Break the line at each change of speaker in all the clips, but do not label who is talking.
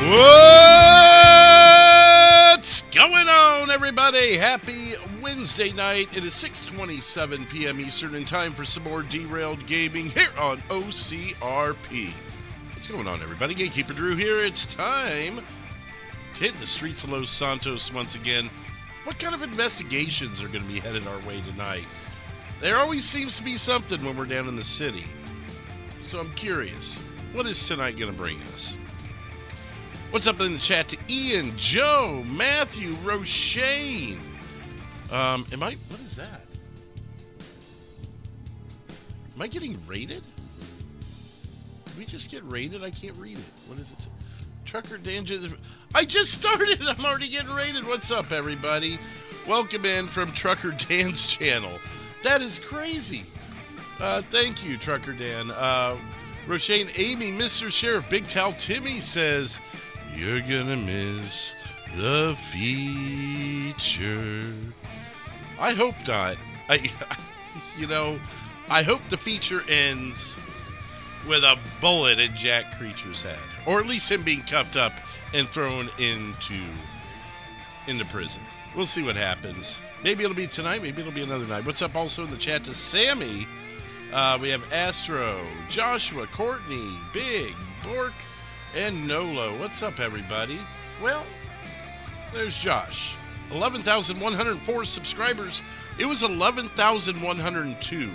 What's going on, everybody? Happy Wednesday night. It is 6:27 p.m. Eastern and time for some more derailed gaming here on OCRP. What's going on, everybody? Gatekeeper Drew here. It's time to hit the streets of Los Santos once again. What kind of investigations are going to be headed our way tonight? There always seems to be something when we're down in the city. So I'm curious, what is tonight going to bring us? What's up in the chat to Ian, Joe, Matthew, Roshane? What is that? Am I getting raided? Did we just get raided? I can't read it. What is it? Trucker Dan, I just started. I'm already getting raided. What's up, everybody? Welcome in from Trucker Dan's channel. That is crazy. Thank you, Trucker Dan. Roshane, Amy, Mr. Sheriff, Big Tal Timmy says, you're gonna miss the feature. I hope not. I hope the feature ends with a bullet in Jack Creature's head. Or at least him being cuffed up and thrown into prison. We'll see what happens. Maybe it'll be tonight, maybe it'll be another night. What's up also in the chat to Sammy? We have Astro, Joshua, Courtney, Big, Bork, and Nolo. What's up, everybody? Well, there's Josh. 11,104 subscribers. It was 11,102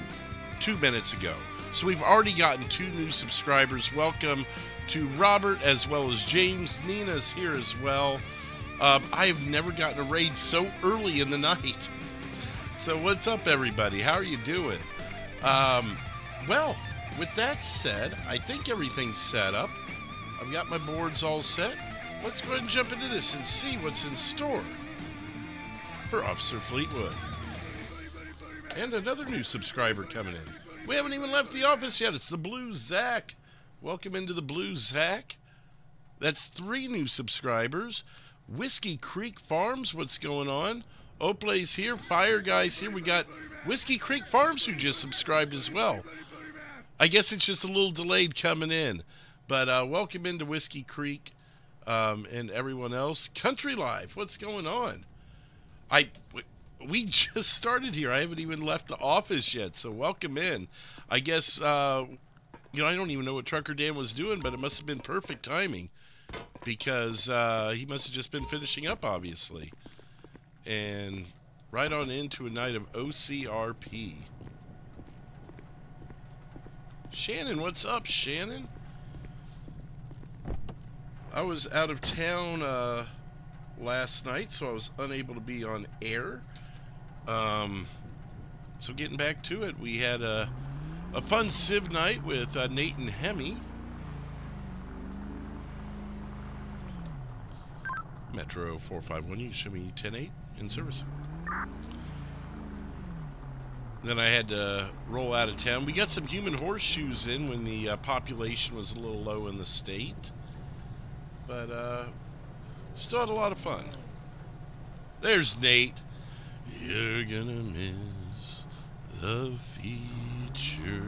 2 minutes ago. So we've already gotten 2 new subscribers. Welcome to Robert as well as James. Nina's here as well. I have never gotten a raid so early in the night. So what's up, everybody? How are you doing? Well, with that said, I think everything's set up. I've got my boards all set. Let's go ahead and jump into this and see what's in store for Officer Fleetwood. And another new subscriber coming in. We haven't even left the office yet. It's the Blue Zach. Welcome into the Blue Zach. That's 3 new subscribers. Whiskey Creek Farms, what's going on? Oplay's here. Fire Guy's here. We got Whiskey Creek Farms who just subscribed as well. I guess it's just a little delayed coming in. But welcome into Whiskey Creek and everyone else. Country Life, what's going on? We just started here. I haven't even left the office yet, so welcome in. I guess, I don't even know what Trucker Dan was doing, but it must have been perfect timing because he must have just been finishing up, obviously. And right on into a night of OCRP. Shannon, what's up, Shannon? I was out of town last night, so I was unable to be on air. So getting back to it, we had a fun Civ night with Nate and Hemi. Metro 451, you can show me 10-8 in service. Then I had to roll out of town. We got some human horseshoes in when the population was a little low in the state. But still had a lot of fun. There's Nate. You're gonna miss the feature.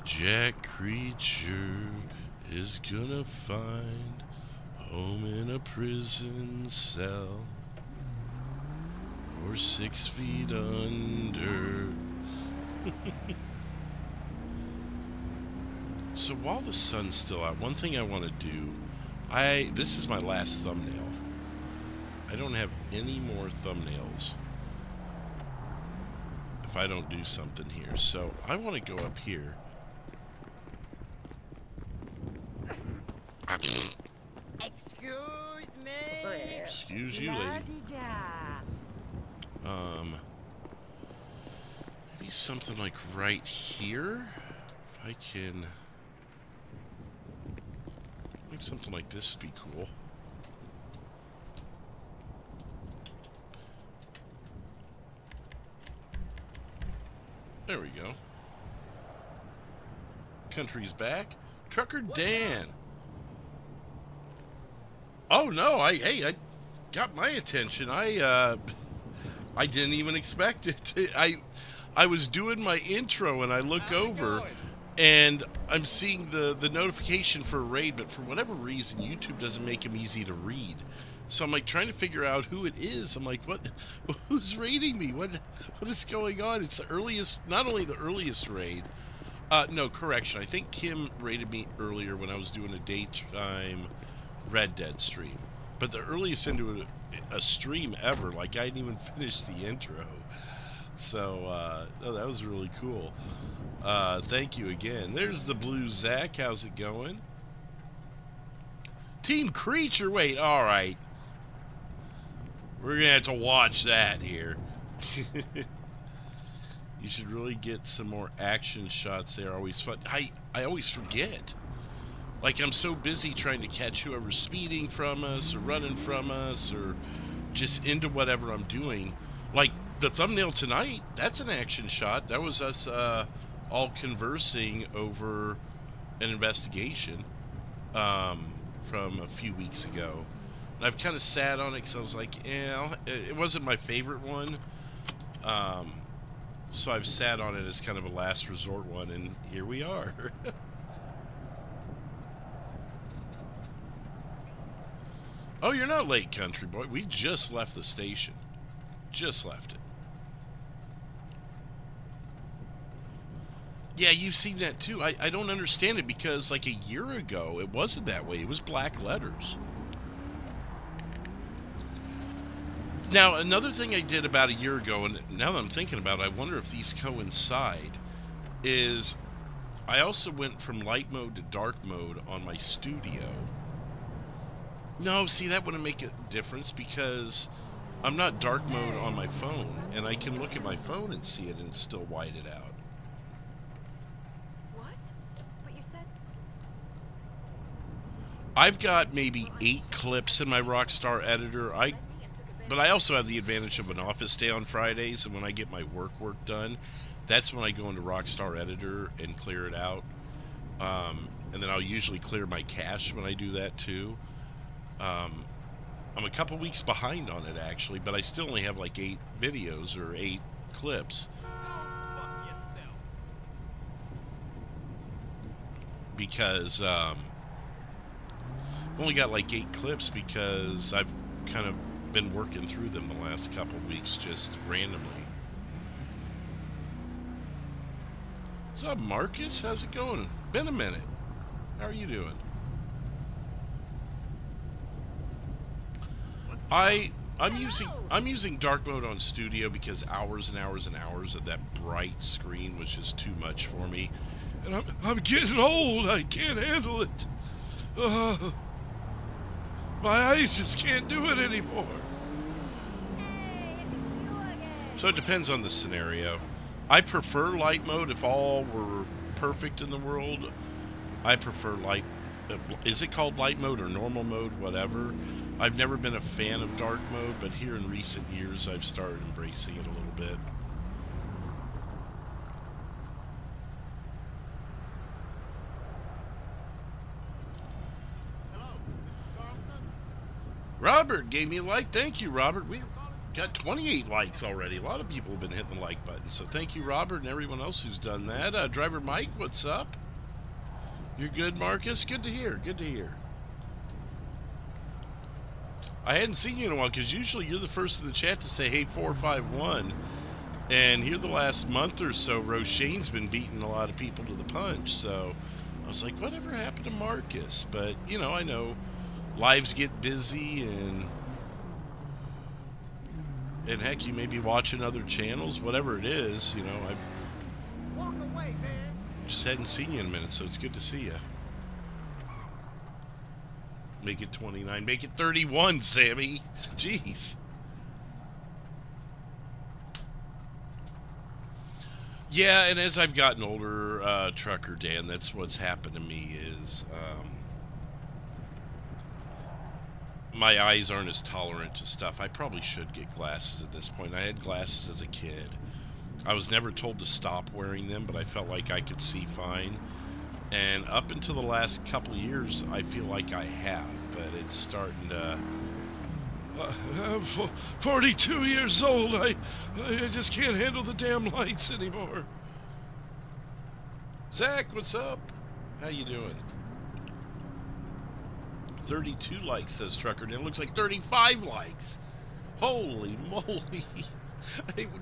Jack Creature is gonna find home in a prison cell or 6 feet under. So while the sun's still out, one thing I want to do, this is my last thumbnail. I don't have any more thumbnails if I don't do something here. So I want to go up here.
Excuse me.
Excuse you, lady. Maybe something like right here. If I can. Maybe something like this would be cool. There we go. Country's back. Trucker Dan. Oh no! I got my attention. I didn't even expect it. I was doing my intro and I look over, And I'm seeing the notification for a raid, but for whatever reason, YouTube doesn't make them easy to read. So I'm like trying to figure out who it is. I'm like, what? Who's raiding me? What is going on? It's the earliest, not only the earliest raid. No, correction. I think Kim raided me earlier when I was doing a daytime Red Dead stream. But the earliest into a stream ever. Like, I didn't even finish the intro. So, oh, that was really cool. Thank you again. There's the blue Zach. How's it going? Team Creature. Wait, alright. We're going to have to watch that here. You should really get some more action shots. They're always fun. I always forget. Like, I'm so busy trying to catch whoever's speeding from us or running from us or just into whatever I'm doing. Like, the thumbnail tonight, that's an action shot. That was us all conversing over an investigation from a few weeks ago. And I've kind of sat on it because I was like, it wasn't my favorite one. So I've sat on it as kind of a last resort one, and here we are. Oh, you're not late, country boy. We just left the station. Just left it. Yeah, you've seen that too. I don't understand it because like a year ago, it wasn't that way. It was black letters. Now, another thing I did about a year ago, and now that I'm thinking about it, I wonder if these coincide, is I also went from light mode to dark mode on my studio. No, see, that wouldn't make a difference because I'm not dark mode on my phone, and I can look at my phone and see it and it's still whited out.
What? What you said?
I've got maybe 8 clips in my Rockstar editor. But I also have the advantage of an office day on Fridays, and when I get my work done, that's when I go into Rockstar Editor and clear it out. And then I'll usually clear my cache when I do that too. I'm a couple weeks behind on it actually, but I still only have like 8 videos or 8 clips. Because I've only got like 8 clips because I've kind of been working through them the last couple weeks just randomly. What's up, Marcus? How's it going? Been a minute. How are you doing? I'm using dark mode on studio because hours and hours and hours of that bright screen was just too much for me. And I'm getting old. I can't handle it. My eyes just can't do it anymore. So it depends on the scenario. I prefer light mode. If all were perfect in the world, I prefer light. Is it called light mode or normal mode? Whatever. I've never been a fan of dark mode, but here in recent years I've started embracing it a little bit. Robert gave me a like. Thank you, Robert. We got 28 likes already. A lot of people have been hitting the like button. So thank you, Robert, and everyone else who's done that. Driver Mike, what's up? You're good, Marcus? Good to hear. Good to hear. I hadn't seen you in a while because usually you're the first in the chat to say, hey, 451. And here the last month or so, Roshane's been beating a lot of people to the punch. So I was like, whatever happened to Marcus? But, you know, I know lives get busy and heck, you may be watching other channels, whatever it is, you know.
Walk away, man.
Just hadn't seen you in a minute, so it's good to see you. Make it 29. Make it 31, Sammy. Jeez. Yeah, and as I've gotten older, Trucker Dan, that's what's happened to me is my eyes aren't as tolerant to stuff. I probably should get glasses at this point. I had glasses as a kid. I was never told to stop wearing them, but I felt like I could see fine. And up until the last couple of years, I feel like I have, but it's starting to... I'm 42 years old. I just can't handle the damn lights anymore. Zach, what's up? How you doing? 32 likes, says Trucker. And it looks like 35 likes. Holy moly.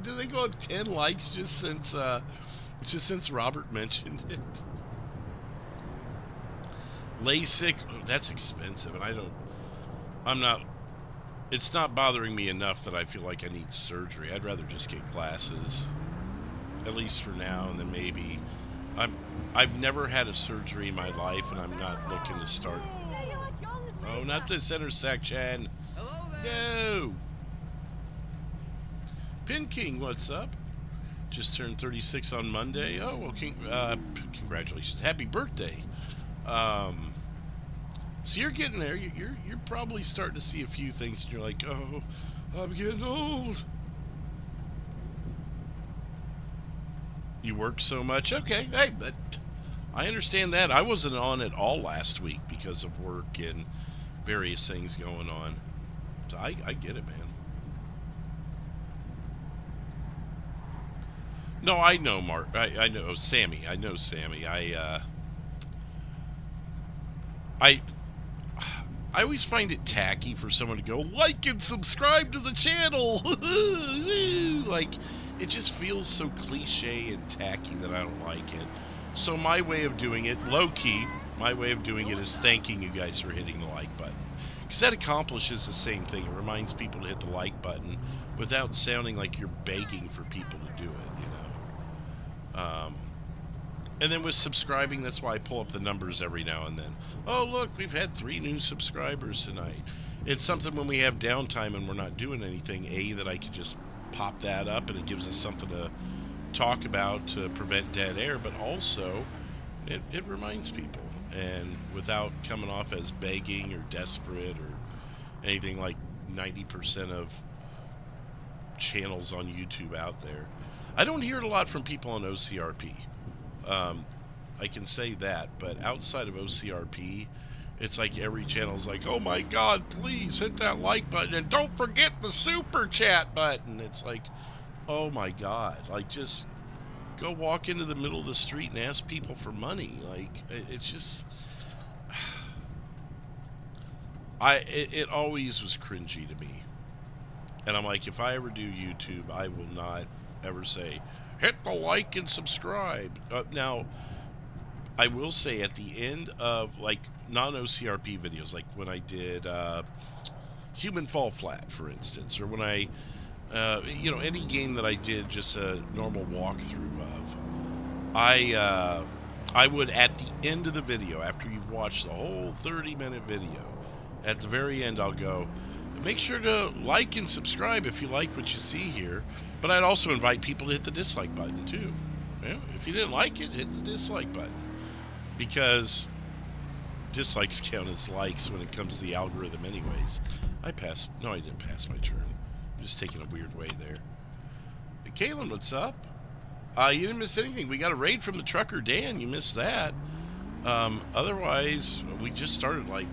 Do they go up 10 likes just since Robert mentioned it? LASIK, that's expensive, and it's not bothering me enough that I feel like I need surgery. I'd rather just get glasses, at least for now, and then maybe. I've never had a surgery in my life, and I'm not looking to start. Oh, not this intersection. No. Pin King, what's up? Just turned 36 on Monday. Oh, well, congratulations. Happy birthday. So you're getting there. You're probably starting to see a few things, and you're like, oh, I'm getting old. You work so much. Okay, hey, but I understand that. I wasn't on at all last week because of work and various things going on. So I get it, man. No, I know Mark. I know Sammy. I know Sammy. I always find it tacky for someone to go, like and subscribe to the channel. Like, it just feels so cliche and tacky that I don't like it. So my way of doing it, low-key, my way of doing it is thanking you guys for hitting the like button. Because that accomplishes the same thing. It reminds people to hit the like button without sounding like you're begging for people to do it, you know. And then with subscribing, that's why I pull up the numbers every now and then. Oh, look, we've had 3 new subscribers tonight. It's something when we have downtime and we're not doing anything, that I could just pop that up and it gives us something to talk about to prevent dead air, but also it reminds people. And without coming off as begging or desperate or anything like 90% of channels on YouTube out there. I don't hear it a lot from people on OCRP. I can say that, but outside of OCRP, it's like every channel's like, oh my god, please hit that like button and don't forget the super chat button. It's like, oh my god, like, just go walk into the middle of the street and ask people for money. Like, it's just, it always was cringy to me. And I'm like, if I ever do YouTube, I will not ever say, hit the like and subscribe. Now, I will say at the end of, like, non-OCRP videos, like when I did Human Fall Flat, for instance, or when I, any game that I did just a normal walkthrough of, I would, at the end of the video, after you've watched the whole 30-minute video, at the very end, I'll go, make sure to like and subscribe if you like what you see here. But I'd also invite people to hit the dislike button, too. Yeah, if you didn't like it, hit the dislike button. Because dislikes count as likes when it comes to the algorithm anyways. No, I didn't pass my turn. I'm just taking a weird way there. Hey, Kaylin, what's up? You didn't miss anything. We got a raid from the trucker, Dan. You missed that. Otherwise, we just started, like,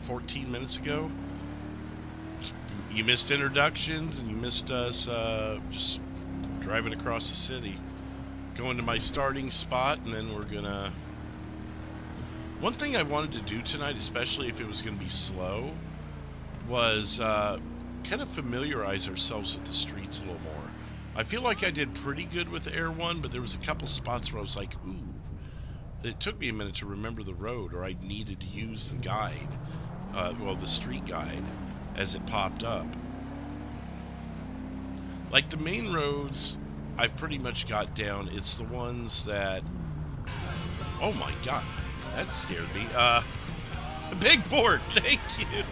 14 minutes ago? You missed introductions, and you missed us just driving across the city. Going to my starting spot, and then we're gonna... One thing I wanted to do tonight, especially if it was going to be slow, was kind of familiarize ourselves with the streets a little more. I feel like I did pretty good with Air 1, but there was a couple spots where I was like, ooh. It took me a minute to remember the road, or I needed to use the guide, the street guide, as it popped up. Like the main roads, I've pretty much got down. It's the ones that... Oh my god, that scared me. Big board, thank you.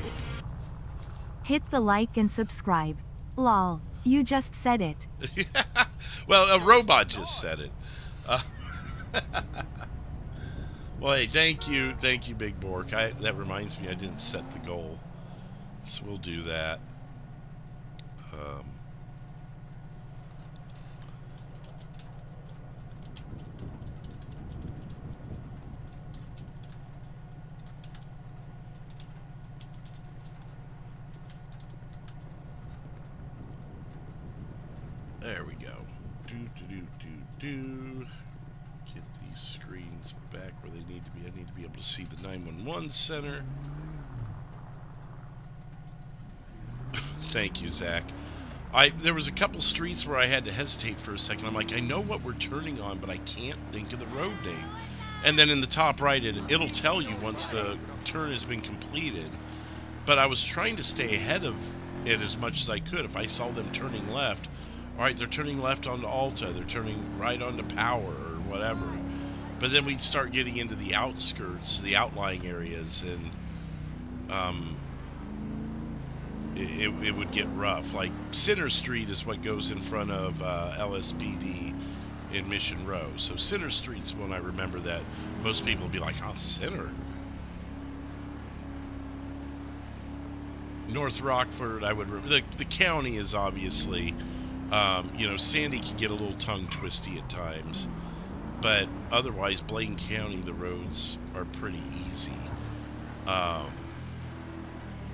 Hit the like and subscribe. Lol, you just said it.
Well, a robot just said it. Well, hey, thank you, Big Bork. That reminds me, I didn't set the goal, so we'll do that. There we go. Do. Get the these screens back where they need to be. I need to be able to see the 911 center. Thank you, Zach. There was a couple streets where I had to hesitate for a second. I'm like, I know what we're turning on, but I can't think of the road name. And then in the top right, it'll tell you once the turn has been completed. But I was trying to stay ahead of it as much as I could. If I saw them turning left, all right, they're turning left onto Alta, they're turning right onto Power or whatever. But then we'd start getting into the outskirts, the outlying areas, and it would get rough. Like Center Street is what goes in front of LSPD in Mission Row. So Center Street's when I remember that most people would be like, oh, Center. North Rockford, I would remember. The county is obviously, you know, Sandy can get a little tongue twisty at times. But otherwise, Blaine County, the roads are pretty easy.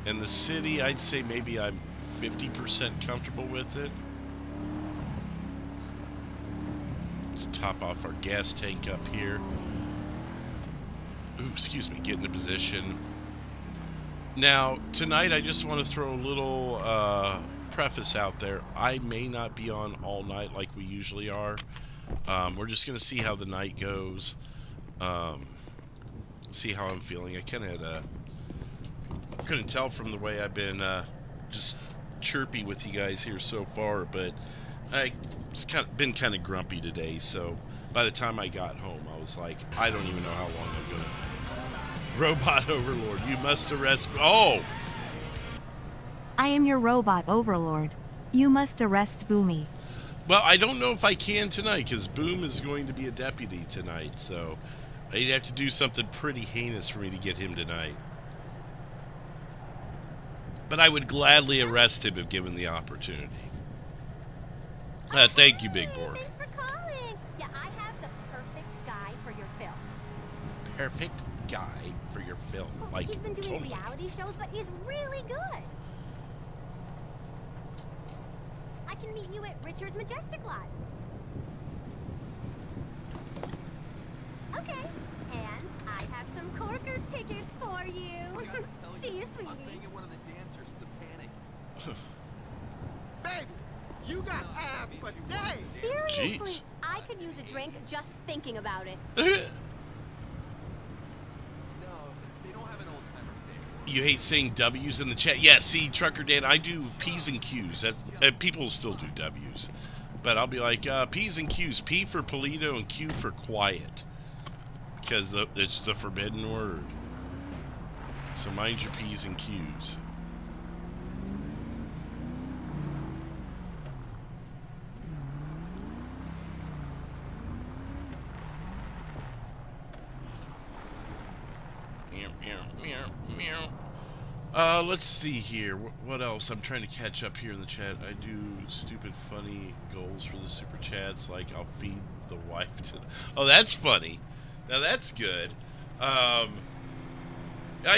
And the city, I'd say maybe I'm 50% comfortable with it. Let's top off our gas tank up here. Ooh, excuse me, get into position. Now, tonight I just want to throw a little preface out there. I may not be on all night like we usually are. We're just going to see how the night goes. See how I'm feeling. I kind of had couldn't tell from the way I've been just chirpy with you guys here so far, but I was been kind of grumpy today, so by the time I got home I was like, I don't even know how long I'm gonna. Robot Overlord, you must arrest. Oh,
I am your robot overlord. You must arrest Boomy.
well, I don't know if I can tonight because Boom is going to be a deputy tonight, so I'd have to do something pretty heinous for me to get him tonight. But I would gladly arrest him if given the opportunity. Thank you, Big Borg.
Thanks for calling. Yeah, I have the perfect guy for your film.
Perfect guy for your film.
Well,
Like,
he's been doing
totally.
reality shows, but he's really good. I can meet you at Richard's Majestic Lot. Okay, and I have some Corkers tickets for you. See you, sweetie.
I'm banging one of the dancers to the panic. Baby, you got ass for days.
Seriously,
Jeez.
I could use a drink just thinking about it.
No, they don't have an old timer stand.
You hate saying W's in the chat. Yeah, see, Trucker Dan, I do P's and Q's. People still do W's. But I'll be like, P's and Q's. P for Polito and Q for quiet. Because it's the forbidden word. So mind your P's and Q's. Meow, meow, meow, meow. Let's see here. What else? I'm trying to catch up here in the chat. I do stupid, funny goals for the super chats, like I'll feed the wife to. Oh, that's funny. Now that's good. I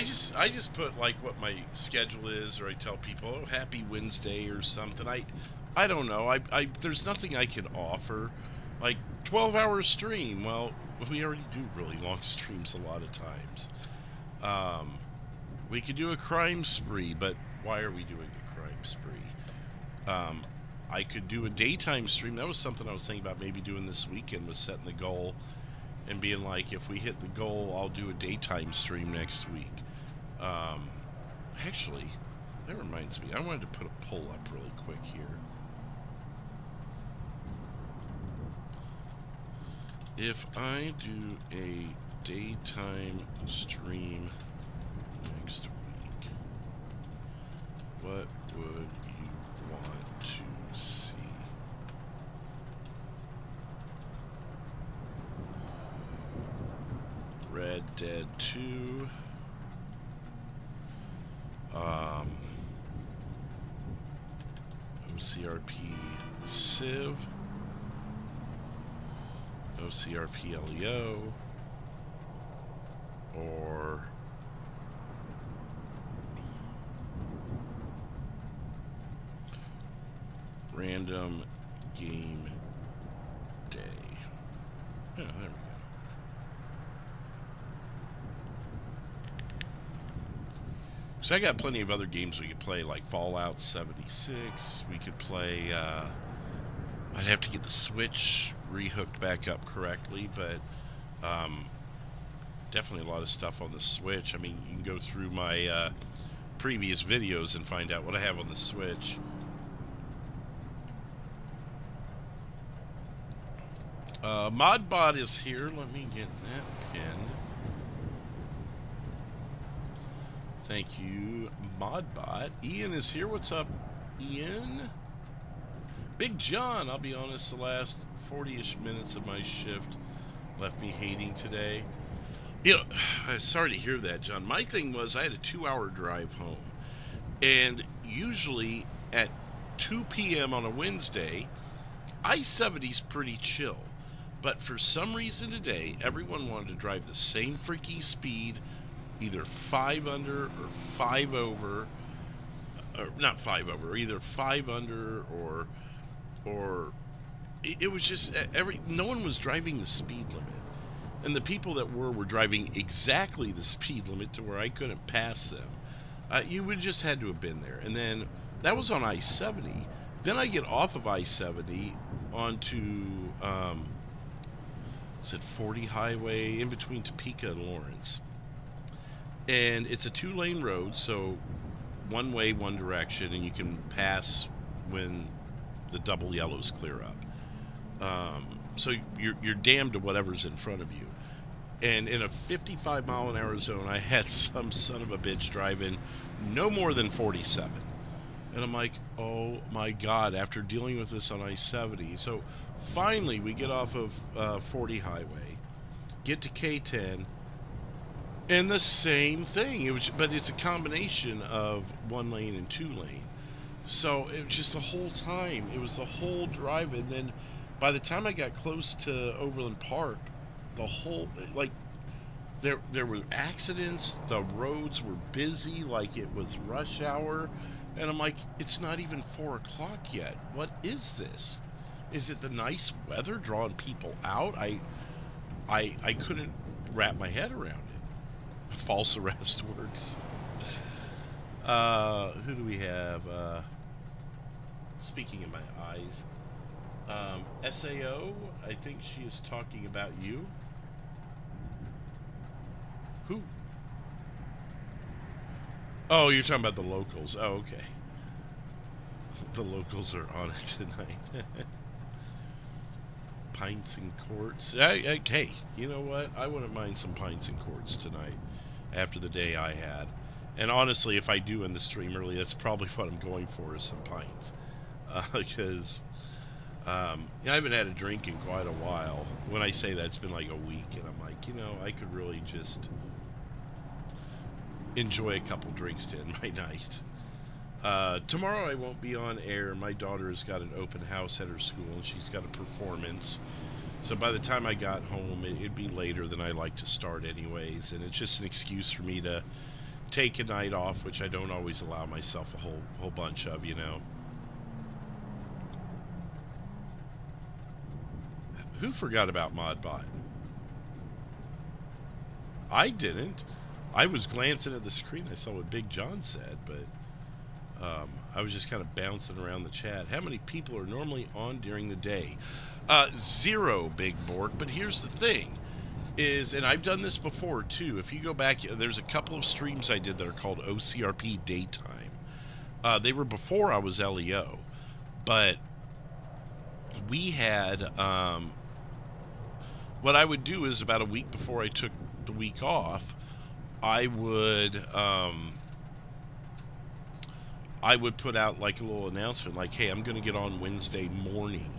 just put like what my schedule is, or I tell people, oh, happy Wednesday or something. I don't know. I there's nothing I can offer. Like 12-hour stream. Well, we already do really long streams a lot of times. We could do a crime spree, but why are we doing a crime spree? I could do a daytime stream. That was something I was thinking about maybe doing this weekend, was setting the goal and being like, if we hit the goal, I'll do a daytime stream next week. Actually, that reminds me, I wanted to put a poll up really quick here. If I do a daytime stream next week, what would you want to see? Red Dead 2. OCRP Civ. OCRP LEO. Or Random Game Day. Oh, there we go. Because I got plenty of other games we could play, like Fallout 76. We could play, I'd have to get the Switch rehooked back up correctly, but definitely a lot of stuff on the Switch. I mean, you can go through my previous videos and find out what I have on the Switch. Modbot is here. Let me get that pinned. Thank you, Modbot. Ian is here. What's up, Ian? Big John, I'll be honest, the last 40-ish minutes of my shift left me hating today. You know, I'm sorry to hear that, John. My thing was I had a 2-hour drive home. And usually at 2 p.m. on a Wednesday, I-70's pretty chill. But for some reason today, everyone wanted to drive the same freaking speed, either 5 under or 5 over, or not 5 over, either 5 under or it was just no one was driving the speed limit. And the people that were driving exactly the speed limit to where I couldn't pass them. You would just had to have been there. And then that was on I-70. Then I get off of I-70 onto is it 40 highway in between Topeka and Lawrence. And it's a 2-lane road, so one way, one direction, and you can pass when the double yellows clear up. So you're damned to whatever's in front of you. And in a 55 mile an hour zone, I had some son of a bitch driving no more than 47. And I'm like, oh my God, after dealing with this on I-70. So finally we get off of 40 highway, get to K10, and the same thing. But it's a combination of 1 lane and 2 lane. So it was just the whole time. It was the whole drive. And then by the time I got close to Overland Park, the whole, like, there were accidents. The roads were busy like it was rush hour. And I'm like, it's not even 4 o'clock yet. What is this? Is it the nice weather drawing people out? I couldn't wrap my head around it. False arrest works. Who do we have? Speaking of my eyes. SAO, I think she is talking about you. Who? Oh, you're talking about the locals. Oh, okay. The locals are on it tonight. Pints and quarts. Hey, you know what? I wouldn't mind some pints and quarts tonight after the day I had. And honestly, if I do end the stream early, that's probably what I'm going for, is some pints. Because I haven't had a drink in quite a while. When I say that, it's been like a week. And I'm like, you know, I could really just enjoy a couple drinks to end my night. Tomorrow I won't be on air. My daughter has got an open house at her school, and she's got a performance. So by the time I got home, it'd be later than I like to start anyways. And it's just an excuse for me to take a night off, which I don't always allow myself a whole bunch of, you know. Who forgot about Modbot? I didn't. I was glancing at the screen. I saw what Big John said, but I was just kind of bouncing around the chat. How many people are normally on during the day? 0, Big Bork. But here's the thing, is, and I've done this before too. If you go back, there's a couple of streams I did that are called OCRP Daytime. They were before I was LEO, but we had, what I would do is about a week before I took the week off, I would put out like a little announcement like, hey, I'm going to get on Wednesday morning.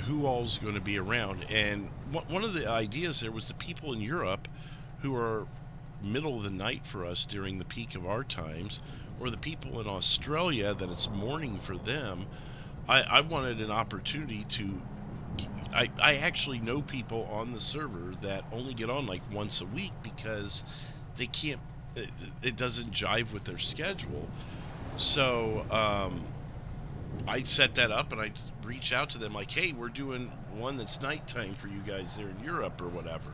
Who all's going to be around? And one of the ideas there was the people in Europe who are middle of the night for us during the peak of our times, or the people in Australia that it's morning for them. I wanted an opportunity to... I actually know people on the server that only get on like once a week because they can't... It doesn't jive with their schedule. So I'd set that up and I'd reach out to them like, hey, we're doing one that's nighttime for you guys there in Europe or whatever.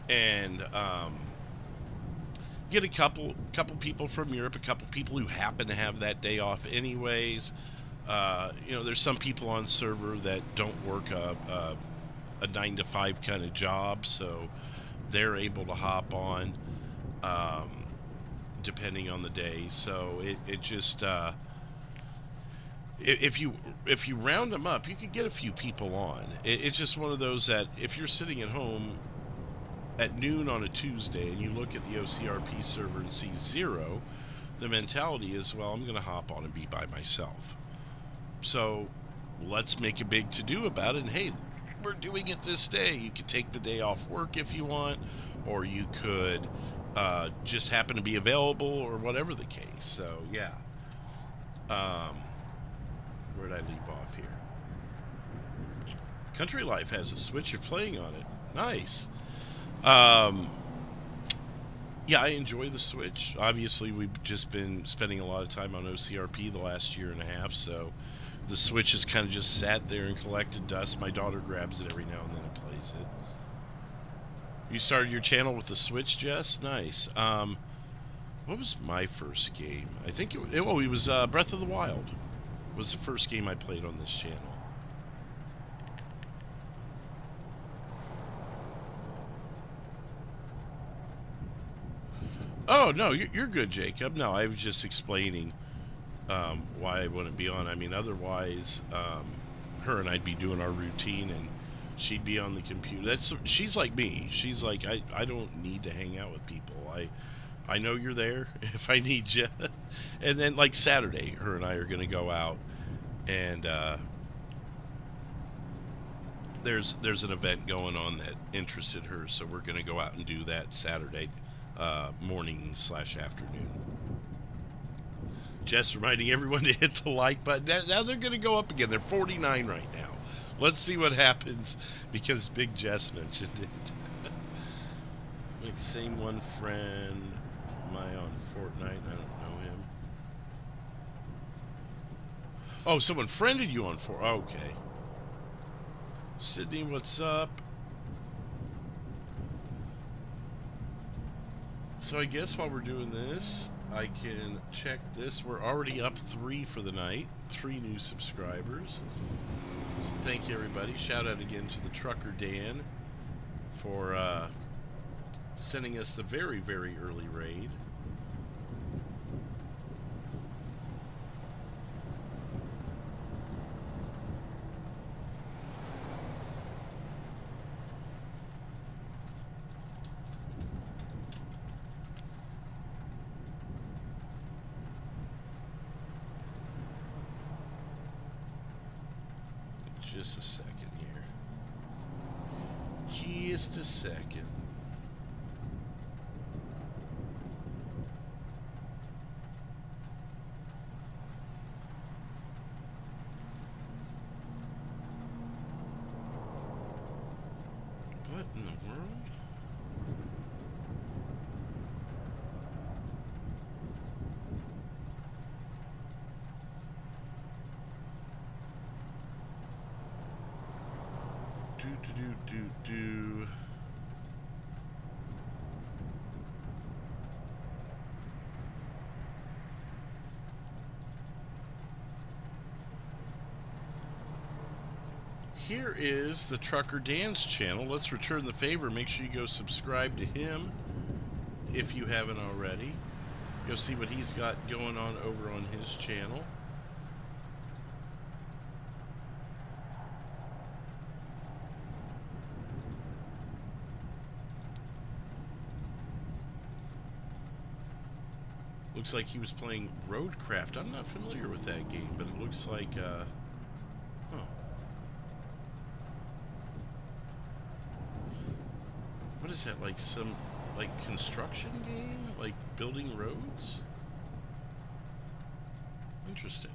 And get a couple people from Europe, a couple people who happen to have that day off anyways. There's some people on server that don't work a 9 to 5 kind of job, so they're able to hop on depending on the day. So it just if you round them up, you could get a few people on. It's just one of those that if you're sitting at home at noon on a Tuesday and you look at the OCRP server and see 0, the mentality is, well, I'm going to hop on and be by myself. So let's make a big to-do about it. And hey, we're doing it this day. You could take the day off work if you want, or you could just happen to be available, or whatever the case. So yeah. Where'd I leave off here? Country Life has a Switch. You're playing on it. Nice. Yeah, I enjoy the Switch. Obviously, we've just been spending a lot of time on OCRP the last year and a half, so the Switch has kind of just sat there and collected dust. My daughter grabs it every now and then and plays it. You started your channel with the Switch, Jess? Nice. What was my first game? I think it was Breath of the Wild. Was the first game I played on this channel. Oh, no, you're good, Jacob. No, I was just explaining why I wouldn't be on. I mean, otherwise, her and I'd be doing our routine, and she'd be on the computer. She's like me. She's like, I don't need to hang out with people. I know you're there if I need you. And then, like, Saturday, her and I are going to go out, and there's an event going on that interested her, so we're going to go out and do that Saturday morning/afternoon. Just reminding everyone to hit the like button. Now they're going to go up again. They're 49 right now. Let's see what happens, because Big Jess mentioned it. Like, same one friend. Am I on Fortnite? I don't know him. Oh, someone friended you on Fortnite. Okay. Sydney, what's up? So I guess while we're doing this, I can check this. We're already up 3 for the night. 3 new subscribers. So thank you, everybody. Shout out again to the Trucker Dan for sending us the very, very early raid. Just a second here. Just a second. What in the world? Do. Here is the Trucker Dan's channel. Let's return the favor. Make sure you go subscribe to him if you haven't already. Go see what he's got going on over on his channel. Looks like he was playing Roadcraft. I'm not familiar with that game, but it looks like, what is that, like some, like, construction game? Like, building roads? Interesting.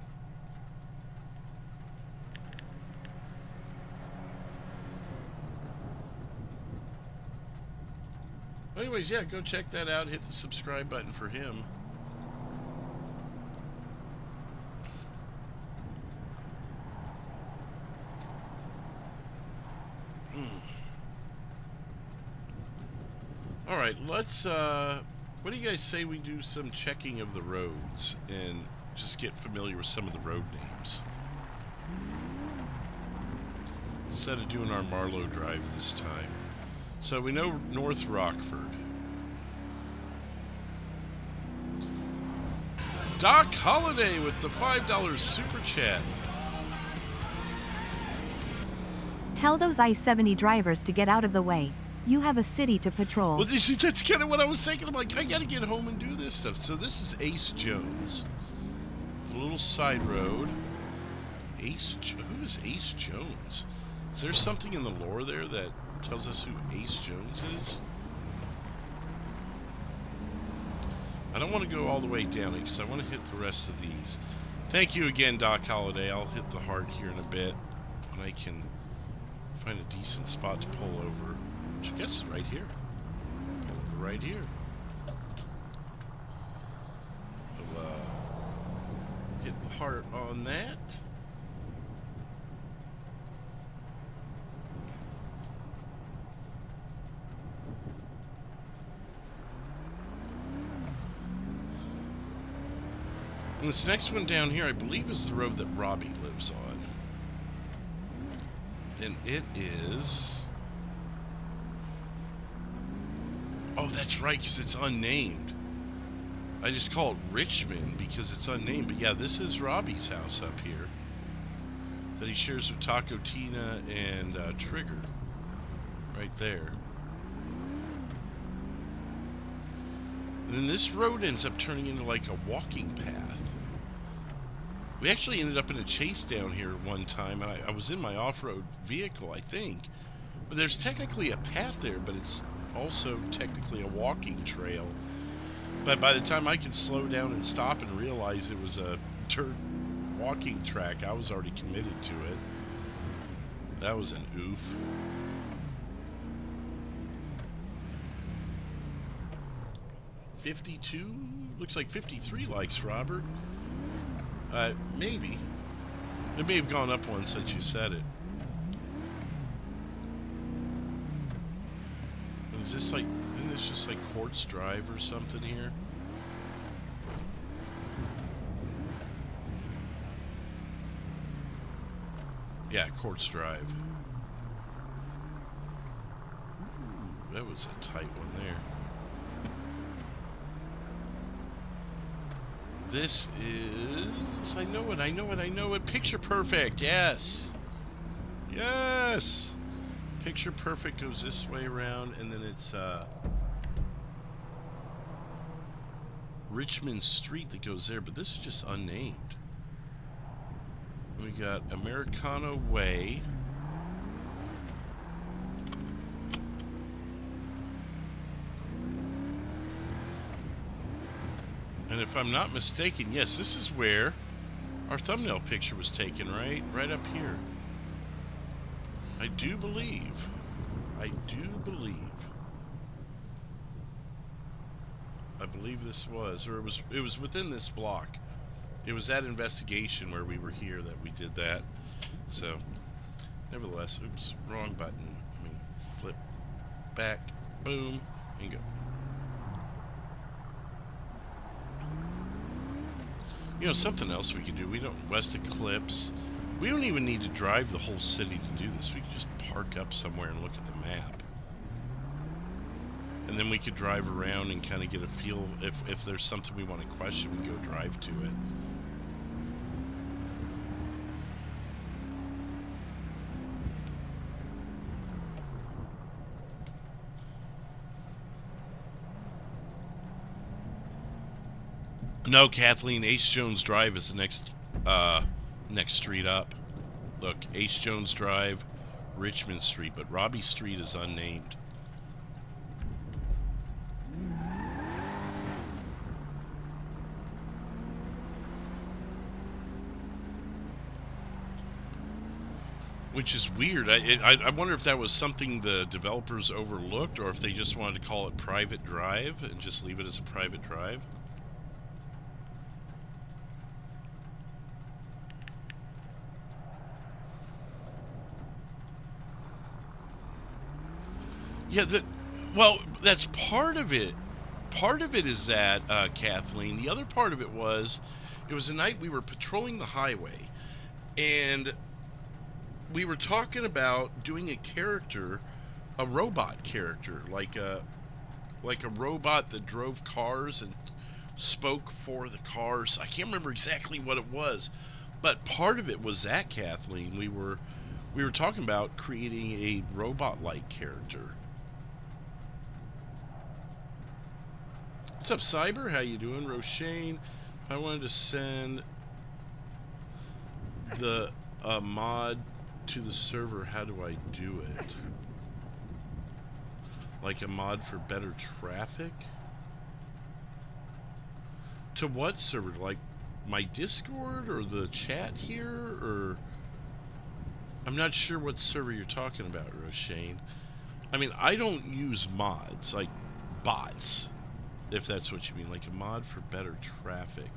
Anyways, yeah, go check that out. Hit the subscribe button for him. Alright, let's What do you guys say we do some checking of the roads and just get familiar with some of the road names? Instead of doing our Marlowe Drive this time. So we know North Rockford. Doc Holliday with the $5 super chat.
Tell those I-70 drivers to get out of the way. You have a city to patrol.
Well, that's kind of what I was thinking. I'm like, I gotta get home and do this stuff. So this is Ace Jones. The little side road. Who is Ace Jones? Is there something in the lore there that tells us who Ace Jones is? I don't want to go all the way down because I want to hit the rest of these. Thank you again, Doc Holliday. I'll hit the heart here in a bit when I can find a decent spot to pull over, which I guess is right here. Pull over right here. We'll hit the heart on that. And this next one down here, I believe, is the road that Robbie lives on. And it is... Oh, that's right, because it's unnamed. I just call it Richmond because it's unnamed. But yeah, this is Robbie's house up here that he shares with Taco Tina and Trigger. Right there. And then this road ends up turning into like a walking path. We actually ended up in a chase down here one time, and I was in my off-road vehicle, I think. But there's technically a path there, but it's also technically a walking trail. But by the time I could slow down and stop and realize it was a dirt walking track, I was already committed to it. That was an oof. $52? Looks like 53 likes, Robert. Maybe. It may have gone up one since you said it. Is this like, isn't this just like Quartz Drive or something here? Yeah, Quartz Drive. Ooh, that was a tight one there. This is... I know it. Picture Perfect, yes. Yes! Picture Perfect goes this way around, and then it's Richmond Street that goes there, but this is just unnamed. We got Americano Way. And if I'm not mistaken, yes, this is where our thumbnail picture was taken, right? Right up here. I do believe. I believe this was, or it was within this block. It was that investigation where we were here that we did that. So, nevertheless, oops, wrong button. Let me flip back, boom, and go. You know, something else we could do. We don't, West Eclipse. We don't even need to drive the whole city to do this. We could just park up somewhere and look at the map. And then we could drive around and kind of get a feel. If there's something we want to question, we can go drive to it. No, Kathleen, Ace Jones Drive is the next street up. Look, Ace Jones Drive, Richmond Street, but Robbie Street is unnamed. Which is weird. I wonder if that was something the developers overlooked, or if they just wanted to call it Private Drive and just leave it as a private drive. Yeah, well, that's part of it. part of it is that, Kathleen. The other part of it was a night we were patrolling the highway, and we were talking about doing a character, a robot character, like a robot that drove cars and spoke for the cars. I can't remember exactly what it was, but part of it was that, Kathleen. We were talking about creating a robot-like character. What's up, Cyber? How you doing? Roshane, if I wanted to send the mod to the server, how do I do it? Like a mod for better traffic? To what server? Like my Discord or the chat here? Or I'm not sure what server you're talking about, Roshane. I mean, I don't use mods, like bots, if that's what you mean. Like a mod for better traffic.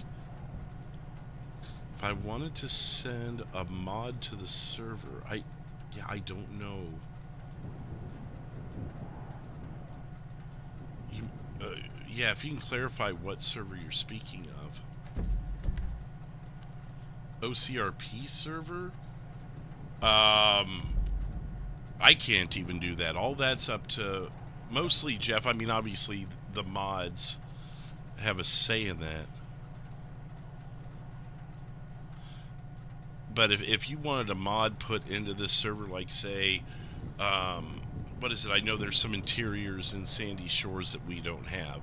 If I wanted to send a mod to the server, I don't know. Yeah, if you can clarify what server you're speaking of. OCRP server? I can't even do that. All that's up to mostly Jeff. I mean, obviously the mods have a say in that. But if you wanted a mod put into this server, like say, what is it? I know there's some interiors in Sandy Shores that we don't have.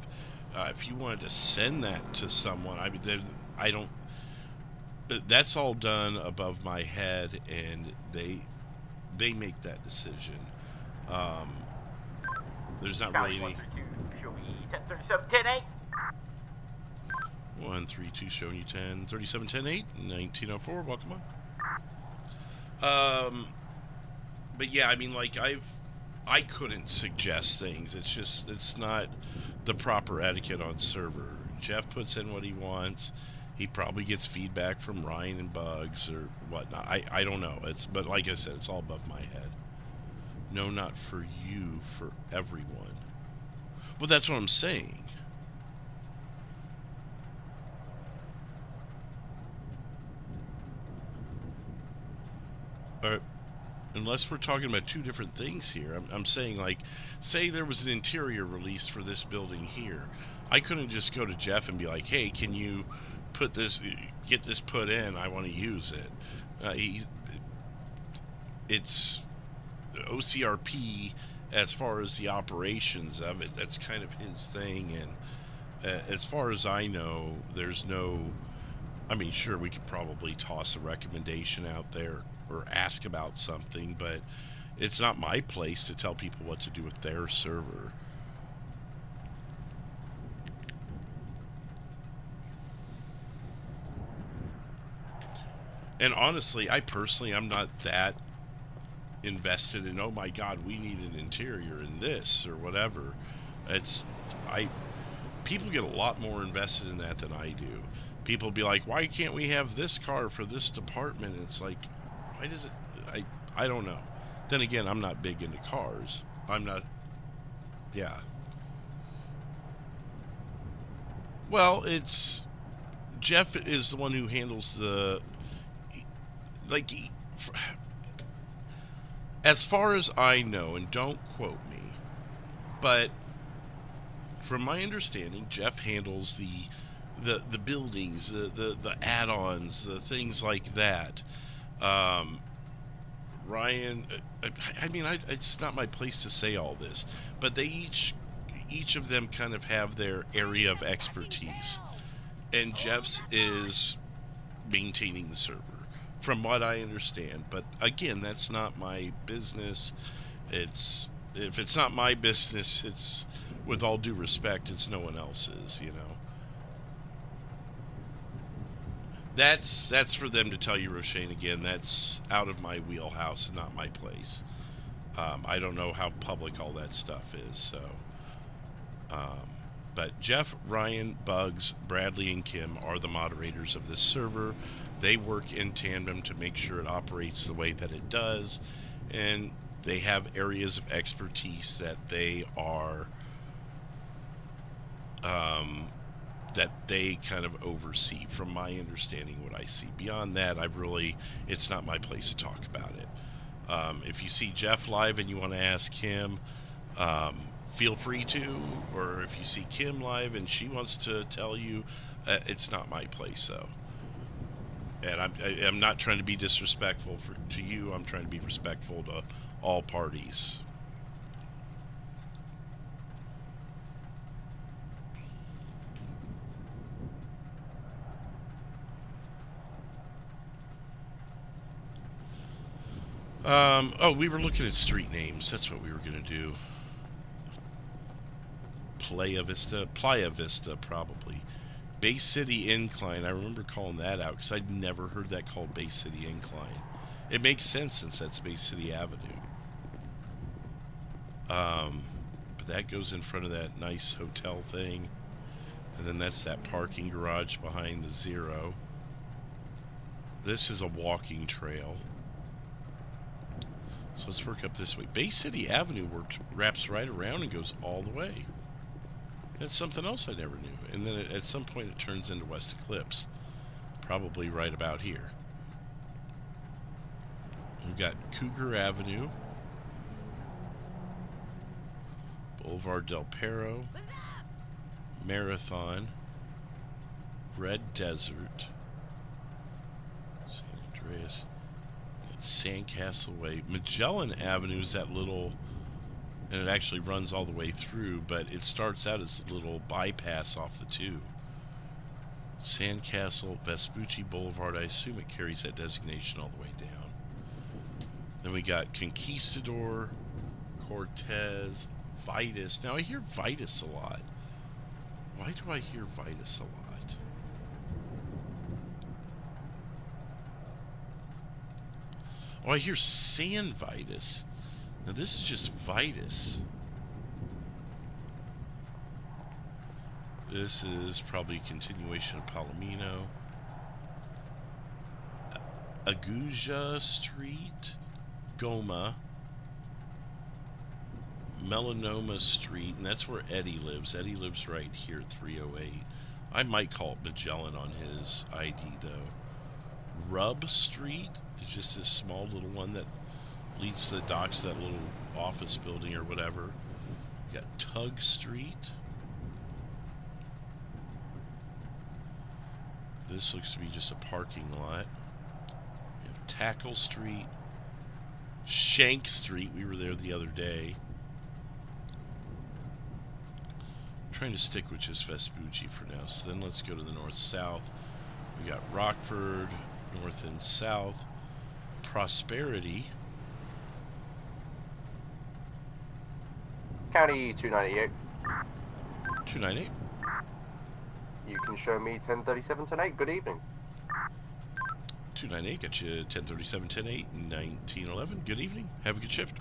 If you wanted to send that to someone, I mean, I don't. That's all done above my head, and they make that decision. There's not really any. 132 showing you 10, 37, 10, 8, 1904. Welcome on. But yeah, I mean, like I couldn't suggest things. It's not the proper etiquette on server. Jeff puts in what he wants. He probably gets feedback from Ryan and Bugs or whatnot. I don't know. But like I said, it's all above my head. No, not for you, for everyone. Well, that's what I'm saying. Unless we're talking about two different things here. I'm saying, like, say there was an interior release for this building here. I couldn't just go to Jeff and be like, hey, can you get this put in? I want to use it. It's OCRP as far as the operations of it. That's kind of his thing. And as far as I know, there's no... I mean, sure, we could probably toss a recommendation out there or ask about something, but it's not my place to tell people what to do with their server. And honestly, I'm not that invested in, oh my God, we need an interior in this or whatever. People get a lot more invested in that than I do. People be like, why can't we have this car for this department? And it's like, why does it... I don't know. Then again, I'm not big into cars. I'm not... Yeah. Well, it's... Jeff is the one who handles the... Like... As far as I know, and don't quote me, but from my understanding, Jeff handles the buildings, the add-ons, the things like that. Ryan, I mean, it's not my place to say all this, but they each of them kind of have their area of expertise, and Jeff's is maintaining the server, from what I understand. But again, that's not my business. If it's not my business, it's, with all due respect, it's no one else's, you know. That's for them to tell you, Roshane. Again, that's out of my wheelhouse and not my place. I don't know how public all that stuff is, so... But Jeff, Ryan, Bugs, Bradley, and Kim are the moderators of this server. They work in tandem to make sure it operates the way that it does, and they have areas of expertise that they are that they kind of oversee, from my understanding, what I see. Beyond that, it's not my place to talk about it. If you see Jeff live and you want to ask him, feel free to, or if you see Kim live and she wants to tell you, it's not my place, though. And I'm not trying to be disrespectful to you. I'm trying to be respectful to all parties. Oh, we were looking at street names. That's what we were going to do. Playa Vista, probably. Bay City Incline. I remember calling that out because I'd never heard that called Bay City Incline. It makes sense since that's Bay City Avenue. But that goes in front of that nice hotel thing. And then that's that parking garage behind the Zero. This is a walking trail. So let's work up this way. Bay City Avenue wraps right around and goes all the way. That's something else I never knew. And then at some point it turns into West Eclipse. Probably right about here. We've got Cougar Avenue. Boulevard Del Perro. Marathon. Red Desert. San Andreas. Sandcastle Way. Magellan Avenue is that little, and it actually runs all the way through, but it starts out as a little bypass off the 2. Sandcastle, Vespucci Boulevard. I assume it carries that designation all the way down. Then we got Conquistador, Cortez, Vitus. Now I hear Vitus a lot. Why do I hear Vitus a lot? Oh, I hear San Vitus. Now this is just Vitus. This is probably a continuation of Palomino. Aguja Street. Goma. Melanoma Street. And that's where Eddie lives. Eddie lives right here at 308. I might call it Magellan on his ID, though. Rub Street. It's just this small little one that leads to the docks of that little office building or whatever. You got Tug Street. This looks to be just a parking lot. You have Tackle Street. Shank Street. We were there the other day. I'm trying to stick with just Vespucci for now. So then let's go to the north-south. We got Rockford, north and south. Prosperity.
County 298.
298.
You can show me 1037 tonight. Good evening.
298, got you 1037, 108, 1911. Good evening. Have a good shift.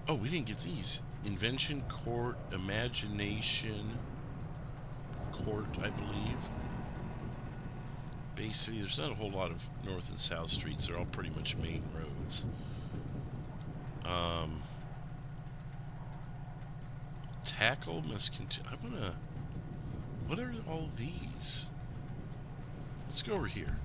Oh, we didn't get these. Invention Court, Imagination Court, I believe. Bay City, there's not a whole lot of north and south streets. They're all pretty much main roads. Tackle must continue. I'm gonna... What are all these? Let's go over here.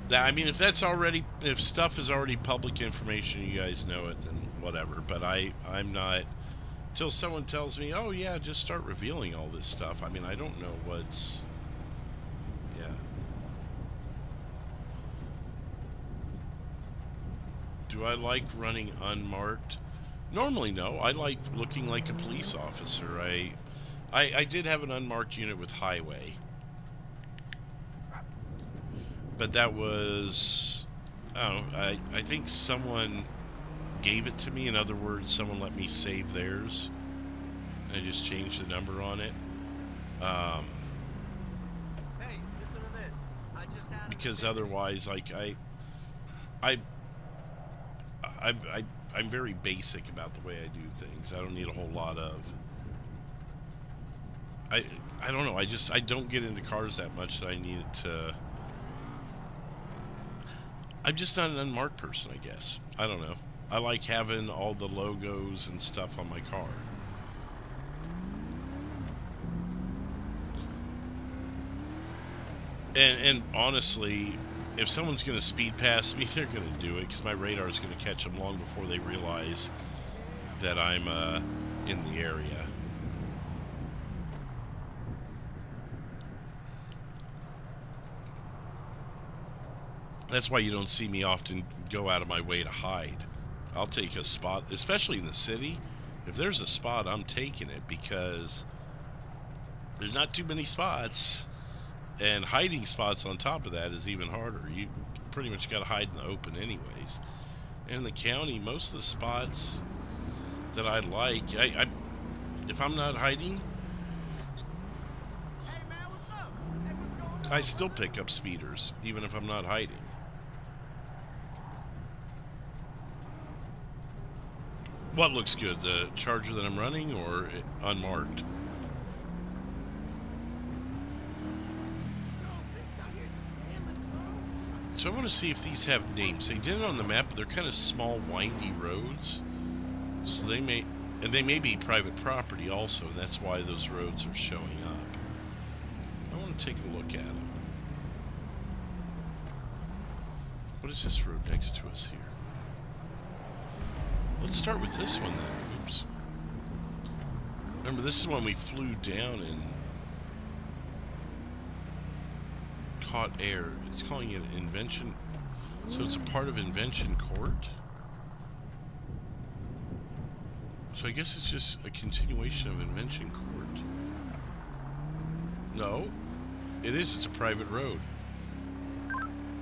Now, I mean, if stuff is already public information, you guys know it, then whatever. But I'm not, until someone tells me, oh yeah, just start revealing all this stuff. I mean, I don't know what's, yeah. Do I like running unmarked? Normally, no. I like looking like a police officer. I did have an unmarked unit with Highway. But that was, I think someone gave it to me. In other words, someone let me save theirs. I just changed the number on it.
Hey, listen to this. I just had
Because otherwise, like, I'm very basic about the way I do things. I don't need a whole lot of... I don't know. I don't get into cars that much that I need it to I'm just not an unmarked person, I guess. I don't know. I like having all the logos and stuff on my car. And honestly, if someone's going to speed past me, they're going to do it, because my radar is going to catch them long before they realize that I'm in the area. That's why you don't see me often go out of my way to hide. I'll take a spot, especially in the city. If there's a spot, I'm taking it, because there's not too many spots. And hiding spots on top of that is even harder. You pretty much got to hide in the open anyways. And in the county, most of the spots that I like, if I'm not hiding,
Hey man, what's up? Hey, what's going on?
I still pick up speeders, even if I'm not hiding. What looks good, the Charger that I'm running or Unmarked? So I want to see if these have names. They did it on the map, but they're kind of small, windy roads. So they may be private property also, and that's why those roads are showing up. I want to take a look at them. What is this road next to us here? Let's start with this one then. Oops. Remember, this is when we flew down and caught air. It's calling it Invention. So it's a part of Invention Court. So I guess it's just a continuation of Invention Court. No, it is. It's a private road.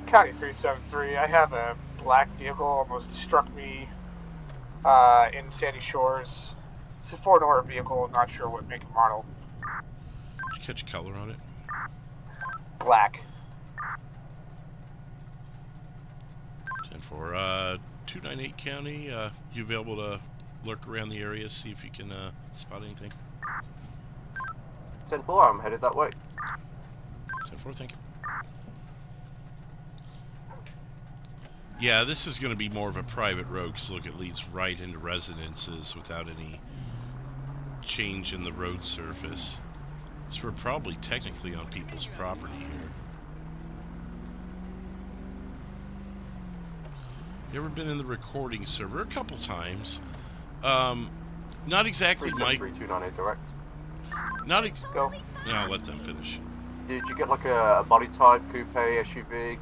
County 373, I have a black vehicle almost struck me in Sandy Shores. It's a four-door vehicle, not sure what make and model.
Did you catch color on it?
Black.
10-4. 298 County, you available to lurk around the area, see if you can spot anything?
10-4, I'm headed that way.
10-4, thank you. Yeah, this is going to be more of a private road, because look, it leads right into residences without any change in the road surface. So we're probably technically on people's property here. You ever been in the recording server? A couple times. Not exactly my...
373-298 direct.
Not
Go.
No, I'll let them finish.
Did you get like a body type, coupe, SUV?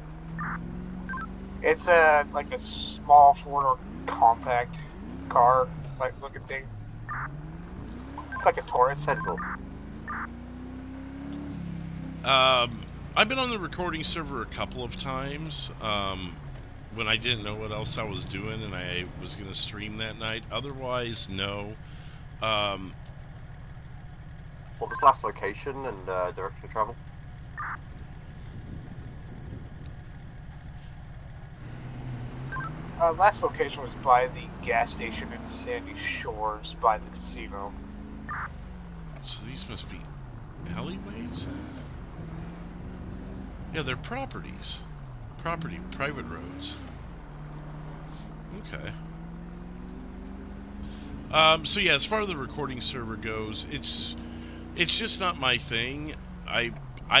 It's like a small four-door compact car, like looking thing. It's like a Taurus.
10-4.
I've been on the recording server a couple of times when I didn't know what else I was doing and I was going to stream that night. Otherwise, no.
What was last location and direction of travel?
Last location was by the gas station in Sandy Shores by the casino.
So these must be alleyways? Yeah, they're properties. Private roads. Okay. So yeah, as far as the recording server goes, it's just not my thing. I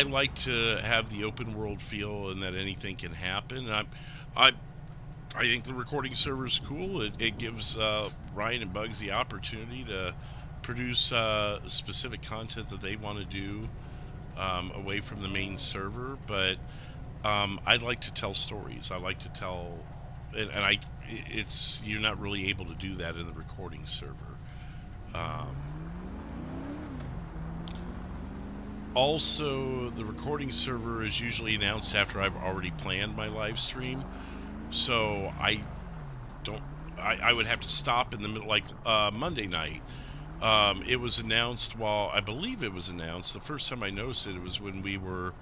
like to have the open world feel and that anything can happen. And I think the recording server is cool. It gives Ryan and Bugs the opportunity to produce specific content that they want to do away from the main server. But I like to tell stories. I like to tell, and you're not really able to do that in the recording server. Also, the recording server is usually announced after I've already planned my live stream. So I would have to stop in the middle, like Monday night. It was announced I believe it was announced, the first time I noticed it was when we were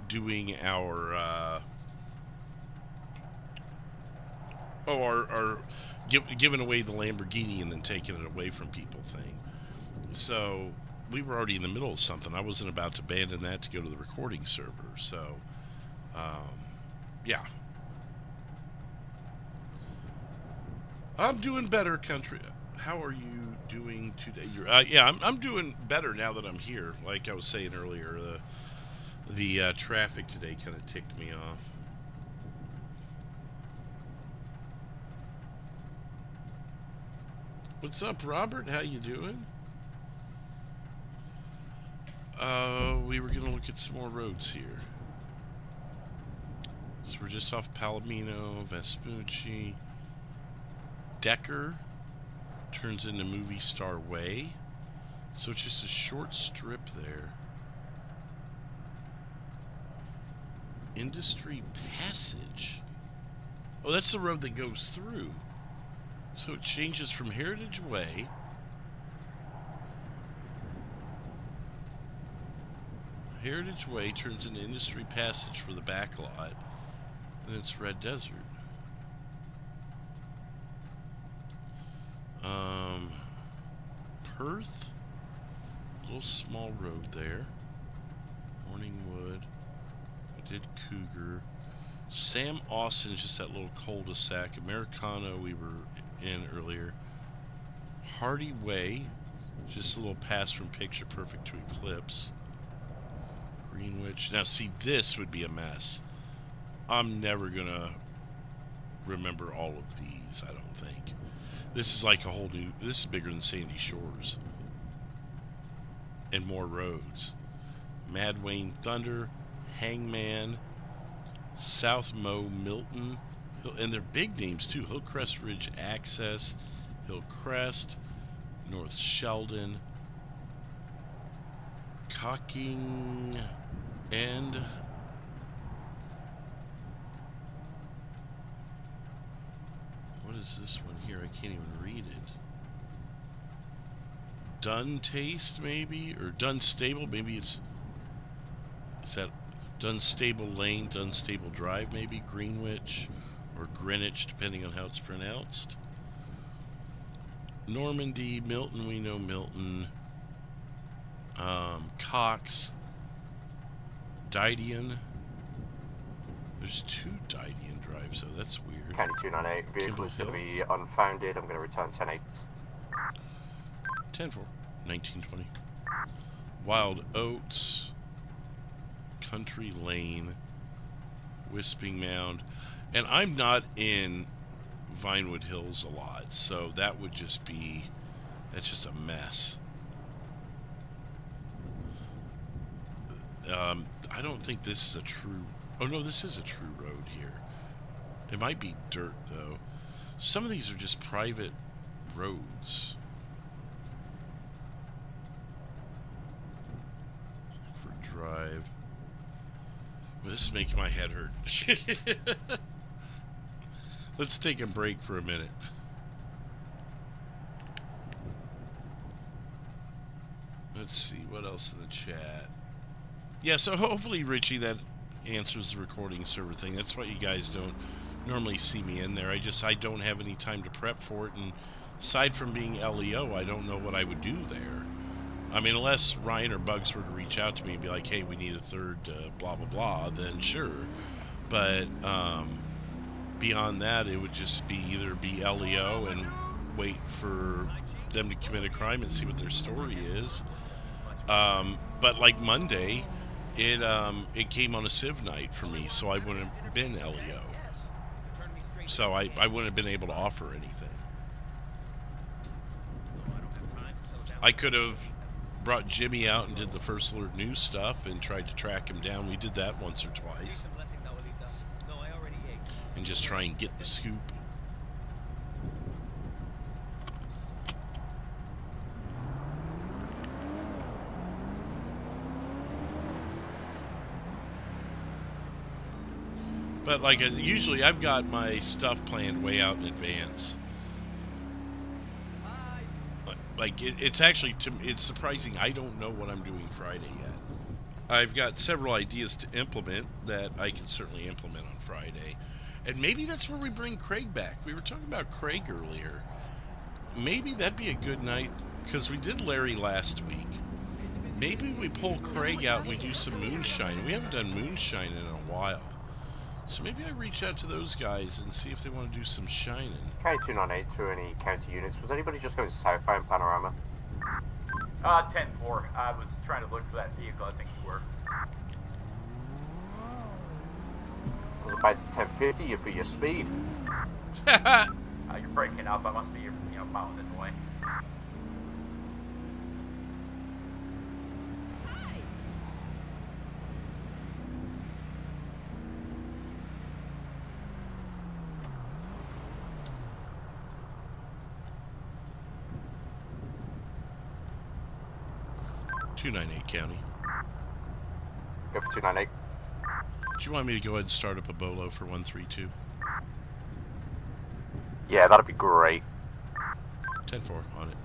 doing our giving away the Lamborghini and then taking it away from people thing. So we were already in the middle of something. I wasn't about to abandon that to go to the recording server. So, yeah. I'm doing better, country. How are you doing today? Yeah, I'm doing better now that I'm here. Like I was saying earlier, the traffic today kind of ticked me off. What's up, Robert? How you doing? We were gonna look at some more roads here. So we're just off Palomino, Vespucci. Decker turns into Movie Star Way. So it's just a short strip there. Industry Passage. Oh, that's the road that goes through. So it changes from Heritage Way. Heritage Way turns into Industry Passage for the back lot. And it's Red Desert. Perth. Little small road there. Morningwood. I did Cougar. Sam Austin is just that little cul-de-sac. Americano we were in earlier. Hardy Way. Just a little pass from Picture Perfect to Eclipse. Greenwich. Now see, this would be a mess. I'm never gonna remember all of these, I don't think. This is like a whole new... This is bigger than Sandy Shores. And more roads. Mad Wayne Thunder, Hangman, South Mo, Milton, and they're big names too. Hillcrest Ridge Access, Hillcrest, North Sheldon, Cocking, and what is this one here? I can't even read it. Duntaste, maybe? Or Dunstable? Maybe it's... Is that Dunstable Lane, Dunstable Drive, maybe? Greenwich or Greenwich, depending on how it's pronounced. Normandy, Milton, we know Milton. Cox. Didion. There's two Didion drives, so that's weird.
County 298, vehicle is going to be unfounded. I'm going to return 10-8.
10-4, 1920. Wild Oats. Country Lane. Wisping Mound. And I'm not in Vinewood Hills a lot, so that would just be... That's just a mess. I don't think this is a true... Oh, no, this is a true road here. It might be dirt, though. Some of these are just private roads. For drive. Well, this is making my head hurt. Let's take a break for a minute. Let's see, what else in the chat? Yeah, so hopefully, Richie, that answers the recording server thing. That's why you guys don't normally see me in there. I don't have any time to prep for it, and aside from being LEO, I don't know what I would do there. I mean, unless Ryan or Bugs were to reach out to me and be like, hey, we need a third blah, blah, blah, then sure. But beyond that, it would just be either be LEO and wait for them to commit a crime and see what their story is. But like Monday, it came on a Civ night for me, so I wouldn't have been LEO. So I wouldn't have been able to offer anything. I could have brought Jimmy out and did the First Alert News stuff and tried to track him down. We did that once or twice. And just try and get the scoop. But like usually I've got my stuff planned way out in advance. Like it's actually, it's surprising I don't know what I'm doing Friday yet. I've got several ideas to implement that I can certainly implement on Friday. And maybe that's where we bring Craig back. We were talking about Craig earlier. Maybe that'd be a good night, because we did Larry last week. Maybe we pull Craig out and we do some moonshine. We haven't done moonshine in a while. So maybe I reach out to those guys and see if they want to do some shining.
K298 to any county units. Was anybody just going southbound Panorama?
10-4. I was trying to look for that vehicle. I think you were.
I was about to 1050 you for your speed.
You're breaking up. I must be, miles in the way.
.298 County.
Go for 298.
Do you want me to go ahead and start up a bolo for 132?
Yeah, that'd be great.
10-4 on it.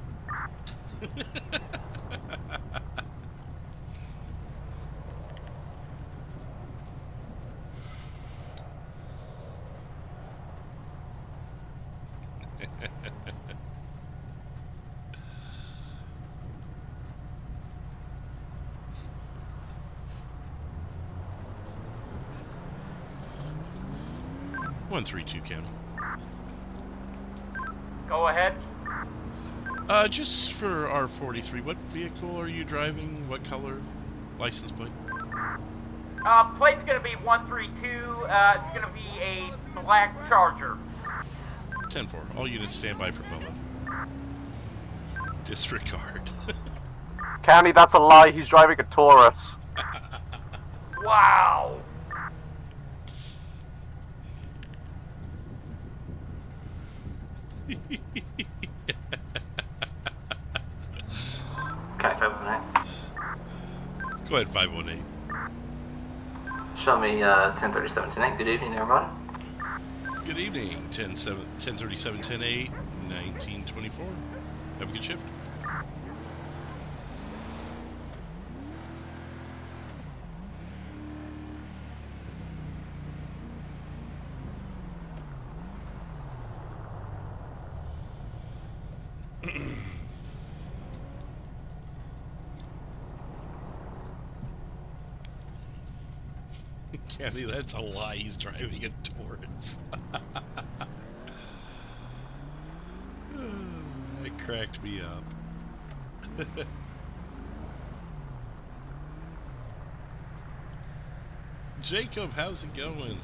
.132 County.
Go ahead.
Just for R43, what vehicle are you driving? What color? License plate?
Plate's gonna be 132. It's gonna be a black Charger.
10-4. All units stand by for bolo. Disregard.
County, that's a lie. He's driving a Taurus.
Wow.
Okay, 518.
Go ahead, 518.
Show me 1037 tonight. Good evening, everyone.
Good evening, 1037, 10-8, 1924. Have a good shift. Candy, that's a lie. He's driving a Taurus. That cracked me up. Jacob, how's it going?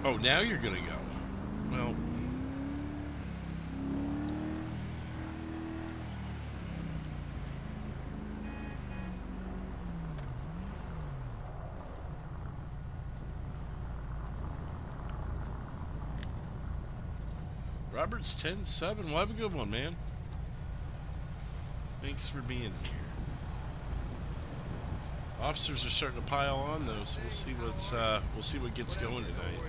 Oh, now you're gonna go. Well, Robert's 10-7. Well, have a good one, man. Thanks for being here. Officers are starting to pile on, though, so we'll see what gets going tonight.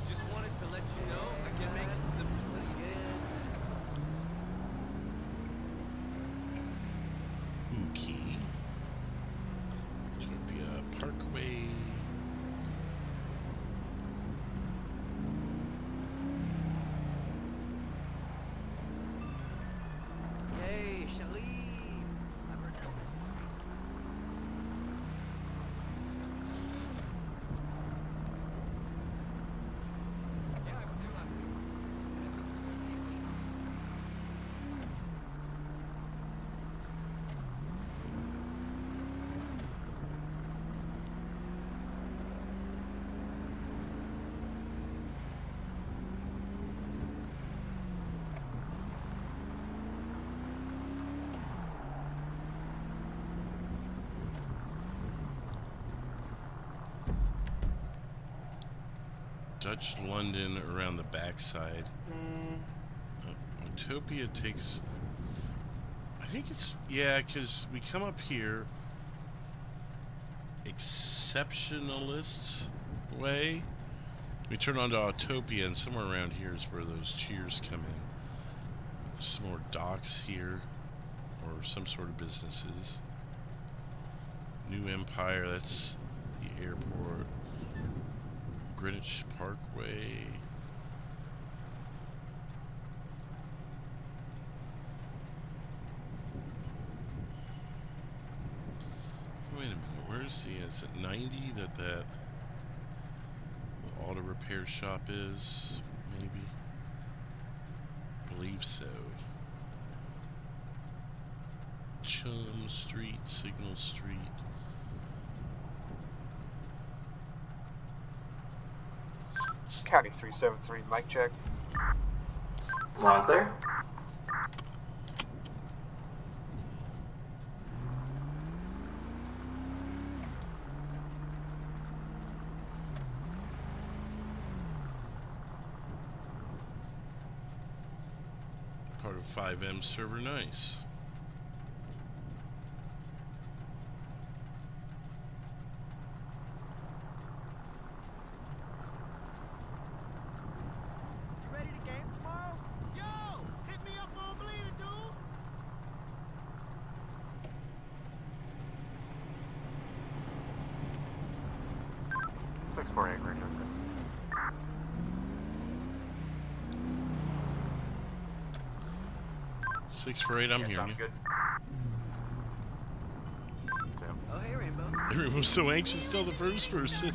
Just wanted to let you know I can make it to the Brazilian.
Okay. Utopia Parkway.
Hey, Charlie. I've heard that place is nice. Yeah, I was there last week.
Dutch London around the backside. Utopia takes... I think it's... Yeah, because we come up here... Exceptionalists way. We turn onto Utopia, and somewhere around here is where those cheers come in. Some more docks here. Or some sort of businesses. New Empire, that's The airport. Greenwich Parkway. Wait a minute, where's the, is it 90 that the auto repair shop is? Maybe? I believe so. Chum Street, Signal Street.
County 373, mic check.
One clear.
Part of FiveM server, nice.
You ready to game tomorrow? Yo, hit me up on Bleeder, dude.
648 Richard.
648, I'm
Yeah,
hearing
sounds
you.
good.
Oh, hey, Rainbow.
Everyone's so anxious to tell the first person.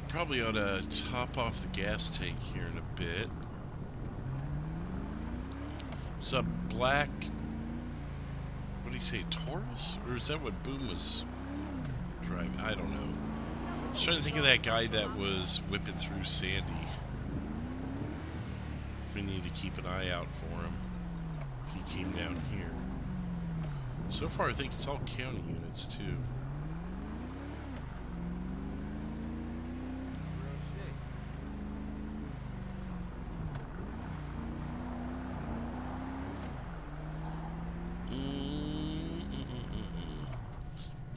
Probably ought to top off the gas tank here in a bit. It's a black, what do you say, Taurus? Or is that what Boom was driving? I don't know. I was trying to think of that guy that was whipping through Sandy. We need to keep an eye out for him. He came down here. So far I think it's all county units too.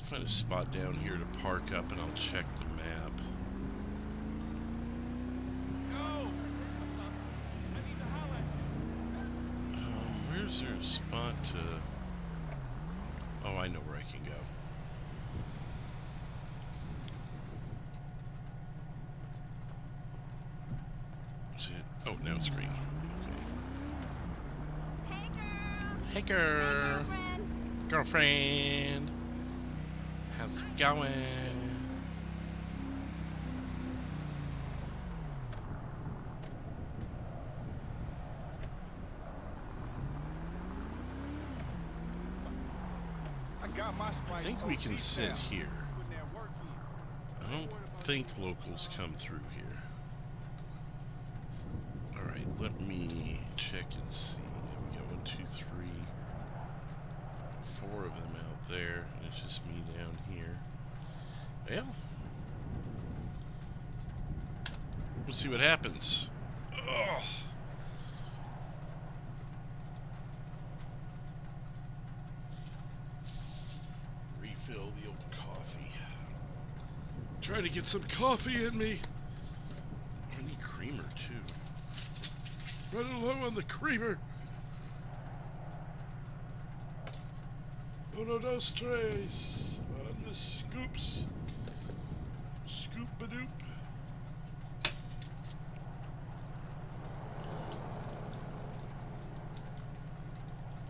Find a spot down here to park up and I'll check the map. Where's there a spot to... Oh, I know where I can go. Is it? Oh, now it's green. Okay.
Hey, girl.
Hey, girlfriend. How's it going? I think we can sit here. I don't think locals come through here. Alright, let me check and see. We got 1, 2, 3, 4 of them out there. It's just me down here. Well, we'll see what happens. Ugh. Refill the old coffee. Try to get some coffee in me. I need creamer too. Running low on the creamer. Uno, dos, tres. On the scoops. Scoop-a-doop.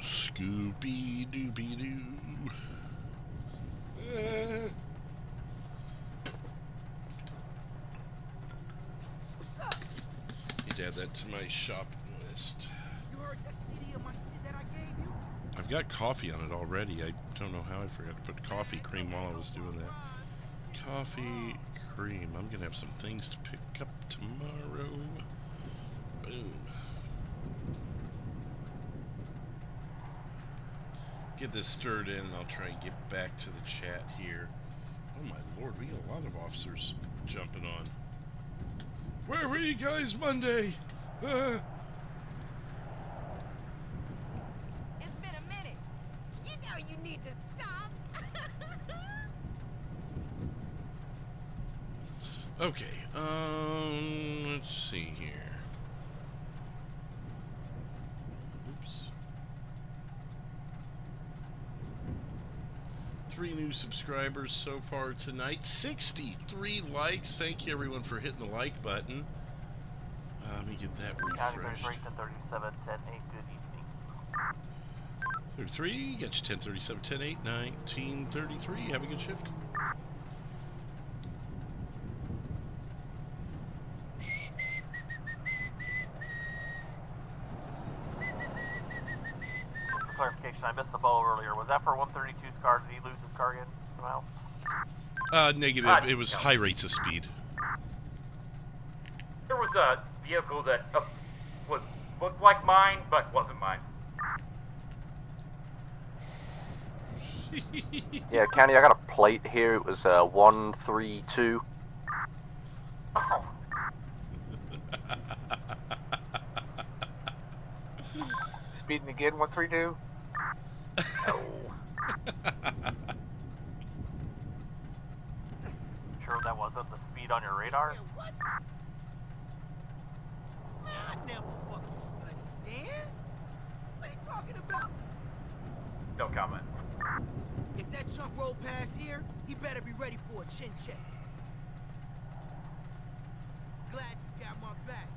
Scoopy-doopy-doo.
What's up?
Need to add that to my shopping list.
You heard that CD of my shit that I gave you?
I've got coffee on it already. I don't know how I forgot to put coffee cream while I was doing that. Coffee cream. I'm gonna have some things to pick up tomorrow. Boom. Get this stirred in and I'll try and get back to the chat here. Oh my lord, we got a lot of officers jumping on. Where were you guys Monday?
It's been a minute.
Okay, let's see here. Oops. 3 new subscribers so far tonight. 63 likes. Thank you everyone for hitting the like button. Let me get that refreshed.
37, 10, 8, good evening.
33, got you 10, 37, 10, 8, 19, 33. Have a good shift.
For clarification, I missed the ball earlier. Was that for 132's car? Did he lose his car again somehow?
Negative. It was high rates of speed.
There was a vehicle that looked like mine, but wasn't mine.
Yeah, County, I got a plate here. It was 132.
Oh.
Speeding again, 132?
No. Sure that wasn't the speed on your radar?
What? Man, I never fucking studied dance. What are you talking about?
No comment.
If that chunk rolled past here, he better be ready for a chin check. Glad you got my back.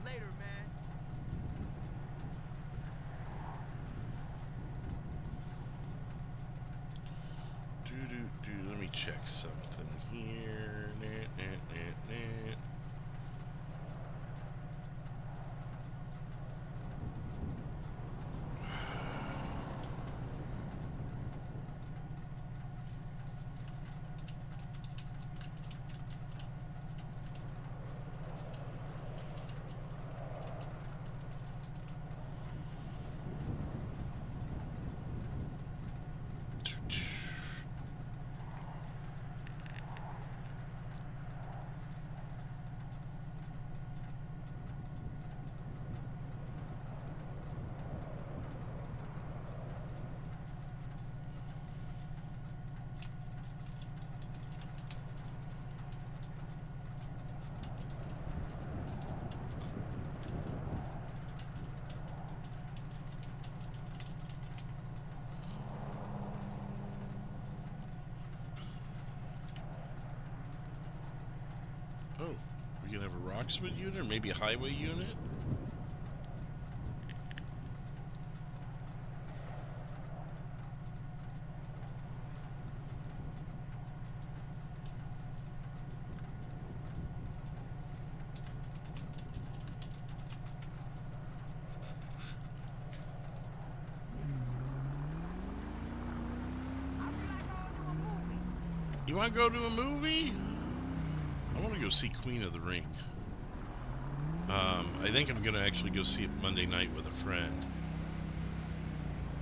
Later, man.
Let me check something here. Oh, we can have a Roxwood unit or maybe a highway unit? You want to go to a movie? I want to go see Queen of the Ring. I think I'm going to actually go see it Monday night with a friend.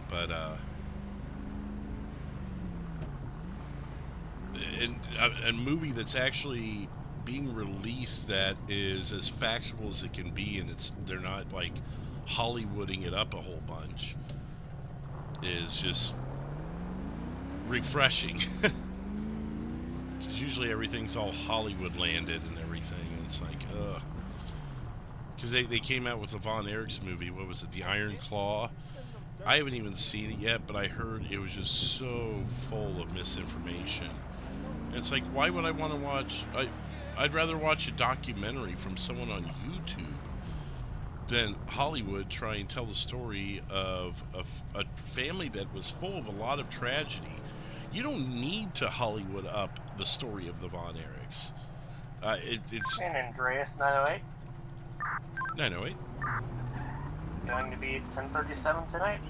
But, a movie that's actually being released that is as factual as it can be, and they're not, like, Hollywooding it up a whole bunch, is just refreshing. Because usually everything's all Hollywood landed and everything, and it's like, ugh. Because they came out with the Von Erichs movie, what was it, The Iron Claw? I haven't even seen it yet, but I heard it was just so full of misinformation. And it's like, why would I want to watch... I'd rather watch a documentary from someone on YouTube than Hollywood try and tell the story of a family that was full of a lot of tragedy. You don't need to Hollywood up the story of the Von Erichs. It's...
San Andreas 908.
908.
Going to be 10:37 tonight.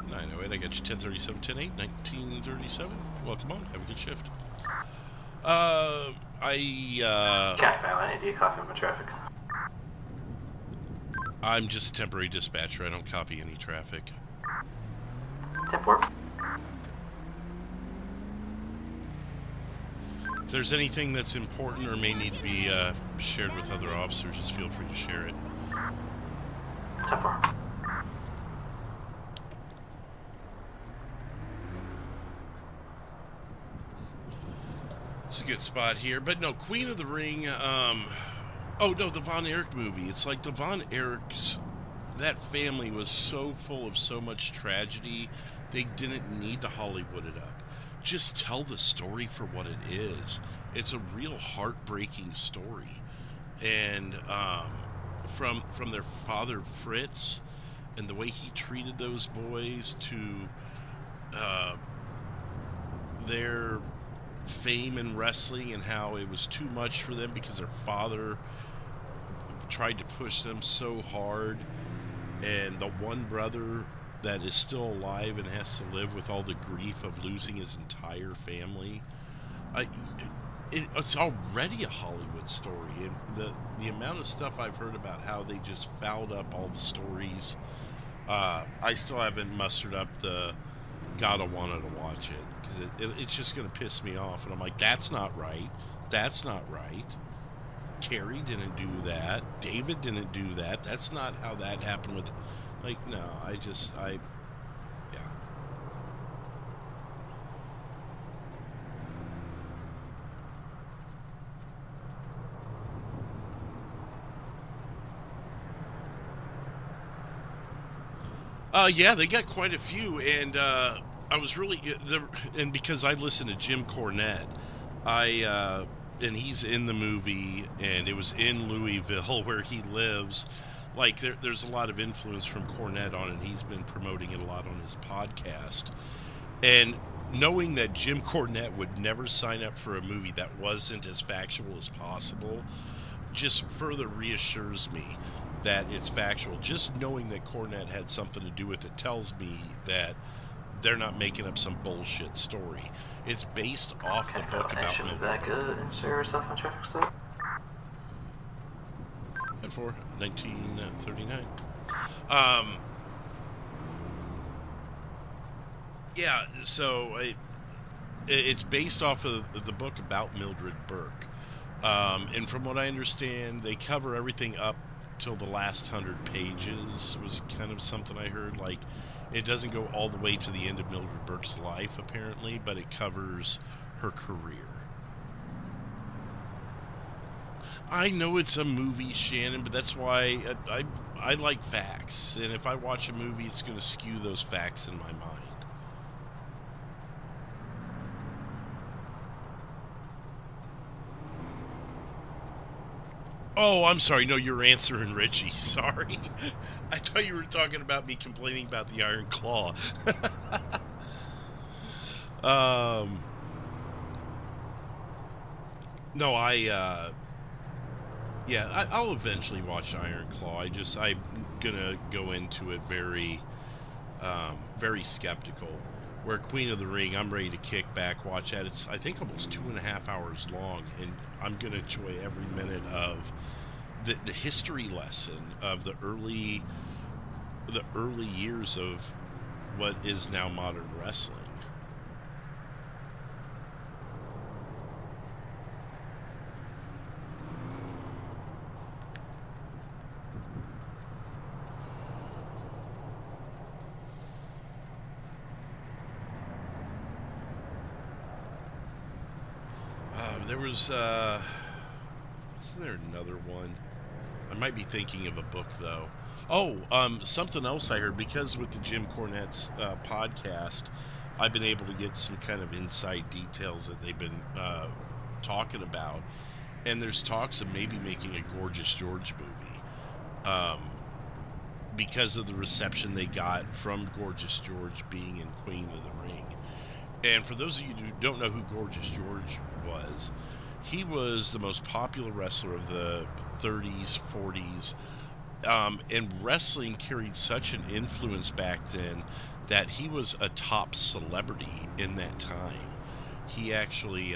908, I got you 1037, 10-8, 1937. Welcome on, have a good shift.
Can't file any D coffee in my traffic.
I'm just a temporary dispatcher, I don't copy any traffic.
10-4.
If there's anything that's important or may need to be shared with other officers, just feel free to share it.
10-4.
It's a good spot here. But no, Queen of the Ring, oh no, the Von Erich movie. It's like the Von Erichs, that family was so full of so much tragedy, they didn't need to Hollywood it up. Just tell the story for what it is. It's a real heartbreaking story. And from their father Fritz and the way he treated those boys to their fame in wrestling and how it was too much for them because their father tried to push them so hard, and the one brother that is still alive and has to live with all the grief of losing his entire family. It's already a Hollywood story, and the amount of stuff I've heard about how they just fouled up all the stories, I still haven't mustered up the gotta wanna to watch it, because it's just gonna piss me off, and I'm like, that's not right, that's not right. Carrie didn't do that, David didn't do that, that's not how that happened with, like, no, yeah. Yeah, they got quite a few, and I was really, and because I listened to Jim Cornette, and he's in the movie, and it was in Louisville where he lives. Like, there's a lot of influence from Cornette on it, and he's been promoting it a lot on his podcast. And knowing that Jim Cornette would never sign up for a movie that wasn't as factual as possible just further reassures me that it's factual. Just knowing that Cornette had something to do with it tells me that they're not making up some bullshit story. It's based off the book about
Mildred. Back up and share yourself on traffic stop.
And for 1939. Yeah, so it's based off of the book about Mildred Burke. And from what I understand, they cover everything up till the last 100 pages, was kind of something I heard. Like, it doesn't go all the way to the end of Mildred Burke's life, apparently, but it covers her career. I know it's a movie, Shannon, but that's why I like facts. And if I watch a movie, it's going to skew those facts in my mind. Oh, I'm sorry. No, you're answering Richie. Sorry. I thought you were talking about me complaining about the Iron Claw. No, yeah, I'll eventually watch Iron Claw. I'm gonna go into it very, very skeptical. Where Queen of the Ring, I'm ready to kick back, watch that. It's, I think, almost 2.5 hours long, and I'm gonna enjoy every minute of the history lesson of the early years of what is now modern wrestling. There was, isn't there another one? I might be thinking of a book, though. Oh, something else I heard, because with the Jim Cornette's podcast, I've been able to get some kind of inside details that they've been talking about. And there's talks of maybe making a Gorgeous George movie. Because of the reception they got from Gorgeous George being in Queen of the Ring. And for those of you who don't know who Gorgeous George was, he was the most popular wrestler of the 30s, 40s, and wrestling carried such an influence back then that he was a top celebrity in that time. He actually,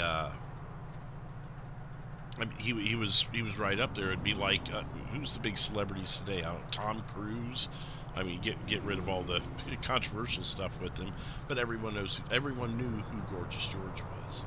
he was right up there. It'd be like, who's the big celebrities today? Tom Cruise. I mean, get rid of all the controversial stuff with him, but everyone knew who Gorgeous George was.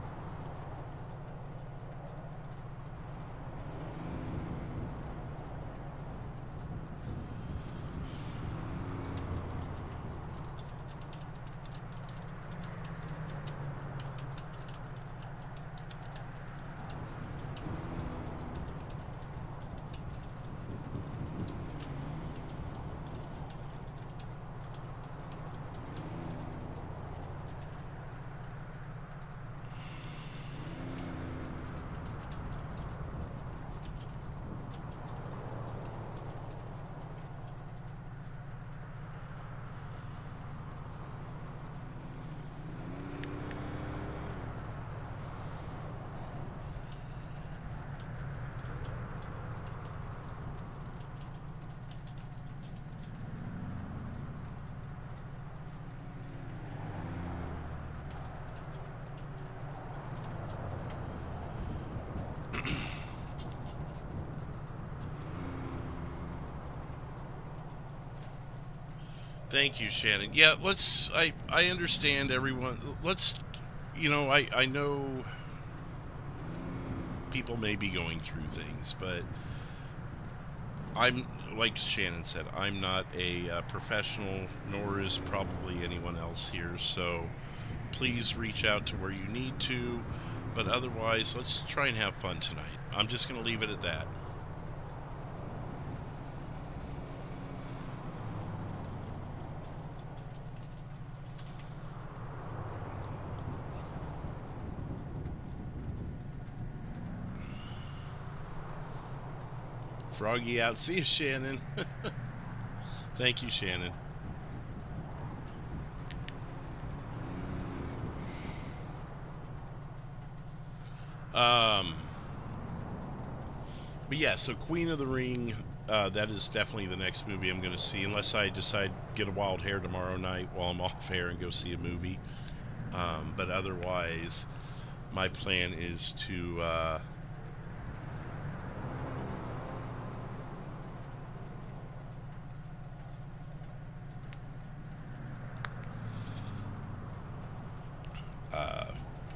Thank you, Shannon. Yeah, let's. I understand everyone. Let's. I know people may be going through things, but I'm, like Shannon said, I'm not a professional, nor is probably anyone else here. So please reach out to where you need to. But otherwise, let's try and have fun tonight. I'm just going to leave it at that. Froggy out. See you, Shannon. Thank you, Shannon. But yeah, so Queen of the Ring, that is definitely the next movie I'm going to see, unless I decide to get a wild hair tomorrow night while I'm off air and go see a movie. But otherwise, my plan is to...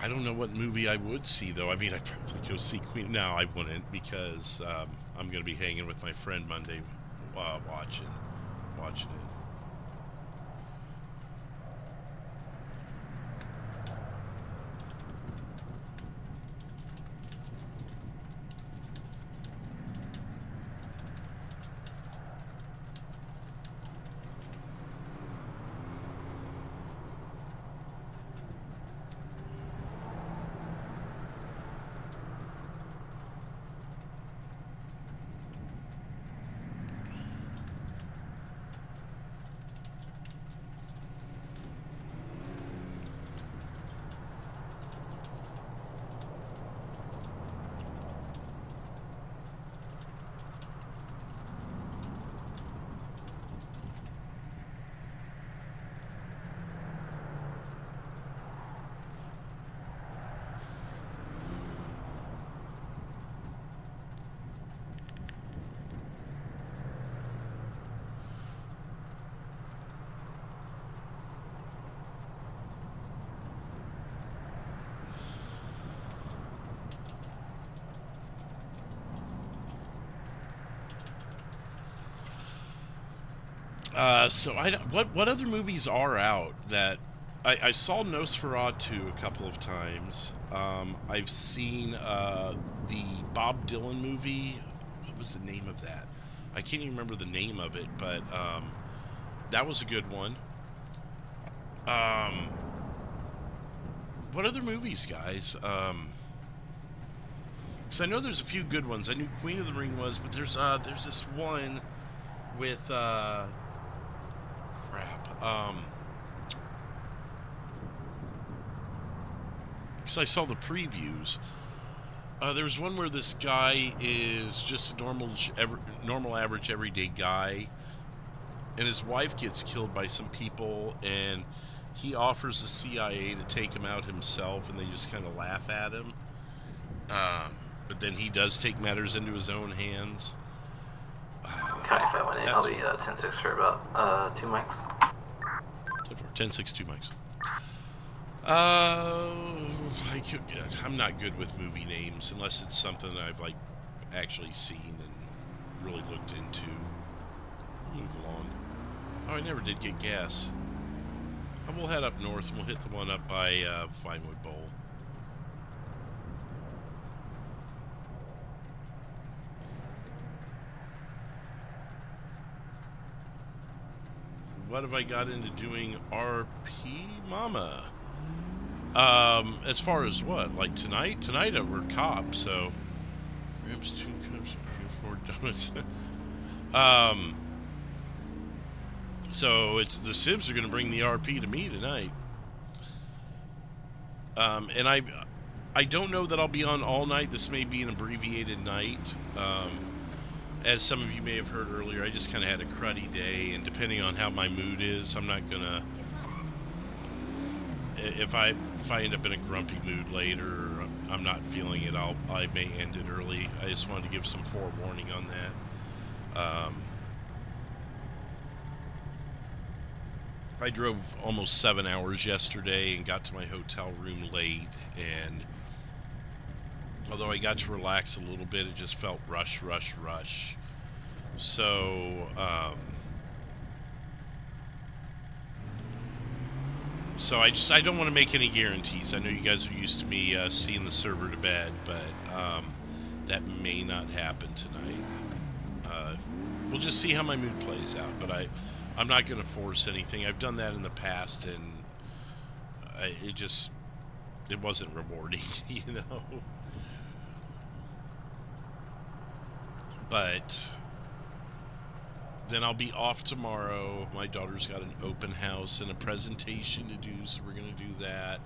I don't know what movie I would see, though. I mean, I'd probably go see Queen. No, I wouldn't, because I'm going to be hanging with my friend Monday, watching it. So what other movies are out that I saw Nosferatu a couple of times. I've seen the Bob Dylan movie. What was the name of that? I can't even remember the name of it, but that was a good one. What other movies, guys? Because I know there's a few good ones. I knew Queen of the Ring was, but there's this one with because I saw the previews. There's one where this guy is just a normal average everyday guy, and his wife gets killed by some people, and he offers the CIA to take him out himself, and they just kind of laugh at him. But then he does take matters into his own hands.
Can I fit one in? I'll be 10-6 for about 2 mics.
10-6, 2 mics. I'm not good with movie names unless it's something that I've actually seen and really looked into. Move along. Oh, I never did get gas. We'll head up north and we'll hit the one up by Vinewood Bowl. What have I got into doing RP, Mama? As far as what? Like tonight? Tonight we're cops, so... Grabs 2 cups, 4 donuts. So it's the Civs are going to bring the RP to me tonight. And I don't know that I'll be on all night. This may be an abbreviated night. As some of you may have heard earlier, I just kind of had a cruddy day, and depending on how my mood is, I'm not gonna... If I end up in a grumpy mood later, or I'm not feeling it, I may end it early. I just wanted to give some forewarning on that. I drove almost 7 hours yesterday and got to my hotel room late, and although I got to relax a little bit, it just felt rush. So, I don't want to make any guarantees. I know you guys are used to me seeing the server to bed, but that may not happen tonight. We'll just see how my mood plays out, but I'm not going to force anything. I've done that in the past, and it wasn't rewarding, you know. But then I'll be off tomorrow. My daughter's got an open house and a presentation to do, so we're going to do that.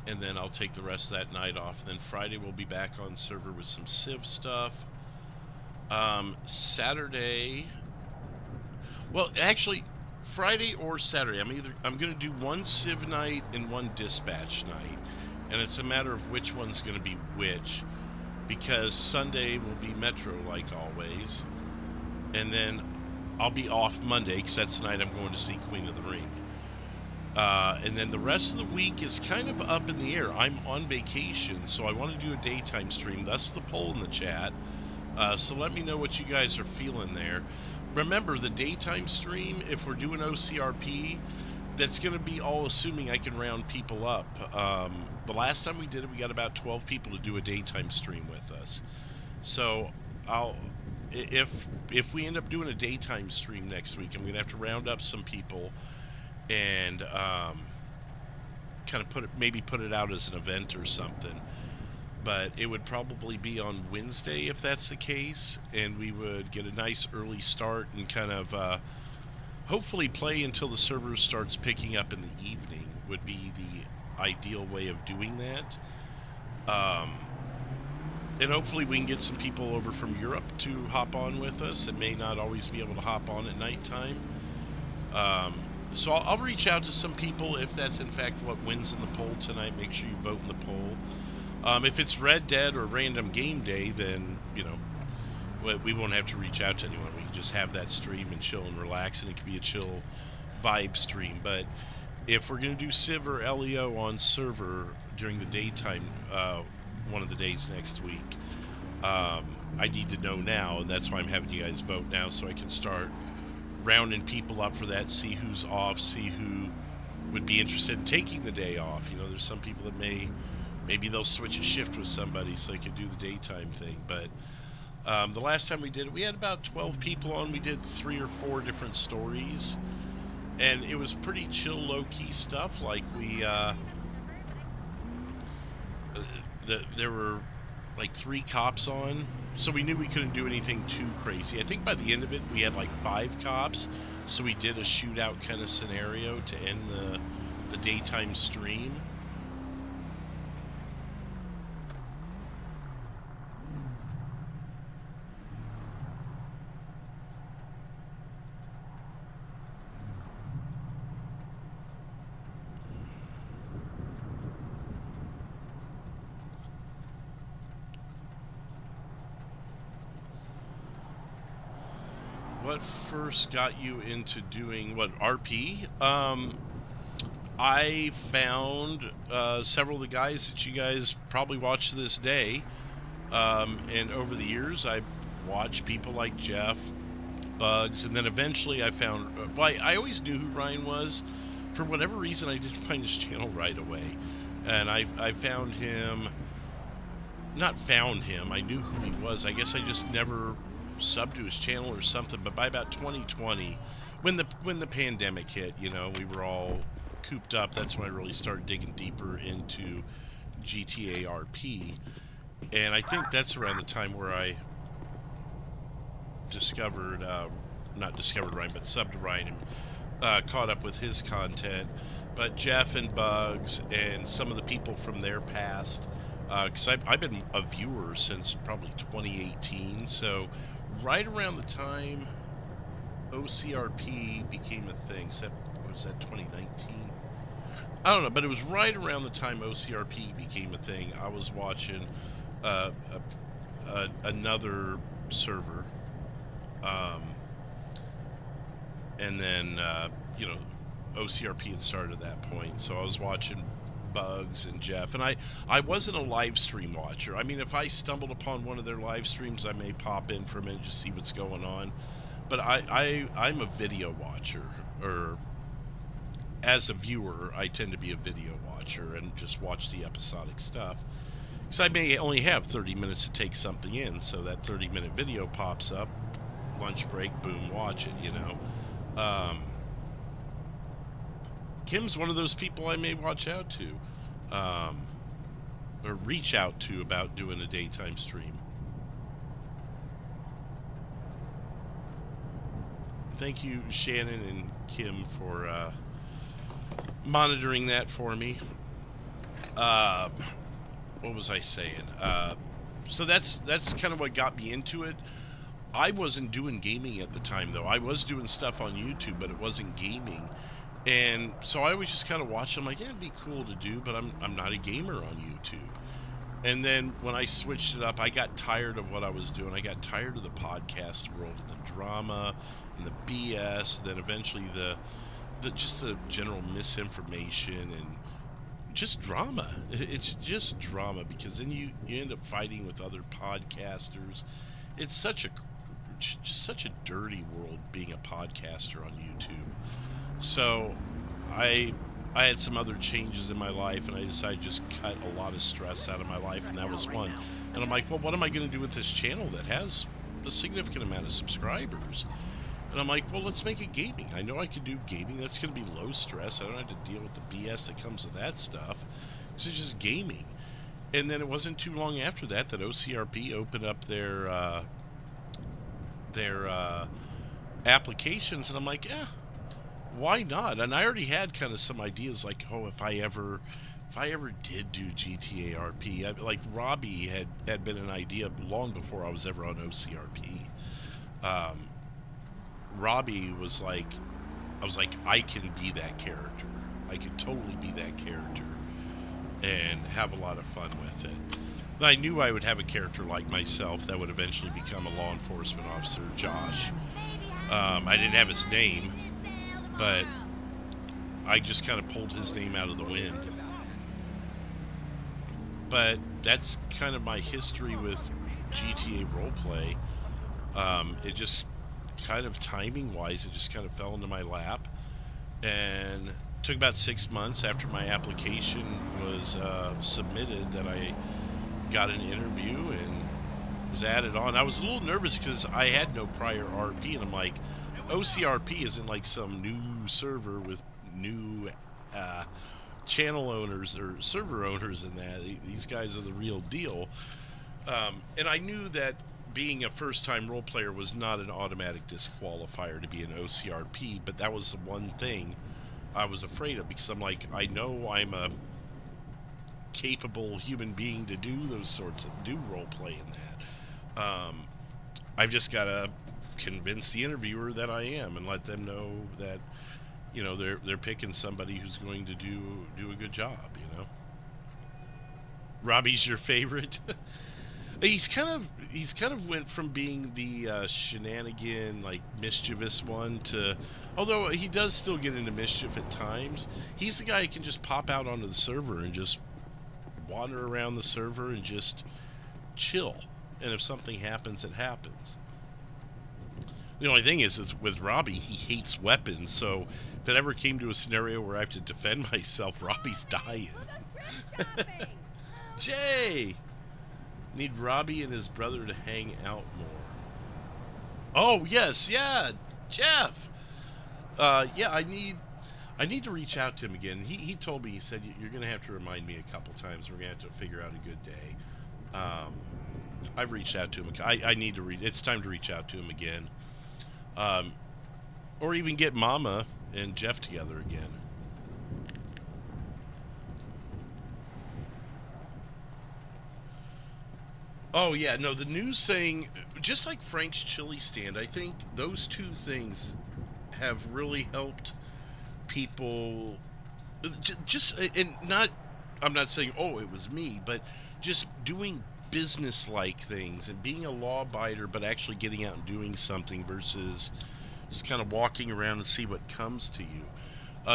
And then I'll take the rest of that night off. And then Friday we'll be back on server with some Civ stuff. Saturday... Well, actually, Friday or Saturday, I'm going to do one Civ night and one dispatch night. And it's a matter of which one's going to be which. Because Sunday will be Metro, like always. And then I'll be off Monday, because that's the night I'm going to see Queen of the Ring. And then the rest of the week is kind of up in the air. I'm on vacation, so I want to do a daytime stream. Thus the poll in the chat. So let me know what you guys are feeling there. Remember, the daytime stream, if we're doing OCRP, that's going to be all assuming I can round people up. The last time we did it, we got about 12 people to do a daytime stream with us. So if we end up doing a daytime stream next week, I'm going to have to round up some people and kind of maybe put it out as an event or something. But it would probably be on Wednesday if that's the case, and we would get a nice early start and kind of hopefully play until the server starts picking up in the evening would be the ideal way of doing that. And hopefully we can get some people over from Europe to hop on with us that may not always be able to hop on at nighttime. So I'll reach out to some people if that's in fact what wins in the poll tonight. Make sure you vote in the poll. If it's Red Dead or Random Game Day, then, you know, we won't have to reach out to anyone. We can just have that stream and chill and relax, and it can be a chill vibe stream. But if we're going to do Civ or LEO on server during the daytime, one of the days next week, I need to know now, and that's why I'm having you guys vote now, so I can start rounding people up for that, see who's off, see who would be interested in taking the day off. You know, there's some people that maybe they'll switch a shift with somebody so they can do the daytime thing. But the last time we did it, we had about 12 people on. We did 3 or 4 different stories, and it was pretty chill, low-key stuff. Like there were like 3 cops on, so we knew we couldn't do anything too crazy. I think by the end of it, we had like 5 cops, so we did a shootout kind of scenario to end the daytime stream. What first got you into doing RP? I found several of the guys that you guys probably watch to this day, and over the years I watched people like Jeff, Bugs, and then eventually I found I always knew who Ryan was. For whatever reason, I didn't find his channel right away, and I found him. Not found him. I knew who he was. I guess I just never subbed to his channel or something. But by about 2020, when the pandemic hit, you know, we were all cooped up. That's when I really started digging deeper into GTA RP, and I think that's around the time where I discovered, not discovered Ryan, but subbed to Ryan and caught up with his content. But Jeff and Bugs and some of the people from their past, because I've been a viewer since probably 2018, so right around the time OCRP became a thing. Was that 2019? I don't know, but it was right around the time OCRP became a thing. I was watching another server, and then you know, OCRP had started at that point, so I was watching Bugs and Jeff, and I wasn't a live stream watcher. I mean, if I stumbled upon one of their live streams, I may pop in for a minute, just see what's going on. But I'm a video watcher, or as a viewer, I tend to be a video watcher and just watch the episodic stuff. Because I may only have 30 minutes to take something in, so that 30-minute video pops up, lunch break, boom, watch it, you know. Kim's one of those people I may watch out to, or reach out to about doing a daytime stream. Thank you, Shannon and Kim, for monitoring that for me. What was I saying? So that's kind of what got me into it. I wasn't doing gaming at the time, though. I was doing stuff on YouTube, but it wasn't gaming. And so I always just kind of watched them like, yeah, it'd be cool to do, but I'm not a gamer on YouTube. And then when I switched it up, I got tired of what I was doing. I got tired of the podcast world, the drama and the BS, then eventually the just the general misinformation and just drama. It's just drama, because then you end up fighting with other podcasters. It's just such a dirty world being a podcaster on YouTube. So I had some other changes in my life, and I decided to just cut a lot of stress out of my life, and that was one. And I'm like, well, what am I going to do with this channel that has a significant amount of subscribers? And I'm like, well, let's make it gaming. I know I can do gaming. That's going to be low stress. I don't have to deal with the BS that comes with that stuff. It's just gaming. And then it wasn't too long after that OCRP opened up their applications, and I'm like, yeah, why not? And I already had kind of some ideas, like, oh, if I ever did do GTA RP, like Robbie had been an idea long before I was ever on OCRP. Robbie was like, I was like, I can be that character. I could totally be that character and have a lot of fun with it. And I knew I would have a character like myself that would eventually become a law enforcement officer, Josh. I didn't have his name, but I just kind of pulled his name out of the wind. But that's kind of my history with GTA Roleplay. It just kind of timing-wise, it just kind of fell into my lap. And it took about 6 months after my application was submitted that I got an interview and was added on. I was a little nervous because I had no prior RP, and I'm like, OCRP isn't like some new server with new channel owners or server owners and that. These guys are the real deal. And I knew that being a first-time role player was not an automatic disqualifier to be an OCRP, but that was the one thing I was afraid of, because I'm like, I know I'm a capable human being to do those sorts of role play and that. I've just got to convince the interviewer that I am and let them know that, you know, they're picking somebody who's going to do a good job, you know. Robbie's your favorite? He's kind of went from being the shenanigan, like mischievous one to, although he does still get into mischief at times, he's the guy who can just pop out onto the server and just wander around the server and just chill. And if something happens, it happens. The only thing is with Robbie, he hates weapons, so if it ever came to a scenario where I have to defend myself, Robbie's dying. Jay! Need Robbie and his brother to hang out more. Oh, yes, yeah, Jeff! Yeah, I need to reach out to him again. He told me, he said, you're going to have to remind me a couple times. We're going to have to figure out a good day. I've reached out to him. I need to it's time to reach out to him again. Or even get Mama and Jeff together again. Oh, yeah, no, the news saying, just like Frank's chili stand, I think those two things have really helped people, just, and not, I'm not saying, oh, it was me, but just doing business-like things and being a law-abider, but actually getting out and doing something versus just kind of walking around and see what comes to you.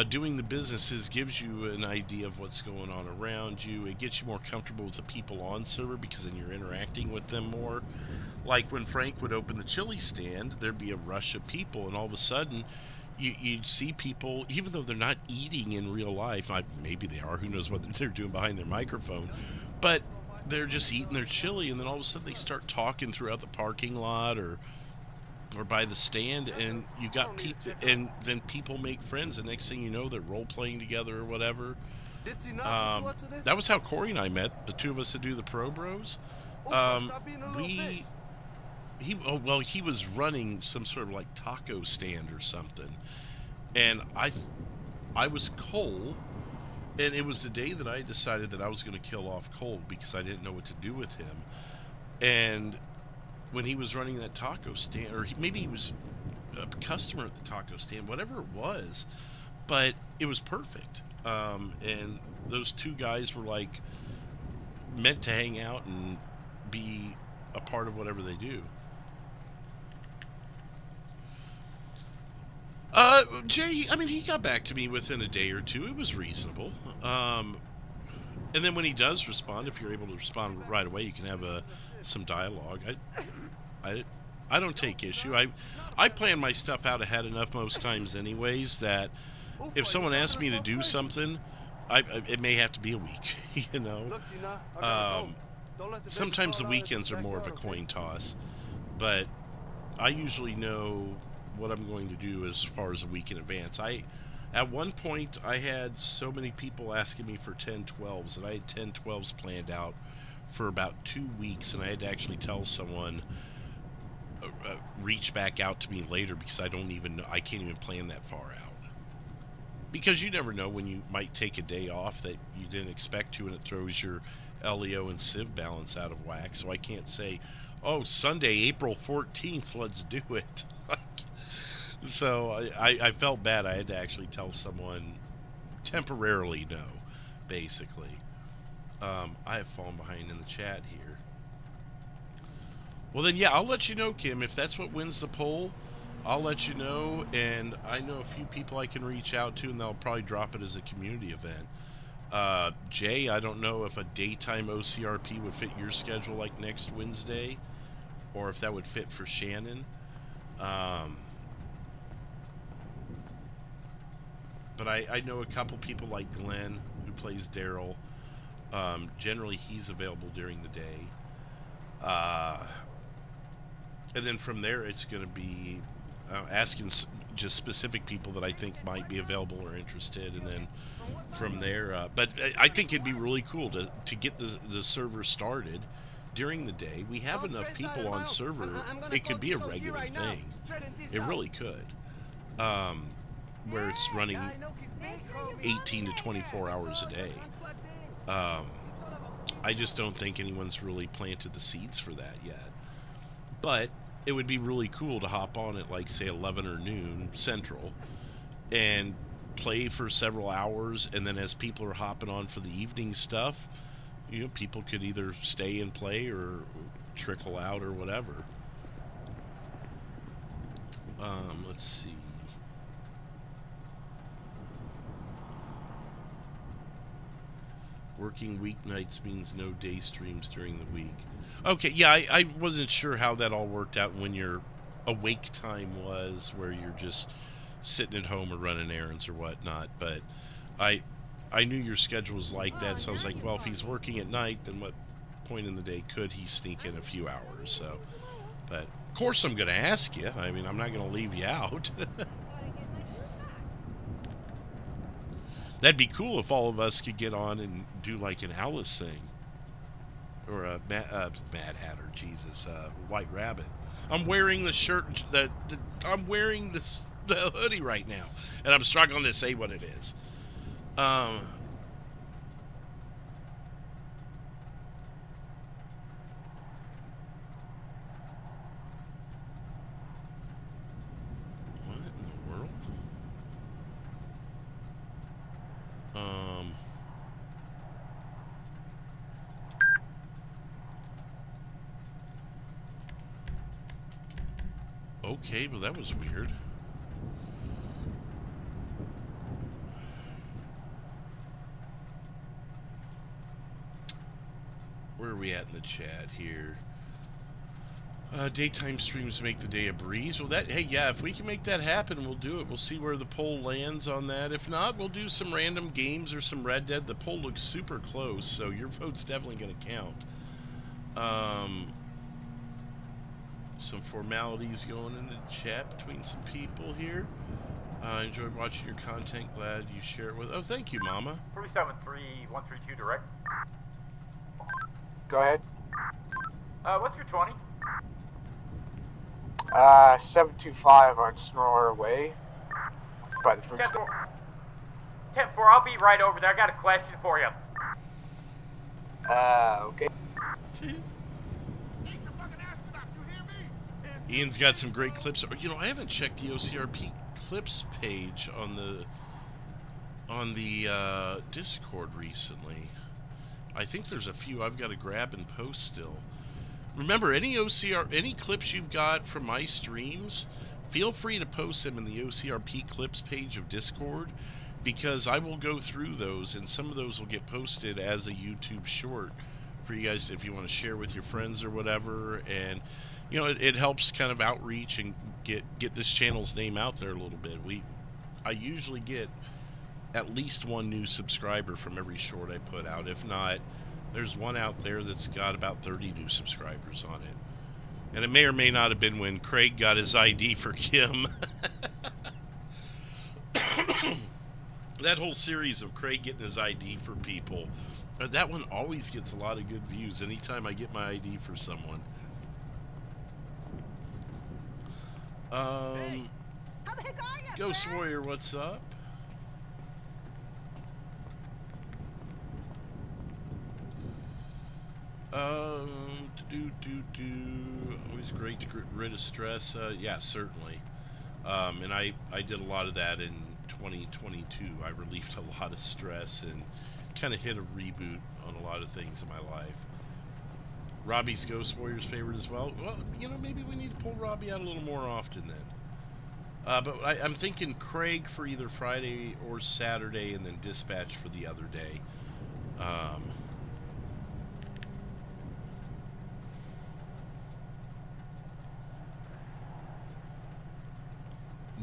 doing the businesses gives you an idea of what's going on around you. It gets you more comfortable with the people on server because then you're interacting with them more. Like when Frank would open the chili stand, there'd be a rush of people, and all of a sudden you'd see people, even though they're not eating in real life, maybe they are, who knows what they're doing behind their microphone, but they're just eating their chili, and then all of a sudden they start talking throughout the parking lot or by the stand, and you got people, and then people make friends. The next thing you know, they're role-playing together or whatever. That was how Corey and I met, the two of us that do the Pro Bros. He was running some sort of like taco stand or something, and I was Cole, and it was the day that I decided that I was going to kill off Cole because I didn't know what to do with him. And when he was running that taco stand, or maybe he was a customer at the taco stand, whatever it was, but it was perfect. And those two guys were like meant to hang out and be a part of whatever they do. Jay, I mean, he got back to me within a day or two. It was reasonable. And then when he does respond, if you're able to respond right away, you can have some dialogue. I don't take issue. I plan my stuff out ahead enough most times anyways that if someone asks me to do something, it may have to be a week, you know. Sometimes the weekends are more of a coin toss, but I usually know what I'm going to do as far as a week in advance. At one point, I had so many people asking me for 10-12s, and I had 10-12s planned out for about 2 weeks, and I had to actually tell someone, reach back out to me later because I can't even plan that far out. Because you never know when you might take a day off that you didn't expect to, and it throws your LEO and Civ balance out of whack. So I can't say, oh, Sunday, April 14th, let's do it. So I felt bad. I had to actually tell someone temporarily no, basically. I have fallen behind in the chat here. Well then, yeah, I'll let you know, Kim. If that's what wins the poll, I'll let you know. And I know a few people I can reach out to, and they'll probably drop it as a community event. Jay, I don't know if a daytime OCRP would fit your schedule like next Wednesday, or if that would fit for Shannon. But I know a couple people like Glenn, who plays Daryl. Generally, he's available during the day. And then from there, it's going to be asking just specific people that I think might be available or interested. And then from there, but I think it'd be really cool to get the server started during the day. We have enough people on server, it could be a regular thing. It really could. Where it's running 18 to 24 hours a day. I just don't think anyone's really planted the seeds for that yet. But it would be really cool to hop on at like, say, 11 or noon Central and play for several hours, and then as people are hopping on for the evening stuff, you know, people could either stay and play or trickle out or whatever. Let's see. Working weeknights means no day streams during the week. Okay, yeah, I wasn't sure how that all worked out when your awake time was, where you're just sitting at home or running errands or whatnot, but I knew your schedule was like that, so I was like, well, if he's working at night, then what point in the day could he sneak in a few hours? So, but of course I'm going to ask you. I mean, I'm not going to leave you out. That'd be cool if all of us could get on and do like an Alice thing. Or a Mad Hatter, Jesus, White Rabbit. I'm wearing the shirt, I'm wearing the hoodie right now, and I'm struggling to say what it is. What in the world? Okay, well that was weird. where are we at in the chat here? Daytime streams make the day a breeze. Well, hey, yeah, if we can make that happen, we'll do it. We'll see where the poll lands on that. If not, we'll do some random games or some Red Dead. The poll looks super close, so your vote's definitely going to count. Some formalities going in the chat between some people here. Enjoyed watching your content. Glad you share it with. Oh, thank you, Mama.
373132 direct.
Go ahead.
What's your 20?
725 on Snore Way by the fruit
10-4.
stand.
10-4, I'll be right over there. I got a question for you.
Okay.
Ian's got some great clips. You know, I haven't checked the OCRP clips page on the Discord recently. I think there's a few I've got to grab and post still. Remember, any clips you've got from my streams, feel free to post them in the OCRP clips page of Discord, because I will go through those, and some of those will get posted as a YouTube short for you guys if you want to share with your friends or whatever. And you know, it helps kind of outreach and get this channel's name out there a little bit. I usually get at least one new subscriber from every short I put out. If not, there's one out there that's got about 30 new subscribers on it. And it may or may not have been when Craig got his ID for Kim. That whole series of Craig getting his ID for people, that one always gets a lot of good views anytime I get my ID for someone.
Hey, how the heck are you,
Ghost
man?
Warrior, what's up? Always great to get rid of stress. Yeah, certainly. And I did a lot of that in 2022. I relieved a lot of stress and kind of hit a reboot on a lot of things in my life. Robbie's Ghost Warrior's favorite as well. Well, you know, maybe we need to pull Robbie out a little more often then. But I'm thinking Craig for either Friday or Saturday, and then Dispatch for the other day.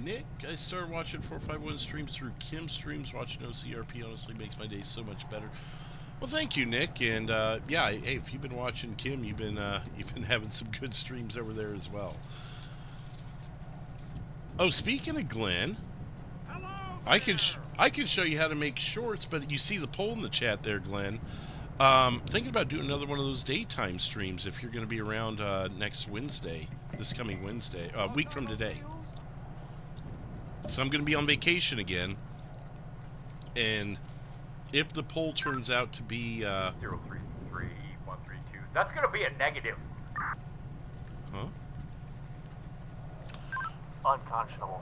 Nick, I started watching 451 streams through Kim's streams. Watching OCRP honestly makes my day so much better. Well, thank you, Nick. And yeah, hey, if you've been watching Kim, you've been having some good streams over there as well. Oh, speaking of Glenn, I can show you how to make shorts, but you see the poll in the chat there, Glenn. Thinking about doing another one of those daytime streams if you're going to be around next Wednesday, this coming Wednesday, a week from today. So I'm going to be on vacation again, and if the poll turns out to be
033132, that's going to be a negative.
Huh?
Unconscionable.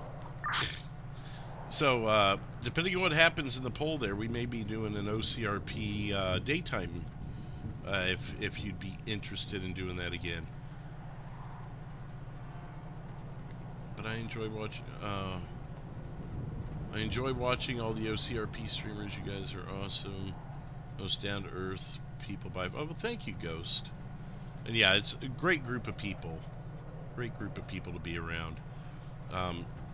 So depending on what happens in the poll there, we may be doing an OCRP daytime if you'd be interested in doing that again. But I enjoy watching all the OCRP streamers. You guys are awesome. Most down to earth people by. Oh, well, thank you, Ghost. And yeah, it's a great group of people. Great group of people to be around.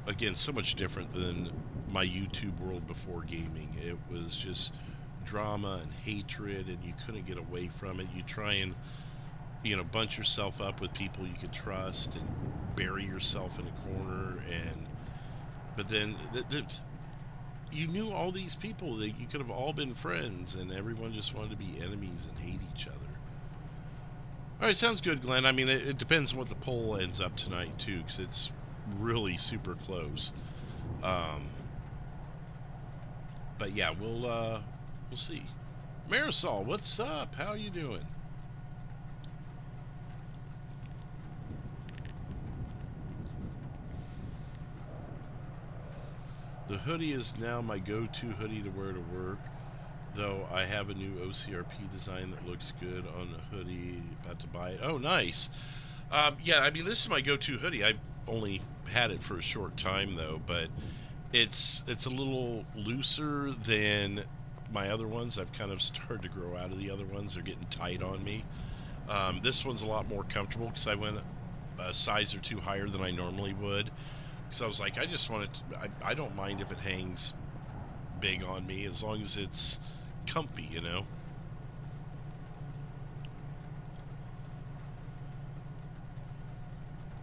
Again, so much different than my YouTube world before gaming. It was just drama and hatred, and you couldn't get away from it. You try and, you know, bunch yourself up with people you could trust and bury yourself in a corner, but then you knew all these people that you could have all been friends, and everyone just wanted to be enemies and hate each other. All right, sounds good, Glenn. I mean, it depends on what the poll ends up tonight too, because it's really super close. But yeah, we'll see. Marisol, what's up? How you doing? The hoodie is now my go-to hoodie to wear to work, though I have a new OCRP design that looks good on the hoodie. About to buy it. Oh, nice. Yeah, I mean, this is my go-to hoodie. I've only had it for a short time, though, but it's a little looser than my other ones. I've kind of started to grow out of the other ones. They're getting tight on me. This one's a lot more comfortable because I went a size or two higher than I normally would. Because I was like, I just want it to, I don't mind if it hangs big on me as long as it's comfy, you know.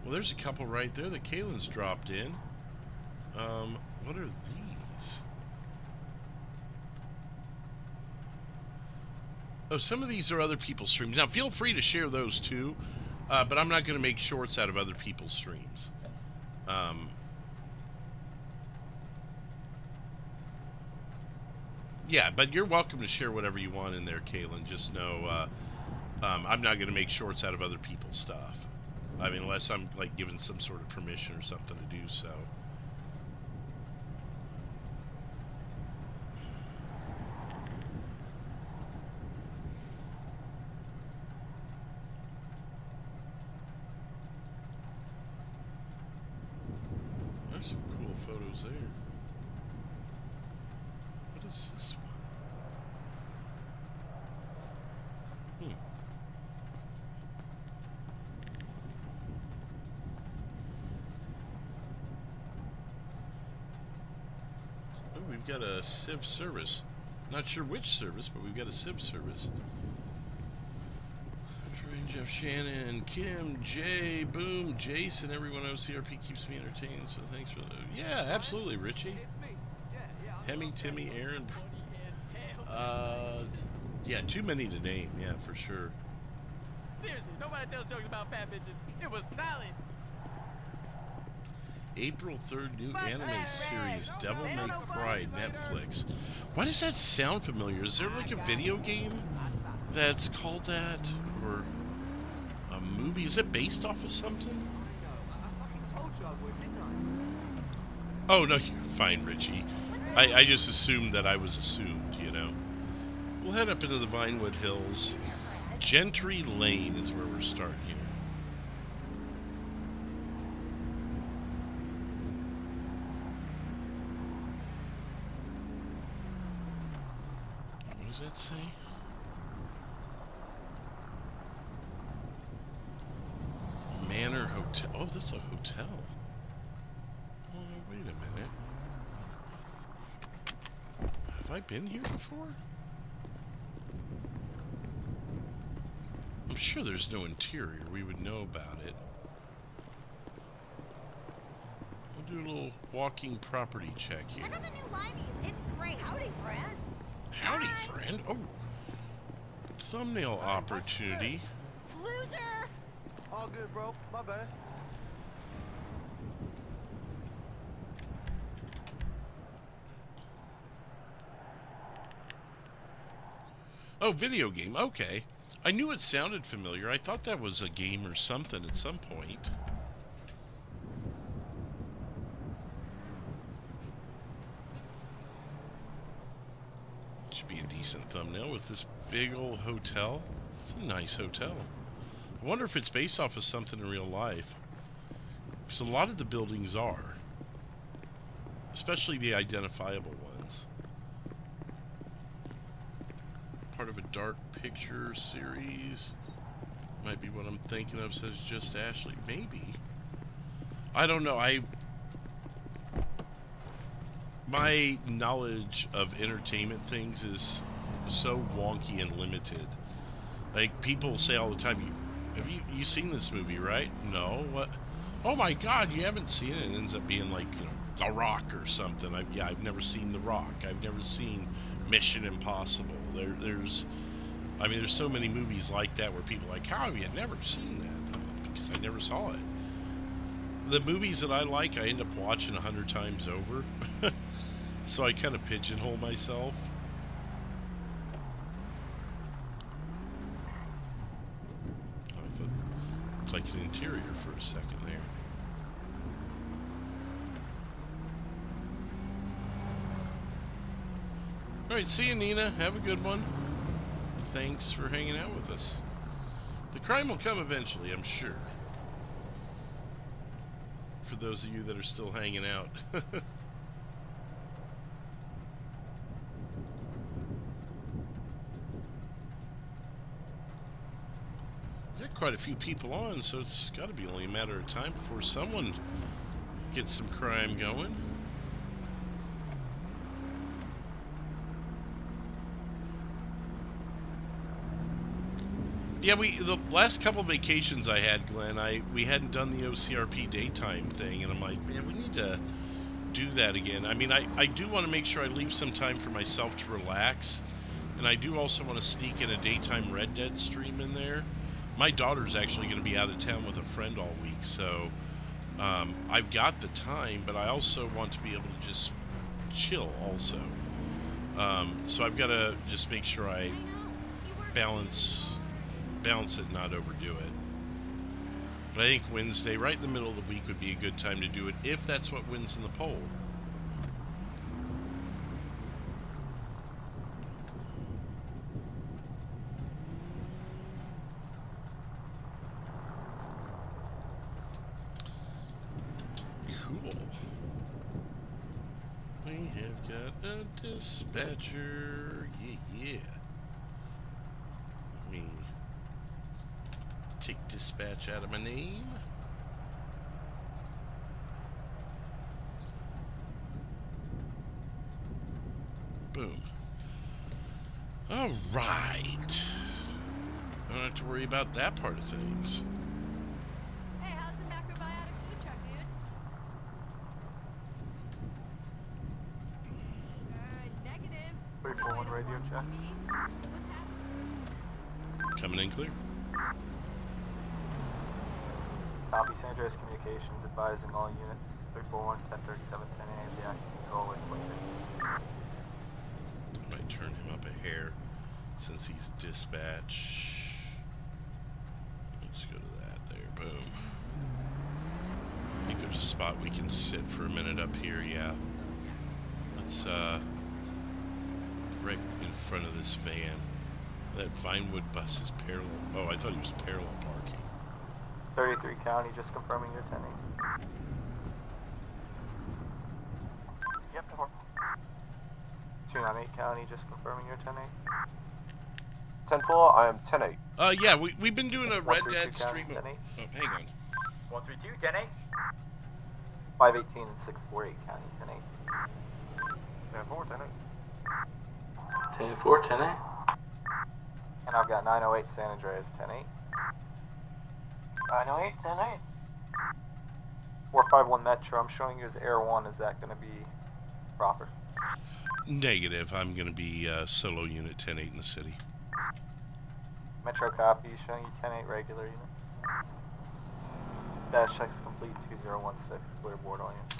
Well, there's a couple right there that Kaylin's dropped in. What are these? Oh, some of these are other people's streams. Now, feel free to share those too, but I'm not going to make shorts out of other people's streams. Yeah, but you're welcome to share whatever you want in there, Kaylin. Just know I'm not going to make shorts out of other people's stuff. I mean, unless I'm, like, given some sort of permission or something to do so. There's some cool photos there. What is this one? Oh, we've got a Civ service. Not sure which service, but we've got a Civ service. Jeff, Shannon, Kim, Jay, Boom, Jason, everyone OCRP keeps me entertained, so thanks for the... Yeah, absolutely, Richie. Hemi, Timmy, Aaron. Yeah, too many to name, yeah, for sure.
Seriously, nobody tells jokes about fat bitches. It was solid.
April 3rd, new anime series, Devil May Cry, Netflix. Why does that sound familiar? Is there like a video game that's called that? Or a movie? Is it based off of something? Oh, no, you're fine, Richie. I just assumed that I was assumed, you know. We'll head up into the Vinewood Hills. Gentry Lane is where we're starting here. What does that say? Manor Hotel. Oh, that's a hotel. Oh, wait a minute. Have I been here before? I'm sure there's no interior. We would know about it. We'll do a little walking property check here.
Check out the new limeys. It's great. Howdy, friend.
Howdy, friend. Oh. Thumbnail opportunity.
Loser.
All good, bro. My bad.
Oh, video game. Okay. I knew it sounded familiar. I thought that was a game or something at some point. Should be a decent thumbnail with this big old hotel. It's a nice hotel. I wonder if it's based off of something in real life. Because a lot of the buildings are. Especially the identifiable ones. Part of a dark picture series. Might be what I'm thinking of, says Just Ashley. Maybe. I don't know. My knowledge of entertainment things is so wonky and limited. Like, people say all the time, have you seen this movie, right? No. What? Oh my God, you haven't seen it? It ends up being like, you know, The Rock or something. I've never seen The Rock. I've never seen Mission Impossible. There's so many movies like that where people are like, how have you never seen that? Because I never saw it. The movies that I like, I end up watching 100 times over. So I kind of pigeonhole myself. I thought it looked like an interior for a second there. Alright, see you, Nina. Have a good one. Thanks for hanging out with us. The crime will come eventually, I'm sure. For those of you that are still hanging out. got quite a few people on, so it's got to be only a matter of time before someone gets some crime going. Yeah, the last couple of vacations I had, Glenn, we hadn't done the OCRP daytime thing, and I'm like, man, we need to do that again. I mean, I do want to make sure I leave some time for myself to relax, and I do also want to sneak in a daytime Red Dead stream in there. My daughter's actually going to be out of town with a friend all week, so I've got the time, but I also want to be able to just chill also. So I've got to just make sure I balance it, not overdo it. But I think Wednesday, right in the middle of the week, would be a good time to do it, if that's what wins in the poll. Cool. We have got a dispatcher. Yeah. Let me take dispatch out of my name. Boom. All right. I don't have to worry about that part of things.
Hey, how's the macrobiotic food truck, dude? Negative.
341 radio check.
What's happened?
Coming in clear.
Copy, San Andreas Communications advising all units 341 1037 10 a.m. Yeah, control with
I might turn him up a hair since he's dispatch. Let's go to that there. Boom. I think there's a spot we can sit for a minute up here. Yeah. Let's right in front of this van. That Vinewood bus is parallel. Oh, I thought he was parallel parking.
33 County, just confirming your 10 Yep, no more. 298 County, just confirming your 10 10-4, I am 10-8.
Yeah, we've been doing a Red Dead stream. Oh, hang on.
132, 10-8.
518 and 648 County, 10-8. 10-4, 10-8.
10-4, 10-8.
And I've got 908 San Andreas, 10-8. 908, 10-8. 451 Metro, I'm showing you as Air 1, is that going to be proper?
Negative. I'm going to be solo unit 10-8 in the city.
Metro copy, showing you 10-8 regular unit. Status checks complete, 2016, clear board all units.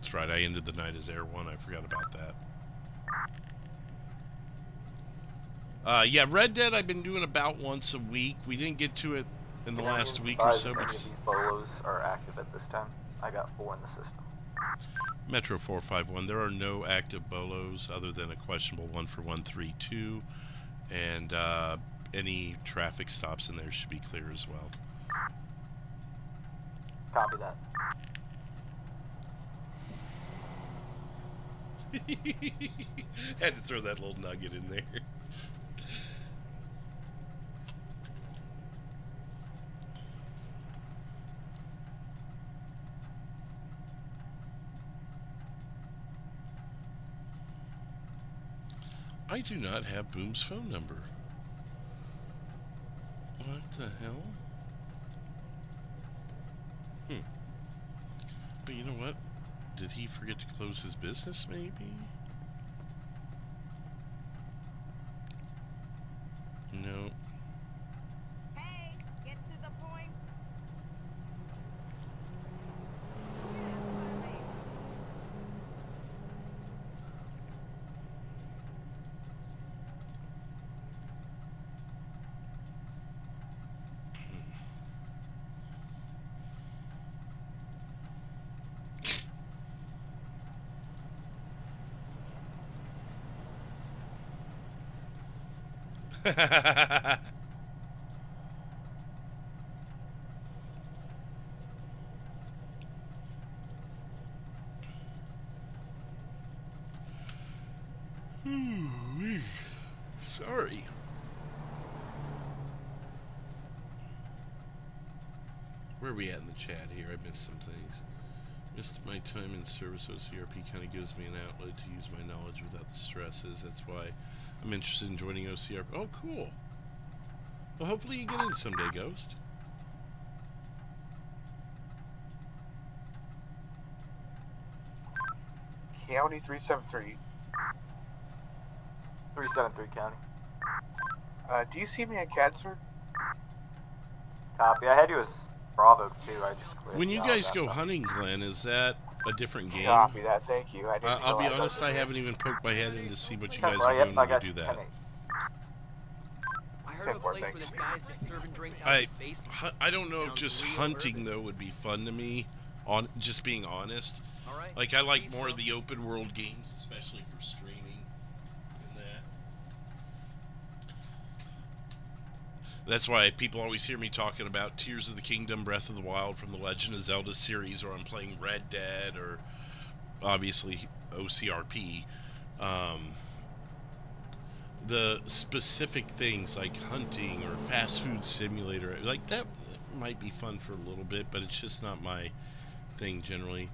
That's right, I ended the night as Air 1. I forgot about that. Yeah, Red Dead I've been doing about once a week. We didn't get to it in the last week or so.
But these bolos are active at this time. I got 4 in the system.
Metro 451, there are no active bolos other than a questionable one for 132, and any traffic stops in there should be clear as well.
Copy that.
Had to throw that little nugget in there. I do not have Boom's phone number. What the hell? But you know what? Did he forget to close his business, maybe? No.
Hey, get to the point.
Sorry. Where are we at in the chat here? I missed some things. Missed my time in service. OCRP kind of gives me an outlet to use my knowledge without the stresses. That's why I'm interested in joining OCRP. Oh, cool. Well, hopefully you get in someday, Ghost.
County 373.
373 County.
Do you see me at Cadsford?
Copy. I had you as Bravo too. I just quit.
When you guys go hunting, Glenn, is that a different game?
Copy that. Thank you. I didn't
I'll be
realize
honest,
that.
I haven't even poked my head in to see what you guys
Well,
are
yep,
doing
I
when
got
you
you.
do that.
10-8.
I heard of a place where this guy's just serving drinks out of his basement.
I don't know if
Sounds
just
real
hunting
urban.
though would be fun to me. On just being honest,
All right.
like I like
Peace,
more
bro.
of the open world games, especially for streaming and that. That's why people always hear me talking about Tears of the Kingdom, Breath of the Wild from the Legend of Zelda series, or I'm playing Red Dead, or obviously OCRP. The specific things like hunting or fast food simulator, like that might be fun for a little bit, but it's just not my thing generally.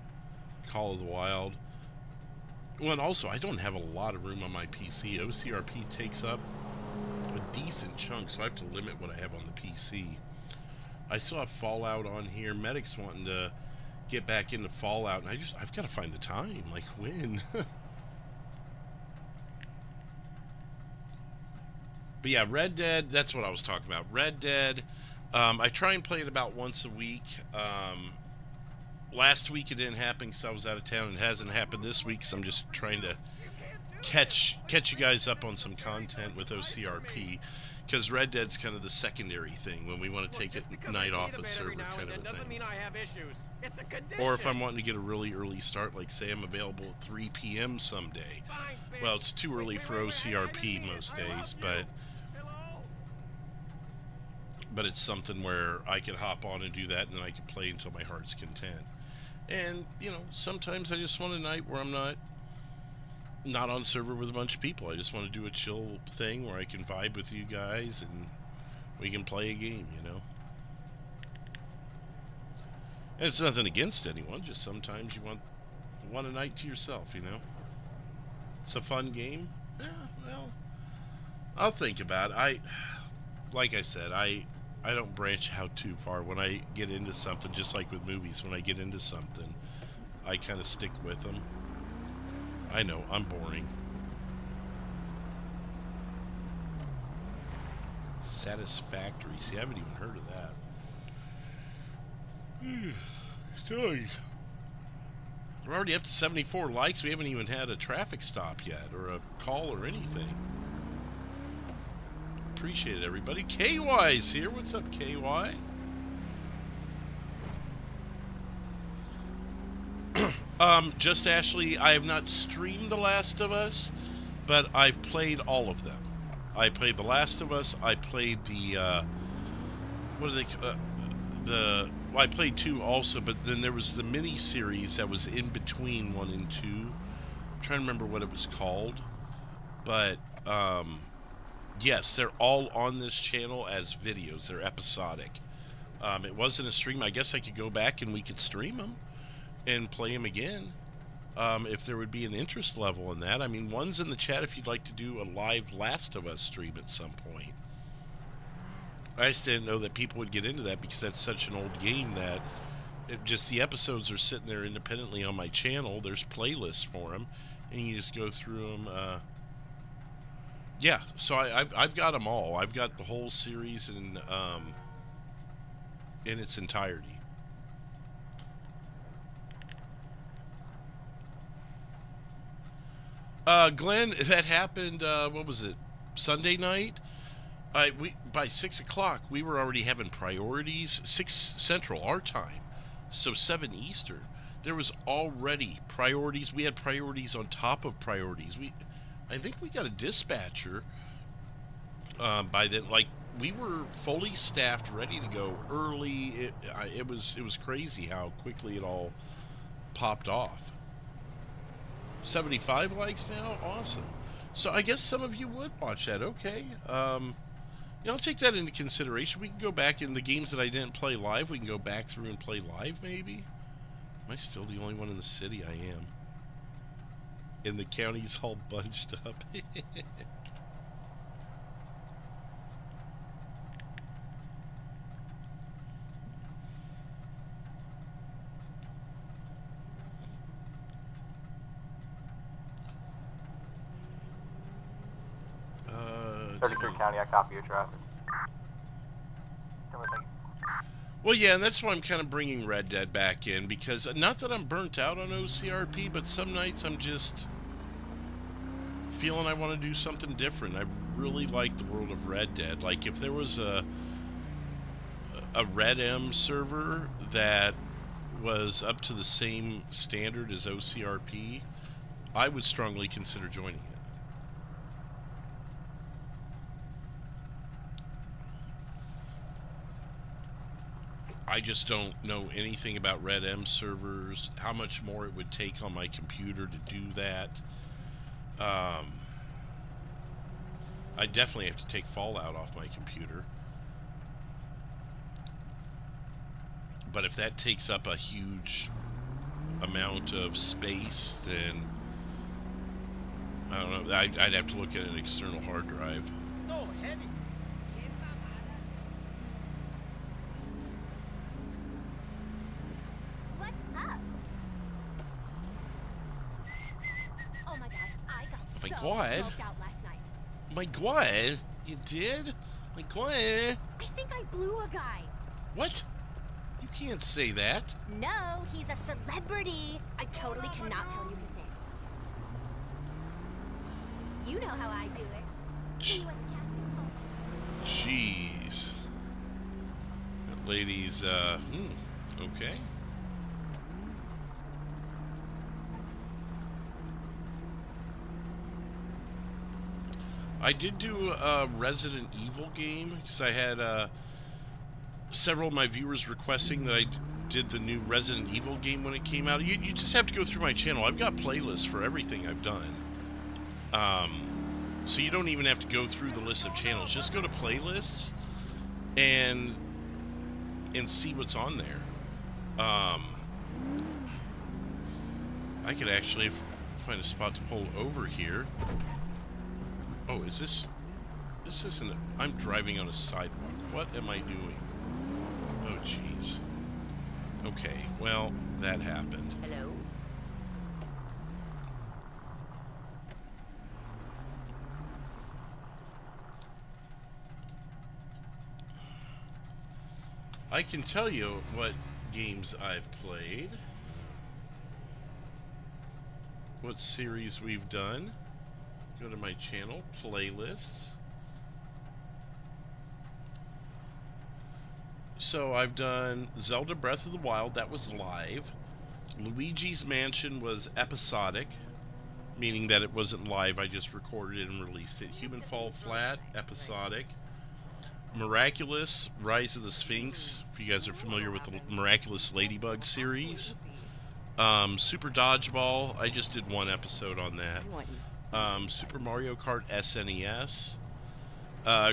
Call of the Wild. Well, and also I don't have a lot of room on my PC. OCRP takes up a decent chunk, so I have to limit what I have on the PC. I still have Fallout on here. Medic's wanting to get back into Fallout, and I've got to find the time. Like, when? But yeah, Red Dead, that's what I was talking about. Red Dead, I try and play it about once a week. Last week it didn't happen because I was out of town. It hasn't happened this week because I'm just trying to catch you guys up on some content with OCRP. Because Red Dead's kind of the secondary thing when we want to take a night off a server kind of a thing.
Mean I have issues. It's a condition.
Or if I'm wanting to get a really early start, like say I'm available at 3 p.m. someday. Well, it's too early for OCRP most days, but it's something where I could hop on and do that, and then I could play until my heart's content. And, you know, sometimes I just want a night where I'm not on server with a bunch of people. I just want to do a chill thing where I can vibe with you guys and we can play a game, you know. And it's nothing against anyone, just sometimes you want a night to yourself, you know. It's a fun game. Yeah, well, I'll think about it. Like I said, I don't branch out too far. When I get into something, just like with movies, when I get into something, I kind of stick with them. I know, I'm boring. Satisfactory. See, I haven't even heard of that. Still, we're already up to 74 likes. We haven't even had a traffic stop yet, or a call or anything. Appreciate it, everybody. KY's here. What's up, KY? Just Ashley, I have not streamed The Last of Us, but I've played all of them. I played The Last of Us. I played the, what are they, well, I played 2 also, but then there was the mini-series that was in between 1 and 2. I'm trying to remember what it was called. But, yes, they're all on this channel as videos. They're episodic. It wasn't a stream. I guess I could go back and we could stream them and play them again. If there would be an interest level in that. I mean, one's in the chat if you'd like to do a live Last of Us stream at some point. I just didn't know that people would get into that because that's such an old game that just the episodes are sitting there independently on my channel. There's playlists for them, and you just go through them. Yeah, so I've got them all. I've got the whole series in its entirety. Glenn, that happened, what was it, Sunday night? By 6 o'clock, we were already having priorities, 6 Central, our time, so 7 Eastern. There was already priorities. We had priorities on top of priorities. I think we got a dispatcher by then. Like, we were fully staffed, ready to go early. It was crazy how quickly it all popped off. 75 likes now? Awesome. So I guess some of you would watch that. Okay. Yeah, I'll take that into consideration. We can go back in the games that I didn't play live. We can go back through and play live, maybe? Am I still the only one in the city? I am. And the county's all bunched up. Uh,
33 County, I copy your traffic.
Well, yeah, and that's why I'm kind of bringing Red Dead back in, because not that I'm burnt out on OCRP, but some nights I'm just feeling I want to do something different. I really like the world of Red Dead. Like, if there was a Red M server that was up to the same standard as OCRP, I would strongly consider joining it. I just don't know anything about Red M servers, how much more it would take on my computer to do that. I definitely have to take Fallout off my computer. But if that takes up a huge amount of space, then I don't know, I'd have to look at an external hard drive.
So heavy.
What's up? Oh my god, I got
my
so
God.
smoked out last night.
My God, you did? My God.
I think I blew a guy.
What? You can't say that.
No, he's a celebrity. I totally cannot tell you his name. You know how I do it. See you at the casting call.
Jeez. That lady's, okay. I did do a Resident Evil game, because I had, several of my viewers requesting that I did the new Resident Evil game when it came out. You just have to go through my channel. I've got playlists for everything I've done. So you don't even have to go through the list of channels. Just go to playlists and see what's on there. I could actually find a spot to pull over here. Oh, is this... This isn't... I'm driving on a sidewalk. What am I doing? Oh, jeez. Okay, well, that happened.
Hello?
I can tell you what games I've played. What series we've done. Go to my channel, playlists. So I've done Zelda Breath of the Wild, that was live. Luigi's Mansion was episodic, meaning that it wasn't live, I just recorded it and released it. Human Fall Flat, episodic. Miraculous, Rise of the Sphinx, if you guys are familiar with the Miraculous Ladybug series. Super Dodgeball, I just did one episode on that. Super Mario Kart SNES.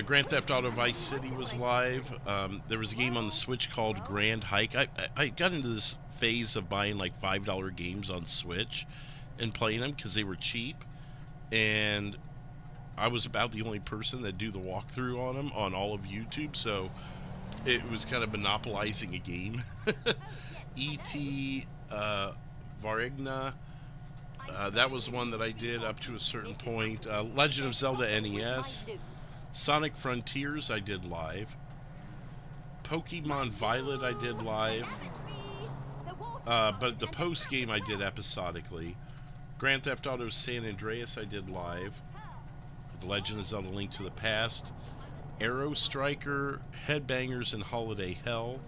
Grand Theft Auto Vice City was live. There was a game on the Switch called Grand Hike. I got into this phase of buying like $5 games on Switch and playing them because they were cheap. And I was about the only person that do the walkthrough on them on all of YouTube, so it was kind of monopolizing a game. E.T. Varigna. That was one that I did up to a certain point. Legend of Zelda NES. Sonic Frontiers I did live. Pokemon Violet I did live. But the post game I did episodically. Grand Theft Auto San Andreas I did live. The Legend of Zelda Link to the Past. Arrow Striker, Headbangers, and Holiday Hell.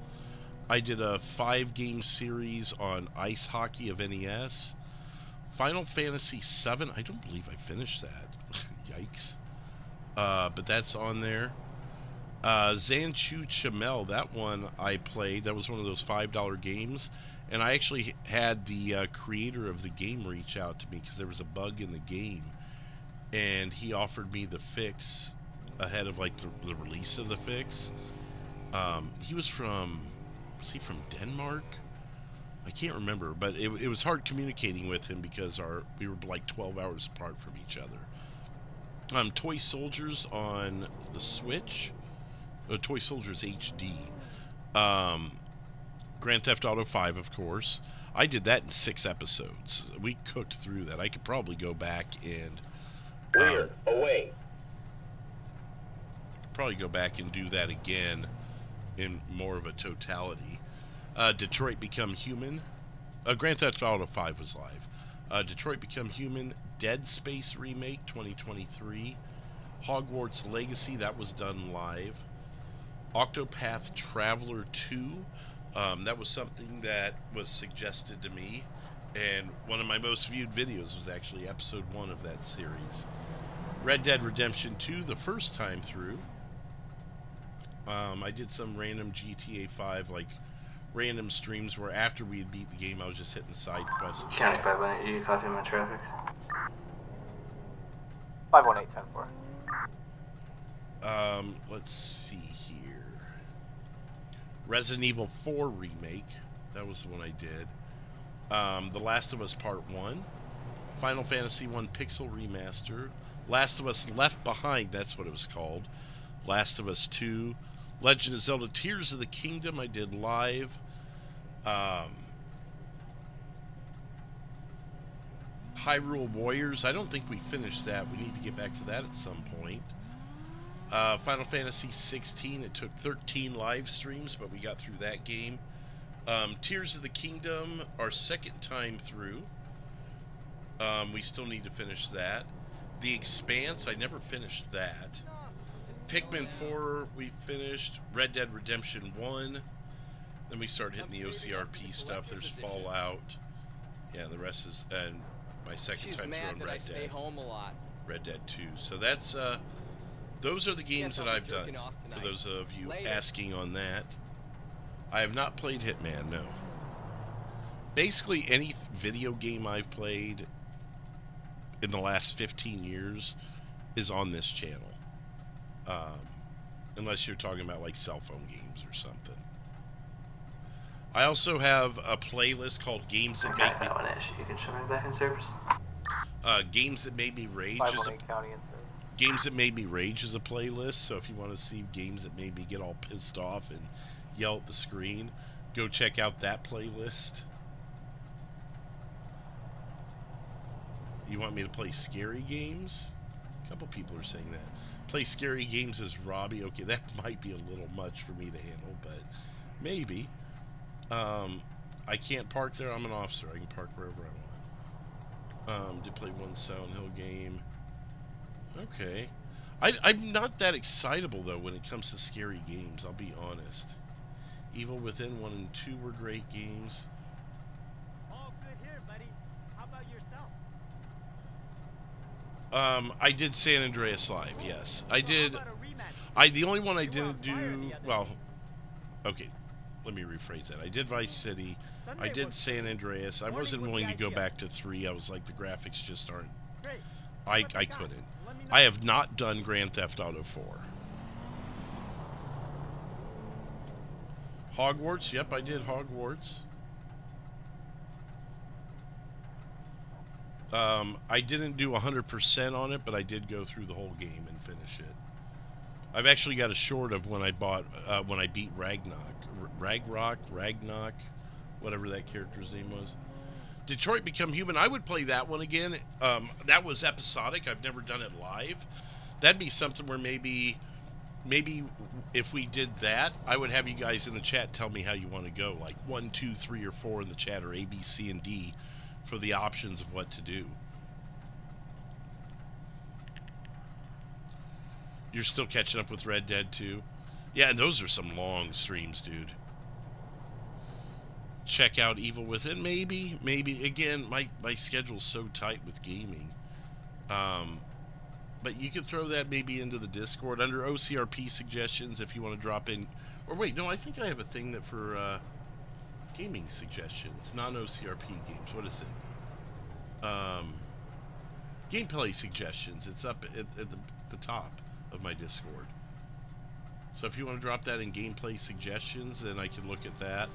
I did a 5-game series on ice hockey of NES. Final Fantasy VII, I don't believe I finished that. Yikes. But that's on there. Zanchu Chamel, that one I played. That was one of those $5 games. And I actually had the creator of the game reach out to me because there was a bug in the game. And he offered me the fix ahead of like the release of the fix. He was from Denmark? I can't remember, but it was hard communicating with him because we were like 12 hours apart from each other. Toy Soldiers on the Switch. Toy Soldiers HD. Grand Theft Auto 5, of course. I did that in 6 episodes. We cooked through that. I could probably go back and... probably go back and do that again in more of a totality. Detroit Become Human. Grand Theft Auto 5 was live. Detroit Become Human. Dead Space Remake 2023. Hogwarts Legacy, that was done live. Octopath Traveler 2. That was something that was suggested to me, and one of my most viewed videos was actually episode 1 of that series. Red Dead Redemption 2, the first time through. I did some random GTA 5, like random streams where after we had beat the game, I was just hitting side quests.
County 518, you copy my traffic?
518-10-4.
Let's see here. Resident Evil 4 Remake. That was the one I did. The Last of Us Part 1. Final Fantasy 1 Pixel Remaster. Last of Us Left Behind, that's what it was called. Last of Us 2. Legend of Zelda Tears of the Kingdom, I did live. Hyrule Warriors, I don't think we finished that. We need to get back to that at some point. Final Fantasy 16, it took 13 live streams, but we got through that game. Tears of the Kingdom, our second time through. We still need to finish that. The Expanse, I never finished that. Pikmin 4, we finished. Red Dead Redemption 1. Then we started hitting the OCRP stuff. There's Fallout. Yeah, the rest is... And my second time through on Red Dead. Red Dead 2. So that's... those are the games that I've done. For those of you asking on that. I have not played Hitman, no. Basically, any video game I've played in the last 15 years is on this channel. Unless you're talking about like cell phone games or something. I also have a playlist called Games That Make Me...
You can show me back in service.
Games That Made Me Rage is a... Games That Made Me Rage is a playlist, so if you want to see games that made me get all pissed off and yell at the screen, go check out that playlist. You want me to play scary games? A couple people are saying that. Play scary games as Robbie. Okay, that might be a little much for me to handle, but maybe. I can't park there. I'm an officer. I can park wherever I want. Did play one Silent Hill game. Okay. I'm not that excitable, though, when it comes to scary games. I'll be honest. Evil Within 1 and 2 were great games.
All good here, buddy. How about yourself?
I did San Andreas Live, yes. I did... The only one I didn't do... Well, okay. Let me rephrase that. I did Vice City. I did San Andreas. I wasn't willing to go back to 3. I was like, the graphics just aren't... I couldn't. I have not done Grand Theft Auto 4. Hogwarts, yep, I did Hogwarts. I didn't do 100% on it, but I did go through the whole game and finish it. I've actually got a short of when I beat Ragnarok, whatever that character's name was. Detroit Become Human, I would play that one again. That was episodic. I've never done it live. That'd be something where maybe if we did that, I would have you guys in the chat tell me how you want to go. Like 1, 2, 3, or 4 in the chat, or A, B, C, and D for the options of what to do. You're still catching up with Red Dead 2? Yeah, and those are some long streams, dude. Check out Evil Within, maybe. Again, my schedule's so tight with gaming. But you could throw that maybe into the Discord under OCRP suggestions if you want to drop in. Or wait, no, I think I have a thing that for gaming suggestions, non-OCRP games. What is it? Gameplay suggestions. It's up at the top. of my Discord. So if you want to drop that in gameplay suggestions, then I can look at that.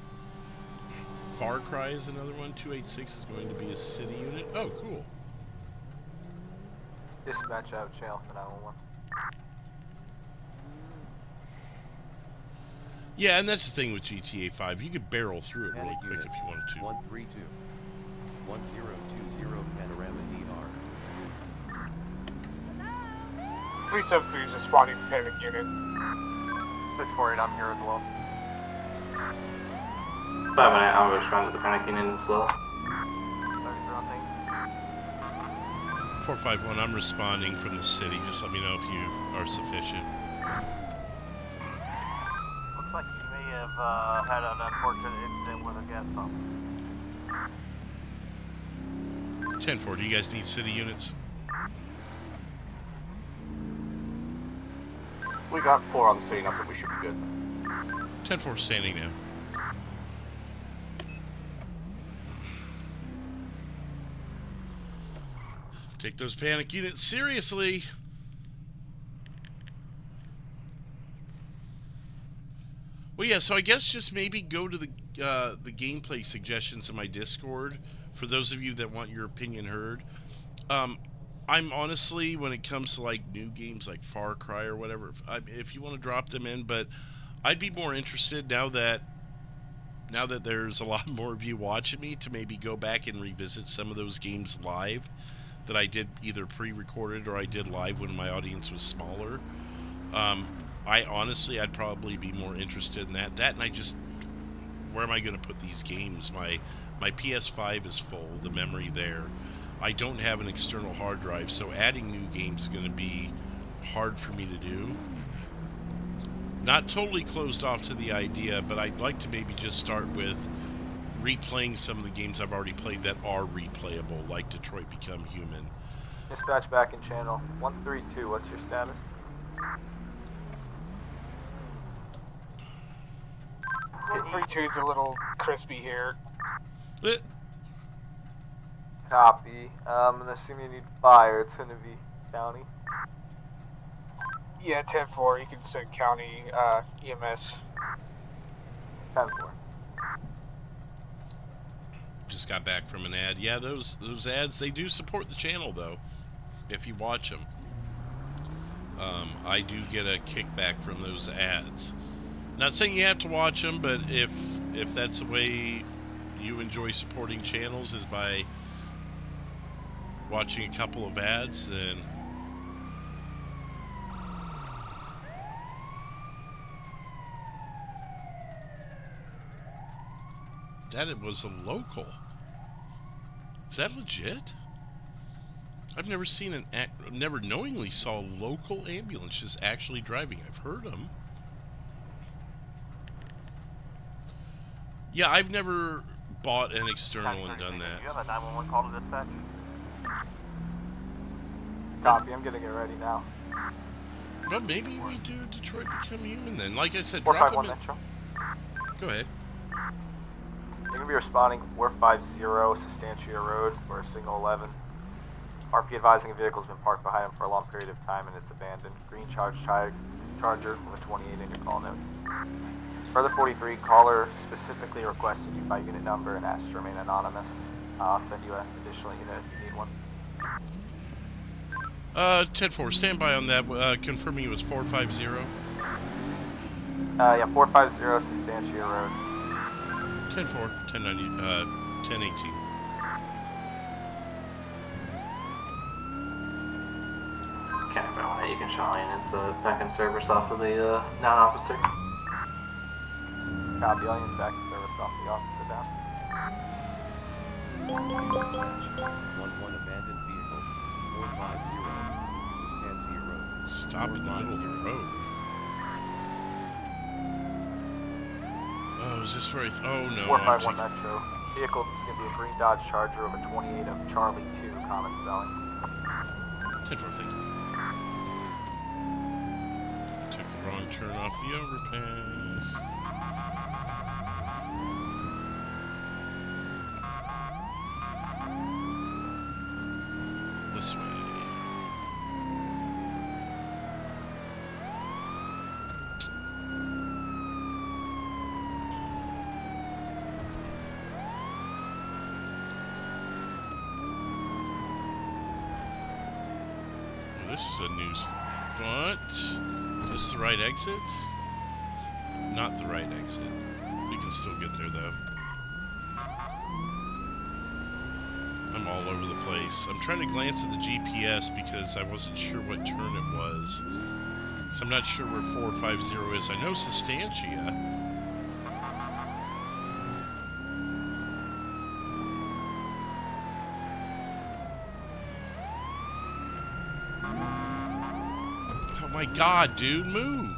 Far Cry is another one. 286 is going to be a city unit. Oh, cool.
Dispatch out channel for 911.
Yeah, and that's the thing with GTA 5. You could barrel through it really quick if you wanted to.
132 1020 Panorama DR.
373 is responding to panic unit.
648, I'm here as well.
5-1, I'll respond to the panic unit as well.
451, I'm responding from the city. Just let me know if you are sufficient.
Looks like you may have had an unfortunate incident with a gas pump.
10-4, do you guys need city units?
We got 4 on scene, I think we should be good.
10-4 standing now. Take those panic units seriously. Well, yeah, so I guess just maybe go to the gameplay suggestions in my Discord for those of you that want your opinion heard. I'm honestly, when it comes to like new games like Far Cry or whatever, if you want to drop them in, but I'd be more interested now that there's a lot more of you watching me to maybe go back and revisit some of those games live that I did either pre-recorded or I did live when my audience was smaller. I'd probably be more interested in that. That and where am I going to put these games? My PS5 is full, the memory there. I don't have an external hard drive, so adding new games is going to be hard for me to do. Not totally closed off to the idea, but I'd like to maybe just start with replaying some of the games I've already played that are replayable, like Detroit Become Human.
Dispatch back in channel 132, what's your status?
Hit 32 is a little crispy here.
Copy. I'm assuming you need fire. It's going to be county.
Yeah, 10-4, you can send county EMS.
10-4.
Just got back from an ad. Yeah, those ads, they do support the channel though, if you watch them. I do get a kickback from those ads. Not saying you have to watch them, but if that's the way you enjoy supporting channels is by watching a couple of ads, then that it was a local. Is that legit? I've never seen never knowingly saw a local ambulance just actually driving. I've heard them. Yeah, I've never bought an external and done that.
Do you have a 911 call to dispatch?
Copy, I'm going to get ready now.
But maybe we do Detroit Become Human then. Like I said,
451
drop them
Metro.
Go ahead.
You're going to be responding 450 Sustantia Road for a signal 11. RP advising a vehicle has been parked behind him for a long period of time and it's abandoned. Green charger with a 28 in your call notes. Further 43, caller specifically requested you by unit number and asked to remain anonymous. I'll send you an additional unit if you need one.
10-4, stand by on that. Confirming it was 450.
Yeah, 450 Sustantia Road.
10-4, 1018.
Okay, everyone, you can show units back in service off of the non-officer.
Copy, all units back in service off the officer down.
Dispatch 11 abandoned vehicle 450 Sustancia Road.
Stop in the middle of the road. Oh, is this where oh no.
451 Metro. Vehicle is going to be a green Dodge Charger over 28 of Charlie 2, common spelling.
10-4, thank you. Took the wrong turn off the overpass. This way. this is a new spot. Is this the right exit? Not the right exit. We can still get there, though. I'm all over the place. I'm trying to glance at the GPS because I wasn't sure what turn it was. So I'm not sure where 450 is. I know Sustantia. Oh my god, dude, move!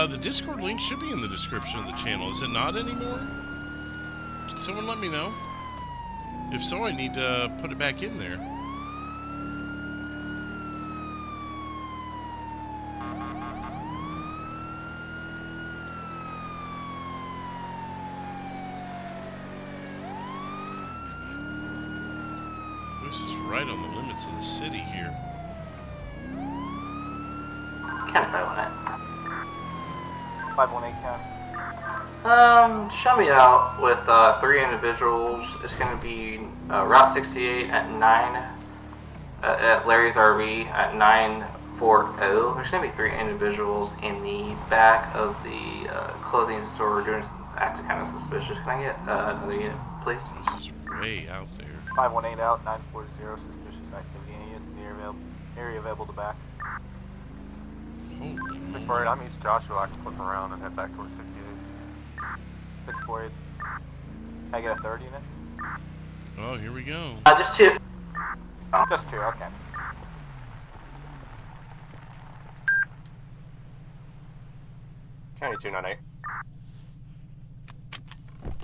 The Discord link should be in the description of the channel. Is it not anymore? Can someone let me know? If so, I need to put it back in there. This is right on the limits of the city here.
Kind of fell on it.
518 County.
Show me out with 3 individuals. It's going to be Route 68 at 9, at Larry's RV at 940. There's going to be 3 individuals in the back of the clothing store doing acting kind of suspicious. Can I get another unit, please?
This is way out there.
518 out, 940, suspicious activity. Any units in the area available to back.
648, I'm East Joshua. I can flip around and head back towards 68.
648. Can I get a third unit?
Oh, here we go.
Just 2.
Just 2, okay.
County 298.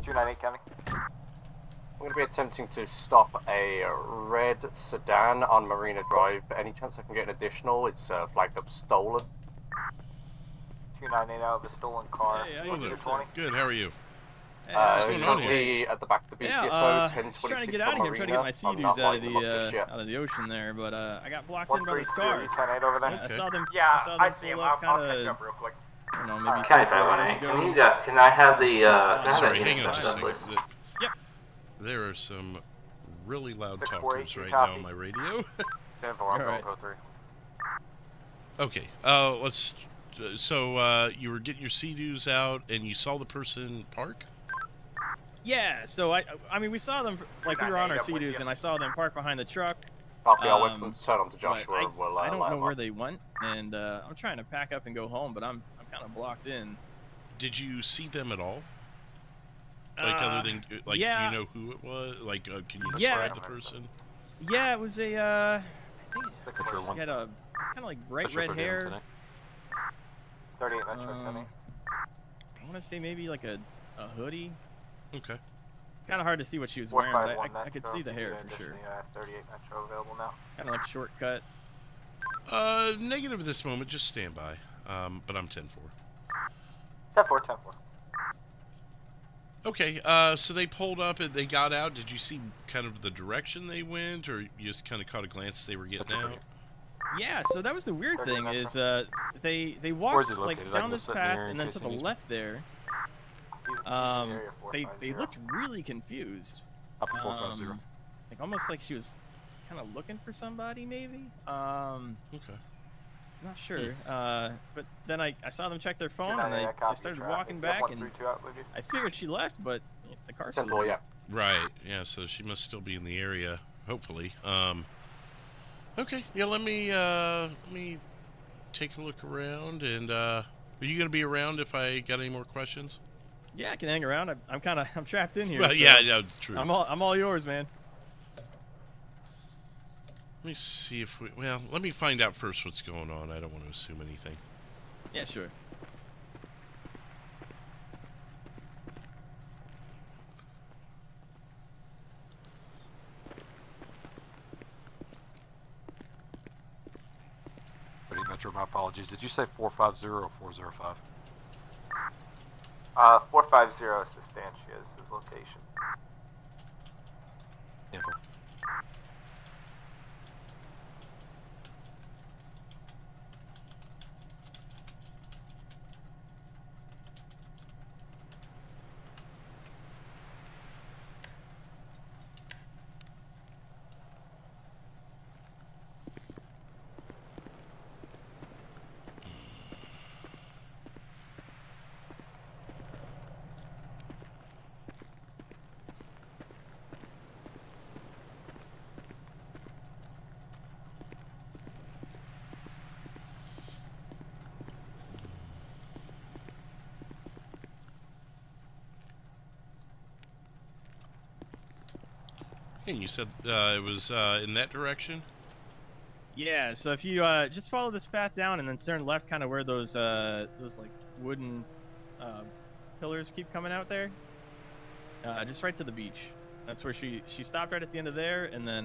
298 County.
I'm going to be attempting to stop a red sedan on Marina Drive. Any chance I can get an additional? It's flagged up stolen.
298 out of the stolen car.
Hey, how you
What's
doing,
your
sir?
20?
Good, how are you?
Hey, what's
going on here?
Currently at the back of the BCSO,
yeah,
1026
trying to get
on
out of here. I'm
Marina.
trying to get my
I'm
sea-doos
not
out of
lighting them up just yet.
the ocean there, but I got blocked in by this
132,
car.
298 over there.
I saw them.
Yeah,
I saw them
I see him.
pull
I'll
up
catch
kinda,
up real quick.
I don't know, maybe
County
4 hours
518.
ago.
Can I have the
Sorry,
unit
hang on just a
set,
second.
please?
Yep.
There are some really loud
648,
talkers right
copy.
now on my radio.
10-4, I'm
All
going
right.
code 3.
Okay, let's... So, you were getting your sea-doos out, and you saw the person park?
Yeah, so I mean, we saw them, like, we were on our sea-doos, and I saw them park behind the truck.
Copy, I'll wait for them to turn on to
but
Joshua. We'll,
I don't
light
know
him
where
up.
they went, and I'm trying to pack up and go home, but I'm kind of blocked in.
Did you see them at all? Like, other than, like,
yeah.
do you know who it was? Like, can you describe the person?
Yeah, it was a, I think
Metro
she had a, it's kind of like bright
Metro
red
30
hair.
tonight.
38 Metro County.
I want to say maybe like a hoodie.
Okay.
Kind of hard to see what she was wearing, but
451
I could see the hair for sure.
I have 38 Metro available now.
Kind of like shortcut.
Negative at this moment, just stand by. But I'm 10-4.
10-4, 10-4.
Okay, so they pulled up and they got out. Did you see kind of the direction they went, or you just kind of caught a glance they were getting out?
Yeah, so that was the weird thing is they
Where's
walked
he
like
located? I
down
can
this
sit in
path
there in
and then
case
to
he
the
needs me.
left there.
He's in the area
They
450.
looked really confused.
Up to 450.
Like almost like she was kind of looking for somebody maybe.
Okay.
Not sure. But then I saw them check their phone and
298,
they
copy,
started
traffic.
walking
You have
back and
132 out with you?
I figured she left, but the car's still
10-4, yeah.
Right, yeah, so she must still be in the area, hopefully. Okay, yeah, let me take a look around, and, are you going to be around if I got any more questions?
Yeah, I can hang around. I'm trapped in here.
Well,
so
yeah, true.
I'm all yours, man.
Let me see if well, let me find out first what's going on. I don't want to assume anything.
Yeah, sure.
Metro, my apologies. Did you say 450 or 405?
450 Sustancia is his location.
Info.
And you said it was in that direction?
Yeah, so if you just follow this path down and then turn left, kind of where those like wooden pillars keep coming out there, just right to the beach. That's where she stopped right at the end of there, and then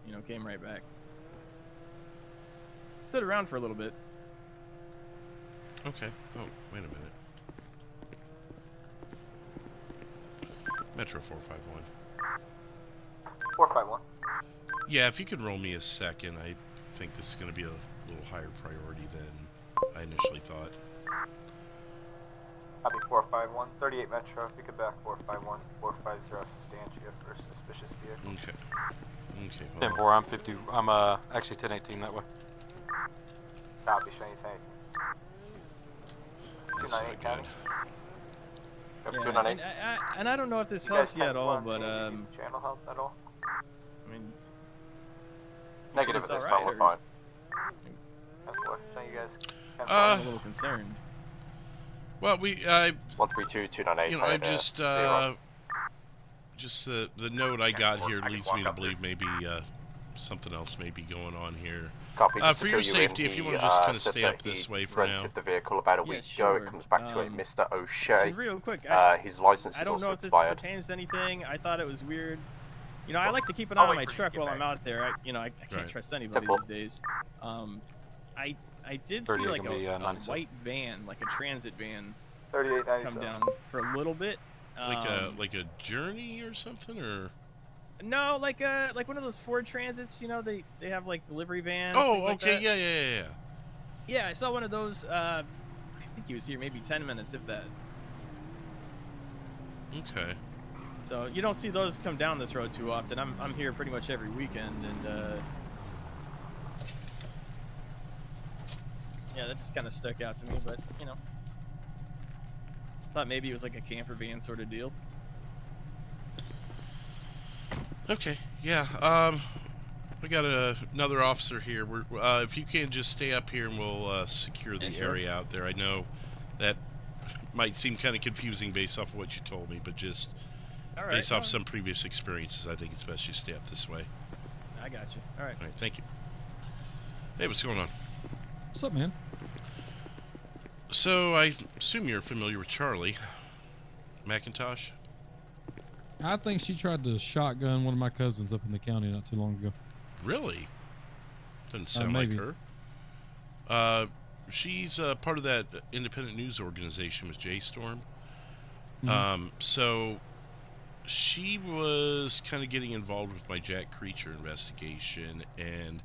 you know, came right back. Stood around for a little bit.
Okay. Oh, wait a minute. Metro 451.
451.
Yeah, if you could roll me a second, I think this is going to be a little higher priority than I initially thought.
Copy 451. 38 Metro, if you could back 451. 450 Sustancia for suspicious vehicle.
Okay. Okay.
10-4, I'm 50. I'm actually 1018 that way.
Copy, showing you 1018.
That's not
298 County.
Yeah,
298.
and I don't know if this
You guys
helps you at all,
10-4,
but
channel help at all?
I mean,
Negative
it's
at this
alright,
time, we're
or-
fine.
10-4, showing you guys. 10-4.
I'm a little concerned.
Well,
132 298.
you know, I just the note I got here leads me to believe maybe something else may be going on here.
Copy, just
for
to
your
fill you in,
safety, if you
he,
want to just kind of
said
stay
that
up this
he
way for now.
rented the vehicle about a week ago.
sure.
It comes back to a Mr. O'Shea.
And real quick,
His license is
I don't
also
know if this
expired.
pertains to anything. I thought it was weird. You know, I like to keep an eye on my truck while I'm out there. I can't trust anybody these days. I did see
38
like
gonna be,
a
97.
white van, like a transit van,
3897.
come down for a little bit.
Like a journey or something, or
No, like one of those Ford Transits. You know, they have like delivery vans.
oh,
things like
okay,
that.
yeah.
Yeah, I saw one of those. I think he was here maybe 10 minutes, if that.
Okay.
So you don't see those come down this road too often. I'm here pretty much every weekend, and yeah, that just kind of stuck out to me. But you know, thought maybe it was like a camper van sort of deal.
Okay, yeah. We got another officer here. We're if you can just stay up here and we'll secure the area out there. I know that might seem kind of confusing based off of what you told me, but just based off some previous experiences, I think it's best you stay up this way.
I got you. All right.
All right, thank you. Hey, what's going on?
What's up, man?
So I assume you're familiar with Charlie McIntosh.
I think she tried to shotgun one of my cousins up in the county not too long ago.
Really? Doesn't sound like
maybe.
her. She's part of that independent news organization with J-Storm. So she was kind of getting involved with my Jack Creature investigation, and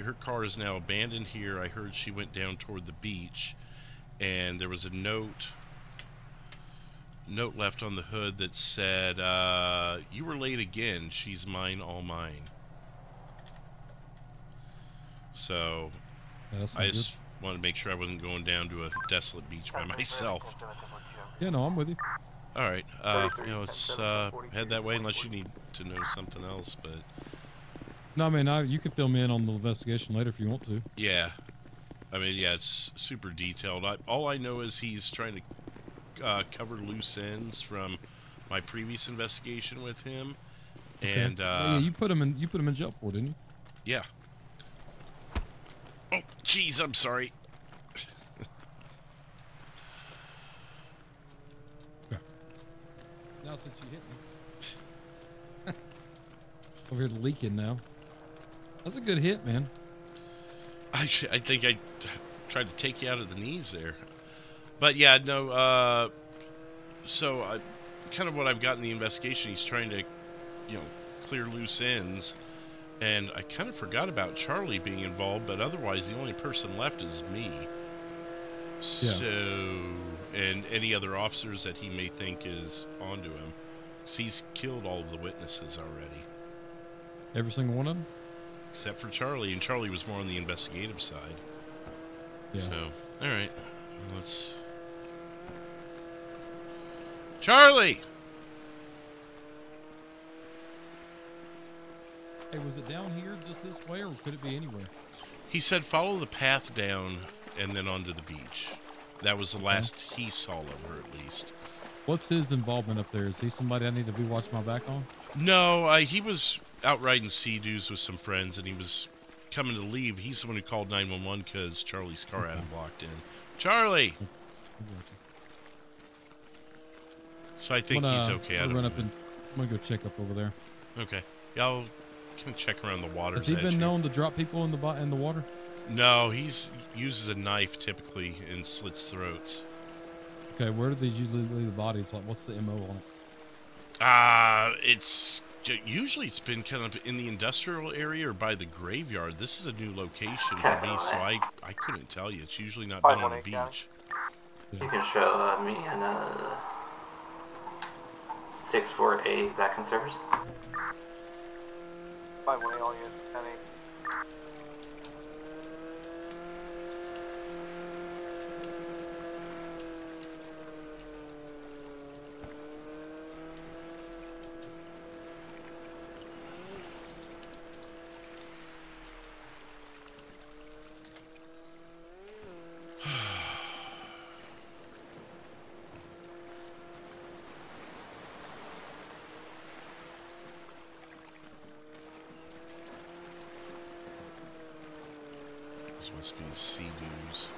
her car is now abandoned here. I heard she went down toward the beach, and there was a note left on the hood that said, "You were late again. She's mine, all mine." So I just wanted to make sure I wasn't going down to a desolate beach by myself.
Yeah, no, I'm with you.
All right, you know, let's head that way unless you need to know something else. But
No, I mean, you can fill me in on the investigation later if you want to.
yeah, I mean, yeah, it's super detailed. All I know is he's trying to cover loose ends from my previous investigation with him, and
yeah, you put him in jail for, didn't you?
Yeah. Oh, jeez, I'm sorry.
Now since you hit me. Over here leaking now. That's a good hit, man.
I think I tried to take you out of the knees there. But yeah, no. So kind of what I've got in the investigation, he's trying to, clear loose ends, and I kind of forgot about Charlie being involved. But otherwise, the only person left is me. So, and any other officers that he may think is onto him, 'cause he's killed all of the witnesses already.
Every single one of them?
Except for Charlie, and Charlie was more on the investigative side.
Yeah.
So, alright. Let's... Charlie!
Hey, was it down here just this way, or could it be anywhere?
He said follow the path down and then onto the beach. That was the last he saw of her, at least.
What's his involvement up there? Is he somebody I need to be watching my back on?
No, he was out riding sea-doos with some friends, and he was coming to leave. He's the one who called 911 because Charlie's car had him blocked in. Charlie! So I think he's okay.
I'm gonna go check up over there.
Okay. Yeah, I'll kind of check around the water's
edge. Has he been
here.
known to drop people in the water?
No, he uses a knife typically and slits throats.
Okay, where do they usually leave the bodies? Like, what's the MO on
it? Usually it's been kind of in the industrial area or by the graveyard. This is a new location for me, so I couldn't tell you. It's usually not been on the beach.
You can show me in 648 back in service.
518 all units, 10-8.
This must be sea-doos.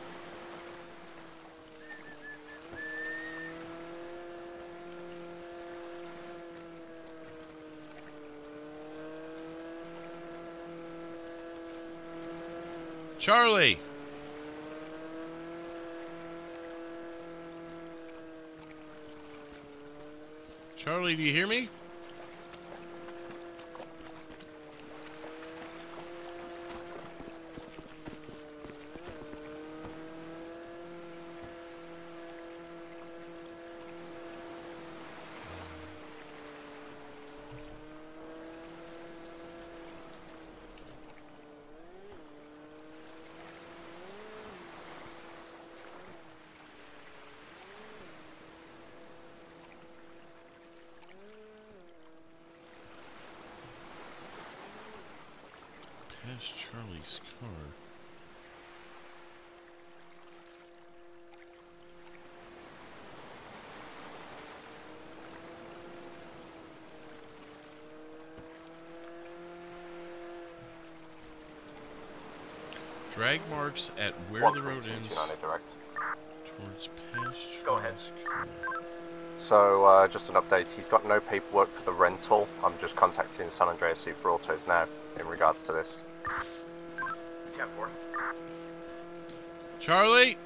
Charlie! Charlie, do you hear me? Past Charlie's car. Drag marks at where the road ends. Towards past
Go ahead.
So, just an update. He's got no paperwork for the rental. I'm just contacting San Andreas Super Autos now in regards to this.
10-4.
Charlie?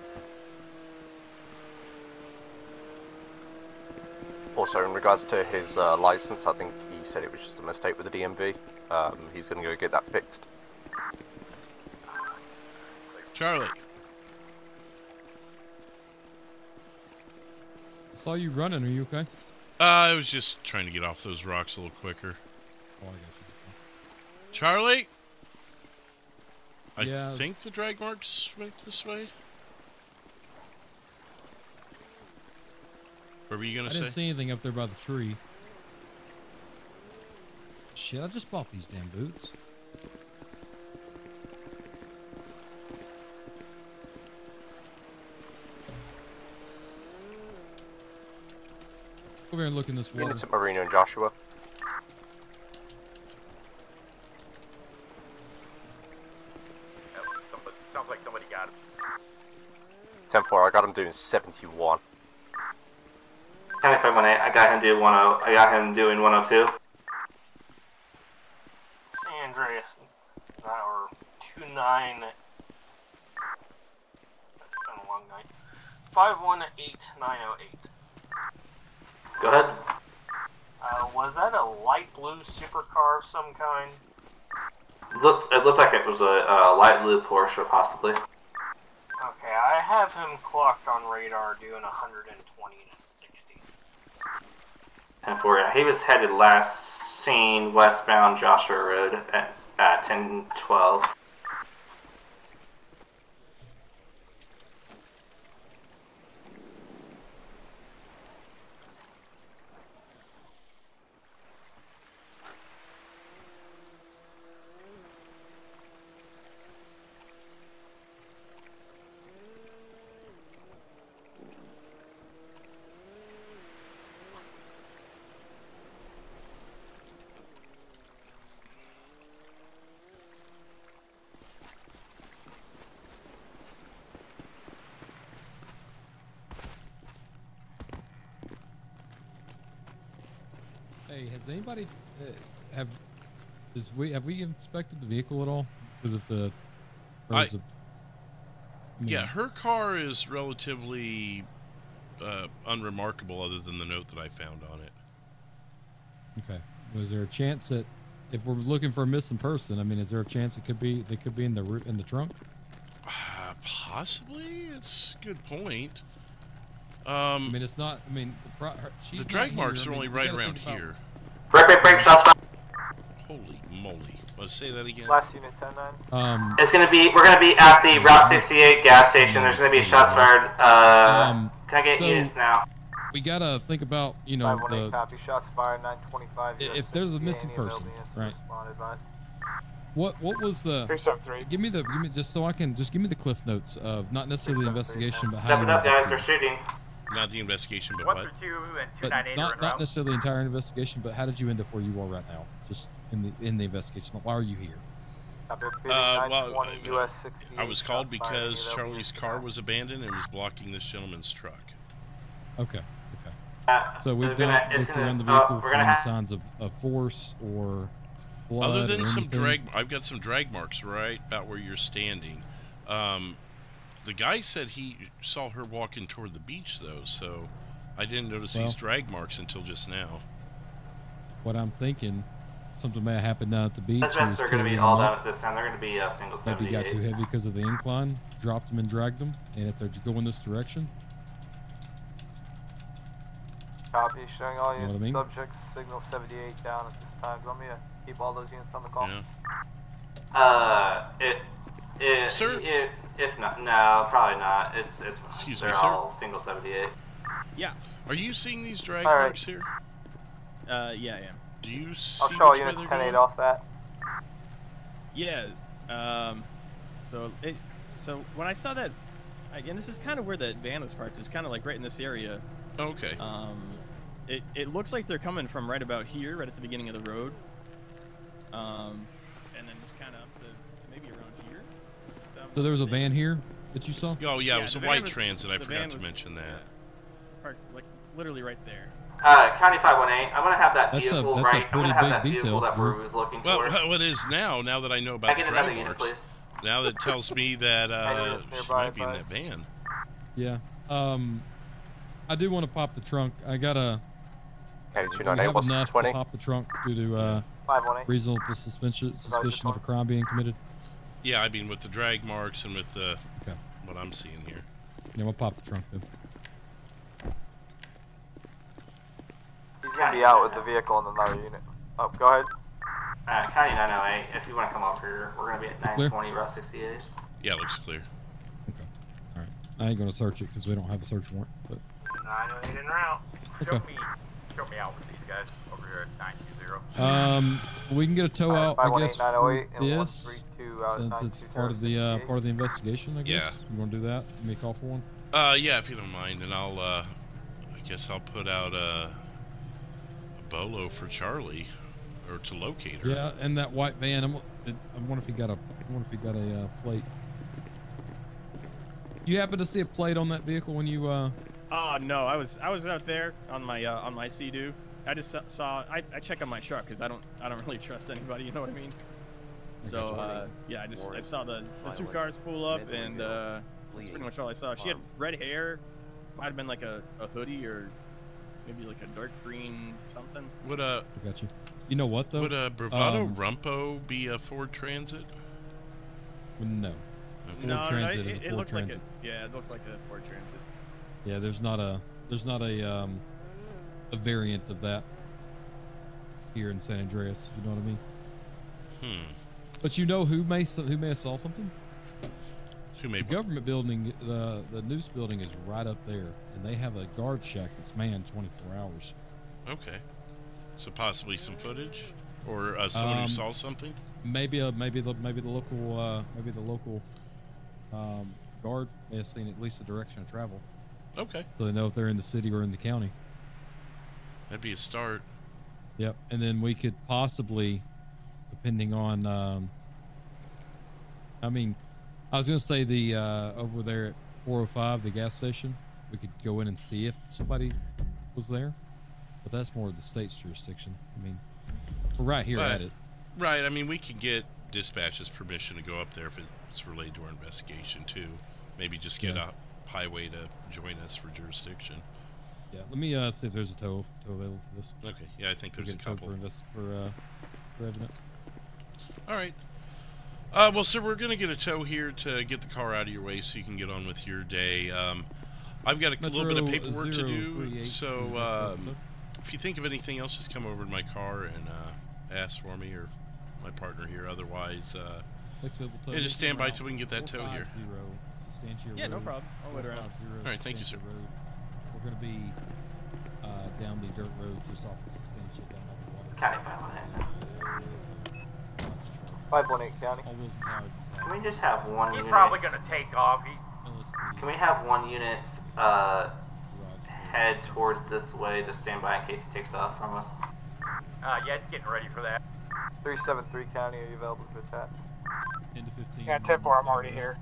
Also, in regards to his license, I think he said it was just a mistake with the DMV. He's going to go get that fixed.
Charlie?
I saw you running. Are you okay?
I was just trying to get off those rocks a little quicker.
Oh, I got you.
Charlie?
Yeah.
I think the drag marks went this way. What were you going to say?
I didn't see anything up there by the tree. Shit, I just bought these damn boots. Over here and look in this water.
Units at Marina and Joshua.
Sounds like somebody got him.
10-4, I got him doing 71.
County 518, I got him doing 10. I got him doing 102.
San Andreas, hour 29. It's been a long night.
518908.
Go ahead.
Was that a light blue supercar of some kind?
It looked like it was a light blue Porsche, possibly.
Okay, I have him clocked on radar doing 120 to 60.
10-4, he was headed last seen westbound Joshua Road at 10-12.
Hey, has anybody have we inspected the vehicle at all? Because of the
yeah, her car is relatively unremarkable, other than the note that I found on it.
Okay. Was there a chance that if we're looking for a missing person, I mean, is there a chance they could be in the trunk?
Possibly. It's a good point.
I mean, it's not. I mean,
the drag marks are only right around here.
Break, shots fired.
Holy moly! Let's say that again.
Last unit 10-9.
We're gonna be at the Route 68 gas station. There's gonna be shots fired. Can I get units now?
We gotta think about, you know,
518 copy, shots fired, 925.
if there's a missing person, right? What was the
373?
Give me just so I can give me the cliff notes of not necessarily the investigation, but how.
Step it up, guys. They're shooting.
Not the investigation, but
132 and 298
not necessarily the entire investigation, but how did you end up where you are right now? Just in the investigation. Why are you here?
Well, I was called because Charlie's car was abandoned and was blocking this gentleman's truck.
Okay. So we've looked around the vehicle for any signs of force or blood.
Other than
or
some
anything?
I've got some drag marks right about where you're standing. The guy said he saw her walking toward the beach, though, so I didn't notice these drag marks until just now.
What I'm thinking, something may have happened down at the beach.
They're going to be all down at this time. They're going to be single 78.
Maybe got too heavy because of the incline, dropped them and dragged them, and if they're going this direction.
Copy, showing all
You know
unit
what I mean?
subjects, signal 78 down at this time. Do you want me to keep all those units on the call?
Sir?
If not, no, probably not.
Excuse me,
they're
sir?
all single 78.
Yeah.
Are you seeing these drag
All right.
marks here?
Yeah, I am.
Do you see
I'll show
which way
units
they're
10-8
going?
off that.
Yes. So when I saw that, again, this is kind of where that van was parked. It's kind of like right in this area.
Okay.
It looks like they're coming from right about here, right at the beginning of the road. And then just kind of up to maybe around here.
So there was a van here that you saw?
Oh, yeah, it was
the
a
van
white
was-
Transit. I
the
forgot
van
to
was,
mention that.
Parked like literally right there.
County 518. I'm gonna have that
That's a-
vehicle
that's a
right. I'm
pretty
gonna have
big
that vehicle
detail,
that
Drew.
we was looking
Well,
for.
it is now that I know
Can I
about the
get another
drag
unit,
marks.
please?
Now that tells me that she might be in that van.
Yeah. I do want to pop the trunk. I gotta.
Okay,
We
298,
have
what's
enough
20?
to pop the trunk due to
518.
reasonable suspicion of a crime being committed.
Yeah, I mean with the drag marks and with the
Okay.
what I'm seeing here.
Yeah, we'll pop the trunk then.
He's going to be out with the vehicle in another unit. Oh, go ahead.
County 908. If you want to come up here, we're gonna be at
Clear?
920 Route 68.
Yeah, it looks clear.
Okay. All right. I ain't gonna search it because we don't have a search warrant. But
908 en route.
Okay.
Show me out with these guys over here at 920.
we can get a tow out, I guess, for
518-908 and
this
132 out of
since it's part of the investigation. I guess.
Yeah.
You want to do that? Give me a call for one.
Yeah, if you don't mind, and I guess I'll put out a bolo for Charlie, or to locate her.
Yeah, and that white van. I wonder if he got a plate. You happen to see a plate on that vehicle when you?
Oh no, I was out there on my Sea-Doo. I just saw. I check on my truck because I don't really trust anybody. You know what I mean? So yeah, I saw the two cars pull up, and that's pretty much all I saw. She had red hair, might have been like a hoodie or maybe like a dark green something.
Would
I got you. You know what though?
Would a Bravado Rumpo be a Ford Transit?
No.
Okay.
No,
Transit is a
it
Ford
looked
Transit.
like it looked like a Ford Transit.
Yeah, there's not a variant of that here in San Andreas. If you know what I mean. But you know who may have saw something?
Who may?
The government building, the news building is right up there, and they have a guard shack that's manned 24 hours.
Okay. So possibly some footage, or someone who saw something.
Maybe the local guard may have seen at least the direction of travel.
Okay.
So they know if they're in the city or in the county.
That'd be a start.
Yep. And then we could possibly, depending on, I was gonna say the over there at 405, the gas station, we could go in and see if somebody was there, but that's more of the state's jurisdiction. I mean, we're right here at it.
Right. I mean, we could get dispatch's permission to go up there if it's related to our investigation too. Maybe just get a highway to join us for jurisdiction.
Yeah. Let me see if there's a tow available for this.
Okay. Yeah, I think there's a couple
for evidence.
All right. Well, sir, we're going to get a tow here to get the car out of your way so you can get on with your day. I've got a little bit of paperwork to do, so if you think of anything else, just come over to my car and ask for me or my partner here. Otherwise, yeah, just stand by till we can get that tow here.
Yeah, no problem. I'll wait around.
All right, thank you, sir.
We're going to be down the dirt road just off the Substantia down on the water.
County 518.
518 County.
Can we just have one
He's
unit?
probably gonna take off.
Can we have one unit head towards this way to stand by in case he takes off from us?
Yeah, he's getting ready for that.
373 County, are you available to attach?
Into 15.
Yeah, 10-4, I'm already here.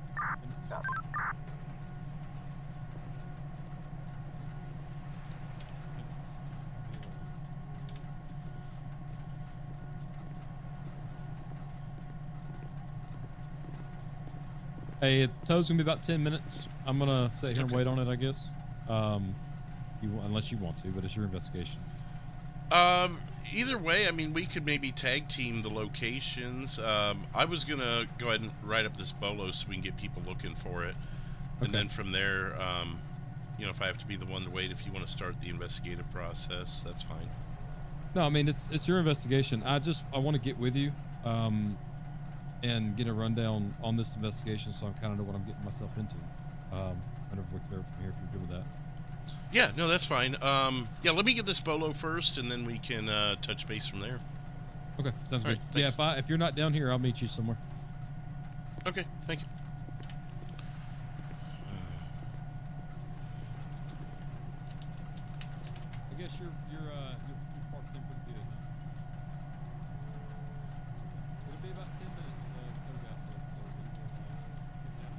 Copy.
Hey, tow's gonna be about 10 minutes. I'm gonna sit here and wait on it, I guess. Unless you want to, but it's your investigation.
Either way, I mean, we could maybe tag team the locations. I was gonna go ahead and write up this bolo so we can get people looking for it, and then from there, you know, if I have to be the one to wait, if you want to start the investigative process, that's fine.
No, I mean it's your investigation. I want to get with you, and get a rundown on this investigation, so I kind of know what I'm getting myself into. Whenever we clear from here, if you're good with that.
Yeah, no, that's fine. Yeah, let me get this bolo first, and then we can touch base from there.
Okay, sounds
All
good.
right,
Yeah, if you're not down here, I'll meet you somewhere.
Okay, thank you.
I guess you're parked in pretty good. It'll be about 10 minutes. Tow guy said, so we will get that.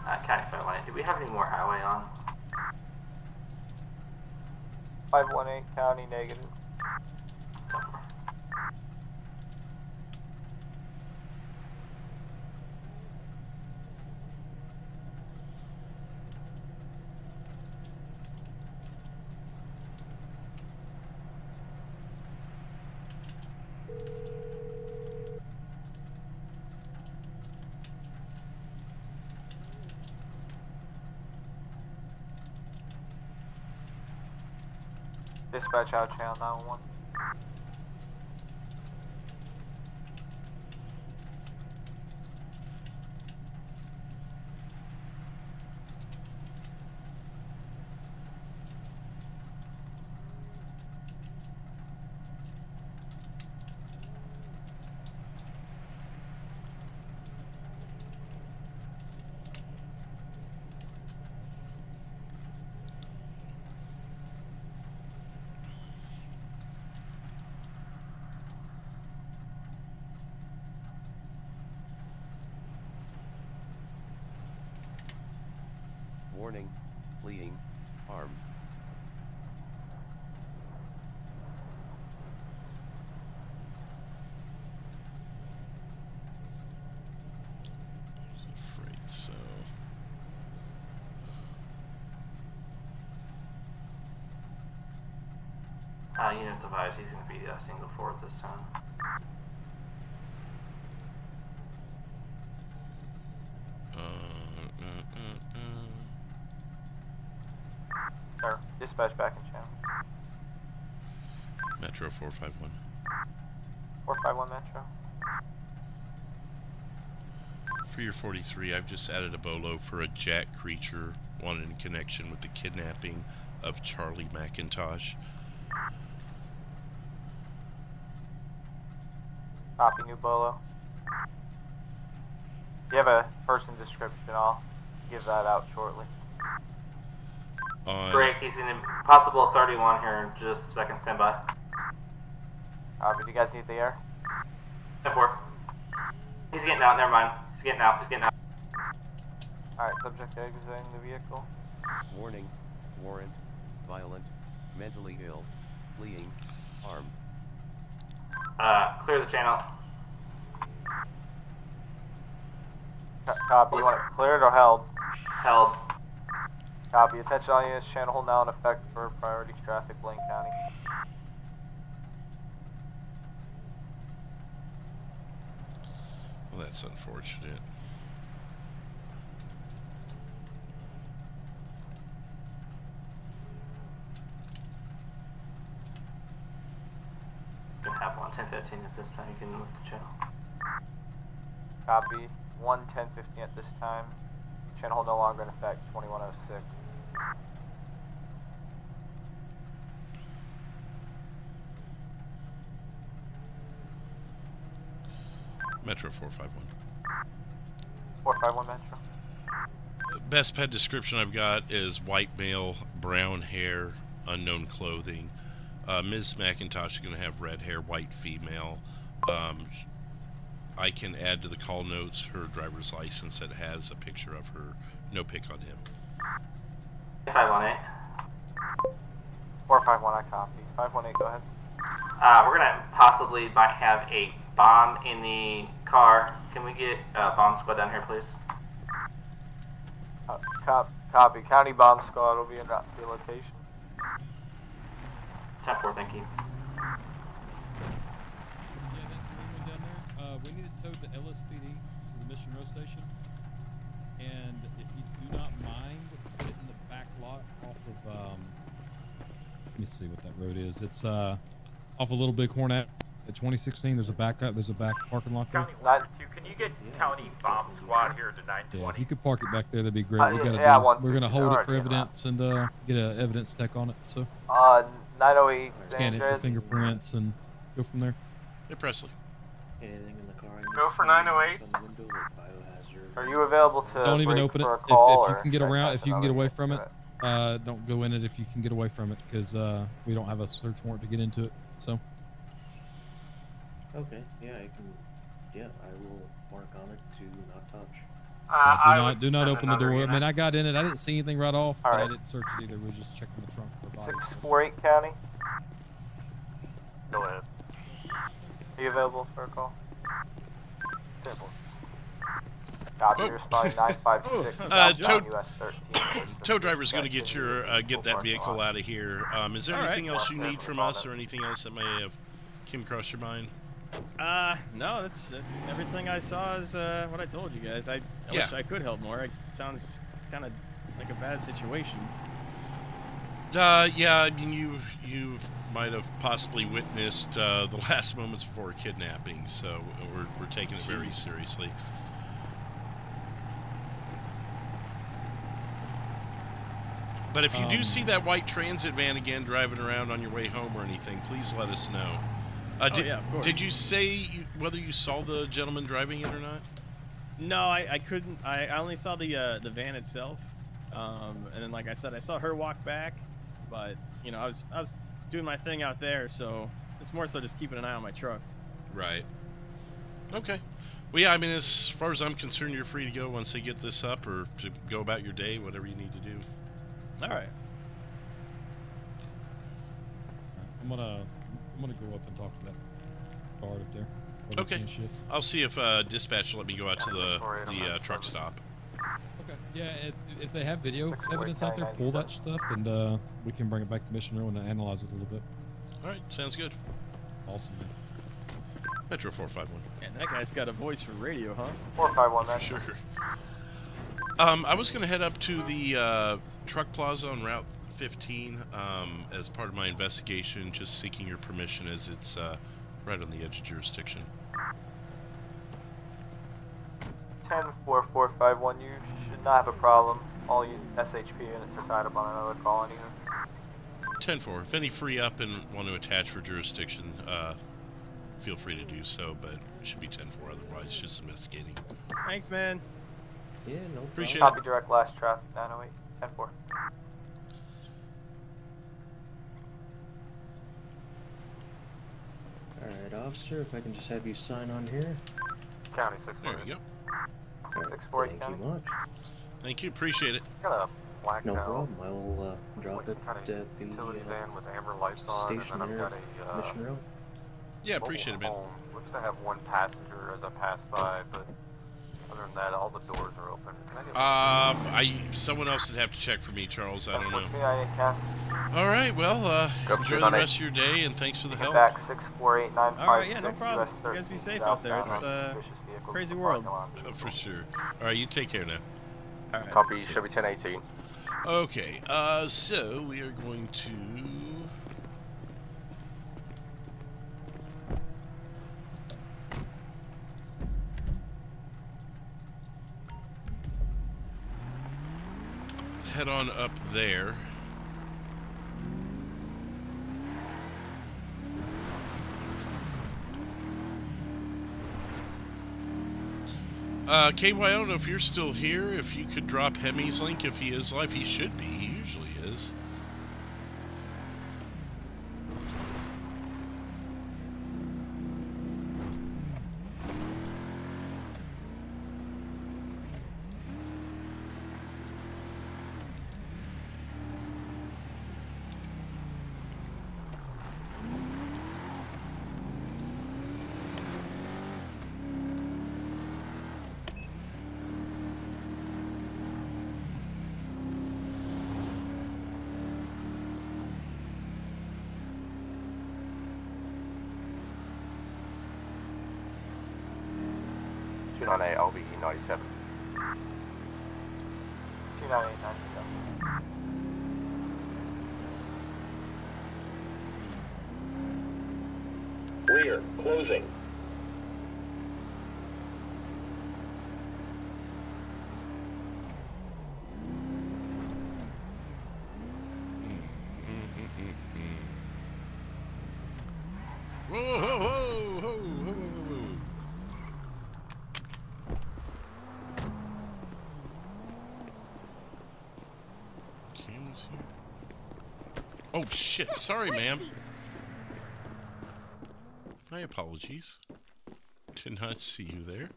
All right.
County 518. Do we have any more highway on?
518 County, negative. Dispatch out channel 911.
Warning, fleeing, armed.
Afraid so.
Units advised he's going to be single forward this time.
Sir, dispatch back in channel.
Metro 451.
451 Metro.
For your 43, I've just added a bolo for a Jack creature wanted in connection with the kidnapping of Charlie McIntosh.
Copy, new bolo. If you have a person description, I'll give that out shortly.
Break, he's in possible 31 here in just a second, stand by.
Do you guys need the air?
10-4. He's getting out, never mind. He's getting out, he's getting out.
Alright, subject exiting the vehicle.
Warning, warrant, violent, mentally ill, fleeing, armed.
Clear the channel.
Copy, you want it cleared or held?
Held.
Copy, attention all units, channel hold now in effect for priority traffic, Blaine County.
Well, that's unfortunate.
You can have 11015 at this time, you can move the channel.
Copy, 11015 at this time. Channel hold no longer in effect, 2106.
Metro 451.
451 Metro.
Best pet description I've got is white male, brown hair, unknown clothing. Ms. McIntosh is going to have red hair, white female. I can add to the call notes her driver's license that has a picture of her. No pic on him.
518.
451, I copy. 518, go ahead.
We're gonna possibly might have a bomb in the car. Can we get bomb squad down here, please?
Copy. County bomb squad will be in the location.
10-4, thank you.
We need to tow the LSPD to the Mission Row Station, and if you do not mind, put it in the back lot off of, let me see what that road is. It's off a Little Bighorn at 2016. There's a back parking lot there.
County 102, can you get County Bomb Squad here to 920?
Yeah, if you could park it back there, that'd be great. We're gonna hold it for evidence and get a evidence tech on it. So
908.
Scan it for fingerprints and go from there.
Hey, Presley.
Anything in the car?
Go for 908.
Are you available to
Don't even
break
open it.
for a call,
If you
or
can get
should I
around,
pass
if you can get
another
away
thing
from
to
it, don't go in it if you can get away from it, because we don't have a search warrant to get into it. So.
Okay. Yeah, I can. Yeah, I will mark on it to not touch.
Do not open the door. I mean, I got in it. I didn't see anything right off, but I didn't search it either. We were just checking the trunk for bodies.
648 County.
Go ahead.
Are you available for a call? Copy, responding 956 southbound US 13.
Tow driver's going to get that vehicle out of here. Is there anything else you need from us, or anything else that may have came across your mind?
No, that's everything I saw is what I told you guys. I wish I could help more. It sounds kind of like a bad situation.
Yeah, I mean, you might have possibly witnessed the last moments before kidnapping, so we're taking it very seriously. But if you do see that white transit van again driving around on your way home or anything, please let us know.
Yeah, of course.
Did you say whether you saw the gentleman driving it or not?
No, I couldn't. I only saw the van itself, and then, like I said, I saw her walk back. But you know, I was doing my thing out there, so it's more so just keeping an eye on my truck.
Right. Okay. Well, yeah, I mean, as far as I'm concerned, you're free to go once they get this up, or to go about your day, whatever you need to do.
All right.
I'm gonna go up and talk to that guard up there.
Okay. I'll see if dispatch will let me go out to the truck stop.
Okay. Yeah, if they have video evidence out there, pull that stuff, and we can bring it back to Mission Row and analyze it a little bit.
All right, sounds good.
Awesome.
Metro 451.
And that guy's got a voice for radio, huh?
451, then.
Sure. I was going to head up to the truck plaza on Route 15 as part of my investigation, just seeking your permission as it's right on the edge of jurisdiction.
10-4-4-5-1, you should not have a problem. All you SHP units are tied up on another call anyway.
10-4. If any free up and want to attach for jurisdiction, feel free to do so, but it should be 10-4 otherwise, just investigating.
Thanks, man.
Yeah, no
Appreciate
Copy
it.
direct last traffic, 908, 10-4.
Alright, officer, if I can just have you sign on here.
County 6.
There you go.
Alright,
6-4
thank
County.
you much.
Thank you, appreciate it.
Got a black
No problem, I will drop it
kind
at
of
the
utility van with amber lights on,
station
and then I've
there
got
at
a
Mission Row.
Yeah, appreciate it, man.
home. Looks to have one passenger as I pass by, but other than that, all the doors are open. Can I get
someone else would have to check for me, Charles. I don't know.
I can.
All right, well,
Go
enjoy the rest of your day, and thanks for the help.
Back 64895.
All right, yeah, no problem. You guys be safe out there. It's a crazy world.
For sure. All right, you take care now.
All right.
Copy, should be 1018.
Okay, so we are going to... head on up there. KY, I don't know if you're still here. If you could drop Hemi's link, if he is live, he should be. He usually is.
On a LB 97.
29897.
Rear, closing.
Whoa, whoa, whoa, whoa, whoa, whoa, whoa. Cameras here. Oh shit! Sorry, ma'am. My apologies. Did not see you there.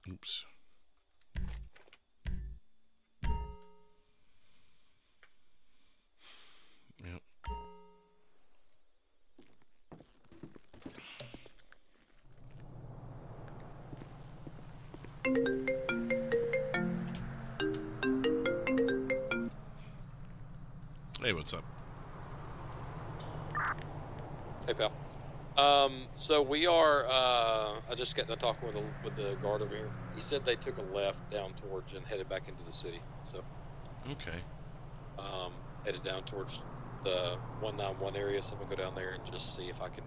Oops. Yep. Hey, what's up?
Hey, pal. So we are, I just got done talking with the guard over here. He said they took a left down towards and headed back into the city, so.
Okay.
Headed down towards the 191 area, so I'm gonna go down there and just see if I can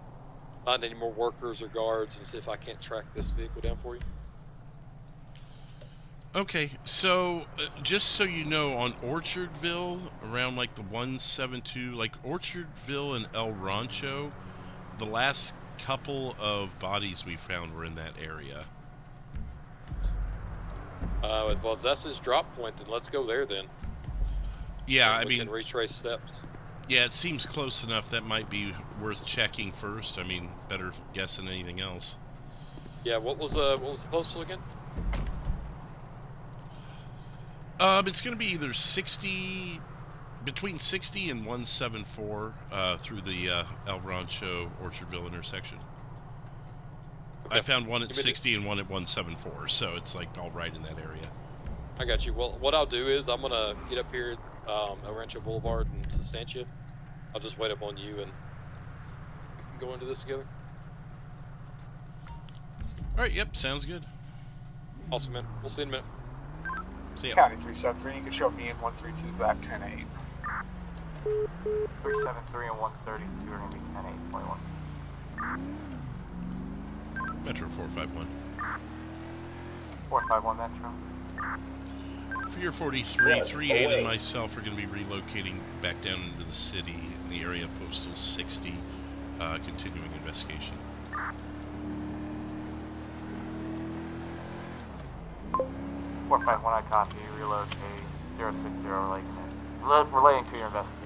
find any more workers or guards and see if I can't track this vehicle down for you.
Okay, so just so you know, on Orchardville, around like the 172, like Orchardville and El Rancho, the last couple of bodies we found were in that area.
Well, if that's his drop point, then let's go there then.
Yeah,
And
I
we
mean,
can retrace steps.
yeah, it seems close enough that might be worth checking first. I mean, better guess than anything else.
Yeah, what was the postal again?
It's going to be either 60, between 60 and 174 through the El Rancho Orchardville intersection.
Okay.
I found one at
Give me
60 and one at 174, so it's like all right in that area.
I got you. Well, what I'll do is I'm gonna get up here at El Rancho Boulevard and Sustancia. I'll just wait up on you and we can go into this together.
All right, yep, sounds good.
Awesome, man. We'll see you in a minute.
See ya.
County 373, you can show me in 132 back 10-8.
373 and 132 are going to be 10-8-21.
Metro 451.
451 Metro.
For your 43, 38 and myself are going to be relocating back down into the city in the area postal 60, continuing investigation.
451, I copy. Relocate 060 relating to your investigation.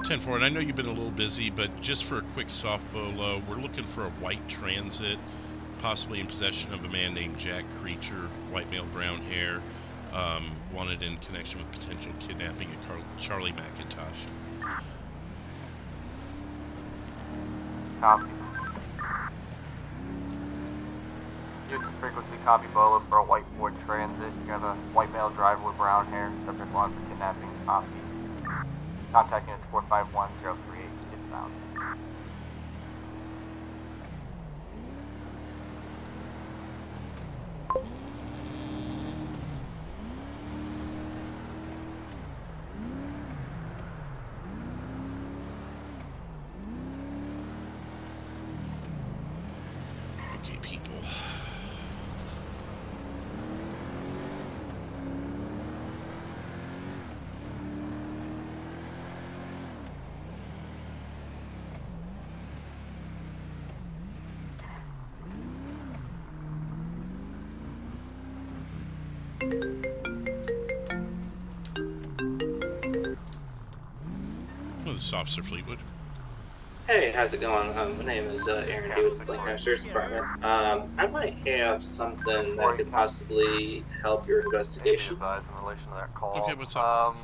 10-4, and I know you've been a little busy, but just for a quick soft bolo, we're looking for a white transit, possibly in possession of a man named Jack Creature, white male, brown hair, wanted in connection with potential kidnapping at Charlie McIntosh.
Copy. Use the frequency copy bolo for a white Ford Transit. You have a white male driver with brown hair, subject wanted for kidnapping. Copy. Contact units 451-038 if found.
Okay, people. Well, this is Officer Fleetwood.
Hey, how's it going? My name is Aaron D with the Lincoln Sheriff's Department. I might have something that could possibly help your investigation.
In relation to that call.
Okay, what's up?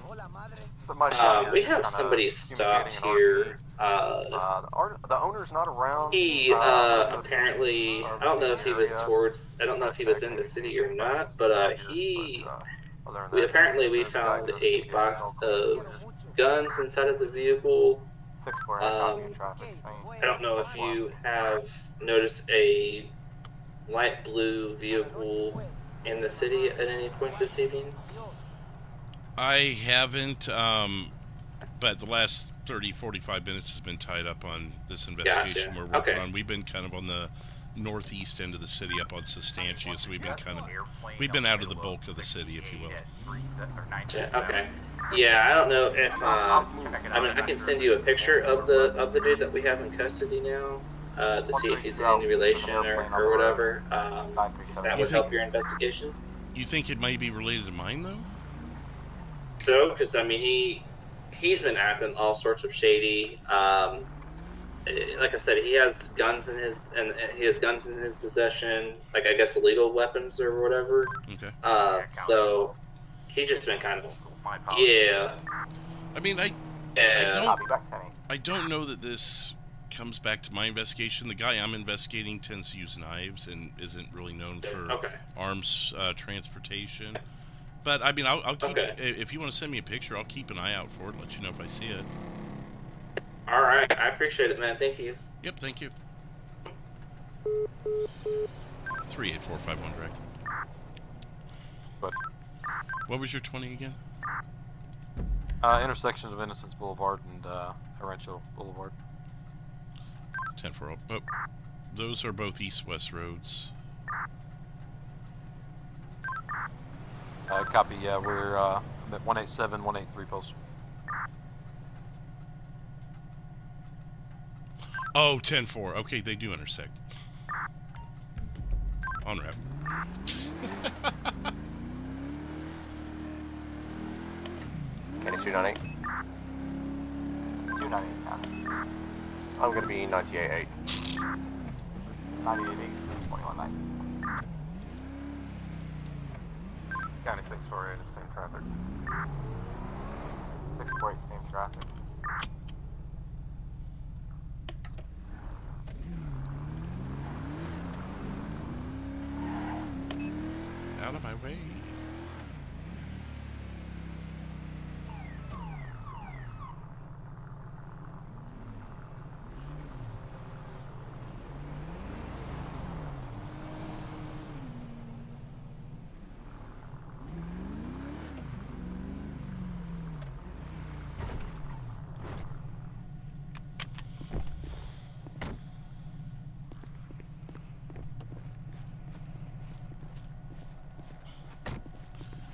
We have somebody stopped here.
The owner's not around.
He apparently, I don't know if he was in the city or not, but we found a box of guns inside of the vehicle. I don't know if you have noticed a light blue vehicle in the city at any point this evening.
I haven't, but the last 30-45 minutes has been tied up on this investigation we're working on. We've been kind of on the northeast end of the city up on Sustancia, so we've been out of the bulk of the city, if you will.
Yeah, okay. Yeah, I don't know if I can send you a picture of the dude that we have in custody now to see if he's in any relation or whatever. That would help your investigation.
You think it might be related to mine though?
So, because I mean he's been acting all sorts of shady. Like I said, he has guns in his possession, like I guess illegal weapons or whatever.
Okay.
So he's just been kind of yeah.
I mean, I don't know that this comes back to my investigation. The guy I'm investigating tends to use knives and isn't really known for arms transportation. But I mean, I'll keep. If you want to send me a picture, I'll keep an eye out for it. Let you know if I see it.
All right, I appreciate it, man. Thank you.
Yep, thank you. 38451 direct. What was your 20 again?
Intersection of Innocence Boulevard and Rancho Boulevard.
10-4. Oh, those are both east-west roads.
Copy. Yeah, we're I'm at 187, 183 post.
Oh, 10-4. Okay, they do intersect. On ramp.
Kenny 298.
298 County.
I'm going to be 98.8.
98.8, 21.9. County 648, same traffic. 648, same traffic.
Out of my way.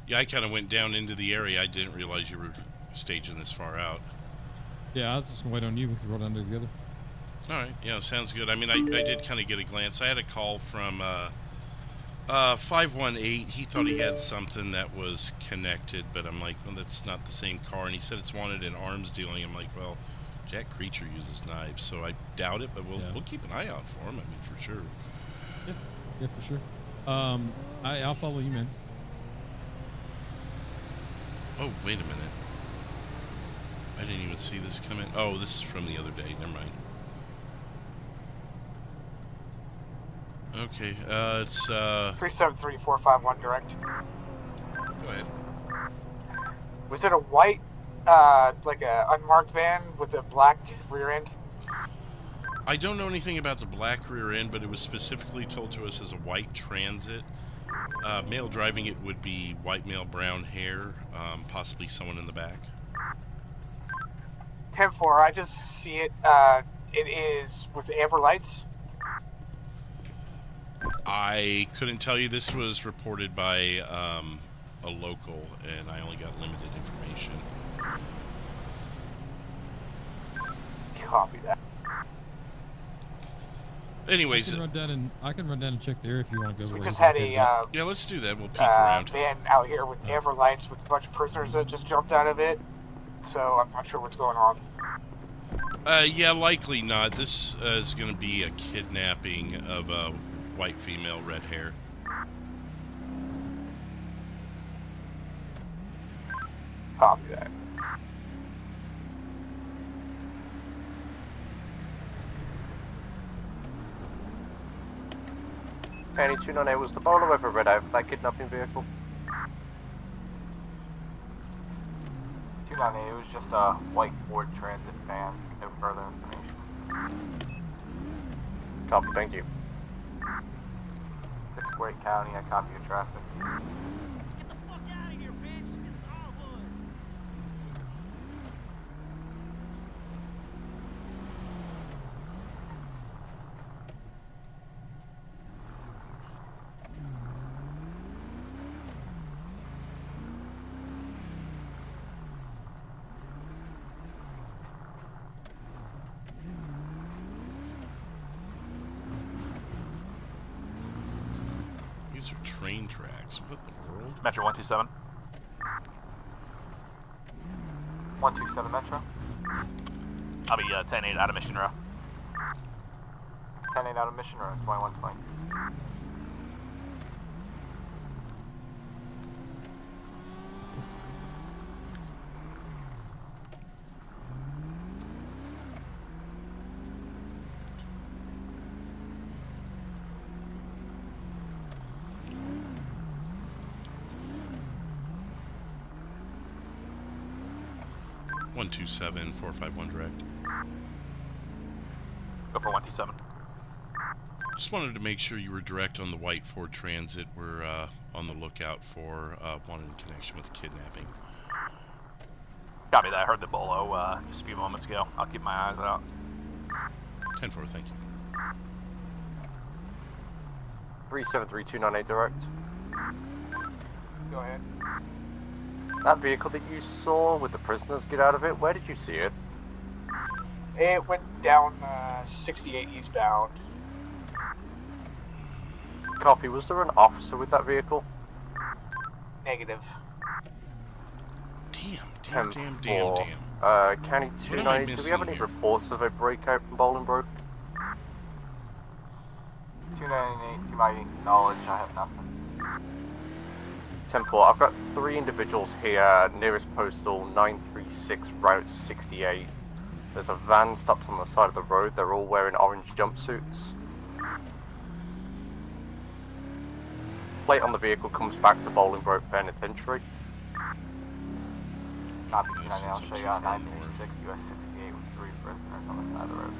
Yeah, I kind of went down into the area. I didn't realize you were staging this far out.
Yeah, I was just gonna wait on you. We could roll down there together.
All right. Yeah, sounds good. I mean, I did kind of get a glance. I had a call from 518. He thought he had something that was connected, but I'm like, well, that's not the same car. And he said it's wanted in arms dealing. I'm like, well, Jack Creature uses knives, so I doubt it, but we'll keep an eye out for him. I mean, for sure.
Yeah, for sure. I'll follow you, man.
Oh, wait a minute. I didn't even see this come in. Oh, this is from the other day. Never mind. Okay, it's
373451 direct.
Go ahead.
Was it a white, like a unmarked van with a black rear end?
I don't know anything about the black rear end, but it was specifically told to us as a white Transit. Male driving it would be white male, brown hair, possibly someone in the back.
10-4, I just see it. It is with amber lights.
I couldn't tell you. This was reported by a local, and I only got limited information.
Copy that.
Anyways,
I can run down and check there if you want to go.
We just had a
yeah, let's do that. We'll peek around.
van out here with amber lights with a bunch of prisoners that just jumped out of it. So I'm not sure what's going on.
Yeah, likely not. This is going to be a kidnapping of a white female, red hair.
Copy that.
Penny 298, was the bowler ever red out that kidnapping vehicle?
298, it was just a white Ford Transit van. No further information.
Copy, thank you.
648 County, I copy your traffic.
Get the fuck out of here, bitch! This is our hood!
These are train tracks. What the world?
Metro 127.
127 Metro.
I'll be 10-8 out of Mission Row.
10-8 out of Mission Row, 2120.
One 451 direct.
Go for 127.
Just wanted to make sure you were direct on the white Ford Transit. We're on the lookout for one in connection with kidnapping.
Copy that. I heard the bolo just a few moments ago. I'll keep my eyes out.
10-4, thank you.
373298 direct.
Go ahead.
That vehicle that you saw with the prisoners get out of it, where did you see it?
It went down 68 eastbound.
Copy. Was there an officer with that vehicle?
Negative.
Damn.
County
What am I
290, do we have
missing
any
here?
reports of a breakout from Bolingbroke?
298, to my knowledge, I have nothing.
10-4, I've got 3 individuals here, nearest postal 936 Route 68. There's a van stopped on the side of the road, they're all wearing orange jumpsuits. Plate on the vehicle comes back to Bolingbroke Penitentiary.
Copy 290, I'll show you out 936 US 68 with 3 prisoners on the side of the road.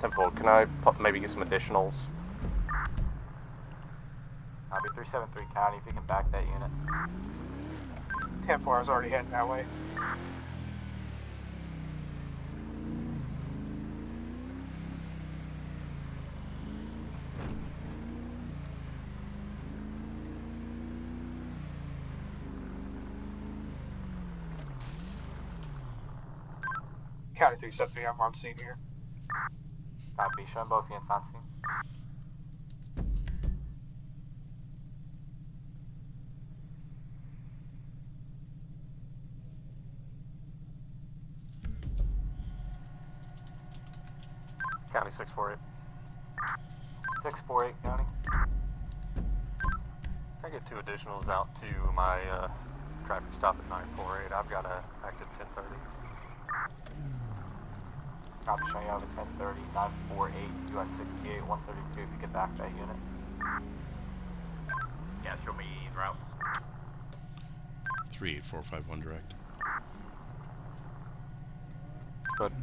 10-4, can I maybe get some additionals?
Copy 373 County, if you can back that unit.
10-4, I was already heading that way. County 373, I'm on scene here.
Copy, showing both units on scene.
County 648.
648 County.
Can I get 2 additionals out to my traffic stop at 948? I've got a active 1030.
Copy, showing you out at 1030, 948 US 68, 132 if you get back that unit.
Yeah, show me en route.
38451 direct.
Good.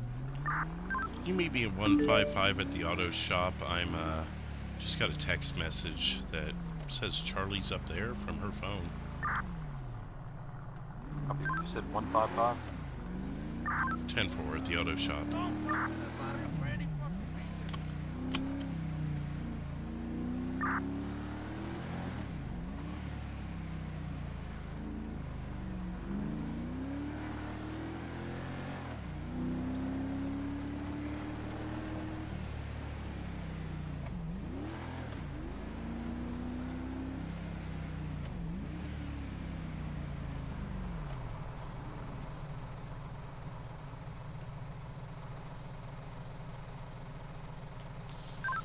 You meet me at 155 at the auto shop. I'm just got a text message that says Charlie's up there from her phone.
You said 155?
10-4 at the auto shop.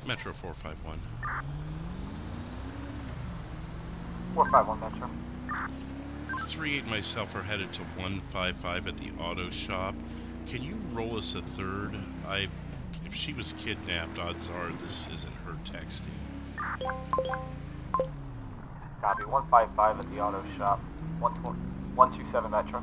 Metro 451.
451 Metro.
38 and myself are headed to 155 at the auto shop. Can you roll us a third? If she was kidnapped, odds are this isn't her texting.
Copy, 155 at the auto shop. 127 Metro.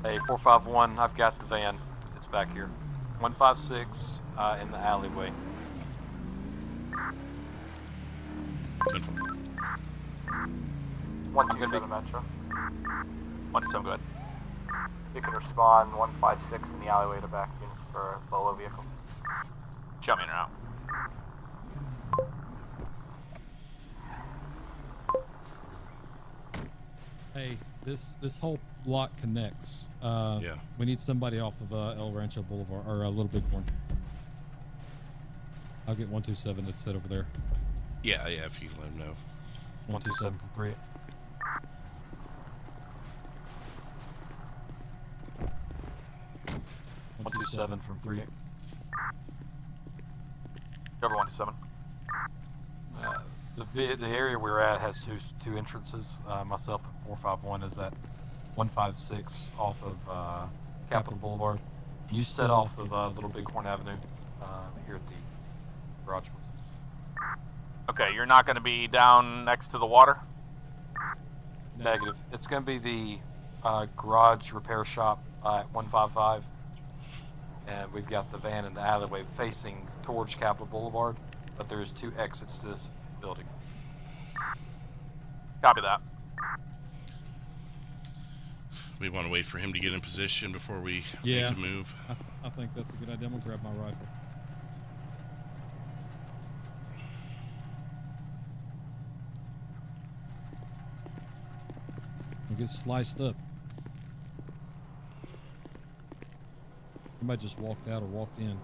Hey, 451, I've got the van. It's back here. 156 in the alleyway.
127 Metro.
127, go ahead.
You can respond 156 in the alleyway to back unit for a Bolo vehicle.
Show me en route.
Hey, this whole block connects.
Yeah.
We need somebody off of El Rancho Boulevard or Little Bighorn. I'll get 127 that's set over there.
Yeah, if you let him know.
127
from 3. One two seven from 3.
Cover 127.
The area we're at has two entrances. Myself at 451 is at 156 off of Capitol Boulevard. You set off of Little Bighorn Avenue here at the garage.
Okay, you're not going to be down next to the water?
Negative. It's going to be the garage repair shop at 155. And we've got the van in the alleyway facing towards Capitol Boulevard, but there's 2 exits to this building.
Copy that.
We want to wait for him to get in position before we
Yeah.
make the move.
I think that's a good idea. I'm gonna grab my rifle. We'll get sliced up. Somebody just walked out or walked in.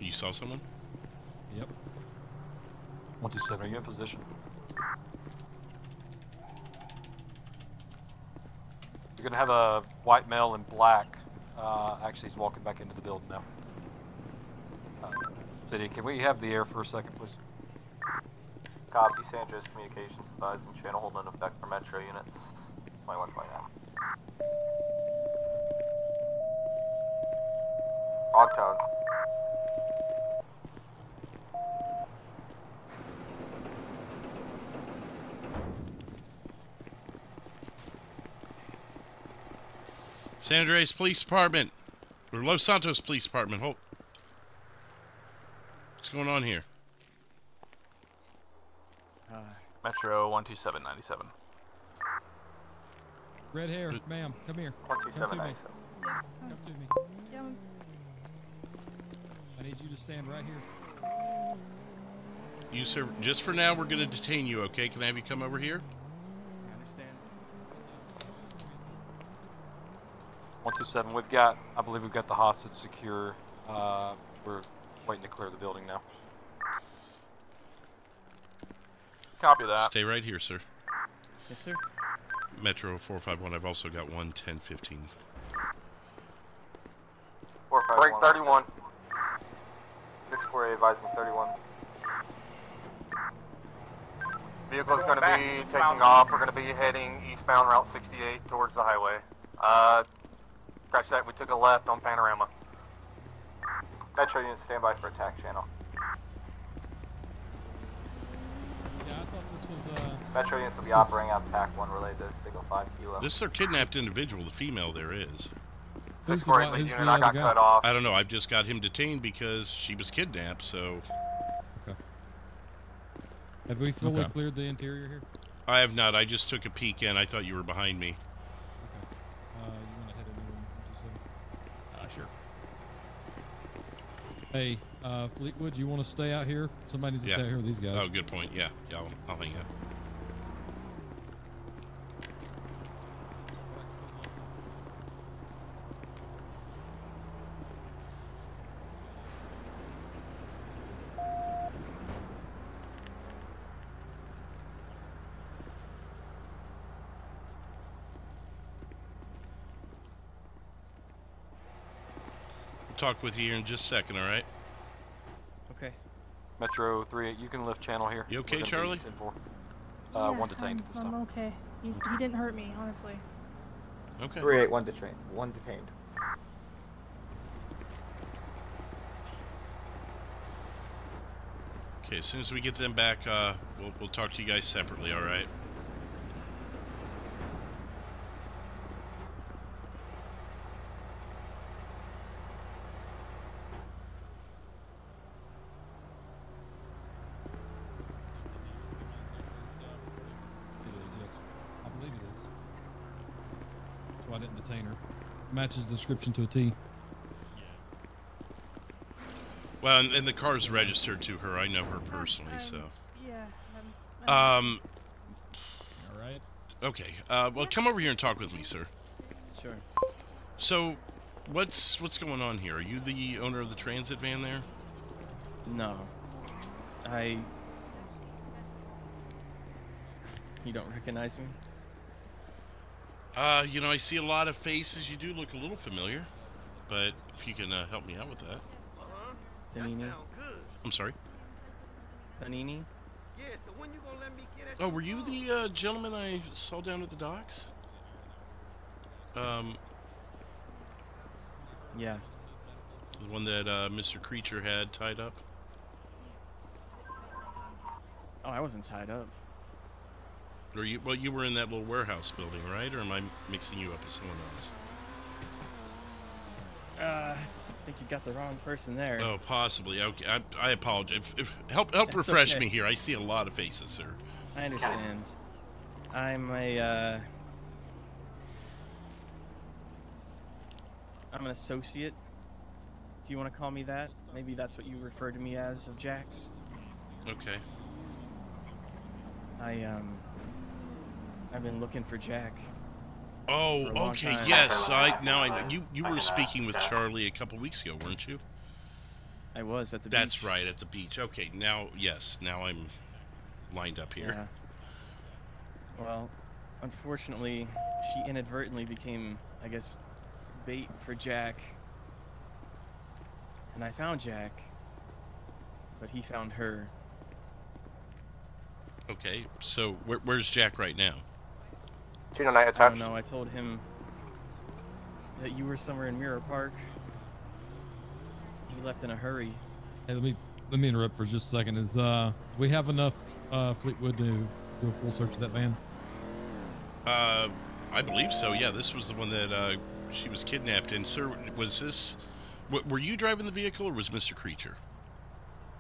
You saw someone?
Yep.
127, are you in position? You're gonna have a white male in black. Actually, he's walking back into the building now. City, can we have the air for a second, please?
Copy, Sandra's communications advising channel hold in effect for Metro units 2129. On tone.
San Andreas Police Department, or Los Santos Police Department. Hold. What's going on here?
Metro 12797.
Red hair, ma'am, come here.
12797.
Come to me. I need you to stand right here.
You, sir, just for now, we're going to detain you, okay? Can I have you come over here?
I understand.
127, I believe we've got the hostage secure. We're waiting to clear the building now.
Copy that.
Stay right here, sir.
Yes, sir.
Metro 451, I've also got 11015.
Break 31. 648 advising 31.
Vehicle's going to be taking off. We're going to be heading eastbound Route 68 towards the highway. Scratch that, we took a left on Panorama.
Metro units stand by for attack channel.
Yeah, I thought this was,
Metro units will be operating out attack 1 related to Signal 5 Kilo.
This is our kidnapped individual, the female there is.
648 lead unit, I got cut off.
I don't know, I've just got him detained because she was kidnapped, so...
Okay. Have we fully cleared the interior here?
I have not, I just took a peek in, I thought you were behind me.
You want to head into room 127?
Sure.
Hey, Fleetwood, you want to stay out here? Somebody needs to stay out here with these guys.
Oh, good point. Yeah, I'll hang out. Talk with you here in just a second, all right?
Okay.
Metro 38, you can lift channel here.
You okay,
We're gonna
Charlie?
be 10-4.
Yeah,
One detained at this time.
I'm okay. He didn't hurt me, honestly.
Okay.
3-8, one detained. One detained.
Okay, as soon as we get them back, we'll talk to you guys separately, all right?
I didn't detain her. Matches description to a T.
Well, and the car's registered to her. I know her personally, so.
Yeah.
All right.
Okay. Well, come over here and talk with me, sir.
Sure.
So, what's going on here? Are you the owner of the transit van there?
No. You don't recognize me?
You know, I see a lot of faces. You do look a little familiar, but if you can help me out with that.
Panini?
I'm sorry?
Panini?
Yeah, so when you gonna let me get at
Oh, were you the gentleman I saw down at the docks?
Yeah.
The one that Mr. Creature had tied up?
Oh, I wasn't tied up.
Or you, well, you were in that little warehouse building, right? Or am I mixing you up with someone else?
I think you got the wrong person there.
Oh, possibly. Okay, I apologize. Help
That's
refresh
okay.
me here. I see a lot of faces, sir.
I understand. I'm an associate. Do you want to call me that? Maybe that's what you refer to me as, of Jax.
Okay.
I've been looking for Jack.
Oh,
for a long
okay,
time.
yes. Now I know. You were speaking with Charlie a couple weeks ago, weren't you?
I was at the
That's
beach.
right, at the beach. Okay, now I'm lined up here.
Yeah. Well, unfortunately, she inadvertently became, I guess, bait for Jack. And I found Jack, but he found her.
Okay, so where's Jack right now?
Chino Knight
I
attached.
don't know, I told him that you were somewhere in Mirror Park. He left in a hurry.
Hey, let me interrupt for just a second. Is do we have enough Fleetwood to do a full search of that van?
I believe so. Yeah, this was the one that she was kidnapped in. Sir, was this? Were you driving the vehicle, or was Mr. Creature?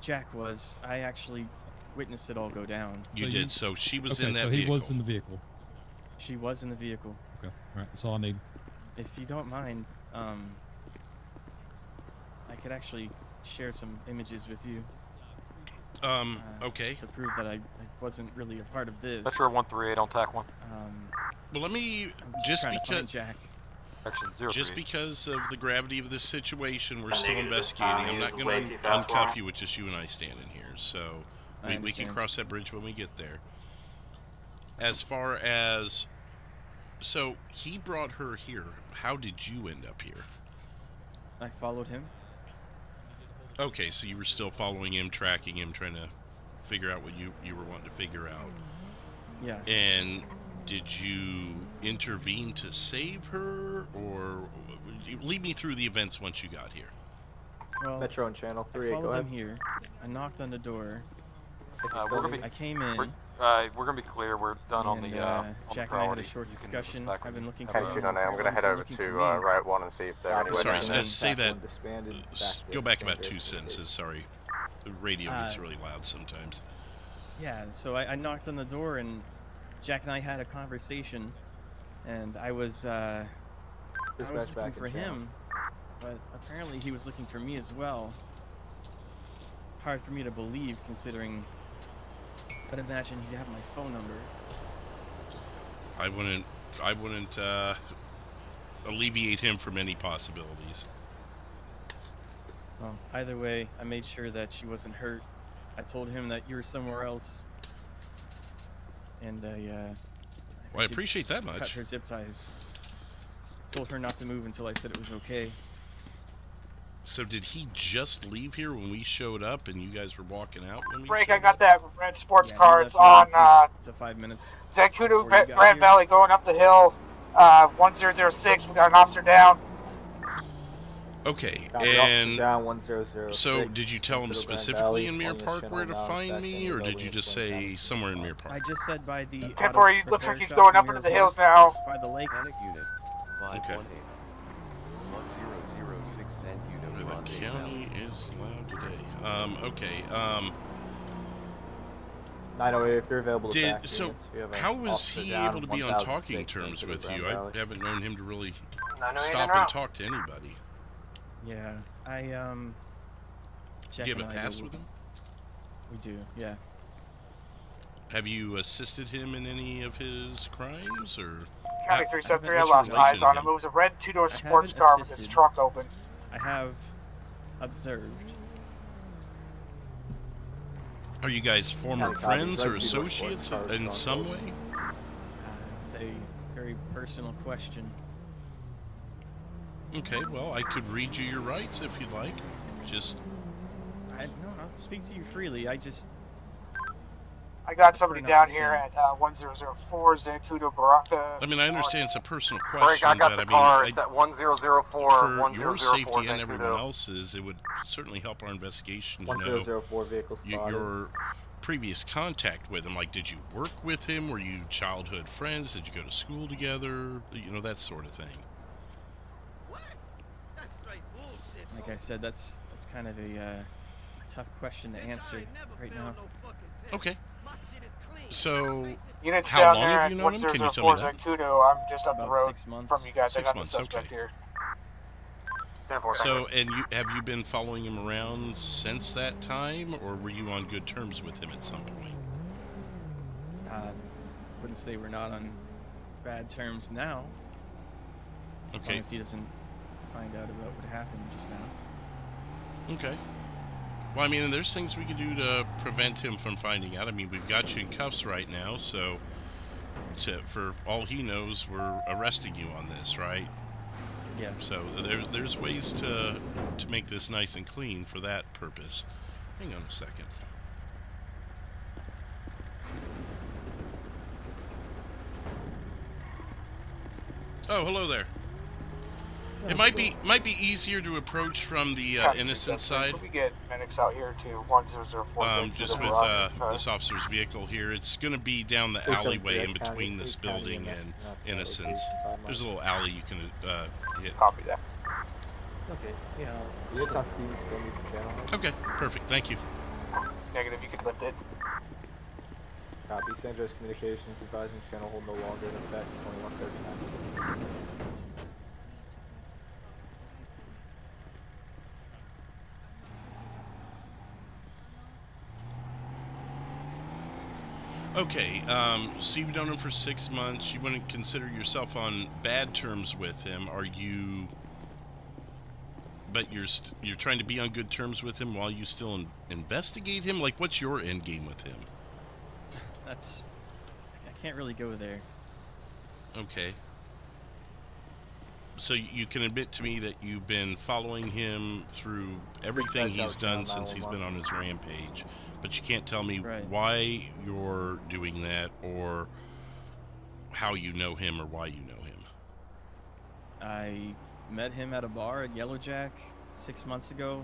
Jack was. I actually witnessed it all go down.
You did. So she was in that
so
vehicle.
he was in the vehicle.
She was in the vehicle.
Okay, all right. That's all I need.
If you don't mind, I could actually share some images with you.
Okay.
To prove that I wasn't really a part of this.
That's your 138 on TAC 1.
Well, let me just because of the gravity of this situation, we're still investigating. I'm not going to uncuff you with just you and I standing here, so we can cross that bridge when we get there. As far as, so he brought her here. How did you end up here?
I followed him.
Okay, so you were still following him, tracking him, trying to figure out what you were wanting to figure out.
Yeah.
And did you intervene to save her, or lead me through the events once you got here?
Well,
Metro and Channel 3.
I
Go
followed
ahead.
him here. I knocked on the door.
We're gonna be.
I came in.
We're gonna be clear. We're done on the
Jack and I had a short discussion. I've been looking for.
Okay, Chino Knight, I'm going to head over to Riot 1 and see if they're anywhere.
Sorry, say that. Go back about 2 sentences. Sorry, the radio gets really loud sometimes.
Yeah, so I knocked on the door and Jack and I had a conversation, and I was looking for him, but apparently he was looking for me as well. Hard for me to believe, considering I'd imagine he'd have my phone number.
I wouldn't alleviate him from any possibilities.
Well, either way, I made sure that she wasn't hurt. I told him that you were somewhere else, and
Well, I appreciate that much.
Cut her zip ties. Told her not to move until I said it was okay.
So did he just leave here when we showed up and you guys were walking out when we
Break,
showed
I got
up?
that red sports
Yeah,
car. It's
he left
on
to 5 minutes.
Zancudo,
before you got
Grand
here.
Valley, going up the hill. 1006. We got an officer down.
Okay,
Copy,
and
down 1006.
so did you tell him
Grand
specifically
Valley,
in Mirror
Williams
Park
Channel
where to
now,
find me, or did you just say somewhere in Mirror
I
Park?
just said by the.
10-4, he looks like he's going up into the hills
Park,
now.
By the lake.
Panic unit. 518.
Okay.
1006 San
The
Guido
county is loud today. Okay.
908, if you're available to back
So
units, we have an
how was
officer
he
down,
able to be on
1006
talking terms
into the
with
Grand
you?
Valley.
I haven't known him to really
908
stop
en
and
route.
talk to anybody.
Yeah, I
Do
Jack
you have a
and I
pass
go-
with him?
We do, yeah.
Have you assisted him in any of his crimes, or?
County
how-
373, I
what's your
lost eyes
relation
on
to
him. It was a red two-door
I
sports
haven't
car with its
assisted.
trunk open.
I have observed.
Are you guys former
County
friends or
Red Beaver Sports
associates
Car
in
trunk
some
open.
way?
It's a very personal question.
Okay, well, I could read you your rights if you'd like. Just
I'll speak to you freely.
I got somebody
Putting up
down
the
here
scene.
at 1004 Zancudo Baraka.
I mean, I understand it's a personal
Break,
question,
I got
but
the
I mean,
car. It's at 1004,
for your
1004
safety and everyone
Zancudo.
else's, it would certainly help our investigation to know
1004 vehicle spotted.
your previous contact with him. Like, did you work with him? Were you childhood friends? Did you go to school together? You know, that sort of thing.
Like I said, that's kind of a tough question to answer right now.
Okay. So,
Units
how
down
long
there
have
at
you known him? Can you tell
1004
me that?
Zancudo. I'm just up the
About
road
6 months.
from you guys.
6
I got
months,
the suspect
okay.
here.
10-4,
So, and have you been following him around since that time, or were you on good terms with him at some point?
Wouldn't say we're not on bad terms now. As
Okay.
long as he doesn't find out about what happened just now.
Okay. Well, I mean, there's things we can do to prevent him from finding out. I mean, we've got you in cuffs right now, so for all he knows, we're arresting you on this, right?
Yeah.
So there's ways to make this nice and clean for that purpose. Hang on a second. Oh, hello there. It might be easier to approach from the innocent side.
Can we get medics out here to 10046?
Just with this officer's vehicle here. It's going to be down the alleyway in between this building and Innocence. There's a little alley you can hit.
Copy that.
Okay, yeah. It's on Steve's channel.
Okay, perfect. Thank you.
Negative, you can lift it.
Copy. San Andreas Communications advising channel hold no longer in effect 2139.
Okay, so you've known him for 6 months. You wouldn't consider yourself on bad terms with him. Are you... But you're trying to be on good terms with him while you still investigate him? Like, what's your end game with him?
That's... I can't really go there.
Okay. So you can admit to me that you've been following him through everything he's done since he's been on his rampage, but you can't tell me why you're doing that or how you know him or why you know him.
I met him at a bar at Yellowjack 6 months ago.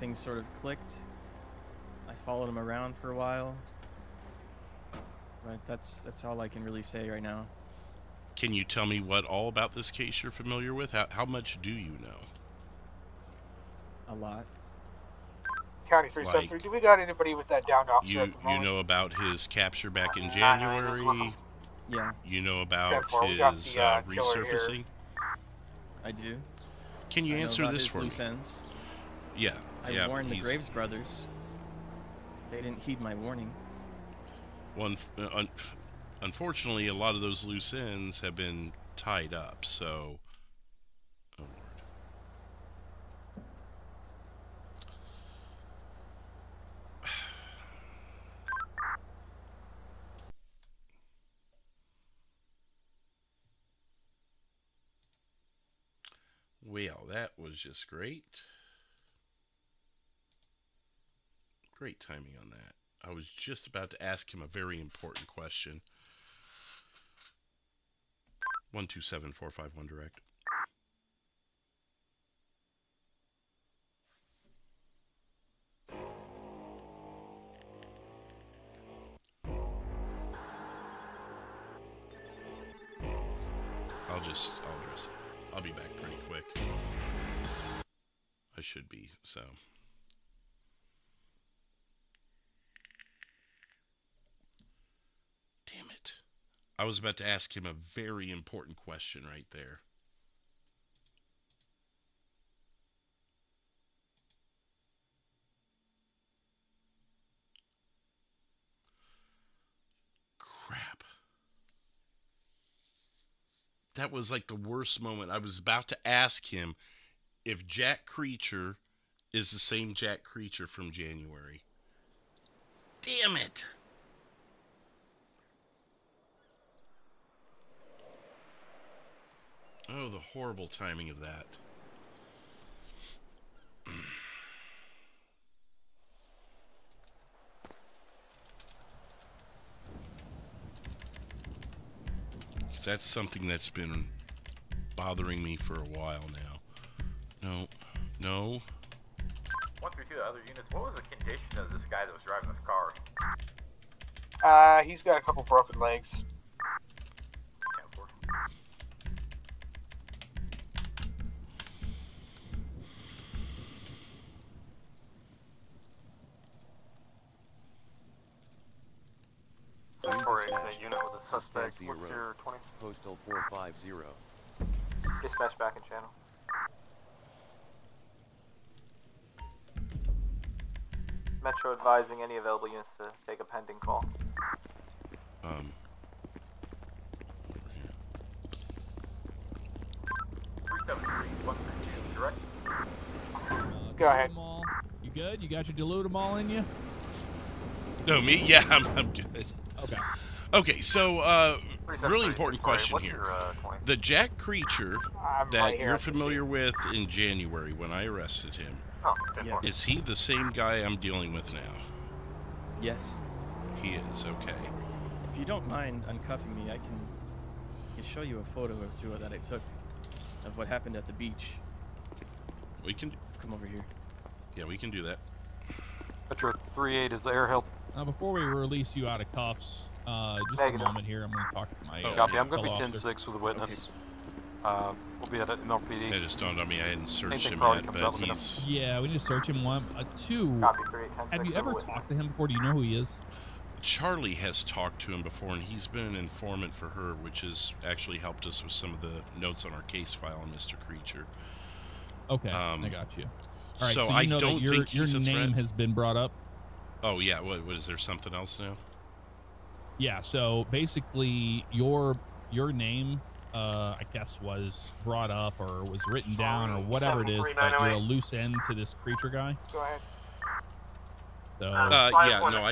Things sort of clicked. I followed him around for a while. But that's all I can really say right now.
Can you tell me what all about this case you're familiar with? How much do you know?
A lot.
County 373, do we got anybody with that downed officer at the moment?
You know about his capture back in January?
Yeah.
You know about his resurfacing?
I do.
Can you answer this for me?
Ends.
Yeah.
I warned the Graves brothers. They didn't heed my warning.
Unfortunately, a lot of those loose ends have been tied up, so... Oh, Lord. Well, that was just great. Great timing on that. I was just about to ask him a very important question. 127451 direct. I'll address it. I'll be back pretty quick. I should be, so. Damn it. I was about to ask him a very important question right there. Crap. That was like the worst moment. I was about to ask him if Jack Creature is the same Jack Creature from January. Damn it. Oh, the horrible timing of that. Because that's something that's been bothering me for a while now. No.
132 other units, what was the condition of this guy that was driving this car?
He's got a couple broken legs.
10-4.
For a unit with a suspect, what's your 20?
Postal 450.
Dispatch back in channel. Metro advising any available units to take a pending call.
Direct. Go ahead.
You good? You got your dilute them all in you?
No, me? Yeah, I'm good.
Okay.
Okay, so, really important question here. The Jack Creature that you're familiar with in January when I arrested him, is he the same guy I'm dealing with now?
Yes.
He is, okay.
If you don't mind uncuffing me, I can show you a photo or two that I took of what happened at the beach.
We can...
Come over here.
Yeah, we can do that.
Metro 38 is the air help.
Before we release you out of cuffs, just a moment here. I'm going to talk to my
Copy. I'm going to be
fellow officer.
10-6 with a witness. We'll be at MLPD.
It just dawned on me I hadn't searched
Anything
him
probably
yet,
comes
but
up with
he's...
Yeah, we need to search him. One. Two, have you ever talked to him before? Do you know who he is?
Charlie has talked to him before, and he's been an informant for her, which has actually helped us with some of the notes on our case file on Mr. Creature.
Okay, I got you. All right,
so
you
I
know
don't
that
think
your
he's a
name
threat.
has been brought up.
Oh yeah, what is there something else now?
Yeah, so basically your name, I guess, was brought up or was written down or whatever it is, but you're a loose end to this creature guy.
Go ahead.
So
yeah, no,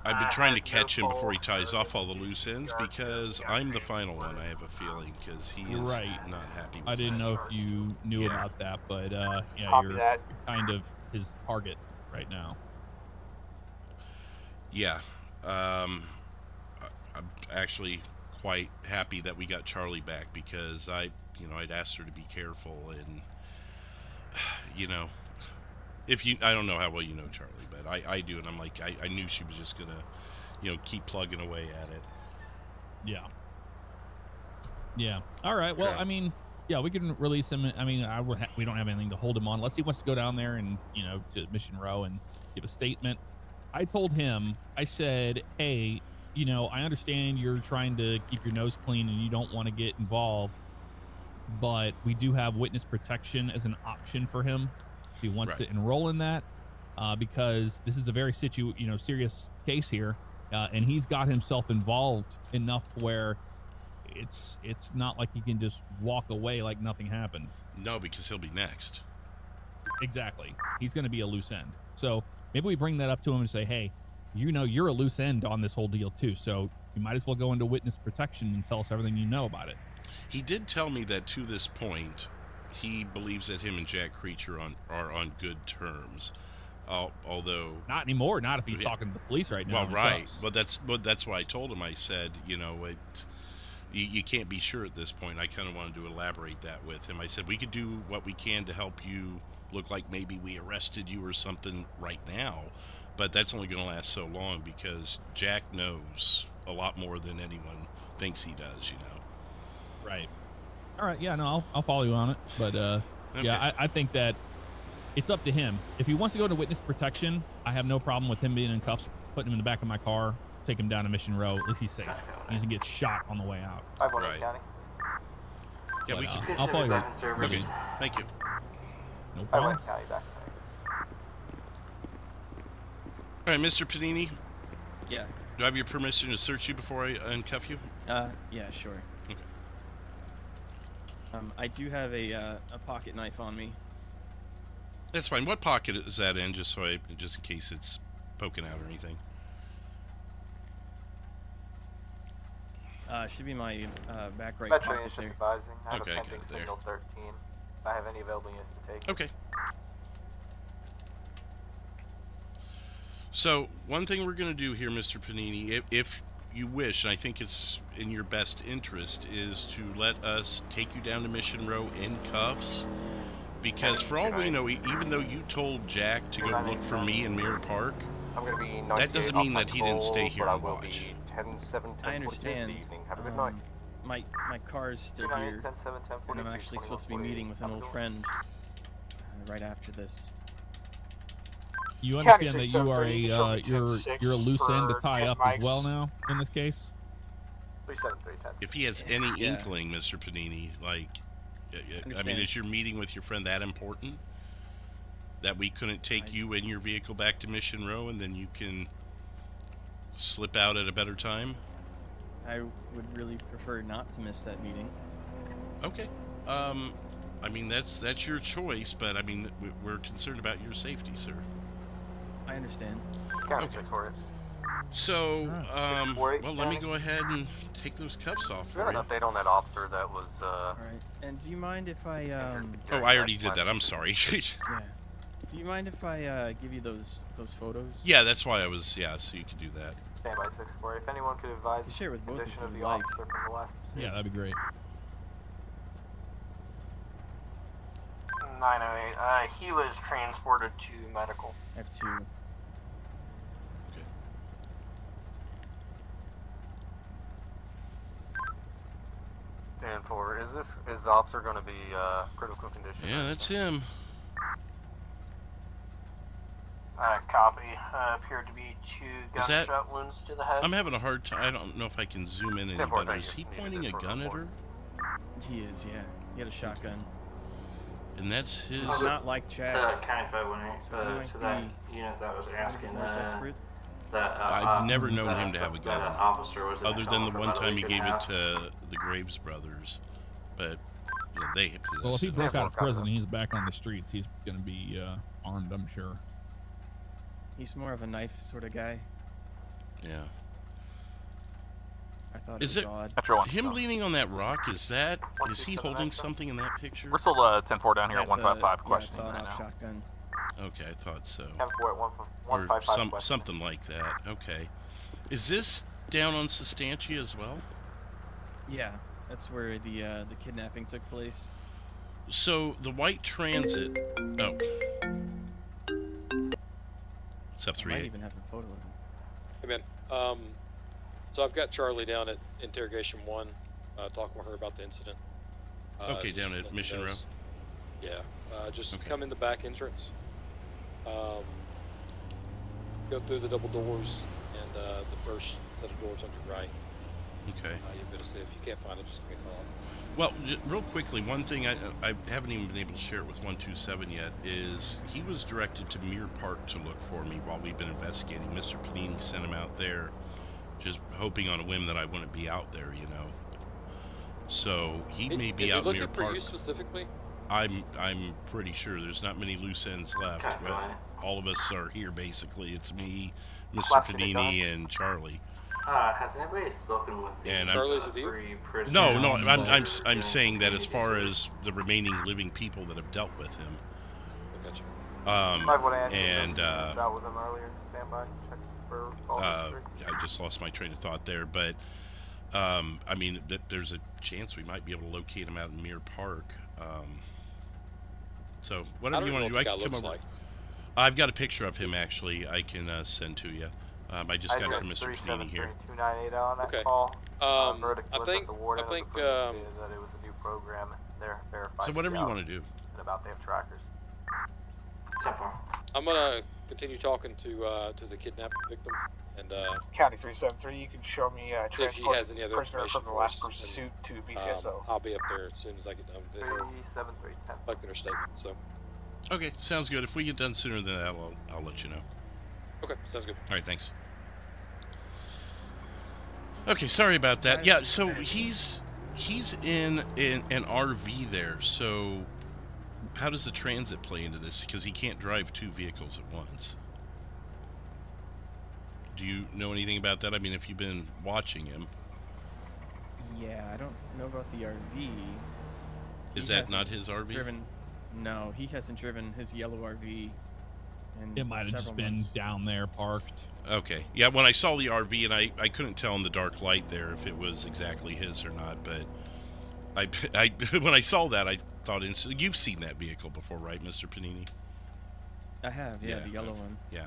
I've been trying to catch him before he ties off all the loose ends because I'm the final one. I have a feeling because he is not happy with
I didn't
that.
know if you knew about that, but yeah,
Copy
you're
that.
kind of his target right now.
Yeah, I'm actually quite happy that we got Charlie back because I'd asked her to be careful and, I don't know how well you know Charlie, but I do, and I'm like, I knew she was just gonna, keep plugging away at it.
Yeah. Yeah. All right. Well,
Okay.
I mean, yeah, we can release him. I mean, we don't have anything to hold him on unless he wants to go down there and, to Mission Row and give a statement. I told him, I said, hey, I understand you're trying to keep your nose clean and you don't want to get involved, but we do have witness protection as an option for him if he wants to enroll in that, because this is a very serious case here, and he's got himself involved enough to where it's not like he can just walk away like nothing happened.
No, because he'll be next.
Exactly. He's going to be a loose end. So maybe we bring that up to him and say, hey, you're a loose end on this whole deal too, so you might as well go into witness protection and tell us everything you know about it.
He did tell me that to this point, he believes that him and Jack Creature are on good terms. Although
not anymore, not if he's talking to the police right now.
Well, right, but that's what I told him. I said, you can't be sure at this point. I kind of wanted to elaborate that with him. I said we could do what we can to help you look like maybe we arrested you or something right now, but that's only going to last so long because Jack knows a lot more than anyone thinks he does.
Right. All right. Yeah. No, I'll follow you on it, but yeah, I think that it's up to him. If he wants to go into witness protection, I have no problem with him being in cuffs, putting him in the back of my car, take him down to Mission Row. At least he's safe. He doesn't get shot on the way out.
Right. Yeah,
But,
we can.
I'll follow you.
Okay. Thank you.
No problem.
All right, Mr. Panini.
Yeah.
Do I have your permission to search you before I uncuff you?
Yeah, sure.
Okay.
I do have a pocket knife on me.
That's fine. What pocket is that in? Just in case it's poking out or anything.
Should be my back right
Metro
pocket
is just
there.
advising. I have
Okay,
a
got
pending
it there.
signal 13. If I have any available units to take.
Okay. So, one thing we're going to do here, Mr. Panini, if you wish, and I think it's in your best interest, is to let us take you down to Mission Row in cuffs. Because for all we know, even though you told Jack to go look for me in Mirror Park,
I'm going to be
that doesn't mean that he didn't stay here and watch.
10-7-10
I understand.
evening. Have a good night.
My car's still here, and I'm actually supposed to be meeting with an old friend right after this.
You understand that you are you're a loose end to tie up as well now in this case?
37310.
If he has any inkling, Mr. Panini, like, I mean, is your meeting with your friend that important? That we couldn't take you in your vehicle back to Mission Row and then you can slip out at a better time?
I would really prefer not to miss that meeting.
Okay. I mean, that's your choice, but I mean, we're concerned about your safety, sir.
I understand.
County 648.
So,
648,
well, let me
County.
go ahead and take those cuffs off
We got
for
an
you.
update on that officer that was,
Alright. And do you mind if I,
Oh, I already did that. I'm sorry.
yeah. Do you mind if I, give you those photos?
Yeah, that's why I was, yeah, so you could do that.
Stand by 648. If anyone could advise
You share with
the
both
condition
if
of
you
the
like.
officer from the last
Yeah, that'd be great.
908. He was transported to medical.
F2.
stand for. Is the officer going to be critical condition?
Yeah, that's him.
Copy. Appeared to be 2
Is that-
gunshot wounds to the head.
I'm having a hard time. I don't know if I can zoom in any
10-4,
better. Is
thank
he
you.
pointing a gun at her?
He is, yeah. He had a shotgun.
And that's his.
He's not like Jack.
County 518, to that unit that was asking,
I've never known him to have a
that
gun.
an officer was in
Other
a
than
coma
the
for
one
about a
time he
week and
gave
a
it
half.
to the Graves brothers. But you know, they possess
Well, if he
it.
broke out of prison, he's back on the streets. He's going to be armed, I'm sure.
He's more of a knife sort of guy.
Yeah.
I thought
Is
it
it
was odd.
him leaning on that rock? Is he holding something in that picture?
We're still 10-4 down here at
That's
155
a
questioning
sawed-off
right now.
shotgun.
Okay, I thought so.
10-4 at
Or
155
something like that. Okay. Is this down on Sustantia as well?
Yeah, that's where the kidnapping took place.
So the white transit. Oh. What's up,
I
3-8?
might even have a photo of him.
Hey man, so I've got Charlie down at Interrogation 1, talking with her about the incident.
Okay,
just
down
letting
at
you
Mission
know
Row.
Yeah, just
Okay.
come in the back entrance. Go through the double doors and the first set of doors on your right.
Okay.
You'll be able to see. If you can't find it, just give me a call.
Well, real quickly, one thing I haven't even been able to share it with 127 yet is he was directed to Muir Park to look for me while we've been investigating. Mr. Panini sent him out there, just hoping on a whim that I wouldn't be out there, you know. So he may be
Is
out
he looking
Muir
for
Park.
you specifically?
I'm pretty sure there's not many loose ends left.
Okay,
But
fine.
all of us are here basically. It's me, Mr.
Flash it, Don.
Panini, and Charlie.
Has anybody spoken with the
And
Charlie's with you?
3 prisoners?
No, I'm
doing
saying that as far
community
as the remaining living people that have dealt with him.
I got you.
518
And
was out with him earlier. Stand by. Check for call history.
I just lost my train of thought there, but I mean, there's a chance we might be able to locate him out in Muir Park. So whatever you want to do, I can come over.
Like.
I've got a picture of him actually. I can send to you. I just got it from Mr. Panini here.
298 on that
Okay.
call. Verdict
I
was
think
that the warden
I
of the
think
prison stated that it was a new program. They're verified.
So whatever you want to do.
And about they have trackers.
10-4.
I'm gonna continue talking to the kidnapped victim and
County 373, you can show me
see if he
transport
has any other
prisoner
information
from the
for
last
us,
pursuit to
and,
BCSO.
I'll be up there as soon as I get done with her
37310.
collecting her statement. So
Okay, sounds good. If we get done sooner than that, I'll let you know.
okay, sounds good.
All right, thanks. Okay, sorry about that. Yeah, so he's in an RV there. So how does the transit play into this? Because he can't drive 2 vehicles at once. Do you know anything about that? I mean, if you've been watching him,
Yeah, I don't know about the RV.
is
He
that not
hasn't
his RV?
No, he hasn't driven his yellow RV. In
It might have just
several
been
months.
down there parked.
Okay. Yeah, when I saw the RV, and I couldn't tell in the dark light there if it was exactly his or not, but I when I saw that, I thought instantly, you've seen that vehicle before, right, Mr. Panini?
I have, yeah, the yellow
okay.
one.
Yeah.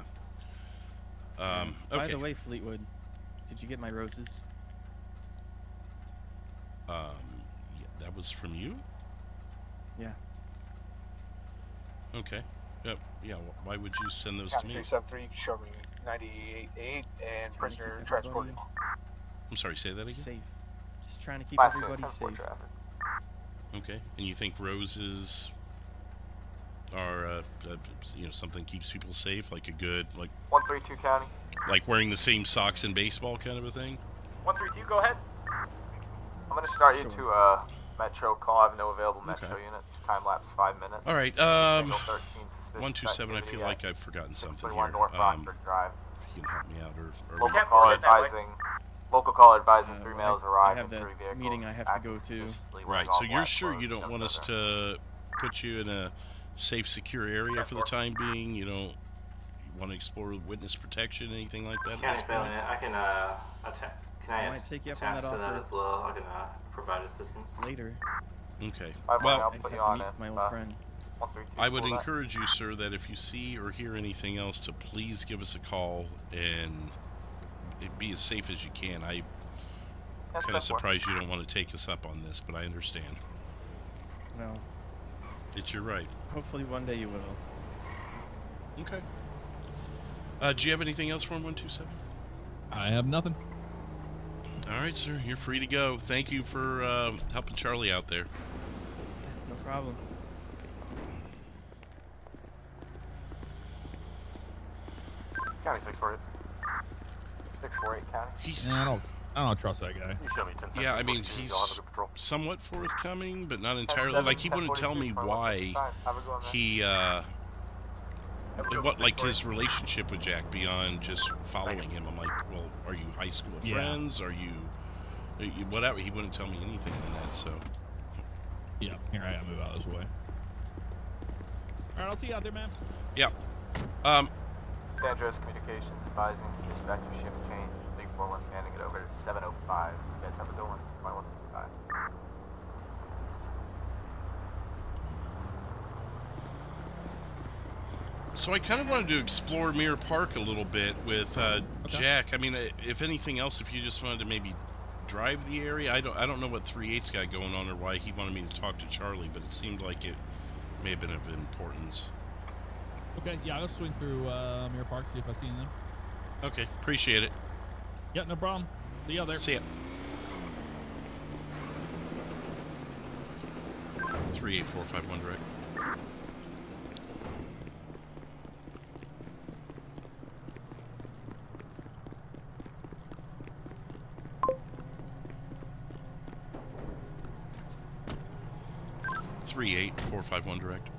By
Okay.
the way, Fleetwood, did you get my roses?
Yeah, that was from you?
Yeah.
Okay. Yep. Yeah, why would you send those to
County
me?
373, you can show me 98.8 and prisoner
everybody-
transported.
I'm sorry, say that again?
Safe. Just trying to keep
Class
everybody
10-4
safe.
traffic.
Okay. And you think roses are, something keeps people safe, like a good,
132 County.
like wearing the same socks in baseball kind of a thing?
132, go ahead.
I'm gonna start you to a Metro call. I have no available Metro units. Time lapse 5 minutes.
All right.
Single 13 suspicious
127. I
activity
feel
at
like I've forgotten something
621
here.
North Rockford Drive.
If you can help me out, or
Local call advising. Local call advising 3 males
I
arrived
have
in 3
that
vehicles.
meeting I have to go to.
right. So you're sure you don't want us to put you in a safe, secure area for the time being? You don't want to explore witness protection, anything like that?
County failing it, I can attack. Can I
might take you up on
attach
that
to that
offer
as well? I can provide assistance
later.
Okay.
Well,
I just have to meet with my old friend.
I would encourage you, sir, that if you see or hear anything else, to please give us a call and be as safe as you can. I'm kind of surprised you don't want to take us up on this, but I understand.
No.
It's your right.
Hopefully one day you will.
Okay. Do you have anything else for him, 127?
I have nothing.
All right, sir. You're free to go. Thank you for helping Charlie out there.
No problem.
County 648. 648 County.
He's.
I don't trust that guy.
You show me 10 seconds.
Yeah, I mean,
before
he's
you'll have a good patrol.
somewhat forthcoming, but not entirely. Like, he wouldn't tell me why he, what, like, his relationship with Jack beyond just following him. I'm like, well, are you high school friends? Are you whatever? He wouldn't tell me anything on that, so.
Yeah, here I gotta move out of this way. Alright, I'll see you out there, man.
Yeah.
Andros Communications advising dispatch of shift change. Big 41 handing it over to 705. You guys have a good one. 2155.
So I kind of wanted to explore Mirror Park a little bit with Jack. I mean, if anything else, if you just wanted to maybe drive the area, I don't know what 3/8's got going on or why he wanted me to talk to Charlie, but it seemed like it may have been of importance.
Okay, yeah, I'll swing through Mirror Park, see if I see anything.
Okay, appreciate it.
Yeah, no problem. See you out there.
See ya. 38451 direct. Three 8451 direct.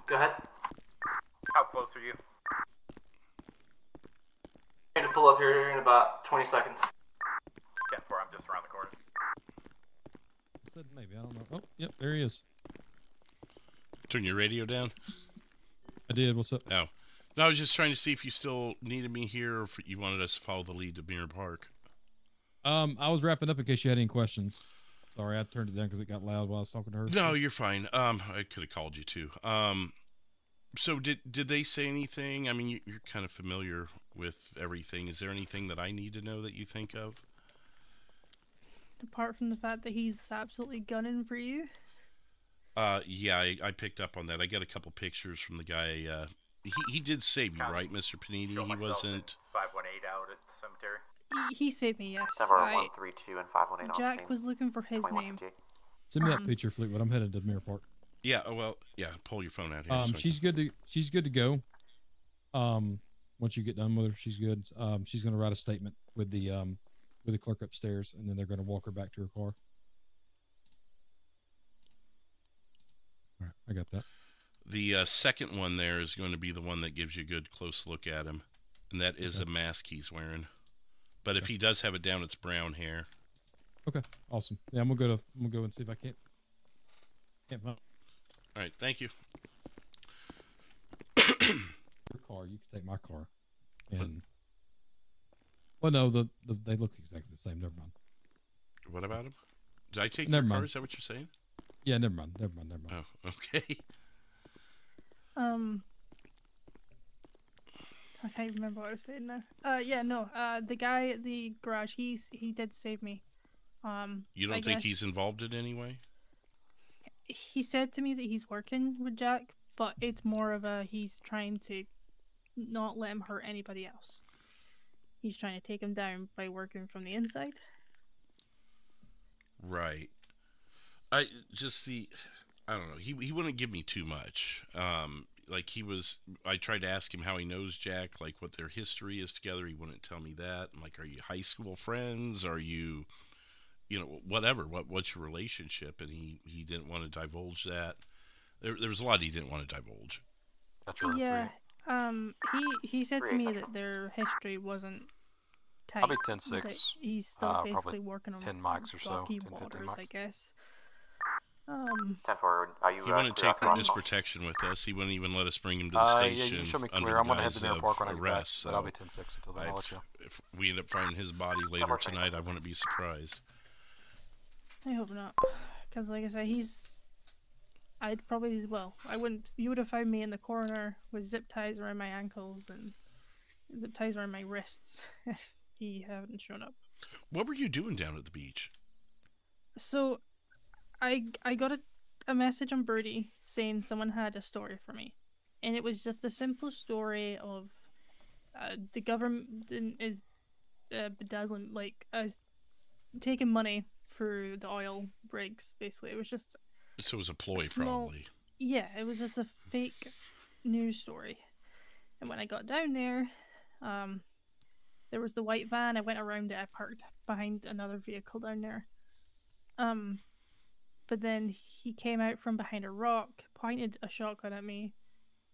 Go ahead.
How close are you?
I'm going to pull up here in about 20 seconds.
10-4, I'm just around the corner.
I said maybe, I don't know. Oh, yep, there he is.
Turn your radio down?
I did, what's up?
No. No, I was just trying to see if you still needed me here or if you wanted us to follow the lead to Mirror Park.
I was wrapping up in case you had any questions. Sorry, I turned it down because it got loud while I was talking to her.
No, you're fine. I could have called you too. So did they say anything? I mean, you're kind of familiar with everything. Is there anything that I need to know that you think of?
Apart from the fact that he's absolutely gunning for you.
Yeah, I picked up on that. I got a couple pictures from the guy. He did save you, right, Mr. Panini? He wasn't.
518 out at the cemetery.
He saved me, yes.
7132 and 518 on
Jack
scene.
was looking for his name.
Send me that picture, Fleetwood. I'm headed to Mirror Park.
Yeah, well, yeah. Pull your phone out here.
She's good to go. Once you get done with her, she's good. She's gonna write a statement with the with the clerk upstairs, and then they're going to walk her back to her car. All right, I got that.
The second one there is going to be the one that gives you a good close look at him, and that is a mask he's wearing. But if he does have it down, it's brown hair.
Okay, awesome. Yeah, I'm gonna go and see if I can't find.
All right, thank you.
Your car, you can take my car. And well, no, they look exactly the same. Never mind.
What about him? Did I take
Never
your car?
mind.
Is that what you're saying?
Yeah, never mind.
Oh, okay.
I can't remember what I was saying now. Yeah, no. The guy at the garage, he did save me.
You don't
I
think
guess
he's involved in any way?
he said to me that he's working with Jack, but it's more of a he's trying to not let him hurt anybody else. He's trying to take him down by working from the inside.
Right. I don't know. He wouldn't give me too much. I tried to ask him how he knows Jack, like what their history is together. He wouldn't tell me that. I'm like, are you high school friends? Are you, whatever? What's your relationship? And he didn't want to divulge that. There was a lot he didn't want to divulge.
That's right.
Yeah. He said to me that their history wasn't tight.
Probably 10-6.
That he's still basically
probably
working on
10 mics or so.
rocky
10, 15
waters,
mics.
I guess.
10-4, are you
He wouldn't
clear
take
off
witness
crosswalk?
protection with us. He wouldn't even let us bring him to the
Yeah,
station.
you can show me
under
clear.
the
I'm gonna head
guise
to the
of
airport when I get back,
arrest,
but I'll be
so
10-6 until then. I'll let you.
If we end up finding his body later tonight, I wouldn't be surprised.
I hope not, because like I said, I'd probably I wouldn't. You would have found me in the corner with zip ties around my ankles and zip ties around my wrists if he hadn't shown up.
What were you doing down at the beach?
So, I got a message on Birdie saying someone had a story for me, and it was just a simple story of the government is bedazzling, taking money for the oil rigs. Basically, it was just.
So it was a ploy,
small,
probably.
Yeah, it was just a fake news story. And when I got down there, there was the white van. I went around it. I parked behind another vehicle down there. But then he came out from behind a rock, pointed a shotgun at me,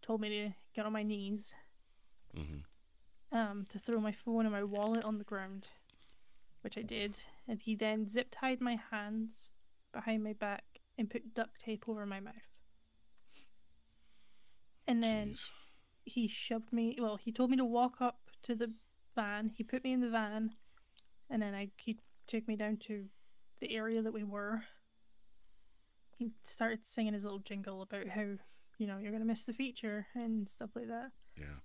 told me to get on my knees, to throw my phone and my wallet on the ground, which I did. And he then zip-tied my hands behind my back and put duct tape over my mouth. And then he shoved me, he told me to walk up to the van. He put me in the van, and then he took me down to the area that we were. He started singing his little jingle about how, you're going to miss the feature and stuff like that.
Yeah.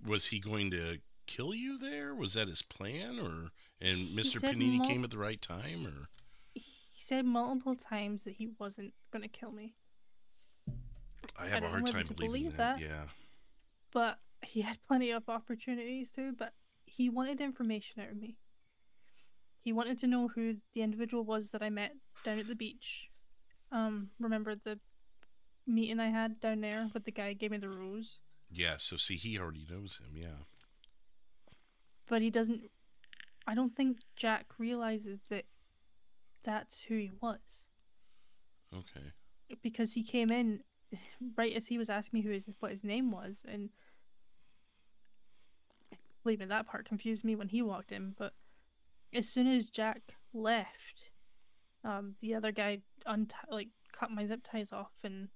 Was he going to kill you there? Was that his plan, and Mr. Panini came at the right time, or?
He said multiple times that he wasn't going to kill me.
I have a hard time believing that. Yeah.
But he had plenty of opportunities to, but he wanted information out of me. He wanted to know who the individual was that I met down at the beach. Remember the meeting I had down there with the guy who gave me the rose?
Yeah, so see, he already knows him, yeah.
But he doesn't... I don't think Jack realizes that that's who he was.
Okay.
Because he came in right as he was asking me what his name was, and believe me, that part confused me when he walked in, but as soon as Jack left, the other guy cut my zip ties off and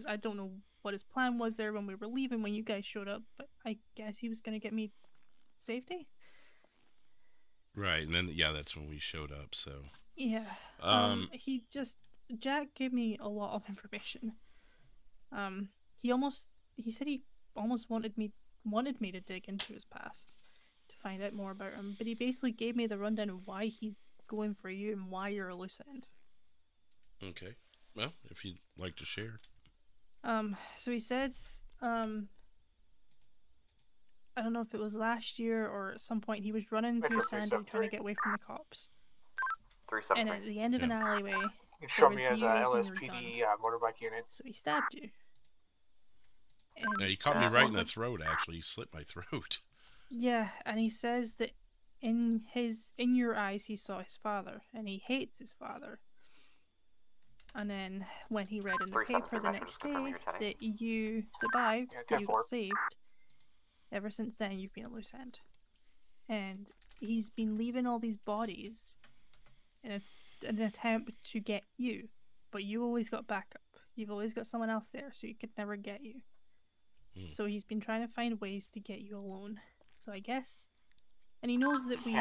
I don't know what his plan was there when we were leaving when you guys showed up, but I guess he was going to get me safety.
Right, and then, that's when we showed up, so.
Yeah. Jack gave me a lot of information. He said he almost wanted me to dig into his past to find out more about him, but he basically gave me the rundown of why he's going for you and why you're a loose end.
Okay. Well, if you'd like to share.
So he says, I don't know if it was last year or at some point he was running through Sandy trying to get away from the cops.
373.
And at the end of an alleyway,
You show me as a LSPD motorbike unit.
So he stabbed you.
Yeah, he caught me right in the throat, actually. He slit my throat.
Yeah, and he says that in your eyes he saw his father, and he hates his father. And then when he read in the paper the next day that you survived, that you got saved, ever since then you've been a loose end. And he's been leaving all these bodies in an attempt to get you, but you always got backup. You've always got someone else there, so he could never get you. So he's been trying to find ways to get you alone. So I guess, and he knows that he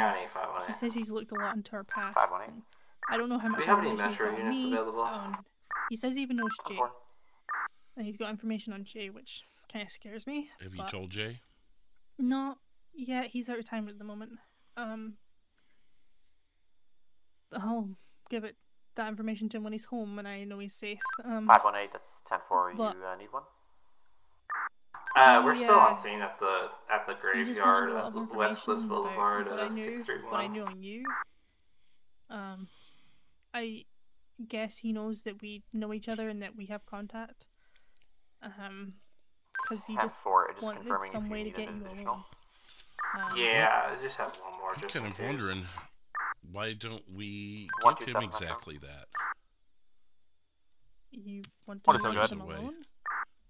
says he's looked a lot into our past. And I don't know how much information he's got on me. He says he even knows Jay, and he's got information on Jay, which kind of scares me.
Have you told Jay?
Not yet. He's out of time at the moment. I'll give that information to him when he's home, when I know he's safe.
518, that's 10-4. You need one?
We're still on scene at the graveyard at West Cliffs Boulevard, 631.
What I knew on you. I guess he knows that we know each other and that we have contact. Because he just wanted some way to get you alone.
Yeah, I just have one more.
I'm kind of wondering, why don't we give him exactly that?
You want to leave him alone?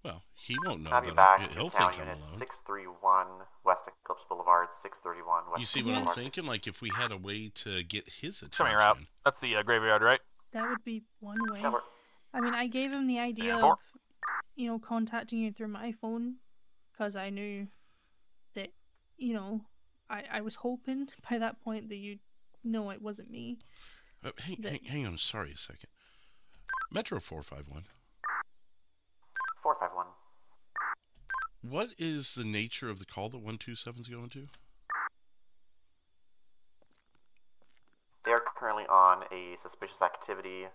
Well, he won't know
I'll be
that.
back.
He'll
Town
think I'm
unit
alone.
631 West Eclipse Boulevard, 631 West.
You see what I'm thinking? Like, if we had a way to get his attention.
Show me your route. That's the graveyard, right?
That would be one way. I mean, I gave him the idea of, contacting you through my phone, because I knew that, I was hoping by that point that you'd know it wasn't me.
Hang on, sorry a second. Metro 451.
451.
What is the nature of the call that 127's going to?
They're currently on a suspicious activity,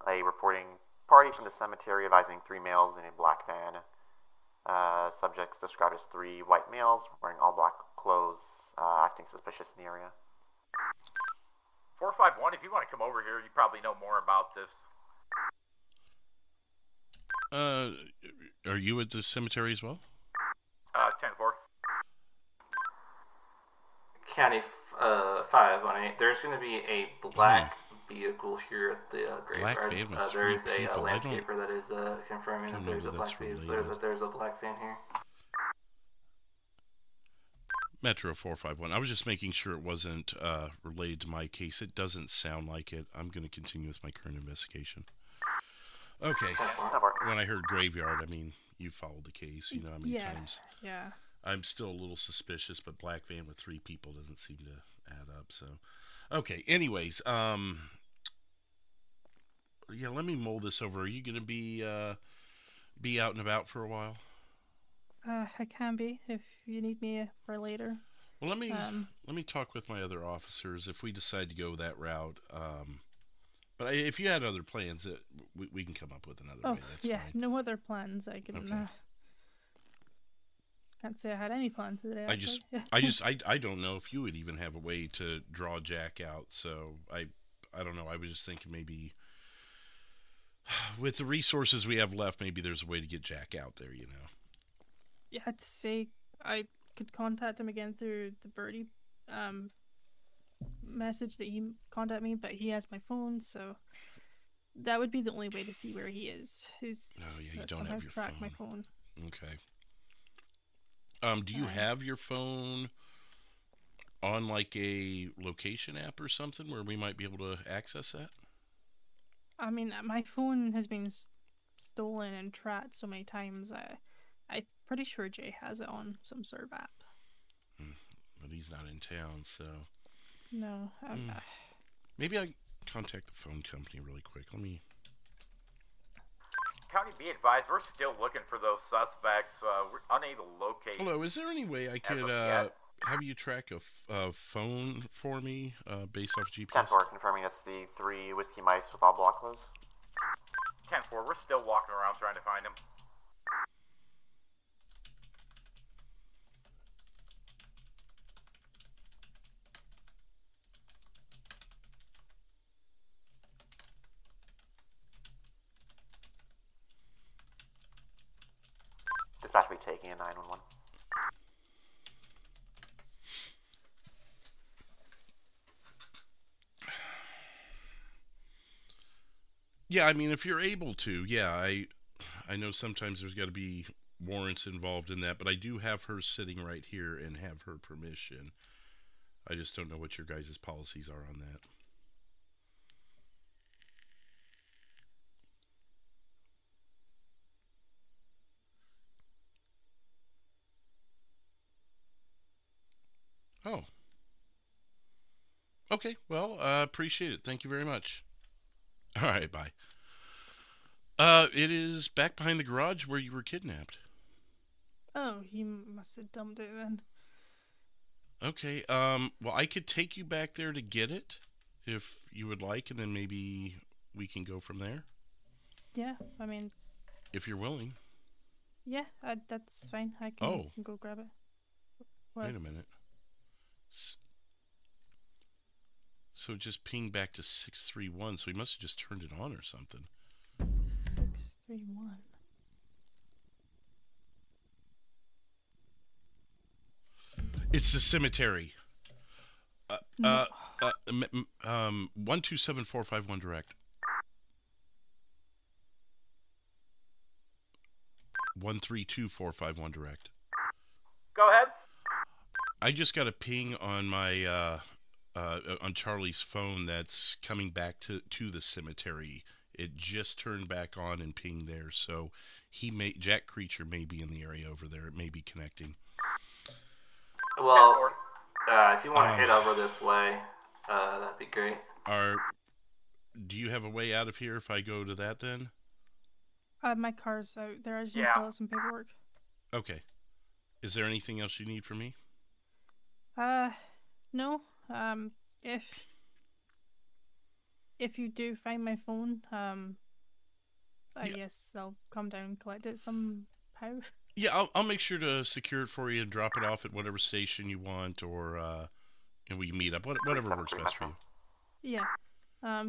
a reporting party from the cemetery advising 3 males in a black van. Subjects described as 3 white males wearing all black clothes, acting suspicious in the area.
451, if you want to come over here, you probably know more about this.
Are you at the cemetery as well?
10-4.
County 518. There's going to be a black vehicle here at the graveyard. There is a landscaper that is confirming that there's a black vehicle. There's a black van here.
Metro 451. I was just making sure it wasn't related to my case. It doesn't sound like it. I'm going to continue with my current investigation. Okay. When I heard graveyard, I mean, you followed the case. You know how many times.
Yeah.
I'm still a little suspicious, but black van with 3 people doesn't seem to add up. So, okay. Anyways, yeah, let me mull this over. Are you going to be out and about for a while?
I can be if you need me for later.
Well, let me talk with my other officers if we decide to go that route. But if you had other plans, we can come up with another way. That's fine.
No other plans. I can. Okay. Can't say I had any plans today.
I don't know if you would even have a way to draw Jack out. So I don't know. I was just thinking maybe with the resources we have left, maybe there's a way to get Jack out there.
Yeah, I'd say I could contact him again through the Birdie message that he contacted me, but he has my phone, so that would be the only way to see where he is.
You don't have your
track
phone.
My phone.
Okay. Do you have your phone on like a location app or something where we might be able to access that?
I mean, my phone has been stolen and tracked so many times. I'm pretty sure Jay has it on some sort of app.
But he's not in town, so...
No.
Maybe I contact the phone company really quick. Let me...
County, be advised, we're still looking for those suspects. We're unable to locate...
Hello, is there any way I could have you track a phone for me based off GPS?
10-4, confirming it's the 3 whiskey mics with all block clothes.
10-4, we're still walking around trying to find him.
Dispatch will be taking a 911.
Yeah, I mean, if you're able to, yeah, I know sometimes there's got to be warrants involved in that, but I do have her sitting right here and have her permission. I just don't know what your guys' policies are on that. Oh. Okay, well, appreciate it. Thank you very much. All right, bye. It is back behind the garage where you were kidnapped.
Oh, he must have dumped it then.
Okay, well, I could take you back there to get it, if you would like, and then maybe we can go from there.
Yeah, I mean...
If you're willing.
Yeah, that's fine. I can go grab it. What?
Wait a minute. So just ping back to 631, so he must have just turned it on or something.
631.
It's the cemetery. 127451 direct. 132451 direct.
Go ahead.
I just got a ping on my on Charlie's phone that's coming back to the cemetery. It just turned back on and pinged there, so Jack Creature may be in the area over there. It may be connecting.
Well, if you want to head over this way, that'd be great.
Do you have a way out of here if I go to that then?
My car's out there. I just need to fill out some paperwork.
Okay. Is there anything else you need from me?
No. If you do find my phone, I guess I'll come down and collect it somehow.
Yeah, I'll make sure to secure it for you and drop it off at whatever station you want, or and we can meet up. Whatever works best for you.
Yeah.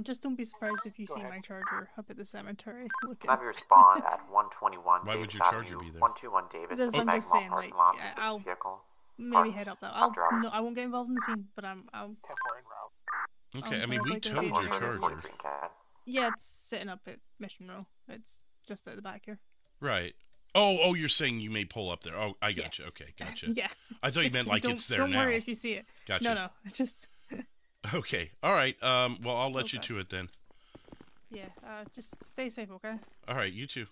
Just don't be surprised if you see my charger up at the cemetery. Looking.
Have your spawn at 121.
Why would your charger be there?
121 Davis.
Because I'm just saying, like, I'll maybe head up that. No, I won't get involved in the scene, but I'll.
Temporary route.
Okay, I mean, we towed your charger.
Yeah, it's sitting up at Mission Row. It's just at the back here.
Right. Oh, you're saying you may pull up there. Oh, I gotcha. Okay, gotcha.
Yeah.
I thought you meant like it's there now.
Don't worry if you see it.
Gotcha.
No, just...
Okay, all right. Well, I'll let you to it then.
Yeah, just stay safe, okay?
All right, you too.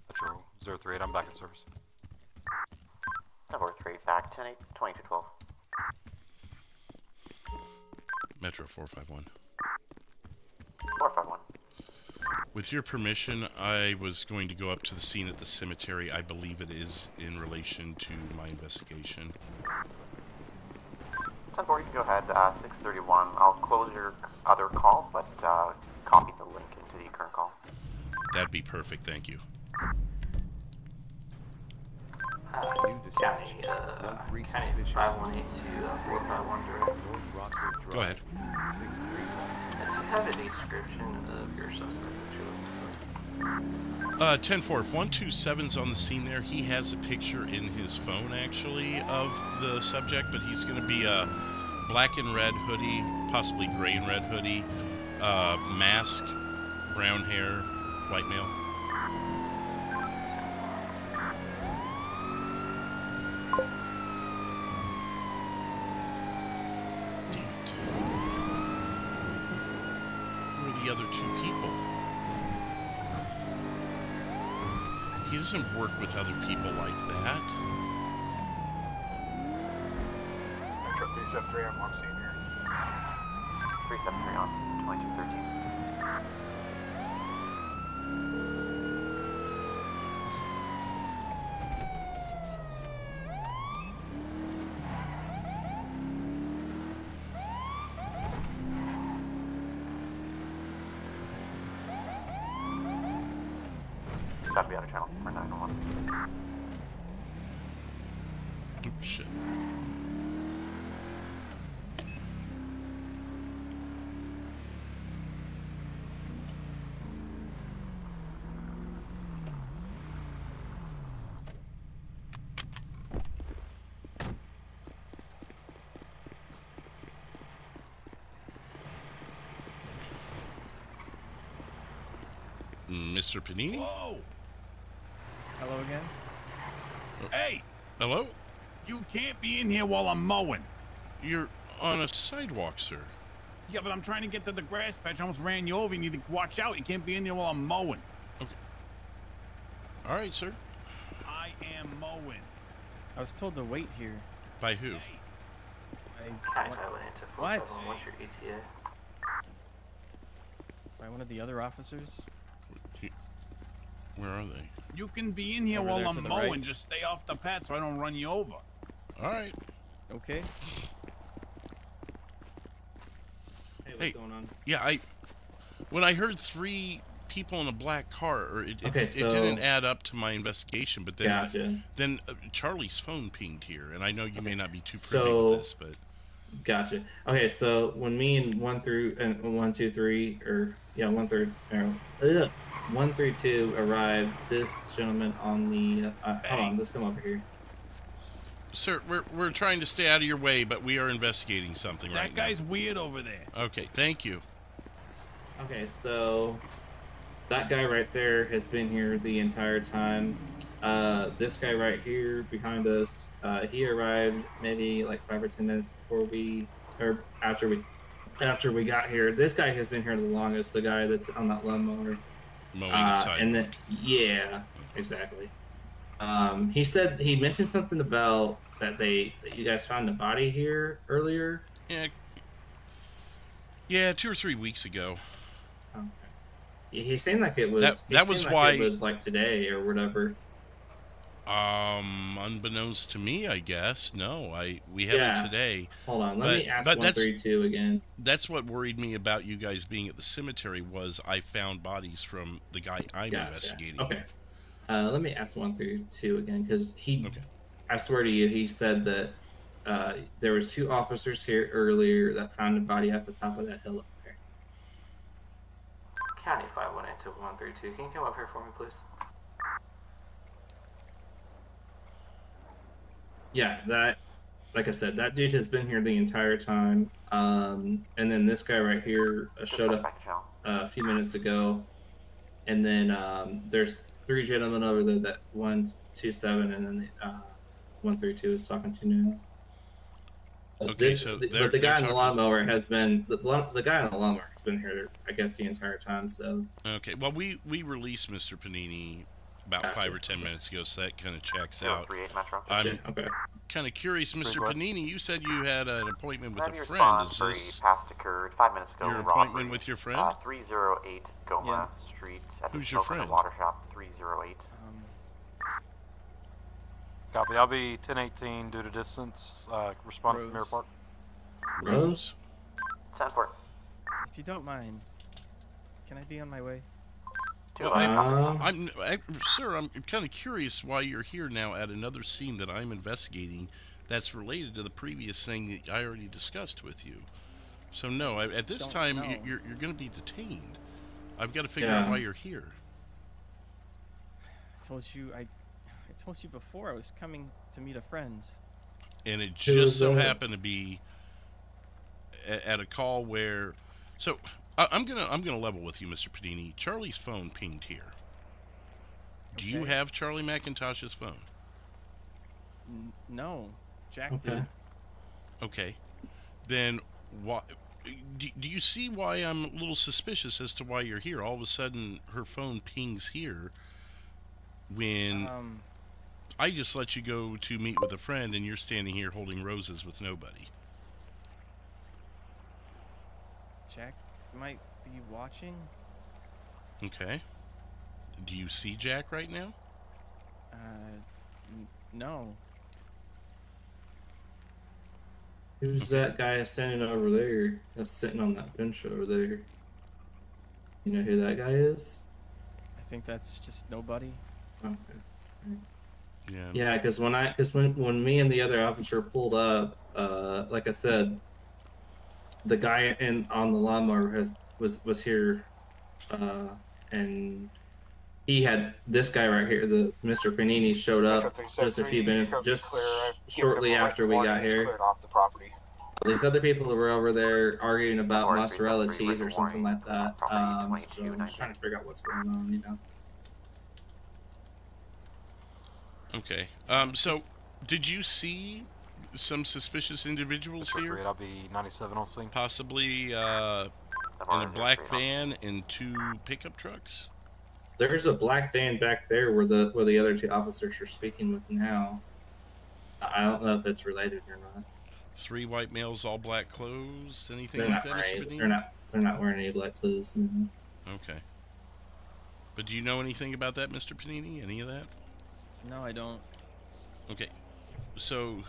Metro 038, I'm back in service.
Number 3, back 10-8, 2212.
Metro 451.
451.
With your permission, I was going to go up to the scene at the cemetery. I believe it is in relation to my investigation.
10-4, you can go ahead. 631. I'll close your other call, but copy the link into the current call.
That'd be perfect, thank you.
County 5182 451 direct.
Go ahead.
Do you have a description of your suspect that you're looking for?
10-4, if 127's on the scene there, he has a picture in his phone, actually, of the subject, but he's going to be a black and red hoodie, possibly gray and red hoodie, mask, brown hair, white male. Who are the other two people? He doesn't work with other people like that.
Metro 373, I'm on scene here.
373 on scene, 2213. Just have to be out of channel for 911.
Oh, shit. Mr. Panini?
Whoa!
Hello again?
Hey!
Hello?
You can't be in here while I'm mowing.
You're on a sidewalk, sir.
Yeah, but I'm trying to get to the grass patch. I almost ran you over. You need to watch out. You can't be in here while I'm mowing.
Okay. All right, sir.
I am mowing.
I was told to wait here.
By who?
What?
What's your ETA?
By one of the other officers?
Where are they?
You can be in here
Over
while
there to
I'm
the
mowing.
right.
Just stay off the path so I don't run you over.
All right.
Okay.
Hey, what's
Hey,
going on?
Yeah, when I heard 3 people in a black car, or it
Okay,
it
so-
didn't add up to my investigation. But then,
Gotcha.
then Charlie's phone pinged here, and I know you may not be too privy
So-
with this, but
Gotcha. Okay, so when me and 1 through 1, 2, 3, or yeah, 1 through 1 through 2 arrived, this gentleman on the hold on, let's come over here.
sir, we're trying to stay out of your way, but we are investigating something right
That guy's weird over there.
now. Okay, thank you.
Okay, so that guy right there has been here the entire time. This guy right here behind us, he arrived maybe like 5 or 10 minutes before after we got here. This guy has been here the longest, the guy that's on that lawnmower.
Mowing the sidewalk.
And then, yeah, exactly. He mentioned something about that you guys found a body here earlier.
Yeah, 2 or 3 weeks ago.
Okay. He seemed like it was.
That was why
it was like today or whatever.
Unbeknownst to me, I guess. No, we have it today.
Hold on, let me ask 132 again.
That's what worried me about you guys being at the cemetery was I found bodies from the guy I'm investigating.
Okay. Let me ask 132 again because I swear to you, he said that there was 2 officers here earlier that found a body at the top of that hill up there. County 518 to 132. Can you come up here for me, please? Yeah, like I said, that dude has been here the entire time. And then this guy right here showed up a few minutes ago. And then there's 3 gentlemen over there, that 127, and then 132 is talking to now.
Okay,
But the guy in the lawnmower has been the guy on the lawnmower has been here, I guess, the entire time. So
okay, well we released Mr. Panini about 5 or 10 minutes ago, so that kind of checks out.
038 Metro.
I'm
okay.
kind of curious, Mr. Panini. You said you had an appointment with
Have
a
you
friend.
respond
Is
for a
this
past occurred 5 minutes ago?
your
robbery,
appointment with your friend?
308 Goma Street at
Who's
the
your
Smoke and
friend?
Water Shop. 308.
Copy. I'll be 1018 due to distance. Respond from Mirror Park.
Rose?
10-4.
If you don't mind, can I be on my way?
Well, sir, I'm kind of curious why you're here now at another scene that I'm investigating that's related to the previous thing that I already discussed with you. So no, at this time you're going to be detained. I've got to figure out why you're here.
I told you before I was coming to meet a friend.
And it just so happened to be at a call where, so I'm gonna level with you, Mr. Panini. Charlie's phone pinged here. Do you have Charlie McIntosh's phone?
No, Jack did.
Okay, then why? Do you see why I'm a little suspicious as to why you're here? All of a sudden, her phone pings here when I just let you go to meet with a friend, and you're standing here holding roses with nobody.
Jack might be watching.
Okay. Do you see Jack right now?
No.
Who's that guy standing over there? That's sitting on that bench over there. You know who that guy is?
I think that's just nobody?
Okay.
Yeah.
Yeah, because when me and the other officer pulled up, like I said, the guy on the lawnmower was here, and he had this guy right here, the Mr. Panini, showed up just a few minutes, just shortly after we got here.
Cleared off the property.
These other people that were over there arguing about mozzarella cheese or something like that. So I'm just trying to figure out what's going on, you know.
Okay. So, did you see some suspicious individuals here?
I'll be 97 on scene.
Possibly in a black van and 2 pickup trucks?
There's a black van back there where the other 2 officers are speaking with now. I don't know if it's related or not.
3 white males, all black clothes. Anything
They're
like
not
that?
wearing. They're not wearing any black clothes. No.
Okay. But do you know anything about that, Mr. Panini? Any of that?
No, I don't.
Okay. So,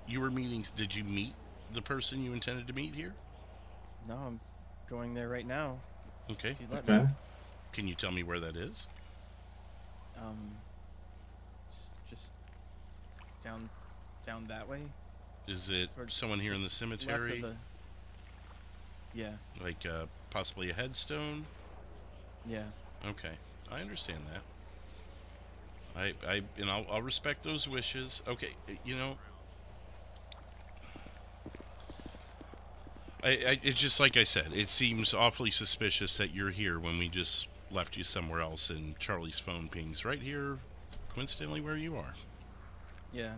you were meeting. Did you meet the person you intended to meet here?
No, I'm going there right now.
Okay.
If you'd let me.
Can you tell me where that is?
It's just down that way.
Is it someone here in the cemetery?
Yeah.
Like possibly a headstone?
Yeah.
Okay, I understand that. I'll respect those wishes. Okay, you know, it's just like I said. It seems awfully suspicious that you're here when we just left you somewhere else, and Charlie's phone pings right here, coincidentally where you are.
Yeah.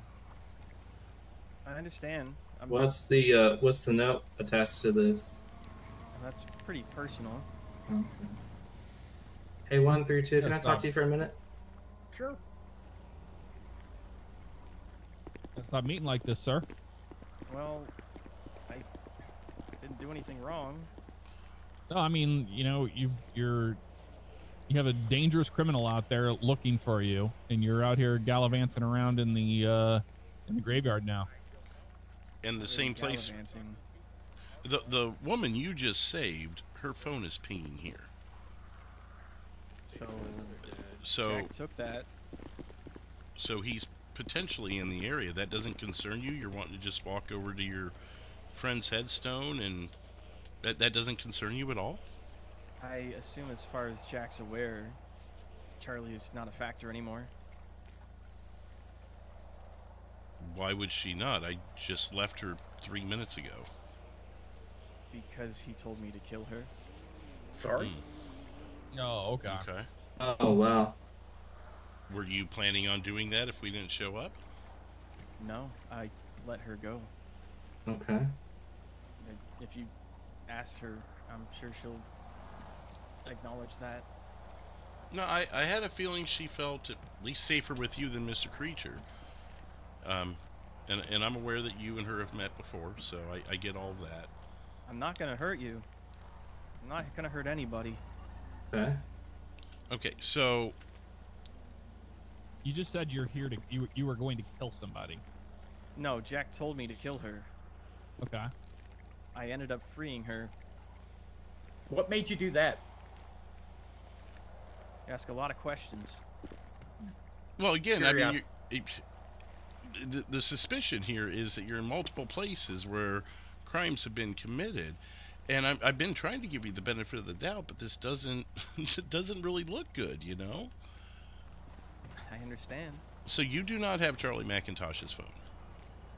I understand.
What's the note attached to this?
That's pretty personal.
Okay. Hey, 132, can I talk to you for a minute?
Sure.
Stop meeting like this, sir.
Well, I didn't do anything wrong.
No, I mean, you know, you have a dangerous criminal out there looking for you, and you're out here gallivanting around in the graveyard now.
In the same place. The woman you just saved, her phone is pinging here.
So Jack took that.
So he's potentially in the area. That doesn't concern you? You're wanting to just walk over to your friend's headstone, and that doesn't concern you at all?
I assume as far as Jack's aware, Charlie is not a factor anymore.
Why would she not? I just left her 3 minutes ago.
Because he told me to kill her.
Sorry?
Oh, okay.
Okay.
Oh, wow.
Were you planning on doing that if we didn't show up?
No, I let her go.
Okay.
If you ask her, I'm sure she'll acknowledge that.
No, I had a feeling she felt at least safer with you than Mr. Creature. And I'm aware that you and her have met before, so I get all that.
I'm not gonna hurt you. I'm not gonna hurt anybody.
Okay.
Okay, so
you just said you're here to you were going to kill somebody.
No, Jack told me to kill her.
Okay.
I ended up freeing her.
What made you do that?
You ask a lot of questions.
Well, again, I mean, the suspicion here is that you're in multiple places where crimes have been committed, and I've been trying to give you the benefit of the doubt, but this doesn't really look good, you know?
I understand.
So you do not have Charlie McIntosh's phone?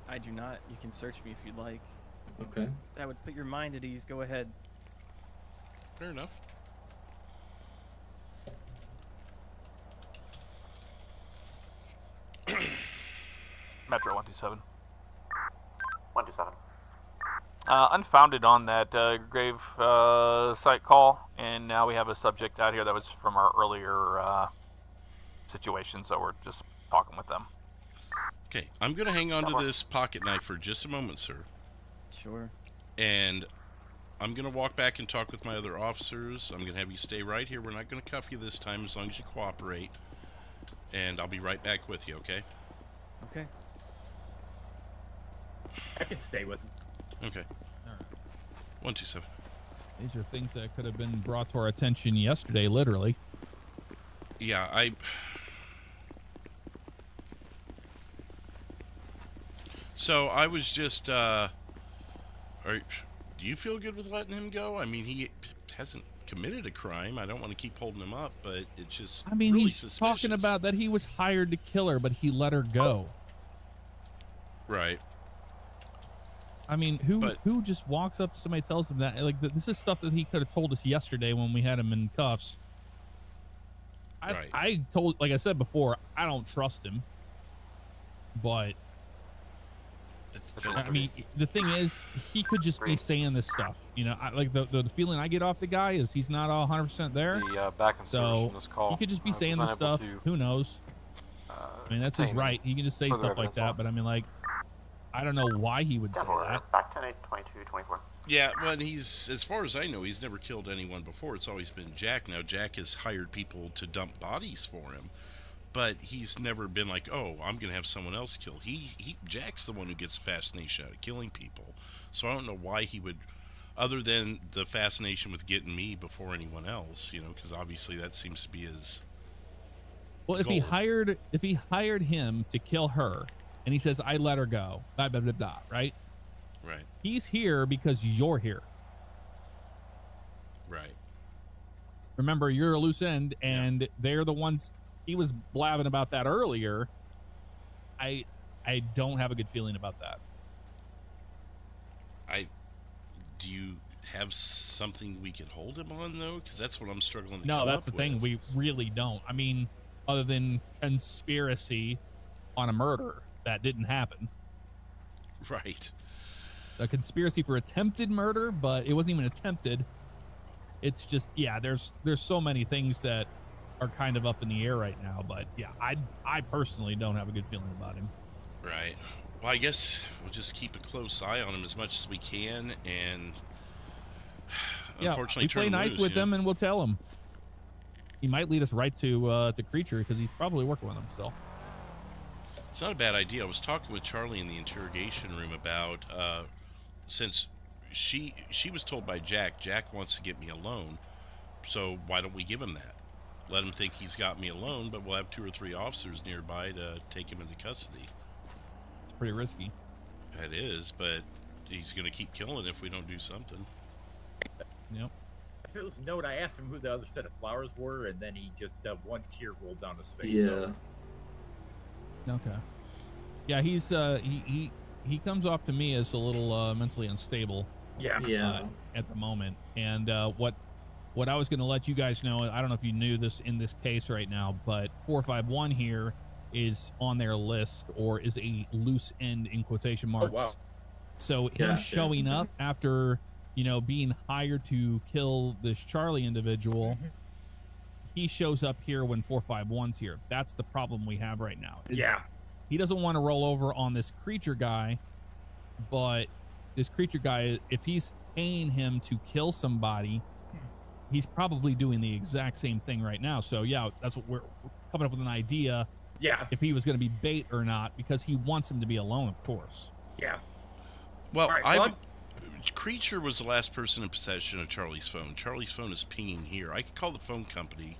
I do not. You can search me if you'd like.
Okay.
That would put your mind at ease. Go ahead.
Fair enough.
Metro 127.
127.
Unfounded on that grave site call, and now we have a subject out here that was from our earlier situation, so we're just talking with them.
Okay, I'm going to hang on to this pocket knife for just a moment, sir.
Sure.
And I'm going to walk back and talk with my other officers. I'm going to have you stay right here. We're not going to cuff you this time as long as you cooperate. And I'll be right back with you, okay?
Okay.
I can stay with him.
Okay.
All right.
127.
These are things that could have been brought to our attention yesterday, literally.
Yeah, So I was just, do you feel good with letting him go? I mean, he hasn't committed a crime. I don't want to keep holding him up, but it's just
I mean,
really
he's
suspicious.
talking about that he was hired to kill her, but he let her go.
Right.
I mean, who just walks up to somebody, tells him that? Like, this is stuff that he could have told us yesterday when we had him in cuffs. I told, like I said before, I don't trust him. But I mean, the thing is, he could just be saying this stuff. You know, like the feeling I get off the guy is he's not all 100% there.
The back and
so
from this call.
he could just be saying this stuff. Who knows? I mean, that's his right. He can just say stuff like that. But I mean, like, I don't know why he would say that.
Back 10-8, 22, 24.
Yeah, well, he's, as far as I know, he's never killed anyone before. It's always been Jack. Now, Jack has hired people to dump bodies for him, but he's never been like, oh, I'm going to have someone else kill. Jack's the one who gets fascination out of killing people. So I don't know why he would, other than the fascination with getting me before anyone else, you know, because obviously that seems to be his
Well, if he hired him to kill her, and he says, I let her go, blah, blah, blah, blah, right?
Right.
He's here because you're here.
Right.
Remember, you're a loose end, and they're the ones. He was blabbing about that earlier. I don't have a good feeling about that.
Do you have something we could hold him on, though? Because that's what I'm struggling to
No,
come
that's the
up
thing.
with.
We really don't. I mean, other than conspiracy on a murder that didn't happen.
Right.
A conspiracy for attempted murder, but it wasn't even attempted. It's just, yeah, there's so many things that are kind of up in the air right now. But yeah, I personally don't have a good feeling about him.
Right. Well, I guess we'll just keep a close eye on him as much as we can, and
Yeah,
unfortunately,
we
turn
play
him
nice
loose,
with
you know?
him, and we'll tell him. He might lead us right to Creature, because he's probably working with him still.
It's not a bad idea. I was talking with Charlie in the interrogation room about since she was told by Jack wants to get me alone, so why don't we give him that? Let him think he's got me alone, but we'll have 2 or 3 officers nearby to take him into custody.
It's pretty risky.
It is, but he's going to keep killing if we don't do something.
Yep.
If it was a note, I asked him who the other set of flowers were, and then he just one tear rolled down his face.
Yeah.
So.
Okay. Yeah, he's he comes off to me as a little mentally unstable.
Yeah.
At the moment, and what I was going to let you guys know, I don't know if you knew this in this case right now, but 451 here is on their list, or is a loose end in quotation marks.
Oh, wow.
So him showing up after, you know, being hired to kill this Charlie individual, he shows up here when 451's here. That's the problem we have right now. He doesn't want to roll over on this Creature guy, but this Creature guy, if he's paying him to kill somebody, he's probably doing the exact same thing right now. So yeah, that's what we're coming up with an idea.
Yeah.
If he was going to be bait or not, because he wants him to be alone, of course.
Yeah.
Well,
Right,
Creature was the last person in possession of Charlie's phone. Charlie's phone is pinging here. I could call the phone company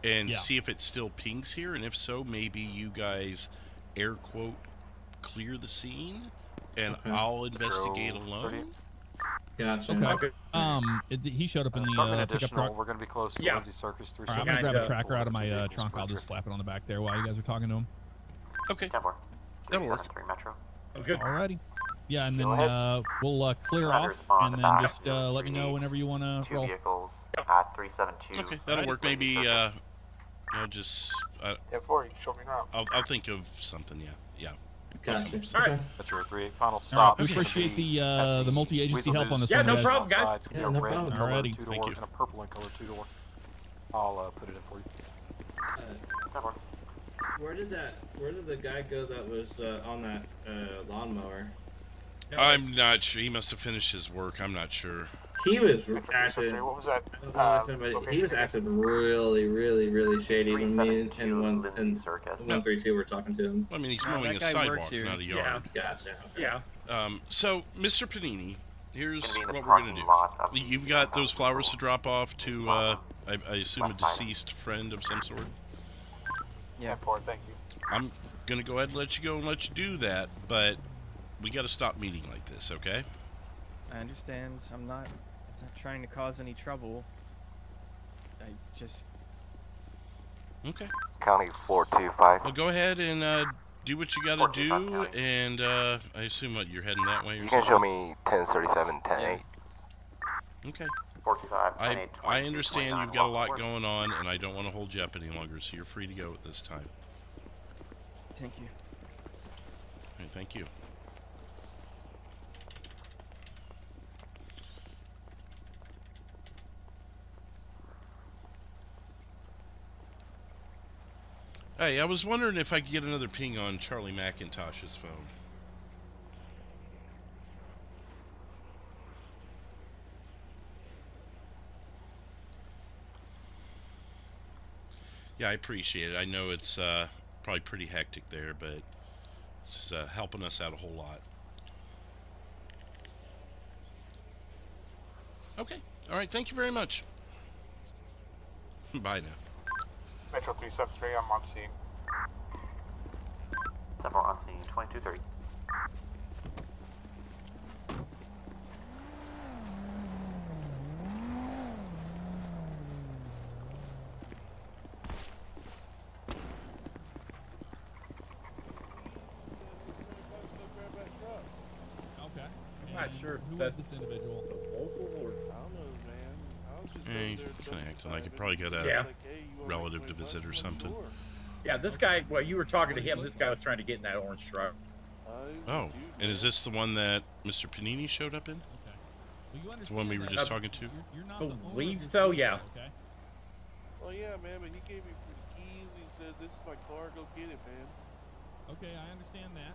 and see if it still pings here, and if so, maybe you guys air quote clear the scene, and I'll investigate alone.
Gotcha.
Okay. He showed up in the pickup truck.
We're going to be close to Lindsay Circus through.
All right, I'm gonna grab a tracker out of my trunk. I'll just slap it on the back there while you guys are talking to him.
Okay. That'll work.
Alrighty. Yeah, and then we'll clear off, and then just let me know whenever you want to roll.
Vehicles at 372.
Okay, that'll work. Maybe I'll just.
Therefore, you can show me now.
I'll think of something. Yeah.
Gotcha.
All right. That's your 3-8 final
All
stop.
right, we appreciate the multi-agency help on this one,
no
guys.
problem, guys.
It's going to be a red
problem.
color
Alrighty.
2-door
Thank you.
and a purple and color 2-door. I'll put it in for you.
Where did the guy go that was on that lawnmower?
I'm not sure. He must have finished his work. I'm not sure.
He was acting.
What was that?
He was acting really, really, really shady when me and 132 were talking to him.
I mean, he's mowing a sidewalk, not a yard.
Gotcha.
Yeah.
So, Mr. Panini, here's what we're going to do. You've got those flowers to drop off to, I assume, a deceased friend of some sort?
Yeah. 10-4, thank you.
I'm gonna go ahead and let you go and let you do that, but we got to stop meeting like this, okay?
I understand. I'm not trying to cause any trouble. I just...
Okay. County 425.
Well, go ahead and do what you got to do, and I assume what, you're heading that way or
You
something?
can show me 1037, 10-8.
Okay.
425,
I understand you've got a lot going on, and I don't want to hold you up any longer, so you're free to go at this time.
Thank you.
All right, thank you. Hey, I was wondering if I could get another ping on Charlie McIntosh's phone. Yeah, I appreciate it. I know it's probably pretty hectic there, but it's helping us out a whole lot. Okay. All right. Thank you very much. Bye now.
Metro 373, I'm on scene.
7 on scene, 2230.
Okay.
I'm not sure
Who
if
was
that's
this individual?
local or...
Hey, kind of acting like you probably got a relative to visit or something.
Yeah, this guy, well, you were talking to him. This guy was trying to get in that orange truck.
Oh, and is this the one that Mr. Panini showed up in? The one we were just talking to?
Believe so, yeah.
Well, yeah, man, but he gave me the keys. He said, "This is my car. Go get it, man."
Okay, I understand that.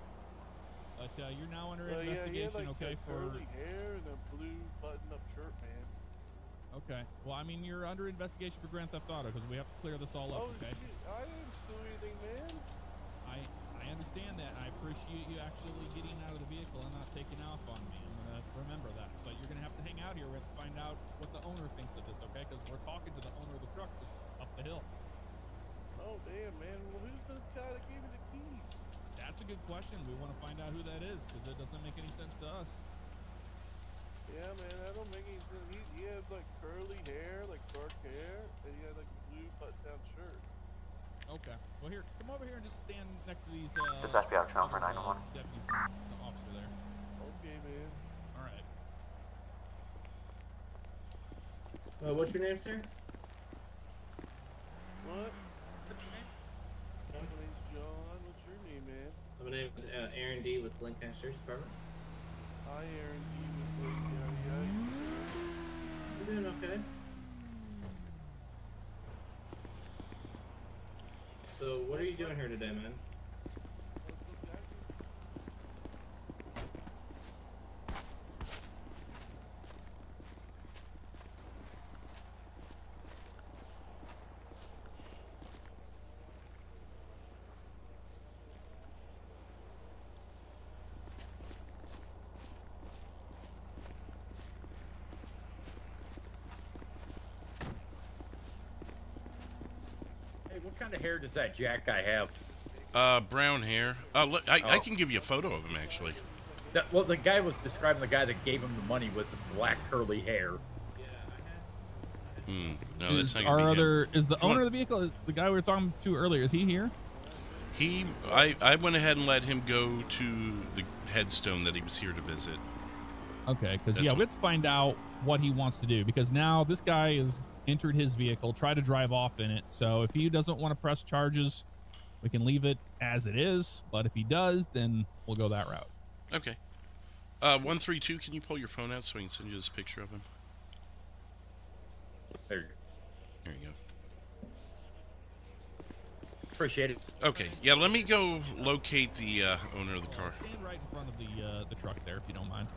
But you're now under
Yeah, he
investigation,
had, like,
okay,
that
for...
curly hair and a blue button-up shirt, man.
Okay. Well, I mean, you're under investigation for Grand Theft Auto because we have to clear this all up, okay?
Shit, I didn't do anything, man.
I understand that. I appreciate you actually getting out of the vehicle and not taking off on me. I'm going to remember that. But you're going to have to hang out here. We have to find out what the owner thinks of this, okay? Because we're talking to the owner of the truck just up the hill.
Oh, damn, man. Well, who's the guy that gave me the keys?
That's a good question. We want to find out who that is because it doesn't make any sense to us.
Yeah, man, that don't make any sense. He had, like, curly hair, like, dark hair, and he had, like, a blue button-down shirt.
Okay. Well, here, come over here and just stand next to these,
Dispatch, be out of town for 911.
Deputies and the officer there.
Okay, man.
Alright.
What's your name, sir?
What? What's your name? My name's John. What's your name, man?
My name is Aaron D. with Lancaster Department.
Hi, Aaron D. with Lancaster.
I'm doing okay. So, what are you doing here today, man?
Hey, what kind of hair does that Jack guy have?
Brown hair. Look, I can give you a photo of him, actually.
Well, the guy was describing the guy that gave him the money with some black curly hair.
No, that's not
our
gonna be
other
him.
is the
Come
owner
on.
of the vehicle, the guy we were talking to earlier, is he here?
I went ahead and let him go to the headstone that he was here to visit.
Okay, because
That's
yeah,
what-
we have to find out what he wants to do because now this guy has entered his vehicle, tried to drive off in it. So if he doesn't want to press charges, we can leave it as it is. But if he does, then we'll go that route.
Okay. 132, can you pull your phone out so I can send you this picture of him?
There you go.
There you go.
Appreciate it.
Okay, yeah, let me go locate the owner of the car.
Stand right in front of the truck there, if you don't mind.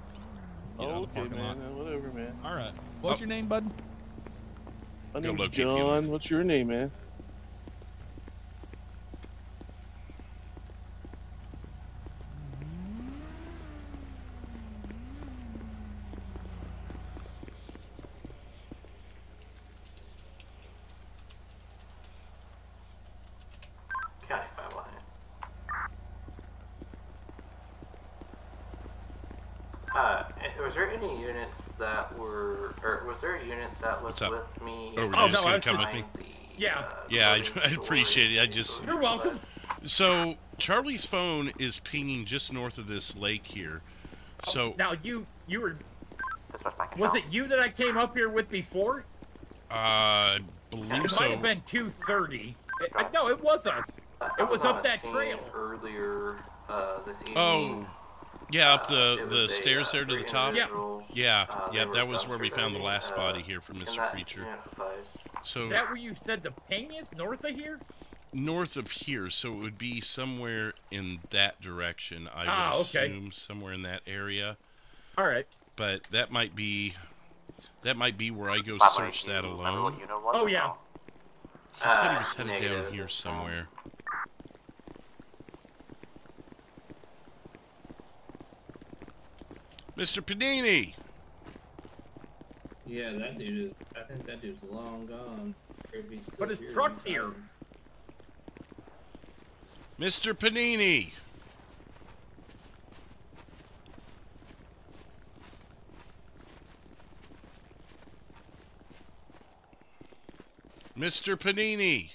Let's get out
Oh,
of the
okay,
parking lot.
man. Whatever, man.
All right. What's your name, bud?
My
Go
name's
locate the
John. What's your name, man?
was there any units that were, or was there a unit that was with me?
Oh, were you just gonna come with me?
Yeah.
Yeah, I appreciate it. I just.
You're welcome.
So Charlie's phone is pinging just north of this lake here. So
now you were. Was it you that I came up here with before?
I believe
It
so.
might have been 2:30. No, it was us. It was up that trail.
Earlier this evening.
Oh, yeah, up the
was a,
stairs there to the top.
Yeah.
Yeah, that was where we found the last body here from Mr. Creature. So
Is that where you said the ping is? North of here?
north of here, so it would be somewhere in that direction. I would assume somewhere in that area.
All right.
But that might be where I go search that alone.
Oh yeah.
He said he was headed down here somewhere. Mr. Panini!
Yeah, that dude is. I think that dude's long gone.
But his truck's here.
Mr. Panini! Mr. Panini!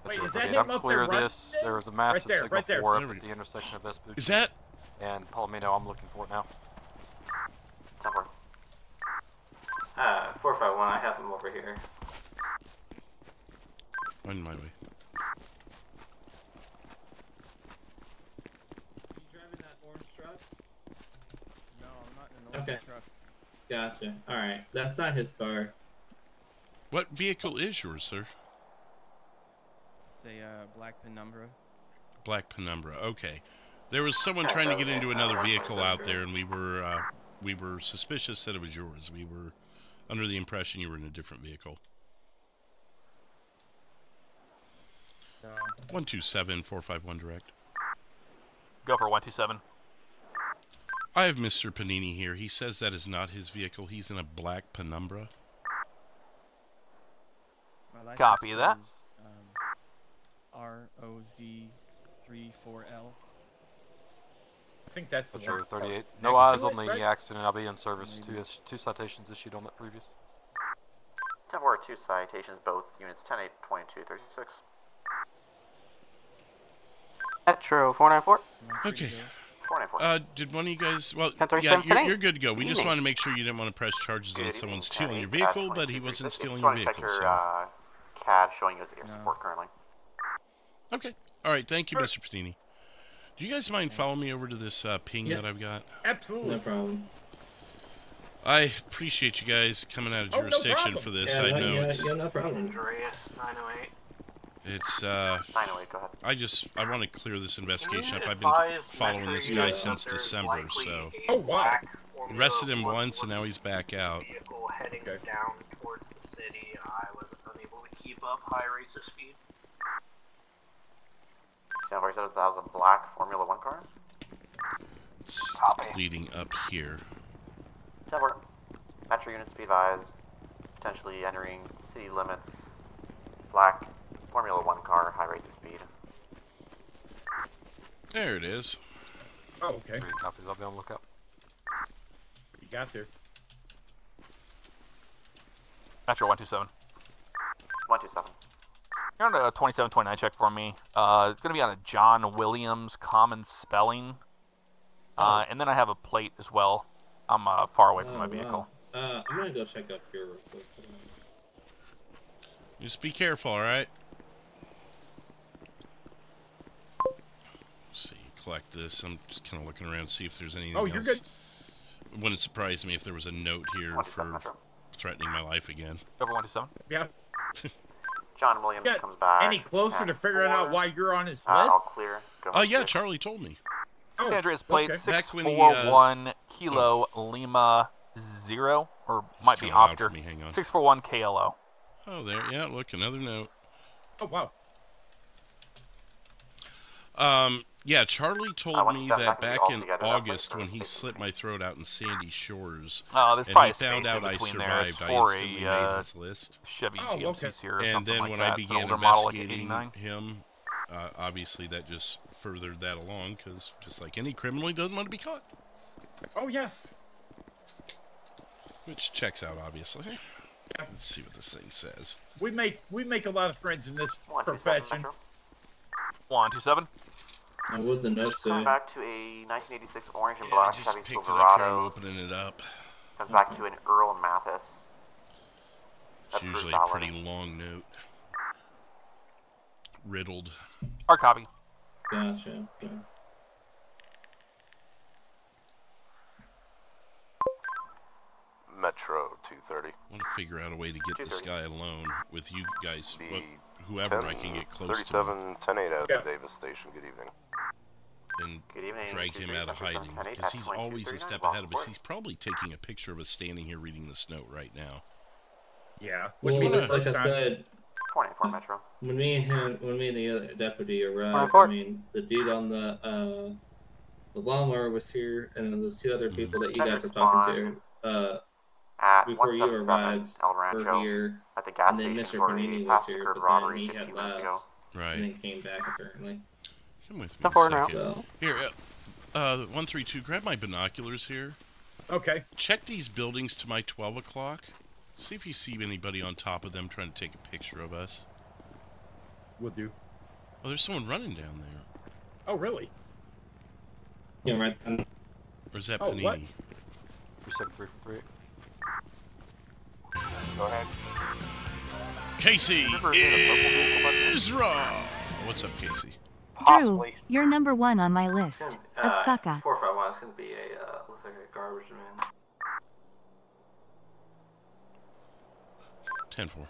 Wait, is
Okay,
that him
I'm
up
clear
there?
this. There was a massive signal
right there.
4 up at the intersection of Vespucci.
Is that?
And Palomino, I'm looking for it now.
451, I have him over here.
On my way.
You driving that orange truck?
No, I'm not in an
Okay.
orange truck.
Gotcha. Alright, that's not his car.
What vehicle is yours, sir?
It's a black penumbra.
Black Penumbra. Okay. There was someone trying to get into another vehicle out there, and we were suspicious that it was yours. We were under the impression you were in a different vehicle. 127-451 direct.
Go for 127.
I have Mr. Panini here. He says that is not his vehicle. He's in a black Penumbra.
My license
Copy that.
is, ROZ34L.
I think that's the
Sure,
one.
38.
Yeah,
No eyes
do
on
it,
the
right?
accident. I'll be in service. Two citations issued on that previous.
10-4, 2 citations, both units 10-8, 22-36. Metro 494.
Okay.
494.
Did one of you guys... Well,
10-37
yeah,
tonight.
you're good to go. We just
Evening.
wanted to make sure you didn't want to press charges on
Good
someone
evening,
stealing your
10-8,
vehicle, but he
22-36.
wasn't stealing
Just
your
want to check
vehicle,
your
so...
CAD showing you as air support currently.
Okay. All right. Thank you, Mr. Panini. Do you guys mind following me over to this ping that I've got?
Absolutely.
No problem.
I appreciate you guys coming out of jurisdiction for this. I know it's...
no problem.
Andreas 908.
It's
908, go ahead.
I want to clear this investigation up.
Can you
I've been
advise
following
Metro
this
Unit
guy
that
since
there's
December,
likely
so
Oh wow.
arrested him once and now he's back out.
Vehicle heading down towards the city. I was unable to keep up high rates of speed.
Sound said that was a black Formula 1 car?
It's leading up here.
10-4. Metro units be advised. Potentially entering city limits. Black Formula 1 car, high rates of speed.
There it is.
Oh, okay.
3 copies. I'll be on the lookout.
You got there.
Metro 127.
127.
You're on a 2729 check for me. It's going to be on a John Williams common spelling. And then I have a plate as well. I'm far away from my vehicle.
I'm gonna go check up here real quick.
Just be careful, alright? See, collect this. I'm just kind of looking around to see if there's anything
Oh,
else.
you're good.
It wouldn't surprise me if there was a note here for threatening my life again.
Over 127.
Yeah.
John Williams
Yeah,
comes back.
Any closer to figuring out why you're on his list?
All clear. Go
Oh,
ahead,
yeah,
sir.
Charlie told me.
Oh,
San Andreas plate
okay.
Back when he,
641 Kilo Lima 0, or might be
kinda loud
Oscar.
for me, hang on.
641 KLO.
Oh, there. Yeah, look, another note.
Oh, wow.
Yeah, Charlie told
want
me
to set
that
back
back
all
in
together,
August
that
when
place
he
for
slit my throat out in Sandy Shores.
Oh, there's
and
probably
he
a space
found out
in
I
between there.
survived.
It's
I
for
instantly
a
made his list.
Chevy
Oh,
GMC
okay.
here or
And
something
then
like
when
that.
I
It's an
began
older model, like an
investigating
89.
him, obviously that just furthered that along, because just like any criminal, he doesn't want to be caught.
Oh, yeah.
Which checks out, obviously. Let's see what this thing says.
We make a lot of friends in this profession.
127.
And what the notes say?
Coming back to a 1986 orange and black
just
Chevy
picked it up
Silverado.
here, I'm opening it up.
Comes back to an Earl Mathis.
It's usually a pretty long note. Riddled.
Hard copy.
Gotcha. Okay.
Metro 230.
I want to figure out a way to get this guy alone with you guys, whoever I can get close to.
37 10-8 out of Davis Station. Good evening.
And drag him out of hiding, because he's always a step ahead of us. He's probably taking a picture of us standing here reading this note right now.
Yeah.
Well, like I said,
24 Metro.
when me and the other deputy arrived, I mean, the dude on the lawnmower was here, and then those two other people that you guys were talking to, before you arrived, were here,
at the gas
and then
station
Mr.
for
Panini
a
was here,
past-occurred
but
robbery
then he
15
had
minutes
left,
ago.
Right.
and then came back apparently.
Come with me
Before
a
now.
second. Here, 132, grab my binoculars here.
Okay.
Check these buildings to my 12 o'clock. See if you see anybody on top of them trying to take a picture of us.
Will do.
Oh, there's someone running down there.
Oh, really?
Yeah, right.
Or is that
Oh,
Panini?
what?
3733.
Go ahead.
Casey is raw. What's up, Casey?
Drew, you're number 1 on my list of sucka.
451 is going to be a, looks like a garbage man.
10-4.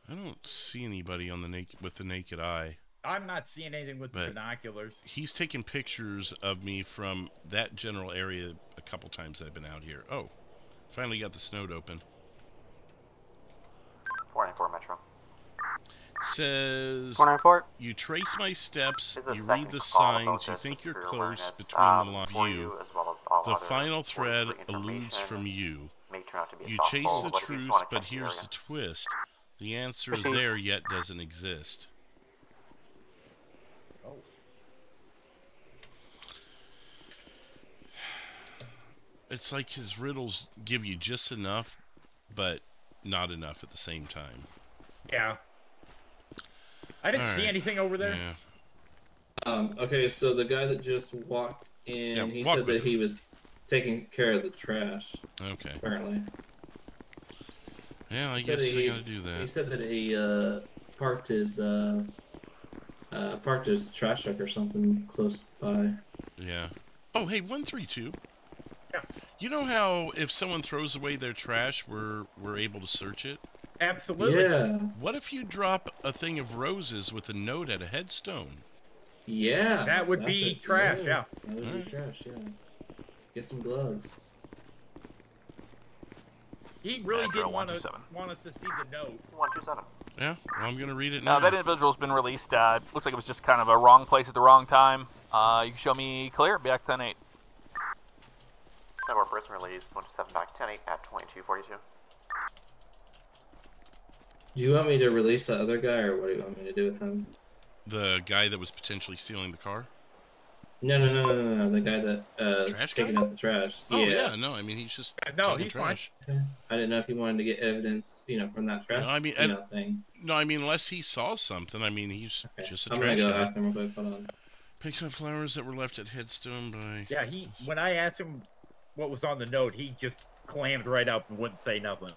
I don't see anybody on the with the naked eye.
I'm not seeing anything with the binoculars.
He's taken pictures of me from that general area a couple times that I've been out here. Oh, finally got the snow open.
494 Metro.
Says
494.
You trace my steps,
This is
you
the
read
second
the
call about
signs, you
this,
think
just
you're
for your
close
awareness,
between the line
for
of
you
you.
as well as all
The
other
final thread
important
alludes
information.
from you.
May turn out to be a
You
soft
chase
pull,
the
but if you just
truth,
wanna
but
check the
here's
area.
the twist. The answer
Received.
there yet doesn't exist.
Oh.
It's like his riddles give you just enough, but not enough at the same time.
Yeah. I didn't see
Alright.
anything over there.
Yeah.
Okay, so the guy that just walked in,
Yeah,
he
walk
said
with
that he
us.
was taking care of the trash.
Okay.
Apparently.
Yeah, I
He said
guess
that
they gotta do that.
He said that he parked his trash truck or something close by.
Yeah. Oh, hey, 132. Yeah. You know how if someone throws away their trash, we're able to search it?
Absolutely.
Yeah.
What if you drop a thing of roses with a note at a headstone?
Yeah.
That would
that's
be
it.
trash, yeah.
That would be trash, yeah. Get some gloves.
He really
Metro
did want us
127.
to see the note.
127.
Yeah, well, I'm going to read it
Now
now.
that individual's been released. Looks like it was just kind of a wrong place at the wrong time. You can show me clear. Back 10-8.
Network person released. 127 back 10-8 at 2242.
Do you want me to release that other guy, or what do you want me to do with him?
The guy that was potentially stealing the car?
No. The guy that
Trash
taking
guy?
out the trash.
Oh, yeah, no, I mean, he's just taking trash.
Okay. I didn't know if you wanted to get evidence, from that trash
No, I mean,
thing.
No, I mean, unless he saw something. I mean, he's just a
I'm
trash
gonna go
guy.
ask him real quick. Hold on.
Picks up flowers that were left at headstone by...
Yeah, when I asked him what was on the note, he just clammed right up and wouldn't say nothing.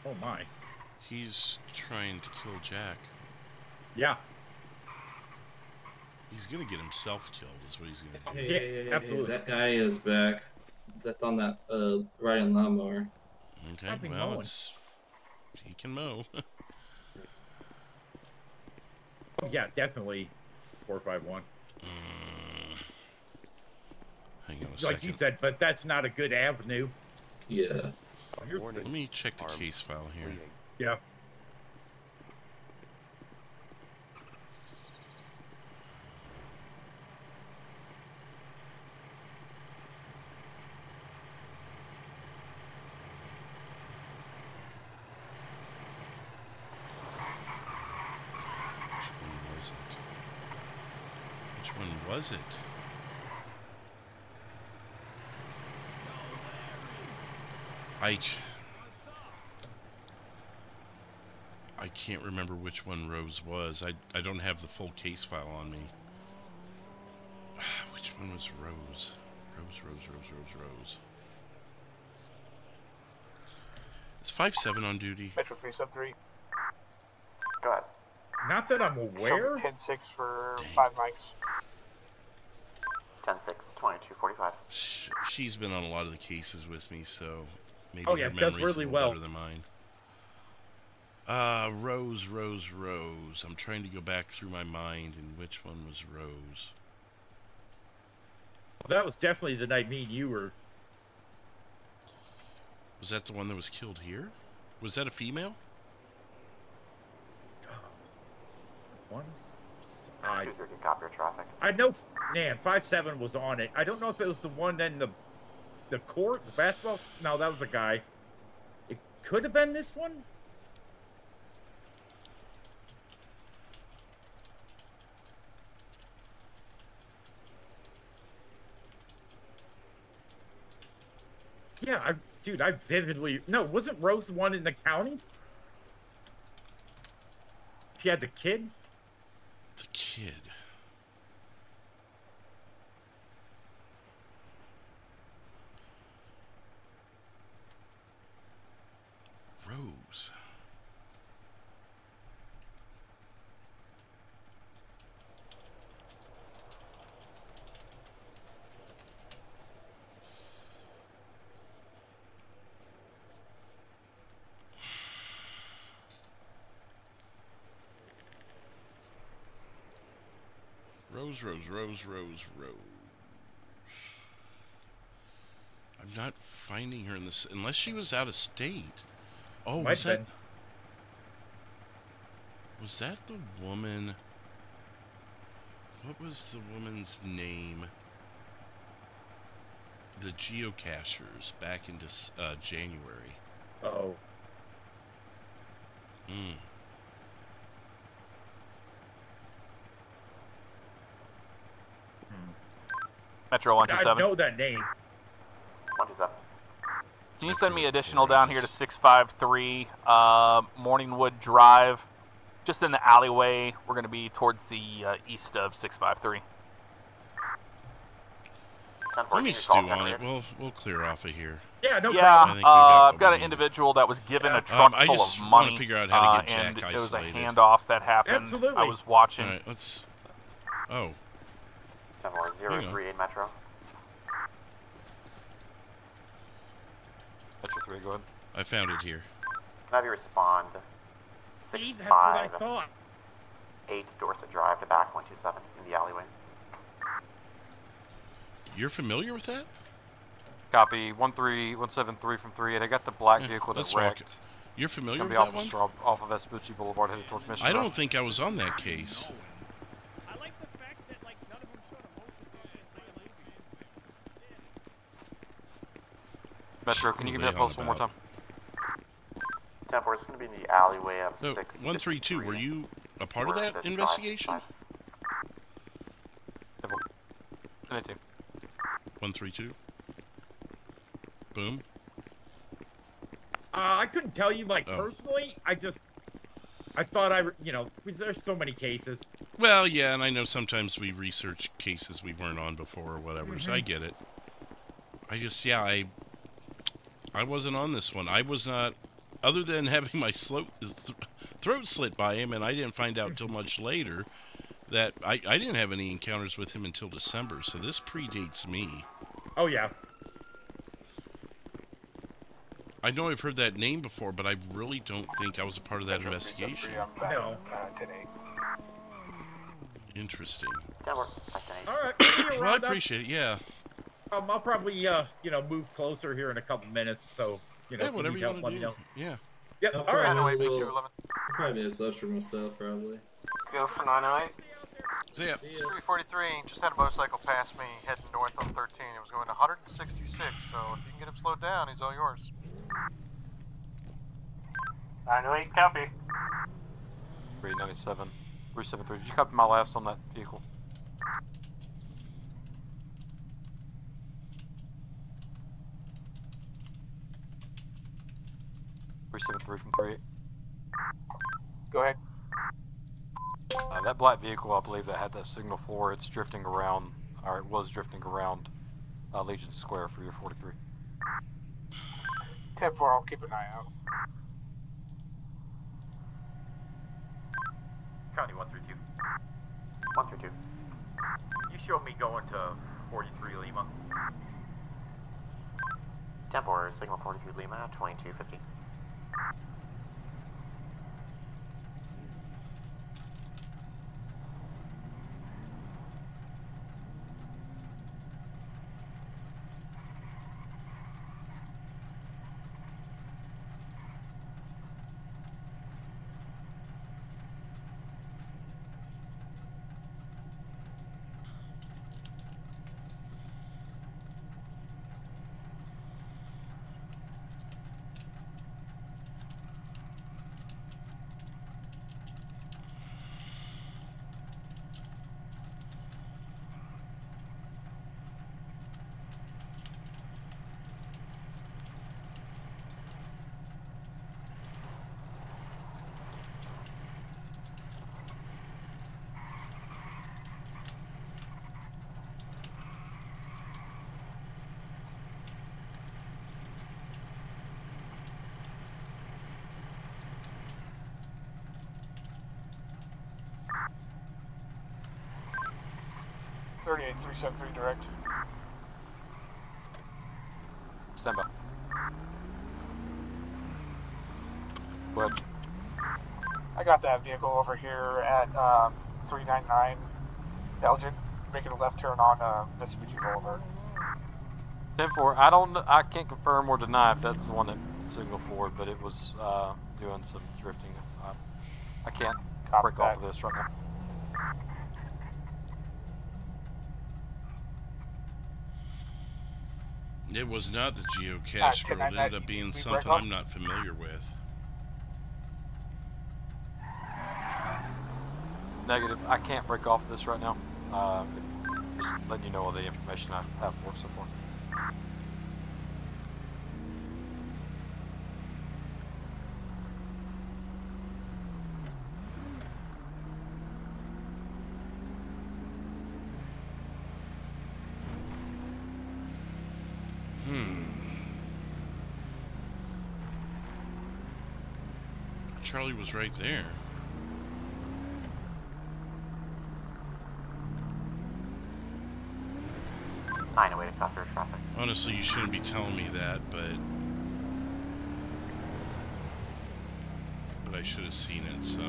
Oh my.
He's trying to kill Jack.
Yeah.
He's gonna get himself killed. Is what he's gonna do.
Hey,
absolutely.
That guy is back. That's on that riding lawnmower.
Okay, well, he can mow.
Oh, yeah, definitely 451.
Hang on a
Like
second.
you said, but that's not a good avenue.
Yeah.
Let me check the case file here.
Yeah.
Which one was it? I can't remember which one Rose was. I don't have the full case file on me. Which one was Rose? Rose. Is 5-7 on duty?
Metro 373.
Go ahead.
Not that I'm aware.
10-6 for 5 mics.
10-6, 2245.
She's been on a lot of the cases with me, so maybe
Oh, yeah,
her
does
memory's
really
a little
well.
better than mine. Rose. I'm trying to go back through my mind, and which one was Rose?
Well, that was definitely the night me and you were.
Was that the one that was killed here? Was that a female?
I 230, copy your traffic.
I know, man, 5-7 was on it. I don't know if it was the one in the court, the basketball. No, that was a guy. It could have been this one. Yeah, dude, I vividly... No, wasn't Rose the one in the county? She had the kid?
The kid. Rose. Rose. I'm not finding her in this, unless she was out of state. Oh, was that the woman? What was the woman's name? The geocachers back into January.
Oh.
Metro 127.
I know that name.
127.
Can you send me additional down here to 653 Morningwood Drive? Just in the alleyway. We're going to be towards the east of 653.
Let me stew on it. We'll clear off of here.
Yeah, no
problem. I've got an individual that was given a truck
I
full
just
of
want
money.
to figure out how to get
and
Jack
it was a
isolated.
handoff that happened.
Absolutely.
I was watching.
All right, let's. Oh.
10-4-0-3-8 Metro.
Metro 3, go ahead.
I found it here.
Can I have you respond?
See, that's what I
6-5,
thought.
8 Dorset Drive to back 127 in the alleyway.
You're familiar with that?
Copy 13173 from 38. I got the black vehicle that
let's walk
wrecked.
it. You're familiar
It's
with
gonna
that
be
one?
off of Vespucci Boulevard headed towards Mission
I
Row.
don't think I was on that case.
Metro, can you give me that post one more time?
10-4, it's going to be in the alleyway of
No, 132, were you a part of that investigation? 132. Boom.
I couldn't tell you, personally. I thought there's so many cases.
Well, yeah, and I know sometimes we research cases we weren't on before or whatever, so I get it. I wasn't on this one. I was not, other than having my throat slit by him, and I didn't find out till much later that I didn't have any encounters with him until December, so this predates me.
Oh, yeah.
I know I've heard that name before, but I really don't think I was a part of that investigation.
No.
Today.
Interesting.
All right. See you
Well, I
around.
appreciate it, yeah.
I'll probably, move closer here in a couple minutes, so,
Yeah,
if
whatever
need
you
help,
want
let
to
me
do.
know.
Yeah.
Yep,
I'll
all right.
I'll probably be closer myself, probably.
Go for 908.
See ya.
343, just had a motorcycle pass me heading north on 13. It was going 166, so if you can get him slowed down, he's all yours.
908, copy.
397. 373. Did you copy my last on that vehicle? .373 from 38.
Go ahead.
That black vehicle, I believe, that had that signal 4, it's drifting around, or it was drifting around Legion Square for your 43.
10-4, I'll keep an eye out.
County 132.
132.
You showed me going to 43 Lima.
10-4, signal 42 Lima, 2250.
.38 373 direct.
Stand by. Go ahead.
I got that vehicle over here at 399 Elgin, making a left turn on Vespucci Boulevard.
10-4. I can't confirm or deny if that's the one that signaled forward, but it was doing some drifting. I can't break off of this right now.
It was not the geocache, but it ended up being something I'm not familiar with.
Negative. I can't break off this right now. Just letting you know all the information I have for it so far.
Charlie was right there.
Away to copy traffic.
Honestly, you shouldn't be telling me that, but I should have seen it, so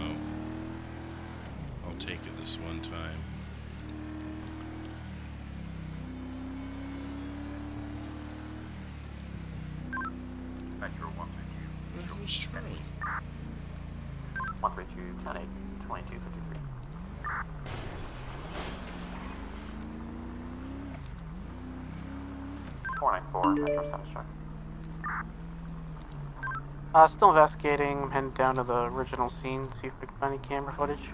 I'll take it this one time.
Metro 132.
Where the hell's Charlie?
132 10 8 2253. Metro Satisfaction.
Still investigating. I'm heading down to the original scene, see if we can find any camera footage.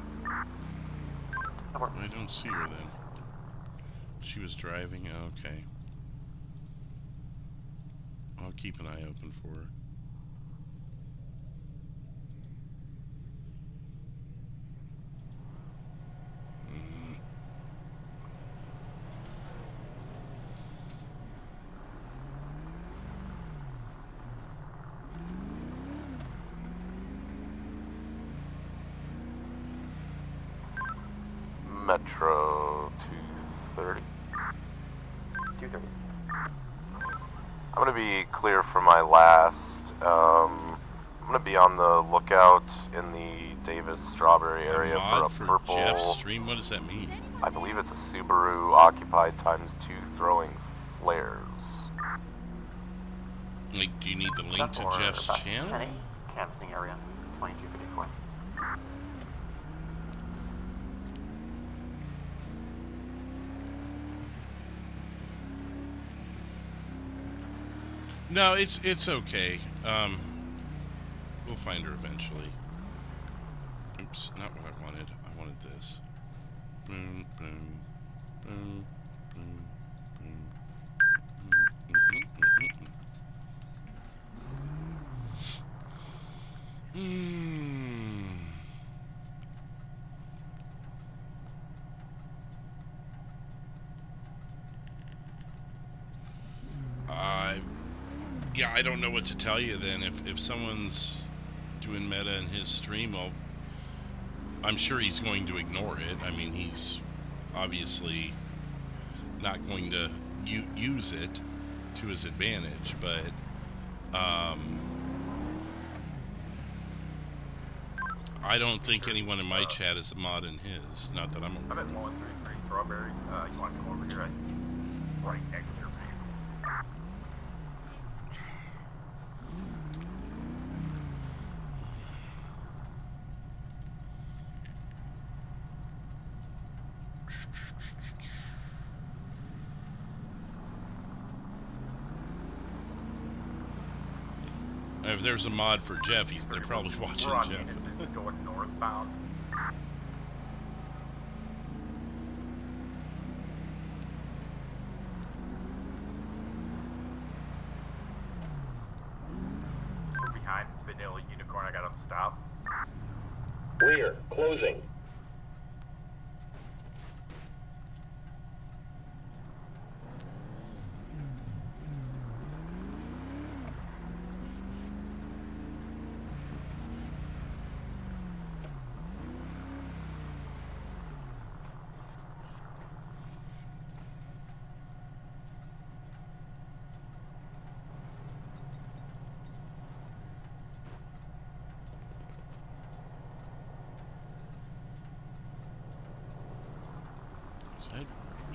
I don't see her then. She was driving? Okay. I'll keep an eye open for her.
Metro 230.
230.
I'm gonna be clear for my last. I'm gonna be on the lookout in the Davis Strawberry area for a purple.
Jeff's stream. What does that mean?
I believe it's a Subaru occupied ×2 throwing flares.
Like, do you need the link to Jeff's channel?
Canvassing area, 2254.
No, it's okay. We'll find her eventually. Oops, not what I wanted. I wanted this. Boom, boom, boom, boom, boom. Yeah, I don't know what to tell you then. If someone's doing meta in his stream, well, I'm sure he's going to ignore it. I mean, he's obviously not going to use it to his advantage, but I don't think anyone in my chat is a mod in his. Not that I'm aware.
I'm at 133 Strawberry. You want to come over here? Right next to your vehicle.
If there's a mod for Jeff, they're probably watching Jeff.
Going northbound. We're behind Vanilla Unicorn. I got him stopped.
Rear, closing.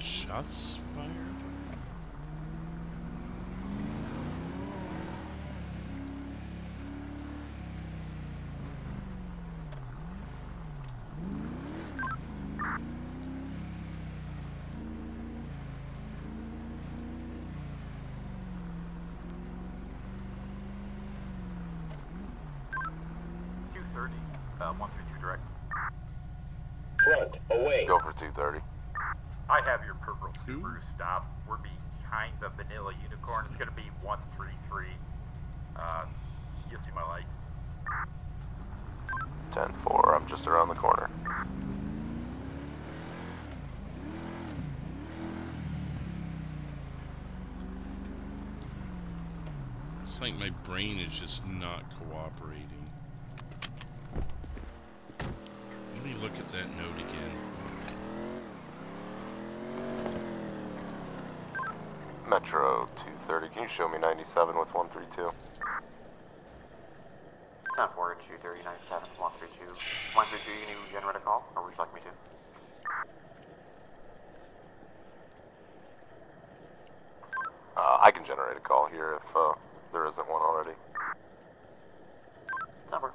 Shots fired?
.230, 132 direct.
Front, away.
Go for 230.
I have your purple Subaru stop. We're behind the Vanilla Unicorn. It's going to be 133. You'll see my light.
10-4, I'm just around the corner.
It's like my brain is just not cooperating. Let me look at that note again.
Metro 230, can you show me 97 with 132?
10-4, 230, 97, 132. 132, you need to generate a call, or would you like me to?
I can generate a call here if there isn't one already.
10-4.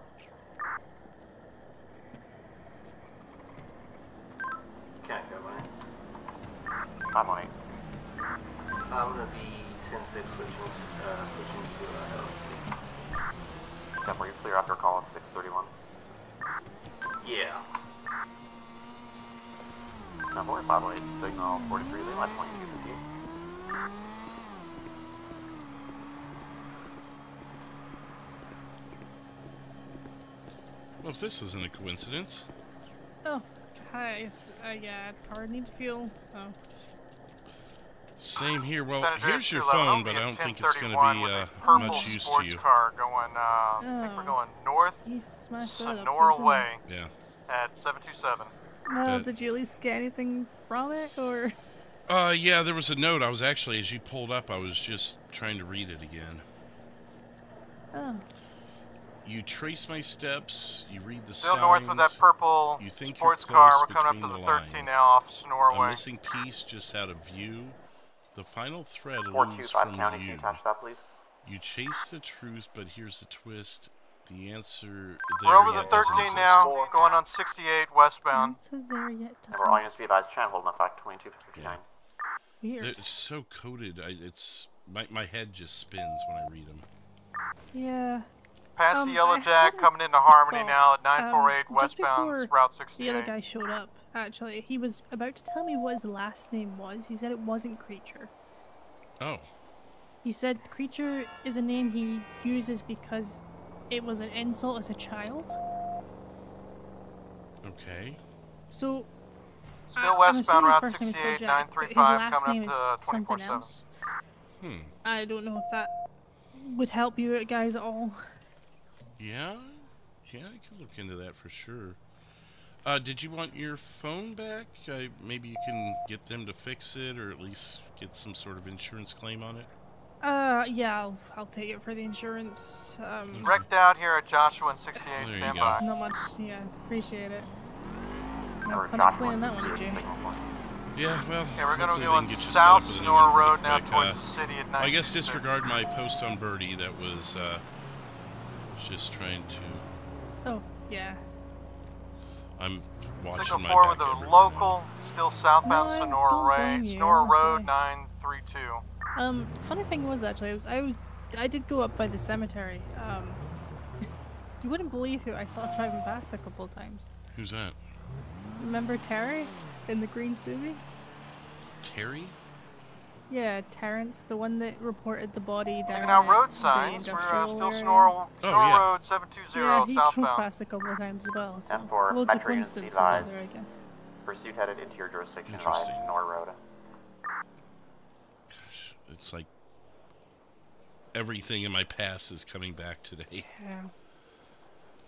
Okay, go away. 518.
I'm gonna be 10-6 switching to LSPD.
Were you clear after a call at 631?
Yeah.
10-4, 508, signal 43, they might point you to the
Well, if this isn't a coincidence.
Oh, guys, yeah, car needs fuel, so.
Same here. Well,
Senator,
here's your
211,
phone, but I don't think it's going to
with
be
a
much use to
sports
you.
car going, I think we're going north Sonora Way
Yeah.
at 727.
Well, did you at least get anything from it, or?
Yeah, there was a note. I was actually, as you pulled up, I was just trying to read it again.
Oh.
You trace my steps, you read the
Still
signs.
north with that purple
you think
sports
you're
car.
close
We're coming up
between
to the
the
13
lines.
now off Norway.
A missing piece just out of view. The final thread alooves
425
from
County,
you.
can you attach that, please?
You chase the truth, but here's the twist. The answer
We're over the 13 now, going on 68 westbound.
There yet
And we're all units to be advised, channel hold in effect, 2259.
Weird.
It's so coded. It's my head just spins when I read them.
Yeah.
Past the Yellow Jack, coming into Harmony now at 948
just
westbound,
before
Route 68.
the other guy showed up, actually, he was about to tell me what his last name was. He said it wasn't Creature.
Oh.
He said Creature is a name he uses because it was an insult as a child.
Okay.
So.
Still westbound, Route 68, 935, coming up to 24/7.
I don't know if that would help you guys at all.
Yeah, I could look into that for sure. Did you want your phone back? Maybe you can get them to fix it, or at least get some sort of insurance claim on it.
Yeah, I'll take it for the insurance.
Wrecked out here at Joshua and 68,
There
stand
you go.
by.
Not much, yeah, appreciate it.
Or
Fun
Joshua
explaining that one,
68,
AJ.
signal point.
Yeah, well.
Okay, we're gonna
hopefully
go
they
on
can get you set
South
up with an
Sonora
interview
Road now
quick.
towards the city at 9.
I guess disregard my post on Birdie. That was just trying to.
Oh, yeah.
I'm watching
Signal
my
4
back
with a
everywhere
local, still southbound
No, I
Sonora
don't
Way,
blame you,
Sonora Road
honestly.
932.
Funny thing was actually, I did go up by the cemetery. You wouldn't believe who I saw driving past a couple of times.
Who's that?
Remember Terry in the green Subi?
Terry?
Yeah, Terrence, the one that reported the body down
Checking out
at
road
the
signs. We're
industrial
still
area.
Sonora
yeah.
Road 720
Yeah, he drove
southbound.
past a couple of times as well. So
M4,
loads of
Metro units to be
coincidences out
advised.
there, I guess.
Pursuit headed into your jurisdiction via
Interesting.
Sonora Road.
Gosh, it's like everything in my past is coming back today.
Yeah.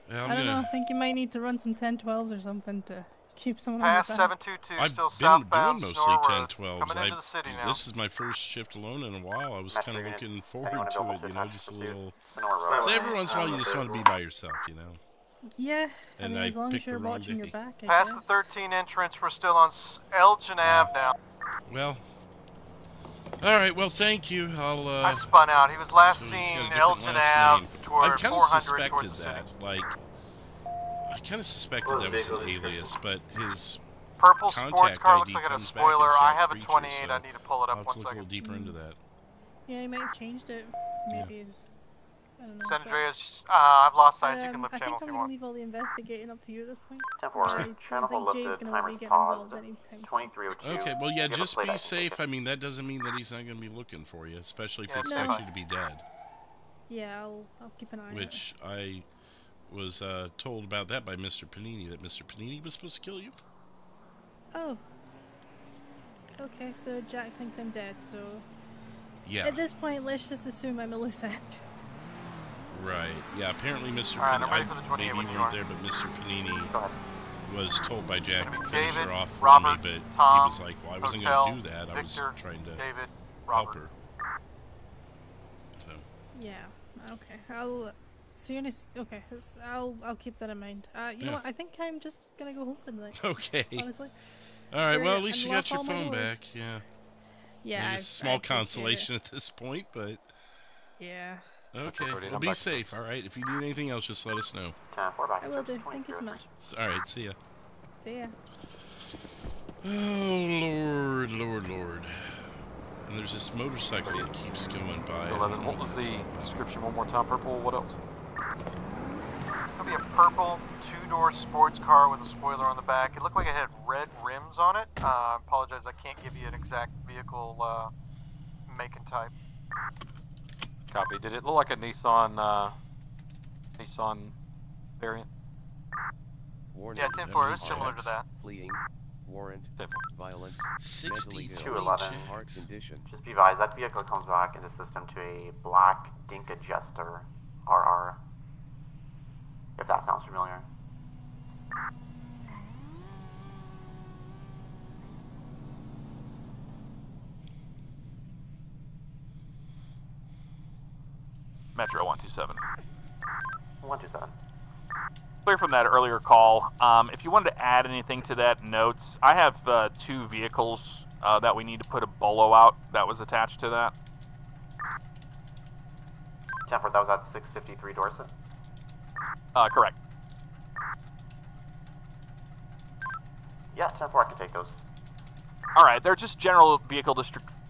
Yeah,
I don't know. I think you might need to run some 10-12s or something to keep someone
Past
on your back.
722,
I've
still
been
southbound
doing
Sonora
mostly
Road.
10-12s.
Coming into the city now.
This is my first shift alone in a while. I was
Metro
kind of
units,
looking forward
anyone
to
available
it,
to
you know,
attach
just a
pursuit?
little.
Sonora Road.
So every once in a while, you just want to be by yourself, you know.
Yeah, I
And
mean,
I
as long as
picked the
you're
wrong
watching your
day.
back, I
Past
guess.
the 13 entrance, we're still on Elgin Ave now.
Well, all right. Well, thank you.
I spun out. He was last
so he's
seen
got a different
Elgin
last
Ave
name.
toward
I've kind of
400
suspected
towards the
that.
city.
Like, I kind of suspected
What was
that
the
was an
vehicle
alias, but his
Purple sports
contact
car
ID
looks like it had a
comes back
spoiler.
as
I
Jack
have a
Creature,
28.
so
I need to pull it
I'll
up
have
one
to look a
second.
little deeper into that.
Yeah, he might have changed it. Maybe his. I don't know.
San
but-
Andreas, I've lost eyes. You can live
I
channel
think
if
I'm
you
gonna
want.
leave all the investigating up to you at this point.
10-4,
I don't
channel
think
hold
Jay's
lifted,
gonna
timers
be getting
paused.
involved anytime soon.
2302.
Okay, well, yeah,
Give a
just
plate, I
be
can take
safe.
it.
I mean, that doesn't mean that he's not going to be looking for you, especially if
Yeah,
he expects
no.
you to be dead.
Yeah, I'll keep an eye on it.
Which I was told about that by Mr. Panini, that Mr. Panini was supposed to kill you.
Oh. Okay, so Jack thinks I'm dead, so...
Yeah.
At this point, let's just assume I'm a loose end.
Right. Yeah, apparently Mr.
All right,
Panini,
I'm ready for the 28
maybe
when
you
you
weren't
are.
there, but Mr. Panini
Go ahead.
was told by Jack to
Gonna be
finish
David,
her off for
Robert,
me, but
Tom,
he was like, well, I wasn't
Hotel,
going to do that. I was
Victor,
trying to
David,
help
Robert.
her. So,
Yeah, okay. I'll... Soon as... Okay, I'll keep that in mind. You know
Yeah.
what? I think I'm just gonna go home for the night.
okay.
Honestly.
All right,
Or
well, at least you
unlock
got your
all my
phone
doors.
back. Yeah.
Yeah,
Maybe
I
a small
appreciate
consolation at this point, but...
Yeah.
Okay,
Alright,
well,
I'm
be
back.
safe, all right? If you need anything else, just let us know.
10-4 back
I
in
will
service
do. Thank you so much.
All right, see ya.
See ya.
Oh, Lord, Lord, Lord. And there's this motorcycle that keeps going by.
11. What was the description one more time? Purple. What else?
It'll be a purple two-door sports car with a spoiler on the back. It looked like it had red rims on it. I apologize, I can't give you an exact vehicle make and type.
Copy. Did it look like a Nissan variant?
Yeah, 10-4, it was similar to that.
Fleeing, warrant, violent,
211.
heart condition.
Just be advised, that vehicle comes back in the system to a black Dinka Jester RR. If that sounds familiar.
Metro 127.
127.
Clear from that earlier call. If you wanted to add anything to that notes, I have 2 vehicles that we need to put a bolo out that was attached to that.
10-4, that was at 653 Dorset?
Correct.
Yeah, 10-4, I can take those.
All right, they're just general vehicle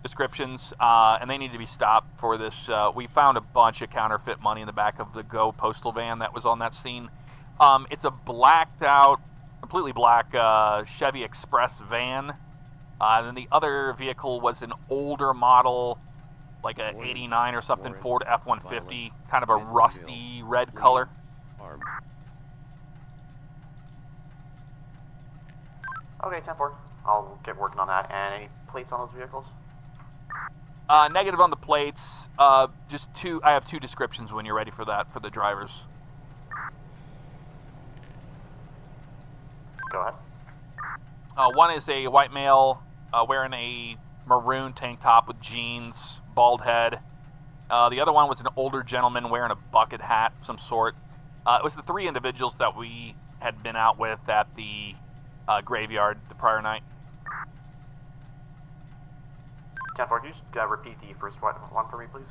descriptions, and they need to be stopped for this. We found a bunch of counterfeit money in the back of the Go postal van that was on that scene. It's a blacked out, completely black Chevy Express van. And then the other vehicle was an older model, like a 89 or something, Ford F-150, kind of a rusty red color.
Okay, 10-4. I'll get working on that. And any plates on those vehicles?
Negative on the plates. Just 2. I have 2 descriptions when you're ready for that for the drivers.
Go ahead.
One is a white male wearing a maroon tank top with jeans, bald head. The other one was an older gentleman wearing a bucket hat of some sort. It was the 3 individuals that we had been out with at the graveyard the prior night.
10-4, can you just repeat the first one for me, please?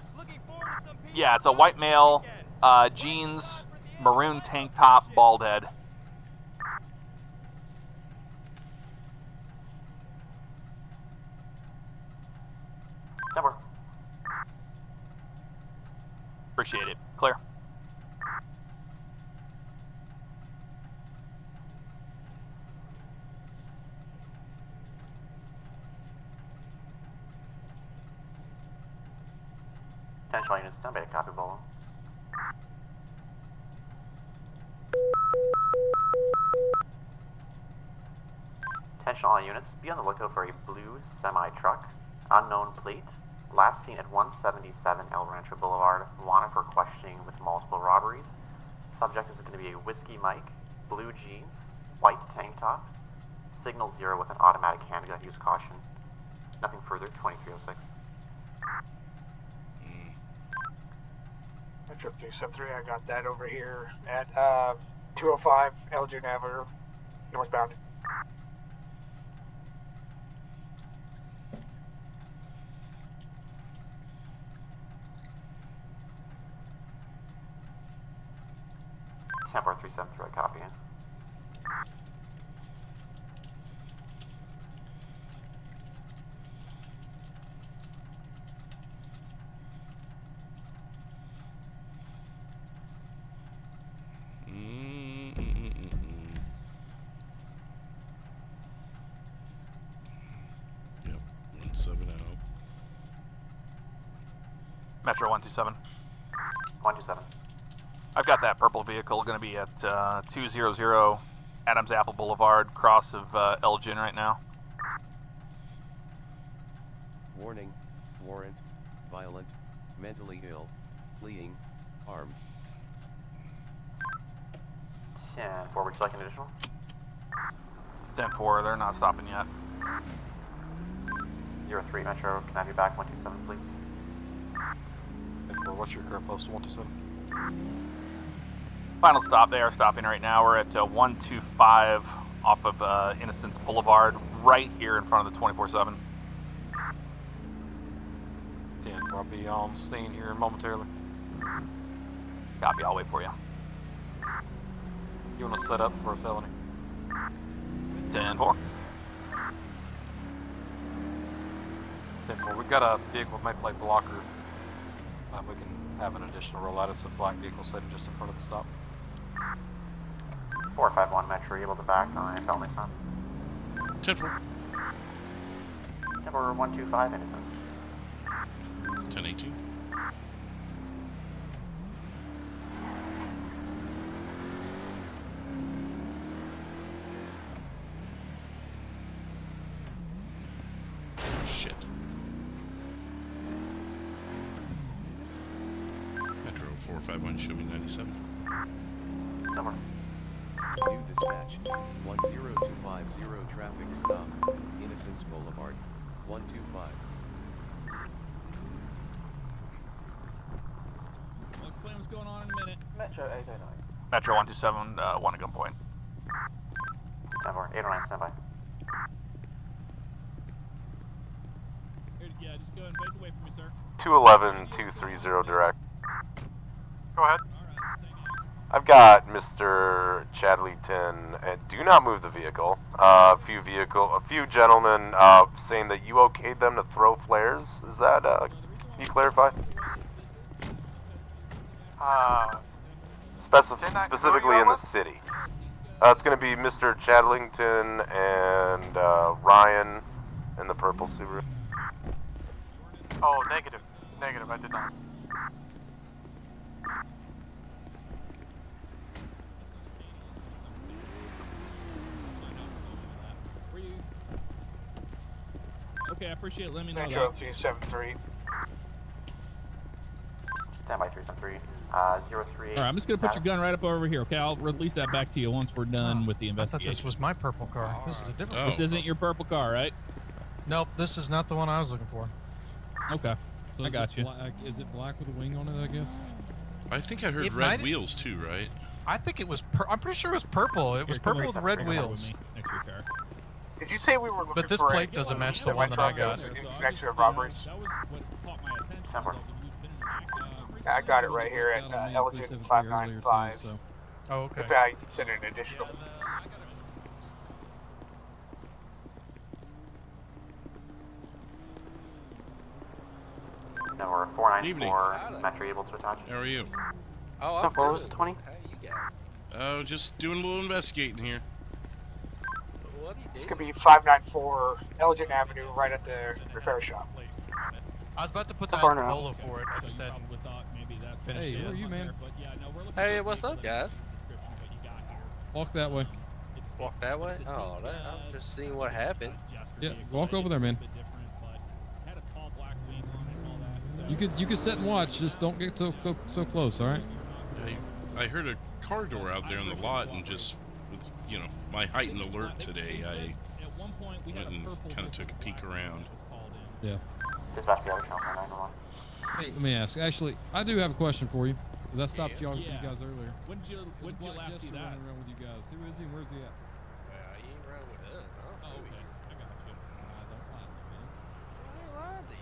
Yeah, it's a white male, jeans, maroon tank top, bald head.
Timber.
Appreciate it. Clear.
Potential units standby, copy Bolo. Attention all units, be on the lookout for a blue semi-truck, unknown plate, last seen at 177 El Rancho Boulevard, wanted for questioning with multiple robberies. Subject is going to be a whiskey mic, blue jeans, white tank top, signal 0 with an automatic handgun, use caution. Nothing further, 2306.
Metro 373, I got that over here at 205 Elgin Avenue, northbound.
Temper 373, I copy it.
Yep, 170.
Metro 127.
127.
I've got that purple vehicle going to be at 200 Adams Apple Boulevard, cross of Elgin right now.
Warning, warrant, violent, mentally ill, fleeing, armed.
10-4, would you like an additional?
10-4, they're not stopping yet.
03 Metro, can I have you back 127, please?
10-4, what's your current postal 127?
Final stop, they are stopping right now. We're at 125 off of Innocence Boulevard, right here in front of the 24/7.
10-4, I'll be on scene here momentarily.
Copy, I'll wait for you.
You want to set up for a felony?
10-4.
10-4, we've got a vehicle with plate blocker. If we can have an additional rollout, it's a black vehicle sitting just in front of the stop.
451 Metro, able to back on a felony son.
10-4.
Number 125 Innocence.
10-18. Shit. Metro 451 show me 97.
Number.
New dispatch, 10250 traffic stop, Innocence Boulevard, 125.
Metro 809.
Metro 127, 1 at gunpoint.
10-4, 809, stand by.
Yeah, just go and face away from me, sir.
211, 230 direct.
Go ahead.
I've got Mr. Chadleyton, and do not move the vehicle. A few gentlemen saying that you okayed them to throw flares. Is that, can you clarify? Specifically in the city. It's going to be Mr. Chadlington and Ryan in the purple Subaru.
Oh, negative. Negative, I did not.
Okay, I appreciate it. Let me know.
Metro 373.
Stand by 373. 03.
All right, I'm just gonna put your gun right up over here. Okay, I'll release that back to you once we're done with the
I
investigation.
thought this was my purple car. This is a different
This isn't your purple car, right?
Nope, this is not the one I was looking for.
Okay,
So
I
is
got
it
you.
Black, is it black with a wing on it, I guess?
I think I heard
It
red
might-
wheels too, right?
I think it was. I'm pretty sure it was purple. It was purple with red wheels.
Next your car.
Did you say we were looking
But this
for
plate doesn't match the
a
one that I
truck
got.
in connection to robberies? I got it right here at Elgin 595.
So. Oh, okay.
If I consider an additional.
No, we're 494. Metro able to attach.
How are you?
Oh, I'm what was it, 20?
Oh, just doing a little investigating here.
This could be 594 Elgin Avenue, right at the repair shop.
I was about to put that
Far
in the
now.
bolo for it. I just hadn't finished
Hey,
it.
who are you, man?
Hey, what's up, guys?
Walk that way.
Walk that way? Oh, I'm just seeing what happened.
Yeah, walk over there, man. You could sit and watch. Just don't get so close, all right?
I heard a car door out there in the lot, and just with my heightened alert today, I went and kind of took a peek around.
Yeah.
Dispatch the other channel 911.
Hey, let me ask. Actually, I do have a question for you, because I stopped you guys earlier.
When did you last see that?
Running around with you guys. Who is he? Where's he at?
Well, he ain't running with us. I don't know who he is.
I got you.
I ain't lying to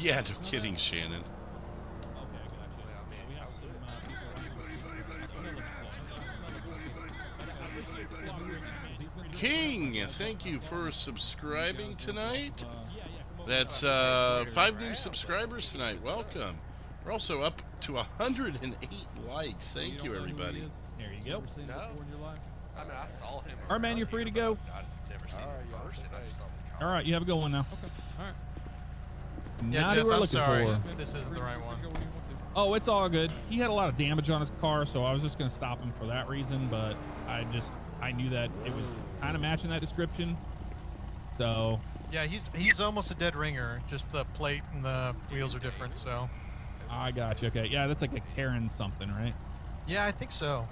you.
Yeah, no kidding, Shannon. King, thank you for subscribing tonight. That's 5 new subscribers tonight. Welcome. We're also up to 108 likes. Thank you, everybody.
There you go.
No. I mean, I saw him.
All right, man, you're free to go.
I've never seen him in person. I just saw him.
All right, you have a good one now.
Okay. All right.
Yeah,
Not
Jeff,
who we're
I'm
looking
sorry.
for.
This isn't the right one.
Oh, it's all good. He had a lot of damage on his car, so I was just going to stop him for that reason, but I knew that it was kind of matching that description. So.
Yeah, he's almost a dead ringer. Just the plate and the wheels are different, so.
I got you. Okay. Yeah, that's like a Karen something, right?
Yeah, I think so.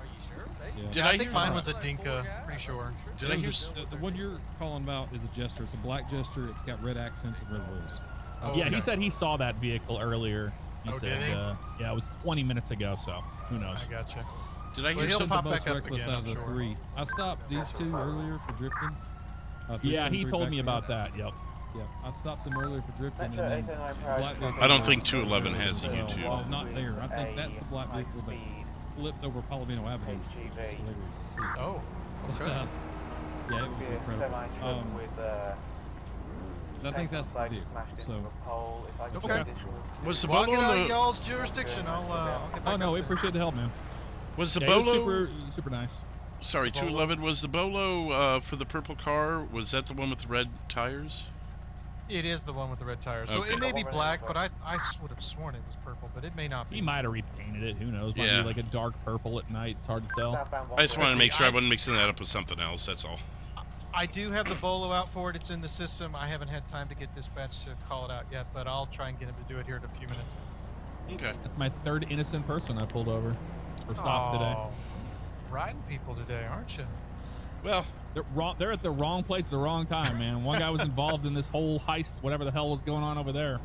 Yeah.
I think mine was a Dinka, pretty sure.
Did I hear the one you're calling about is a Jester. It's a black Jester. It's got red accents and red wheels.
Yeah, he said he saw that vehicle earlier. He said,
did he?
Yeah, it was 20 minutes ago, so who knows?
I gotcha.
Did I
Well,
hear
he'll
something
pop
The most
back up
reckless
again,
out of
I'm
the
sure.
three. I stopped these two earlier for drifting.
Yeah, he
373
told
back
me
there.
about that. Yep.
Yeah, I stopped them earlier for drifting. And then black vehicle
I don't think
was
211 has a
well,
YouTube.
Well, not there. I think that's the black vehicle that flipped over Palomino Avenue. It's hilarious to see.
Oh, okay.
Yeah, it was incredible. I think that's the vehicle. So.
Okay.
Was the
Well, I'll
Bolo
get out
on
of
the...
y'all's jurisdiction. I'll get back
Oh no,
up
we
there.
appreciate the help, man.
Was the
Yeah, it was
Bolo...
super nice.
Sorry, 211. Was the Bolo for the purple car? Was that the one with the red tires?
It is the one with the red tires. So
Okay.
it may be black, but I would have sworn it was purple, but it may not be.
He might have repainted it. Who knows? Might
Yeah.
be like a dark purple at night. It's hard to tell.
I just wanted to make sure I wasn't mixing that up with something else. That's all.
I do have the Bolo out for it. It's in the system. I haven't had time to get dispatched to call it out yet, but I'll try and get him to do it here in a few minutes.
Okay.
That's my third innocent person I pulled over or stopped today.
Riding people today, aren't you?
Well,
they're at the wrong place at the wrong time, man. One guy was involved in this whole heist, whatever the hell was going on over there.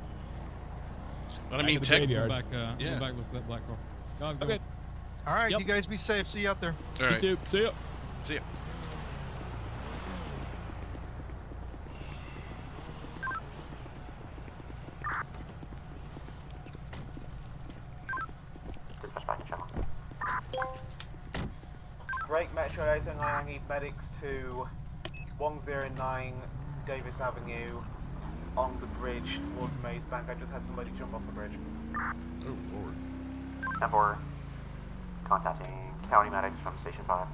But I mean,
Back at the graveyard.
Back,
yeah.
back with that black car. Okay.
All right, you guys be safe. See you out there.
All right.
You too. See ya.
See ya.
Dispatch back in channel. Great Metro 809, I need medics to 109 Davis Avenue on the bridge towards the Maze Bank. I just had somebody jump off the bridge.
Oh, Lord.
10-4, contacting county medics from Station 5.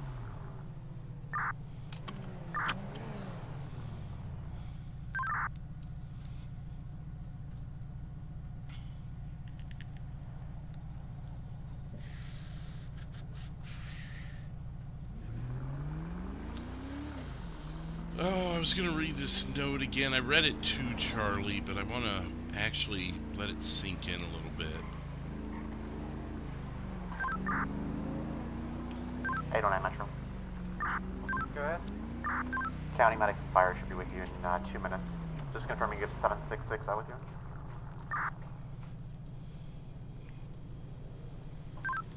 Oh, I was going to read this note again. I read it to Charlie, but I want to actually let it sink in a little bit.
809 Metro. Go ahead. County medics and fire should be with you in 2 minutes. Just confirming you have 766 out with you.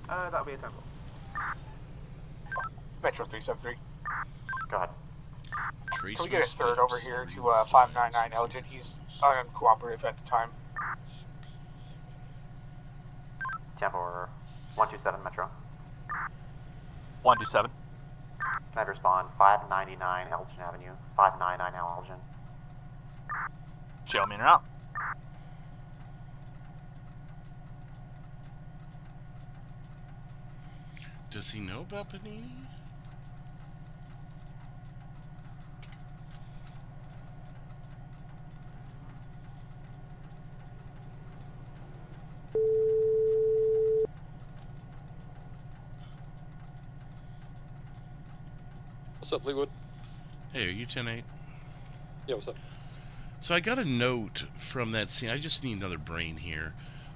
That'll be a 10.
Metro 373.
Go ahead.
Can we get a third over here to 599 Elgin? He's uncooperative at the time.
Tempo 127 Metro.
127.
Med respond 599 Elgin Avenue. 599 Elgin.
Show me in and out.
Does he know about Panini?
What's up, Fleetwood?
Hey, are you 10-8?
Yeah, what's up?
So I got a note from that scene. I just need another brain here.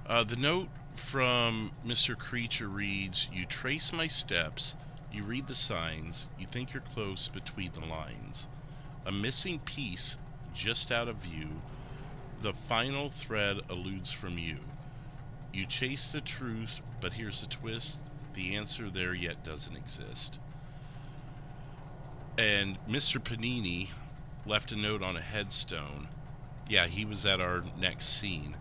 The note from Mr. Creature reads, "You trace my steps, you read the signs, you think you're close between the lines. A missing piece just out of view, the final thread eludes from you. You chase the truth, but here's the twist, the answer there yet doesn't exist." And Mr. Panini left a note on a headstone. Yeah, he was at our next scene.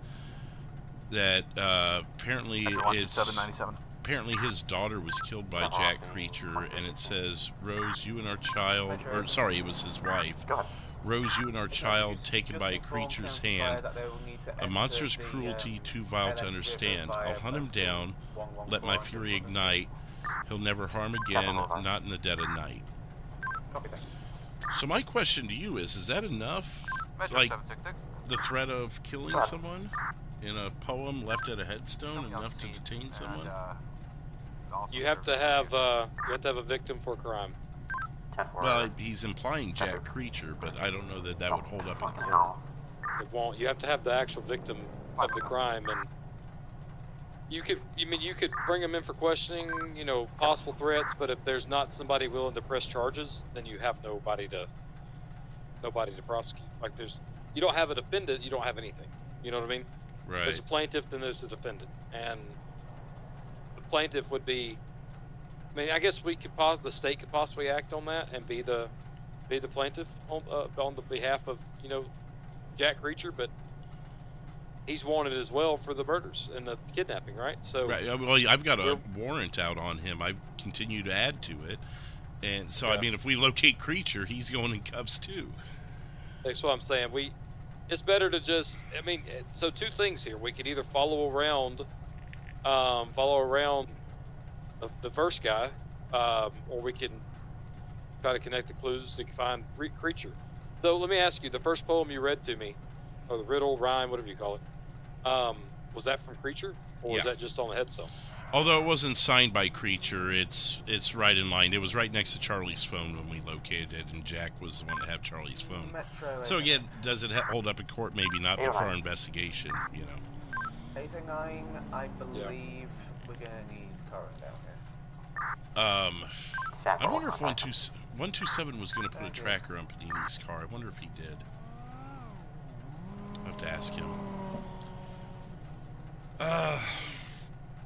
That apparently apparently his daughter was killed by Jack Creature, and it says, "Rose, you and our child," or sorry, it was his wife. "Rose, you and our child taken by a creature's hand. A monster's cruelty too vile to understand. I'll hunt him down, let my fury ignite. He'll never harm again, not in the dead of night." So my question to you is that enough? Like, the threat of killing someone in a poem left at a headstone enough to detain someone?
You have to have a victim for crime.
Well, he's implying Jack Creature, but I don't know that that would hold up in court.
It won't. You have to have the actual victim of the crime, and you could bring them in for questioning, you know, possible threats, but if there's not somebody willing to press charges, then you have nobody to prosecute. Like, you don't have a defendant, you don't have anything. You know what I mean?
Right.
There's a plaintiff, then there's a defendant, and the plaintiff would be. I mean, I guess the state could possibly act on that and be the plaintiff on the behalf of, you know, Jack Creature, but he's wanted as well for the murders and the kidnapping, right? So,
right. Well, I've got a warrant out on him. I continue to add to it, and so I mean, if we locate Creature, he's going in cuffs too.
That's what I'm saying. It's better to just. I mean, so two things here. We could either follow around the first guy, or we can try to connect the clues to find Creature. So let me ask you: the first poem you read to me, or the riddle, rhyme, whatever you call it, was that from Creature, or was that just on the headstone?
Although it wasn't signed by Creature, it's right in line. It was right next to Charlie's phone when we located it, and Jack was the one to have Charlie's phone. So again, does it hold up in court? Maybe not, but for our investigation, you know.
809, I believe we're gonna need current down here.
I wonder if 127 was going to put a tracker on Panini's car. I wonder if he did. I'll have to ask him.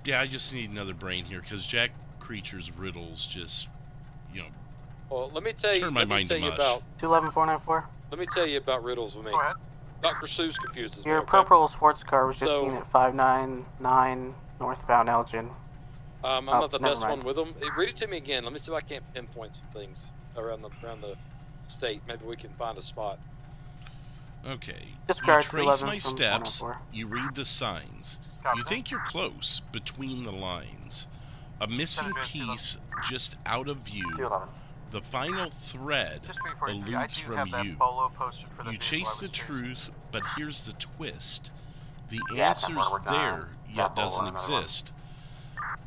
Yeah, I just need another brain here because Jack Creature's riddles just, you know,
Well, let me tell you.
turn my mind to mush.
About
211494.
Let me tell you about riddles with me.
Go ahead.
Dr. Seuss confuses me.
Your
Okay?
purple sports car was just
So-
seen at 599 northbound Elgin.
I'm
Oh,
not the
never
best
mind.
one with them. Read it to me again. Let me see if I can't pinpoint some things around the state. Maybe we can find a spot.
Okay.
Discard
You trace
211
my
from
steps.
104.
You read the signs.
Copy.
You think you're close between the lines. A missing piece just out of view.
211.
The final thread
Just 343. I
eludes
do
from
have that
you.
bolo posted for the
You
vehicle I
chase
was
the
chasing.
truth, but here's the twist. The
Yeah,
answer's
we're done.
there, yet
That
doesn't
bolo, another one.
exist.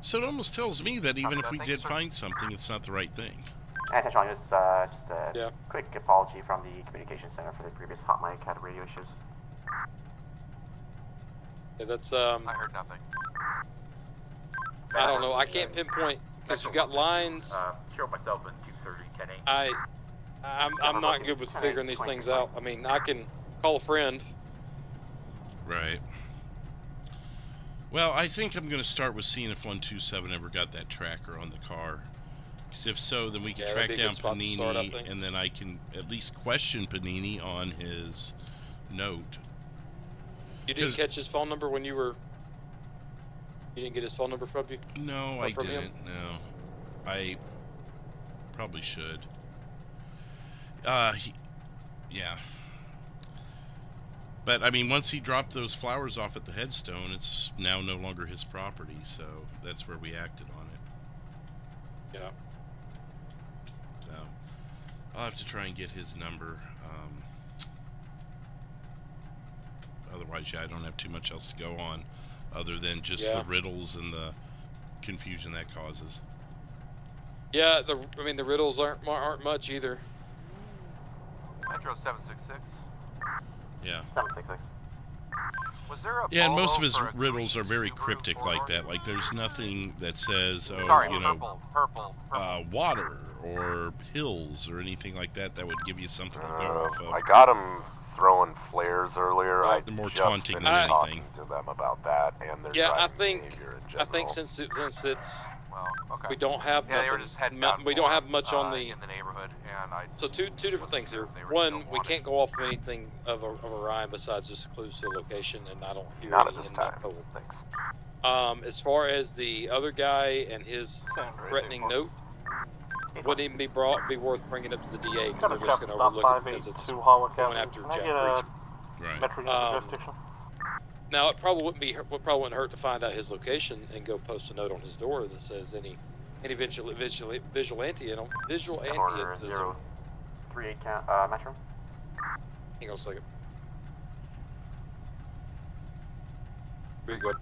So it almost tells me that even
Copy
if
that.
we
Thank you,
did
sir.
find something, it's not the right thing.
Attention, just a
Yeah.
quick apology from the communication center for the previous hot mic had radio issues.
Yeah, that's
I heard nothing.
I don't know. I can't pinpoint because you got lines.
Show myself in 230 10
I'm not good with figuring these things out. I mean, I can call a friend.
Right. Well, I think I'm going to start with seeing if 127 ever got that tracker on the car. Because if so, then we can
Yeah,
track
that'd be a
down
good spot to start, I
Panini,
think.
and then I can at least question Panini on his note.
You didn't
'Cause-
catch his phone number when you were. You didn't get his phone number from you?
No,
Or
I
from him?
didn't. No, I probably should. Yeah. But I mean, once he dropped those flowers off at the headstone, it's now no longer his property. So that's where we acted on it.
Yeah.
So I'll have to try and get his number. Otherwise, yeah, I don't have too much else to go on, other than just
Yeah.
the riddles and the confusion that causes.
Yeah. I mean, the riddles aren't much either.
Metro 766.
Yeah.
766.
Was there a
Yeah, and most of
bolo
his
for a
riddles are
green
very
Subaru
cryptic like
four-door?
that. Like, there's nothing that says, oh,
Sorry,
you know,
purple.
water or hills or anything like that that would give you something to go off of.
I got him throwing flares earlier. I
They're more
just
taunting
finished
than
talking
anything.
to them about that and their
Yeah, I
driving
think.
behavior in
I
general.
think since it's
Well, okay.
we don't have
Yeah, they were
nothing-
just heading
mu-
out
we don't
for,
have much on
in the neighborhood, and I.
So two different things here.
They were
One,
still
we
wanting-
can't go off of anything of a rhyme besides just clues to the location, and I don't hear
Not
any
at this
in that
time.
poll.
Thanks.
As far as the other guy and his threatening note, wouldn't even be worth bringing up to the DA because they're just going to overlook it because it's going after Jack Reacher.
Right.
Now it probably wouldn't hurt to find out his location and go post a note on his door that says any vigilante
Order
vigilantism.
038 Metro.
Hang on a second.
Very good.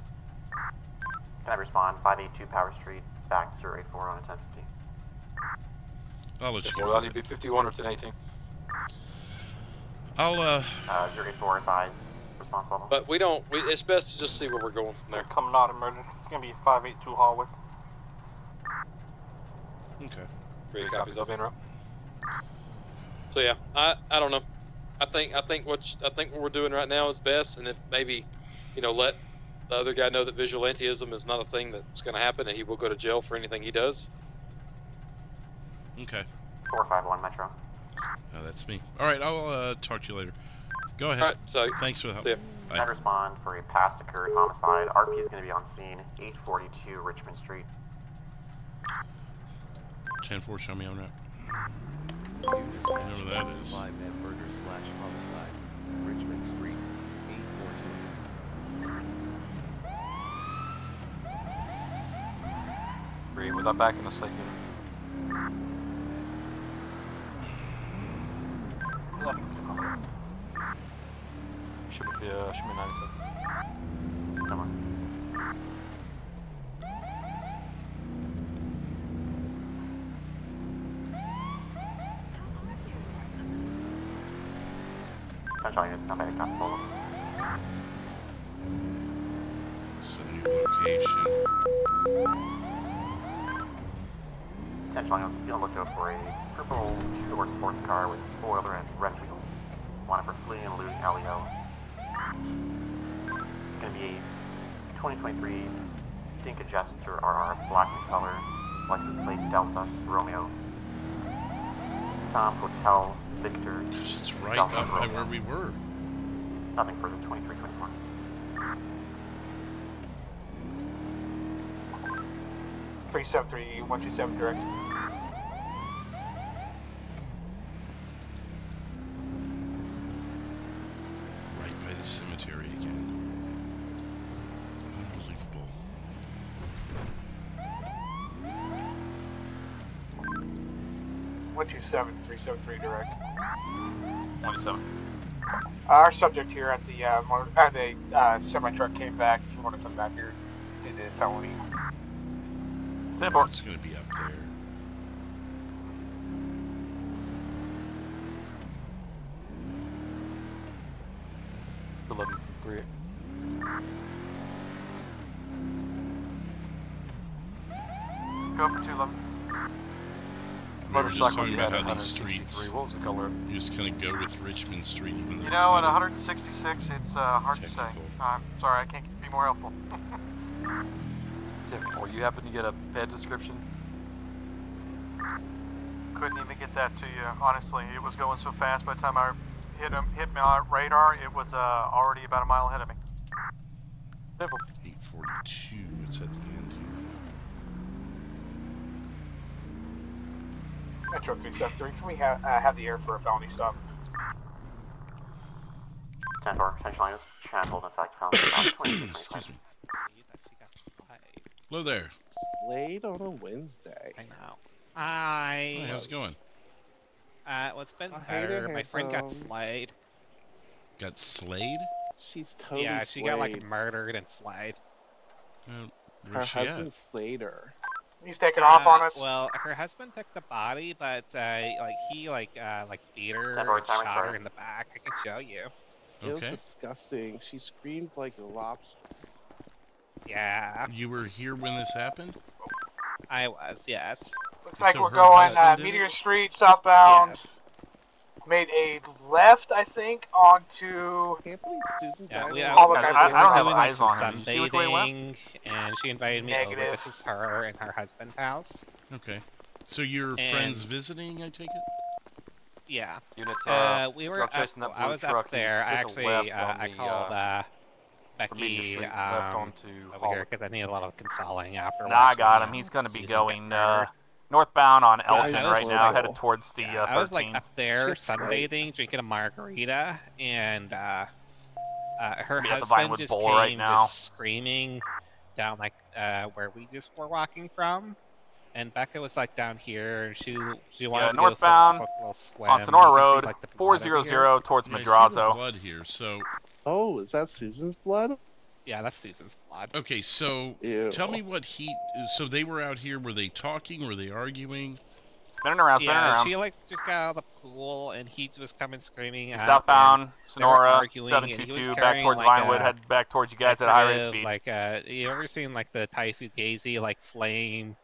Can I respond? 582 Power Street, back 084 on a 1050.
I'll let you
Will
go.
that be 51 or 1018?
I'll
084 advise response level.
But it's best to just see where we're going from there.
Coming out of murder. It's gonna be 582 hallway.
Okay.
3
Three
copies
copies of Inro.
So yeah, I don't know. I think what we're doing right now is best, and if maybe, let the other guy know that vigilantism is not a thing that's going to happen, and he will go to jail for anything he does.
Okay.
451 Metro.
Oh, that's me. All right, I'll talk to you later. Go ahead.
All right, so
Thanks for the help.
see ya.
Can I
Bye.
respond for a past occurred homicide? RP is going to be on scene, 842 Richmond Street.
10-4, show me on that.
New dispatch,
Whatever that is.
FiveM murder/homicide, Richmond Street, 842.
Bree, was I back in the state unit? Should be 97.
Come on. Attention, units, stop at Capitol.
So new location.
Attention, units, be on the lookout for a purple two-door sports car with spoiler and red wheels. Wanted for fleeing and eluding LEO. It's going to be a 2023 Dinka Jester RR, black in color, license plate Delta Romeo. Tom Hotel Victor.
It's right
Delta
up by
Romeo.
where we were.
Nothing further. 2324.
Three 127 direct.
Right by the cemetery again. Unbelievable.
One 373 direct.
27.
Our subject here at the semi truck came back. If you want to come back here, did the felony.
It's going to be up there.
Go for 211.
We were just
Motorcycle,
talking
you
about
had
how these
163.
streets.
What was the color?
You just kind of go with Richmond Street. Even though
You
it's
know, at
not
166, it's hard to say. I'm sorry, I can't be more helpful.
10-4. You happen to get a bed description?
Couldn't even get that to you, honestly. It was going so fast. By the time I hit my radar, it was already about a mile ahead of me.
842. It's at the end here.
Metro 373. Can we have the air for a felony stop?
10-4. Potential items. Channel in fact found about 20.
Excuse me. Hello there.
Late on a Wednesday.
I know. Hi.
Hi, how's it going?
Well, it's been better. My friend got slayed.
Got slayed?
She's totally
Yeah, she got like
slayed.
murdered and slayed.
Her
Where's she at?
husband slayed her.
He's taking off on us.
Well, her husband took the body, but he beat her,
Temporary
and
timer
shot
started.
her in the back. I can show you.
It
Okay.
was disgusting. She screamed like a lobster.
Yeah.
You were here when this happened?
I was, yes.
Looks like
So
we're
her
going
husband did
Meteor
it?
Street southbound.
Yes.
Made a left, I think, onto.
I can't believe Susan
Yeah,
died.
we
I don't
have
doing,
eyes
some
on her. Did you see which way it went?
sunbathing, and she invited me over.
Negative.
This is her and her husband's house.
Okay. So you're
And-
friends visiting, I take it?
Yeah.
Units,
we
if
were
you're chasing that
I
blue
was
truck,
up there. I
you
actually,
took a left on
I
the,
called
from
Becky
Meteor Street, left onto
over here because I need a lot of consoling after.
Nah, I
watching,
got him. He's going to be
Susan
going
get murdered.
northbound on
I
Elgin
was
right now,
like-
headed towards the
I was like
13.
up there
Shit's great.
sunbathing, drinking a margarita, and her
Be at the
husband
Vinewood
just
Bowl
came
right now.
just screaming down where we just were walking from. And Becca was like down here, and she wanted to
northbound
go for a quick little swim.
on Sonora
You can see,
Road,
like, the blood over here.
400 towards
Yeah, I see the
Madrazo.
blood here. So,
Oh, is that Susan's blood?
Yeah, that's Susan's blood.
okay, so
Ew.
tell me what he. So they were out here. Were they talking? Were they arguing?
Spinning around, spinning
Yeah,
around.
she just got out of the pool, and he was coming screaming. out,
Southbound,
and they were
Sonora,
arguing, and he was
722, back
carrying,
towards
like,
Vinewood, head back towards you guys at a high rate of speed.
Like you ever seen like the Taifugazi flame,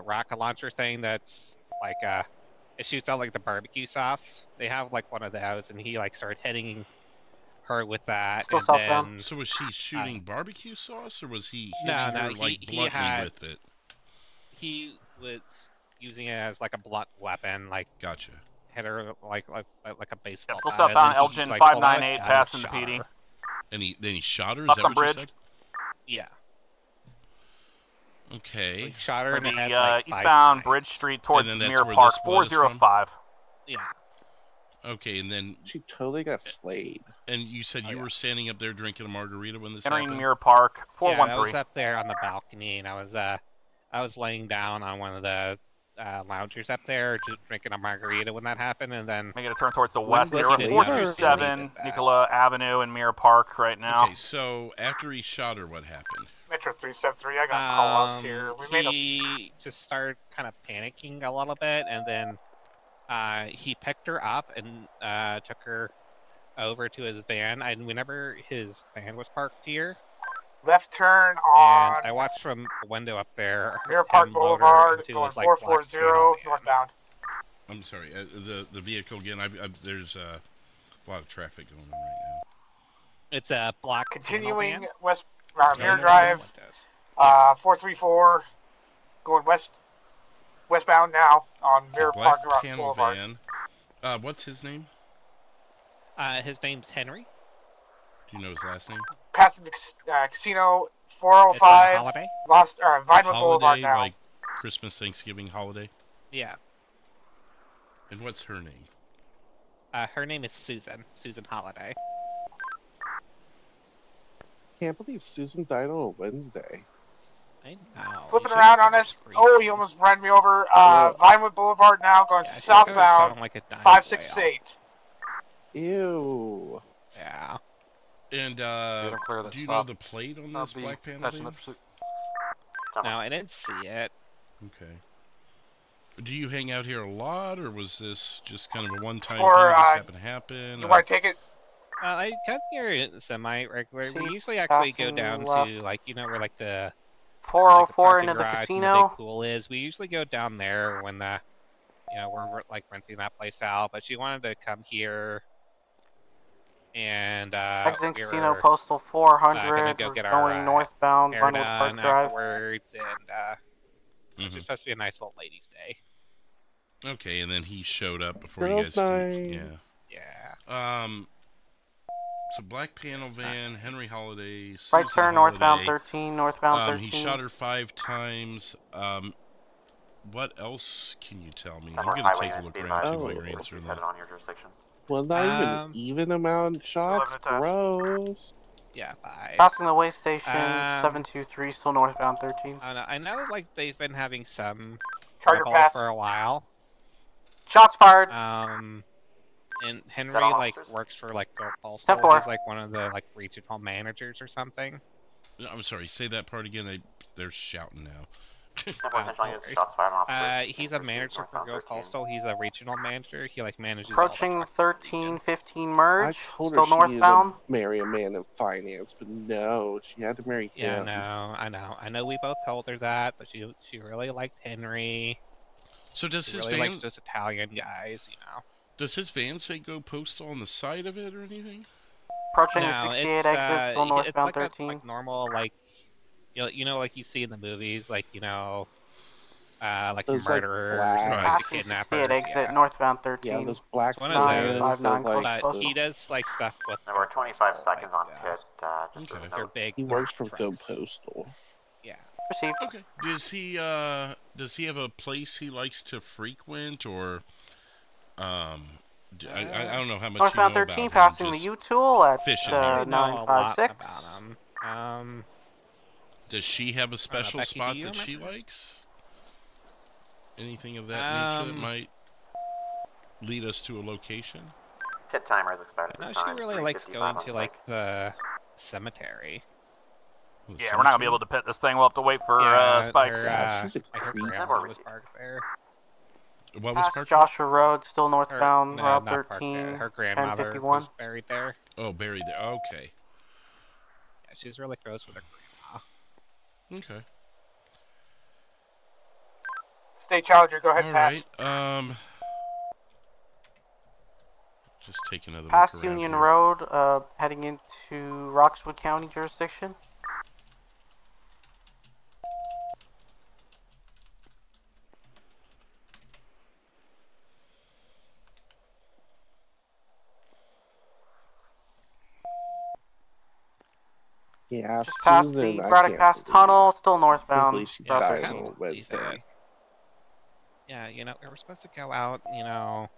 rocket launcher thing that's like it shoots out like the barbecue sauce. They have like one of those, and he started hitting her with that.
Still
and
southbound.
then,
So was she shooting barbecue sauce, or was he hitting
No,
her
he
bluntly
had-
with it?
he was using it as like a blunt weapon,
Gotcha.
hit her like a baseball.
Still
bat,
southbound
and then he,
Elgin,
pulled out a
598,
gun and
passing the
shot
PD.
her.
And then he shot her. Is
Up
that
the
what
bridge.
you said?
Yeah.
Okay.
Like, shot her
For
in the
the
head. Like, 5
eastbound
times.
Bridge Street towards
then that's
Mirror
where
Park,
this blood is from?
405.
Yeah.
Okay, and then
She totally got slayed.
and you said you were standing up there drinking a margarita when this
Entering
happened.
Mirror Park,
Yeah, I
413.
was up there on the balcony, and I was laying down on one of the loungers up there, just drinking a margarita when that happened, and then
Making a turn towards the
When
west.
was
There
he
are
doing that?
427 Nicola Avenue and Mirror Park right now.
Okay, so after he shot her, what happened?
Metro 373. I got call-outs here. We made a.
He just started kind of panicking a little bit, and then he picked her up and took her over to his van. And whenever his van was parked here,
Left turn
and
on
I watched from the window up there.
Mirror Park
him load her
Boulevard,
into
going
his, like, black
440
Toyota van.
northbound.
I'm sorry. The vehicle again. There's a lot of traffic going on right now.
It's a black
Continuing
van.
west Mirror Drive, 434, going westbound now on Mirror
Black
Park
panel
Boulevard.
van. What's his name?
His name's Henry.
Do you know his last name?
Passing the casino, 405,
Holiday?
Vinewood Boulevard
Holiday,
now.
like Christmas, Thanksgiving holiday?
Yeah.
And what's her name?
Her name is Susan Holiday.
Can't believe Susan died on a Wednesday.
I know.
Flipping around on us. Oh, he almost ran me over. Vinewood Boulevard now, going southbound,
like a
568.
Ew.
Yeah.
And
clear that
do you
stop.
know the plate on this black panel
touching
van?
the pursuit.
No, I didn't see it.
Okay. Do you hang out here a lot, or was this just kind of a one-time thing
Or,
that just happened to happen?
You want to take it?
I come here semi-regular. We
See,
usually actually go
passing
down
left.
to, like, you know, where, like, the
404
like
into the
garage and
casino.
big pool is. We usually go down there when the, you know, we're like renting that place out. But she wanted to come here, and
Exiting
we
casino,
were,
postal 400.
gonna go
we're
get
going
our
northbound,
hair
Vinewood Park
done
Drive.
afterwards, and it's supposed to be a nice little ladies' day.
Okay, and then he showed up before
Girls'
you guys.
night.
Yeah. So black panel van, Henry Holiday.
Right
Susan
turn,
Holiday.
northbound 13, northbound 13.
He shot her 5 times. What else can you tell me? I'm
Network
gonna
highway
take a
units
look
be
around
advised
too while
to
you're
be
answering
headed
that.
on your jurisdiction.
Well, not even even amount of shots.
11 attached.
Gross.
Yeah, 5.
Passing the way station, 723, still northbound 13.
I know, like, they've been having some
Charter
trouble
pass.
for a while.
Shots fired.
And Henry,
all
like,
officers?
works for, like, Go Postal.
10-4.
He's, like, one of the, like, regional managers or something.
I'm sorry. Say that part again. They're shouting now.
Network attention units, shots fired on officers.
He's a manager for
northbound
Go
13.
Postal. He's a regional manager. He, like, manages
Approaching
all the
1315
I
merge,
told
still
her she
northbound.
needed to marry a man in finance, but no, she had to marry
Yeah,
him.
I know. We both told her that, but she really liked Henry.
So does
She
his
really
van?
likes those Italian guys, you know.
Does his van say Go Postal on the side of it or anything?
Approaching
No,
68
it's,
exit, still
it's
northbound
like
13.
like normal, like, you know, like you see in the movies, like, you know, like
Those, like,
murderers,
black-
and, like, the
Passing
kidnappers.
68 exit,
Yeah.
northbound 13.
Yeah, those black
It's one of those,
vans,
5-9
they're
close
like,
but he does, like, stuff with
There were 25
Postal,
seconds on
like,
pit. Just as a
they're
note.
big.
he works for Go
trucks.
Postal.
Yeah.
Received.
Okay. Does he have a place he likes to frequent, or I don't know how much
Northbound
you know
13,
about
passing
him.
the
Just
U-Tool at
fishing
I
here.
don't know a lot
956.
about him.
Does she have a special
Becky, do
spot
you
that she
remember?
likes? Anything of that nature that might lead us to a location?
Pit timer is expired at
No,
this
she
time.
really likes
3:55
going
on
to, like, the cemetery.
Yeah, we're not gonna be able to pit this thing. We'll have to wait for spikes.
She's a
like her
creep.
grandma was parked there.
What was
Past
parked?
Joshua Road, still northbound,
No,
Route
not parked
13,
there. Her grandmother
1051.
was buried there.
Oh, buried there. Okay.
Yeah, she's really close with her grandma.
Okay.
State Challenger, go ahead
All
and pass.
right. Just take another
Past
look around
Union
here.
Road, heading into Roxwood County jurisdiction.
Yeah,
Just past
Susan,
the
I
Braddock
can't
Pass
believe-
Tunnel, still
can't believe
northbound,
she
Route
died
13.
on a Wednesday.
Yeah, you know, we were supposed to go out, you know,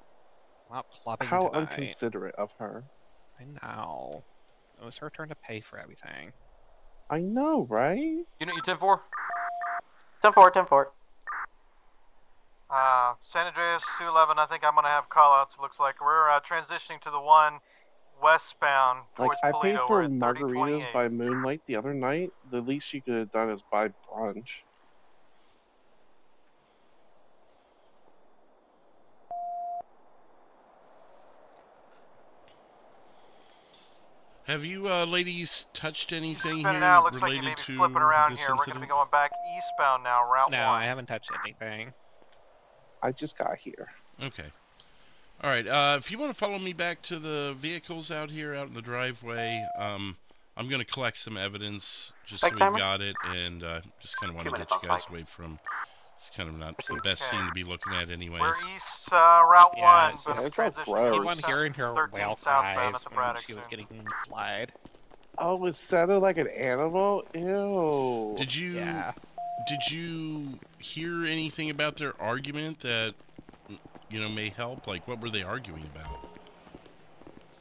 out clubbing
How
tonight.
inconsiderate of her.
I know. It was her turn to pay for everything.
I know, right?
Unit U-10-4?
10-4, 10-4.
San Andreas 211, I think I'm going to have callouts. Looks like we're transitioning to the one westbound
Like,
towards
I paid
Polito.
for
We're at
margaritas
3028.
by moonlight the other night. The least she could have done is buy brunch.
Have you ladies touched anything
Spinning
here
out. Looks like you
related
may be
to
flipping around
this
here. We're going to
incident?
be going back eastbound now, Route 1.
No, I haven't touched anything.
I just got here.
Okay. All right. If you want to follow me back to the vehicles out here, out in the driveway, I'm going to collect some evidence just
Spike
so we've
timer?
got it, and just kind of want
2
to
minutes
get you
on
guys
spike.
away from. It's kind of not the best scene to be looking at, anyways.
We're east Route
Yeah,
1,
so
but
Yeah,
it's
it's all
transitioning
gross.
Keep on hearing her
13
whale
southbound
cries
at the
when
Braddock
she was
soon.
getting slide.
Oh, it sounded like an animal? Ew.
Did you
Yeah.
did you hear anything about their argument that may help? Like, what were they arguing about?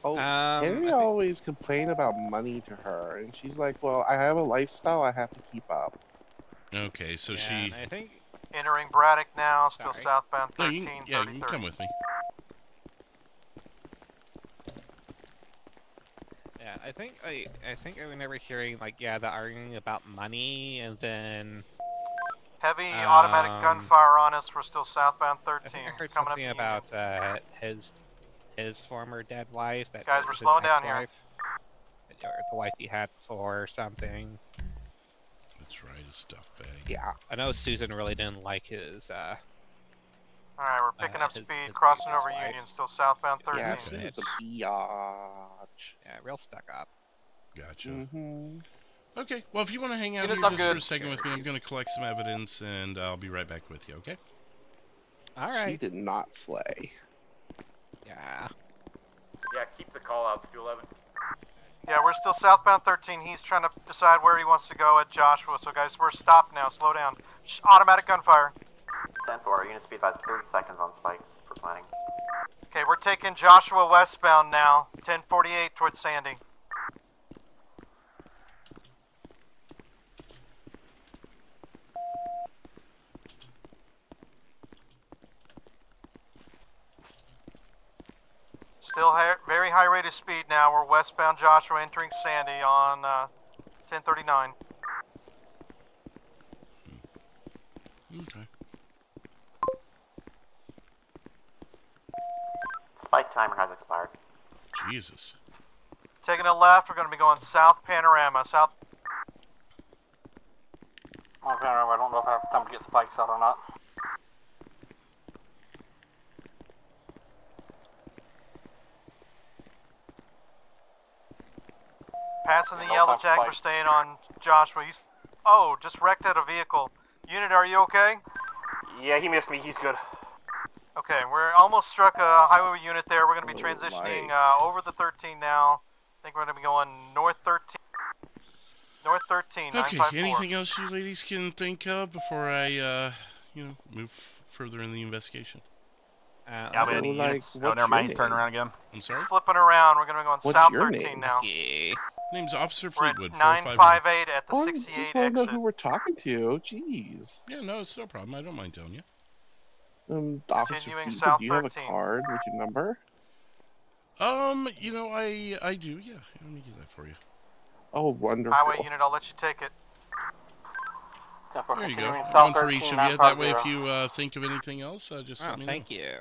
Oh, Henry
I think-
always complained about money to her, and she's like, well, I have a lifestyle I have to keep up.
Okay, so
yeah,
she.
and I think
Entering Braddock now, still
Sorry.
southbound
No,
13,
you
30,
can
30.
come with me.
Yeah, I think I remember hearing like the arguing about money, and then
Heavy automatic gunfire on us. We're still southbound
I
13.
think I heard
coming
something
up
about his former dead wife. That
Guys,
was
we're
his
slowing down here.
ex-wife, or the wife he had before or something.
That's right, a stuff bag.
Yeah.
I know Susan really didn't like his.
Alright, we're picking up
his
speed, crossing
previous
over
wife.
Union, still southbound 13.
Yeah, she was a biatch.
Yeah, real stuck up.
Gotcha.
Mm-hmm.
Okay, well, if you want to hang out
It is
here
up
just for a
good.
second with me, I'm going to collect some evidence, and I'll be right back with you, okay?
All
She
right.
did not slay.
Yeah.
Yeah, keep the call outs to 11.
Yeah, we're still southbound 13. He's trying to decide where he wants to go at Joshua. So, guys, we're stopped now. Slow down. Automatic gunfire.
10-4, unit speed advised 30 seconds on spikes for planning.
Okay, we're taking Joshua westbound now. 1048 towards Sandy. Still very high rate of speed now. We're westbound Joshua entering Sandy on 1039.
Okay.
Spike timer has expired.
Jesus.
Taking a left, we're going to be going south Panorama. South.
On Panorama, I don't know if I have time to get spikes out or not.
Passing the
Yeah, no
yellow
time
jack,
spike.
we're staying on Joshua. He's. Oh, just wrecked out a vehicle. Unit, are you okay?
Yeah, he missed me. He's good.
Okay, we're almost struck a highway unit there. We're going to be
Oh,
transitioning
my.
over the 13 now. I think we're going to be going north 13. North 13,
Okay,
954.
anything else you ladies can think of before I, move further in the investigation?
Yeah, we
So,
any
like,
units. Oh,
what's
never mind.
your
He's turning
name?
around again.
I'm sorry?
Flipping around. We're going to be going
What's
south
your
13
name?
now.
Yeah.
Name's Officer
We're at
Fleetwood.
958 at the
Oh, I
68
just want to know
exit.
who we're talking to. Jeez.
Yeah, no, it's no problem. I don't mind telling you.
Officer
Continuing
Fleetwood,
south
do you have a
13.
card with your number?
I do, yeah. Let me get that for you.
Oh, wonderful.
Highway unit, I'll let you take it.
There you go.
Continuing
One
south
for
13,
each of you. That way, if
950.
you think of anything else, just
Oh,
let me know.
thank you.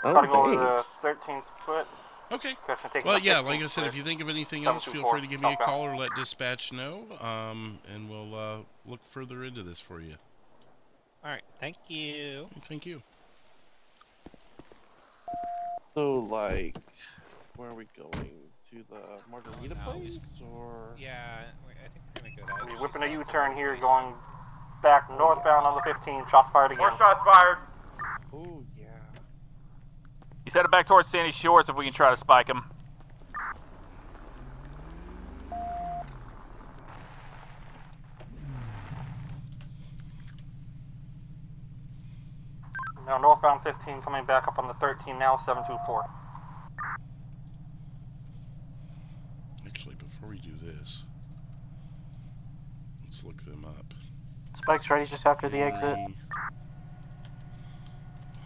Oh,
Gotta go over the
thanks.
13 split.
Okay.
Question taken
Well,
by
yeah,
15
like I said, if
split.
you think of anything else, feel
724,
free to give me a
southbound.
call or let dispatch know, and we'll look further into this for you.
All right. Thank you.
Thank you.
So, like, where are we going? To the margarita
No, we
place? Or...
Yeah, I think we're gonna go that.
We're whipping a U-turn here, going back northbound on the 15. Shots fired again.
More shots fired.
Oh, yeah.
He's headed back towards Sandy Shores if we can try to spike him.
Now northbound 15 coming back up on the 13 now, 724.
Actually, before we do this, let's look them up.
Spike's ready just after the exit.
Henry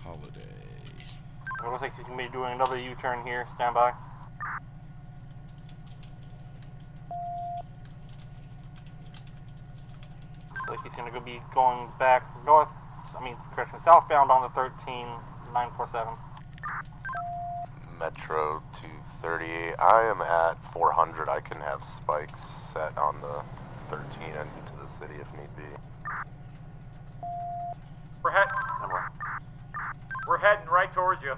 Holiday.
It looks like he's going to be doing another U-turn here. Stand by. Looks like he's going to be going back north, southbound on the 13, 947.
Metro 238. I am at 400. I can have spikes set on the 13 and into the city if need be.
We're heading right towards you.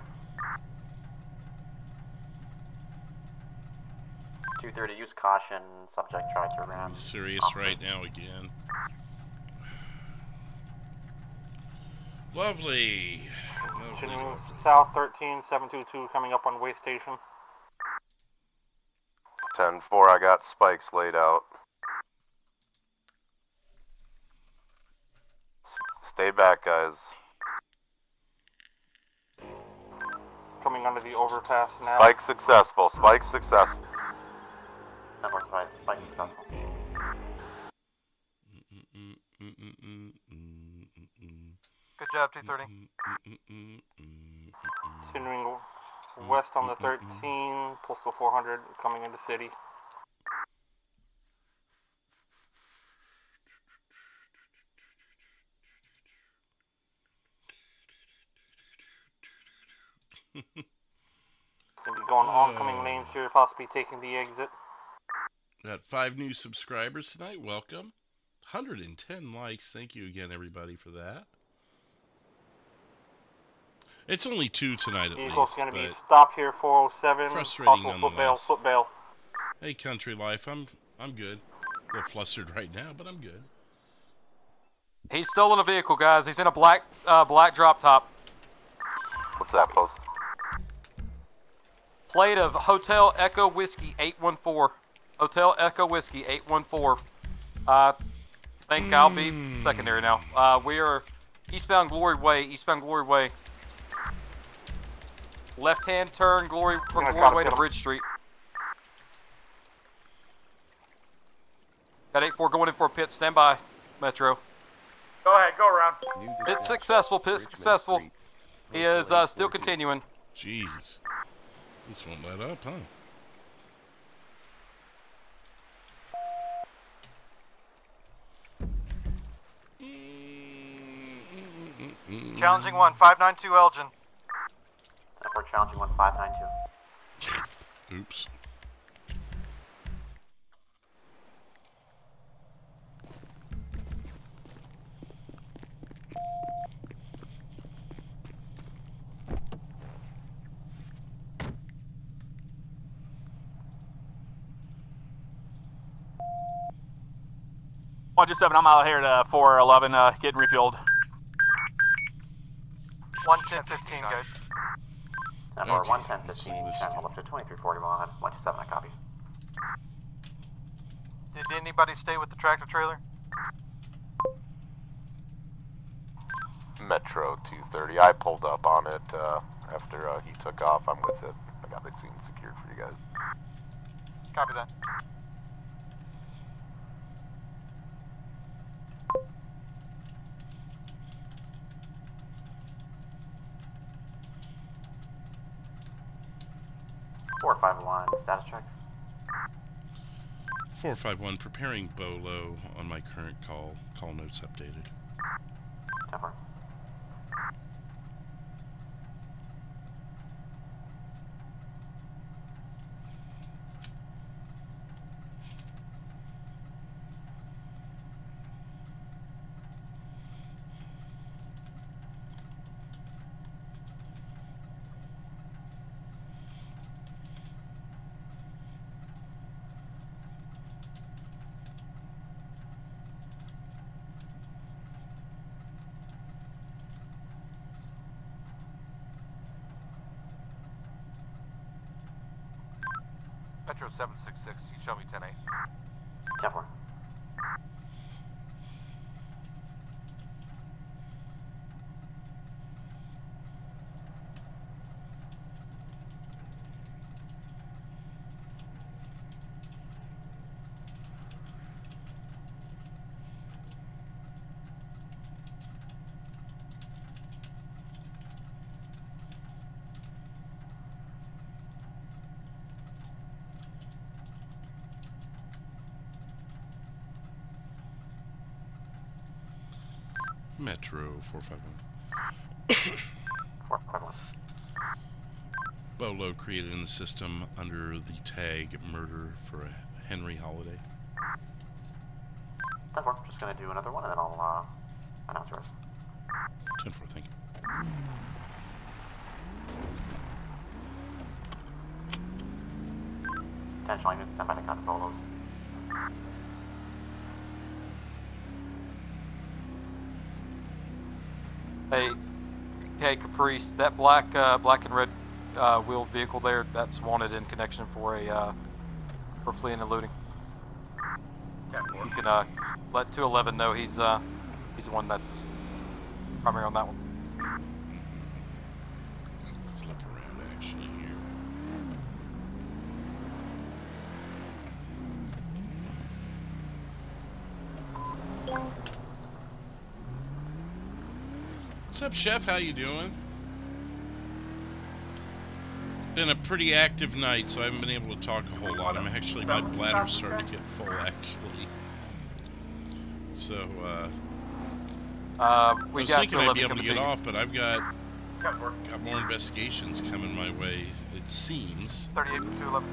230, use caution. Subject tried to ram.
I'm serious
officers.
right now again. Lovely.
Continuing south 13722 coming up on way station.
10-4, I got spikes laid out. Stay back, guys.
Coming under the overpass now.
Spike successful. Spike successful.
10-4 spike successful.
Good job, 230.
Continuing west on the 13, postal 400 coming into city. Gonna be going oncoming lanes here, possibly taking the exit.
Got 5 new subscribers tonight. Welcome. 110 likes. Thank you again, everybody, for that. It's only 2 tonight, at
Vehicle's
least.
gonna be stopped here, 407.
Frustrating
possible
nonetheless.
foot bail.
Hey, country life. I'm good. A little flustered right now, but I'm good.
He's stolen a vehicle, guys. He's in a black drop top.
What's that post?
Plate of Hotel Echo Whiskey 814. Hotel Echo Whiskey 814. I think I'll be secondary now. We are eastbound Glory Way. Eastbound Glory Way. Left-hand turn from Glory Way to Bridge Street. Got 8-4 going in for a pit. Stand by, Metro.
Go ahead, go around.
Pit successful. Pit successful. He is still continuing.
Jeez. This won't let up, huh?
Challenging 1, 592 Elgin.
10-4 challenging 1, 592.
Oops.
I'm out here to 411, getting refueled.
110-15, guys.
10-4 110-15, channel up to 2341. 127, I copy.
Did anybody stay with the tractor trailer?
Metro 230. I pulled up on it after he took off. I'm with it. I got the scene secured for you guys.
Copy that.
Four 5-1 status check.
451 preparing Bolo on my current call. Call notes updated.
10-4.
Metro 766, you show me 10-8.
10-4.
Metro 451.
451.
Bolo created in the system under the tag murder for a Henry Holiday.
10-4. Just gonna do another one and then I'll announce yours.
10-4, thank you.
Attention units, stand by to cut polos.
Hey, Caprice, that black and red wheeled vehicle there, that's wanted in connection for fleeing and looting. You can let 211 know he's the one that's primary on that one.
Flip around actually here. What's up, Chef? How you doing? Been a pretty active night, so I haven't been able to talk a whole lot. My bladder's starting to get full, actually. So, I was thinking I'd be able to get off, but I've got more investigations coming my way, it seems.
38 for 211.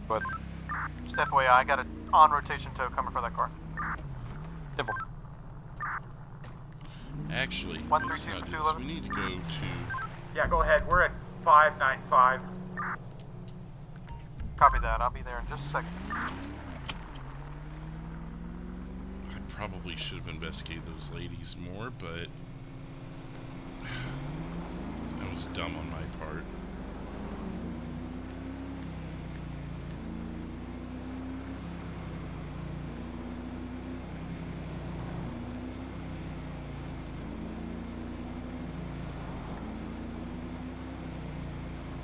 But
just FYI, I got an on-rotation tow coming for that car.
Simple.
Actually,
132
let's not do this. We need to go to...
Yeah, go ahead. We're at 595.
Copy that. I'll be there in just a second.
I probably should have investigated those ladies more, but that was dumb on my part.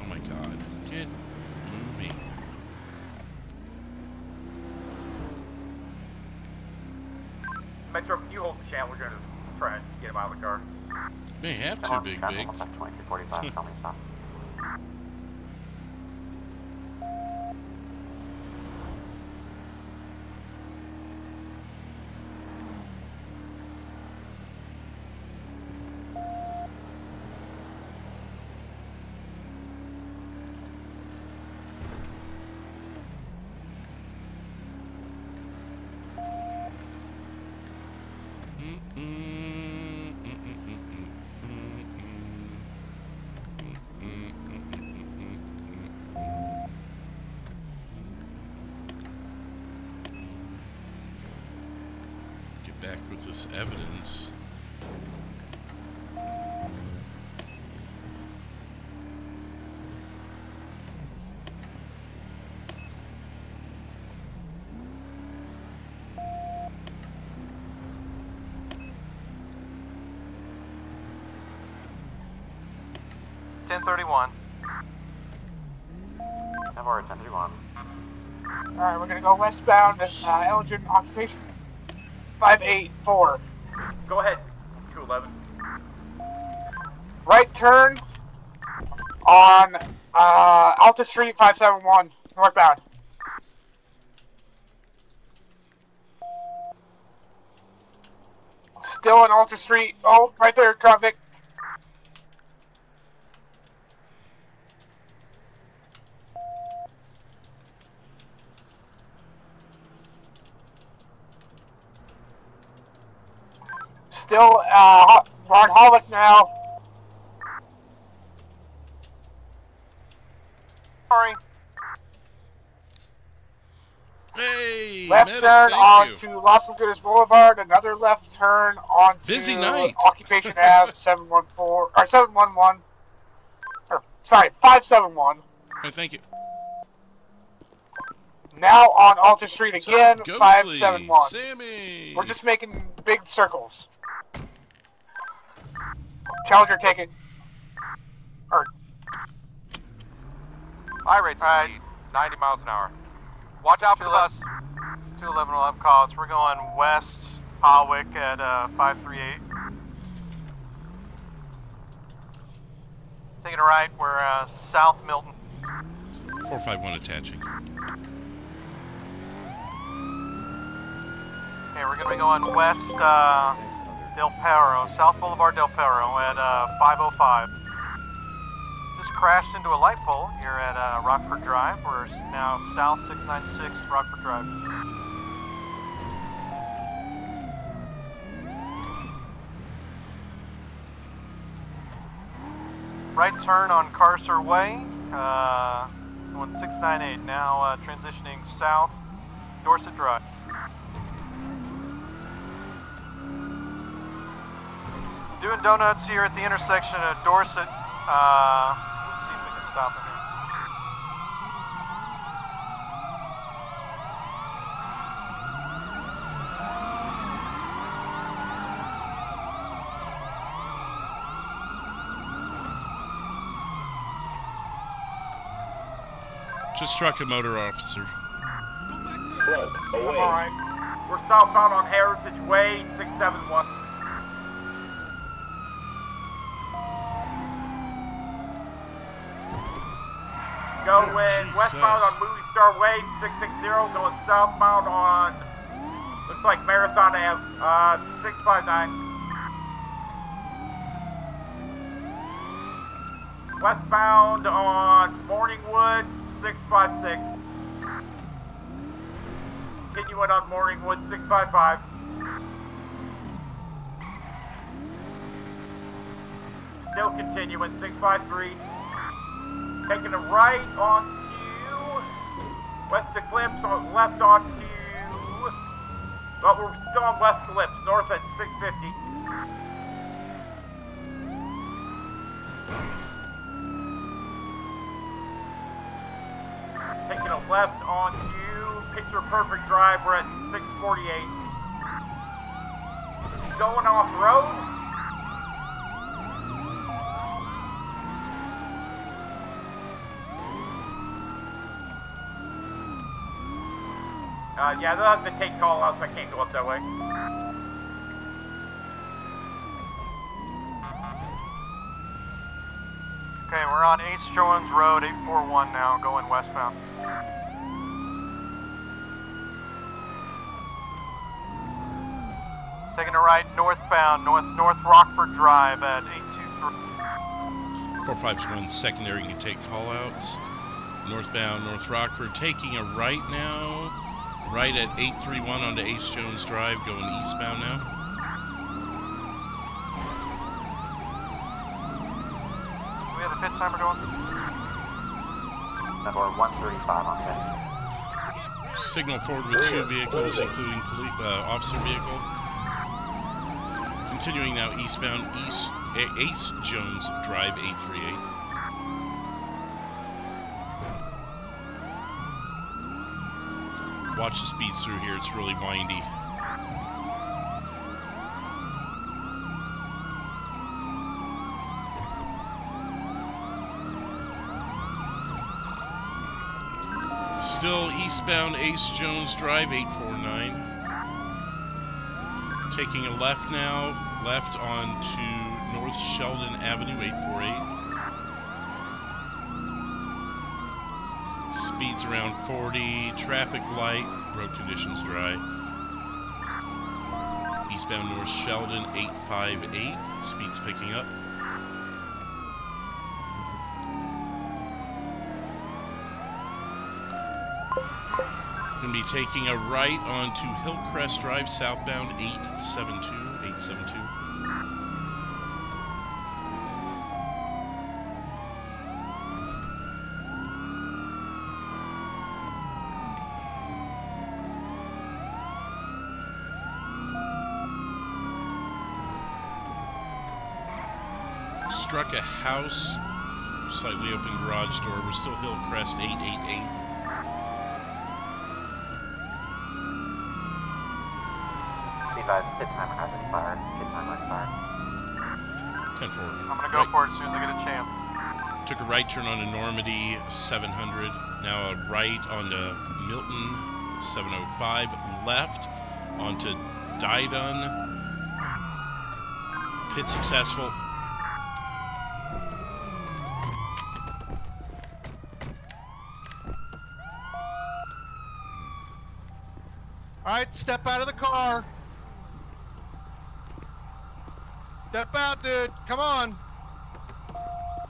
Oh my god, get moving.
Metro, can you hold the channel? We're going to try and get him out of the car.
May have to, Big Big.
2345, tell me something.
Get back with this evidence.
$1031.
1031.
Alright, we're gonna go westbound at Elgin Occupation 584.
Go ahead, 211.
Right turn on Alta Street 571, northbound. Still on Alta Street. Oh, right there, convict. Still, we're on Hollick now.
Sorry.
Hey!
Left
medic,
turn
thank
onto
you.
Los Santos Boulevard. Another left turn onto
Busy night.
Occupation Ave 714 or 711. Or sorry, 571.
Hey, thank you.
Now on Alta Street again,
Ghostly,
571.
Sammy.
We're just making big circles. Challenger, take it. Or
High rates of speed, 90 miles an hour. Watch out for the bus.
211 will have calls. We're going west Holwick at 538. Taking a right, we're south Milton.
451 attaching.
Okay, we're going to be going west Del Perro, South Boulevard Del Perro at 505. Just crashed into a light pole here at Rockford Drive. We're now south 696 Rockford Drive. Right turn on Carcer Way. Going 698, now transitioning south, Dorset Drive. Doing donuts here at the intersection of Dorset. Let's see if we can stop him here.
Just struck a motor officer.
Alright. We're southbound on Heritage Way, 671. Going westbound on Movie Star Way, 660. Going southbound on, looks like Marathon Ave, 659. Westbound on Morningwood, 656. Continuing on Morningwood, 655. Still continuing, 653. Taking a right onto West Eclipse, on left onto, but we're still on West Eclipse, north at 650. Taking a left onto Picture Perfect Drive, we're at 648. Going off road. Yeah, they'll have to take call outs. I can't go up that way.
Okay, we're on Ace Jones Road, 841 now, going westbound. Taking a right northbound, North Rockford Drive at 823.
451 secondary can take call outs. Northbound North Rockford, taking a right now. Right at 831 onto Ace Jones Drive, going eastbound now.
Do we have a pit timer going?
Number 135 on 10.
Signal forward with 2 vehicles, including officer vehicle. Continuing now eastbound, Ace Jones Drive, 838. Watch the speeds through here, it's really windy. Still eastbound Ace Jones Drive, 849. Taking a left now, left onto North Sheldon Avenue, 848. Speeds around 40, traffic light, road conditions dry. Eastbound North Sheldon, 858, speeds picking up. Going to be taking a right onto Hillcrest Drive, southbound, 872. Struck a house, slightly open garage door. We're still Hillcrest, 888.
Guys, pit timer has expired. Pit timer expired.
10-4.
I'm gonna go for it as soon as I get a chance.
Took a right turn onto Normandy, 700. Now a right onto Milton, 705. Left onto Didon. Pit successful.
All right, step out of the car. Step out, dude. Come on.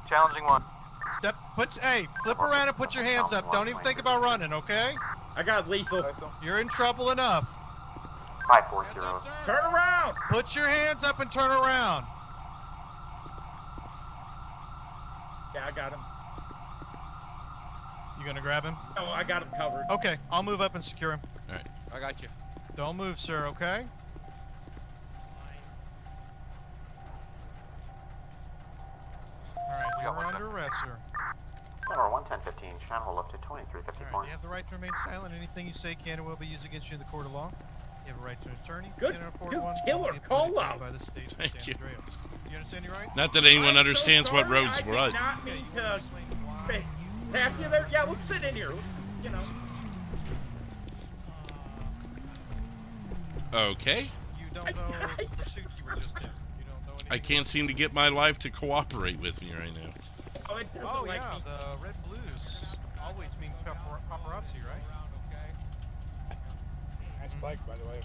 Challenging one.
Hey, flip around and put your hands up. Don't even think about running, okay?
I got lethal.
You're in trouble enough.
540.
Turn around.
Put your hands up and turn around.
Yeah, I got him.
You You gonna grab him?
No, I got him covered.
Okay, I'll move up and secure him.
All right.
I got you.
Don't move, sir, okay? Alright, you're under arrest, sir.
Number 11015, channel up to 2354.
Alright, you have the right to remain silent. Anything you say can and will be used against you in the court of law. You have a right to an attorney.
Good killer call out.
By the state of
Thank
San
you.
Andreas. You understand your right?
Not that anyone
I'm
understands
so
what
sorry,
roads
I
run.
did not mean to tap you there. Yeah, let's sit in here. Let's just, you know.
Okay.
You don't know the pursuit you were just in. You don't know anything.
I can't seem to get my life to cooperate with me right now.
Oh, it doesn't
Oh
like
yeah,
me.
the red blues always mean paparazzi, right?
Nice bike, by the way.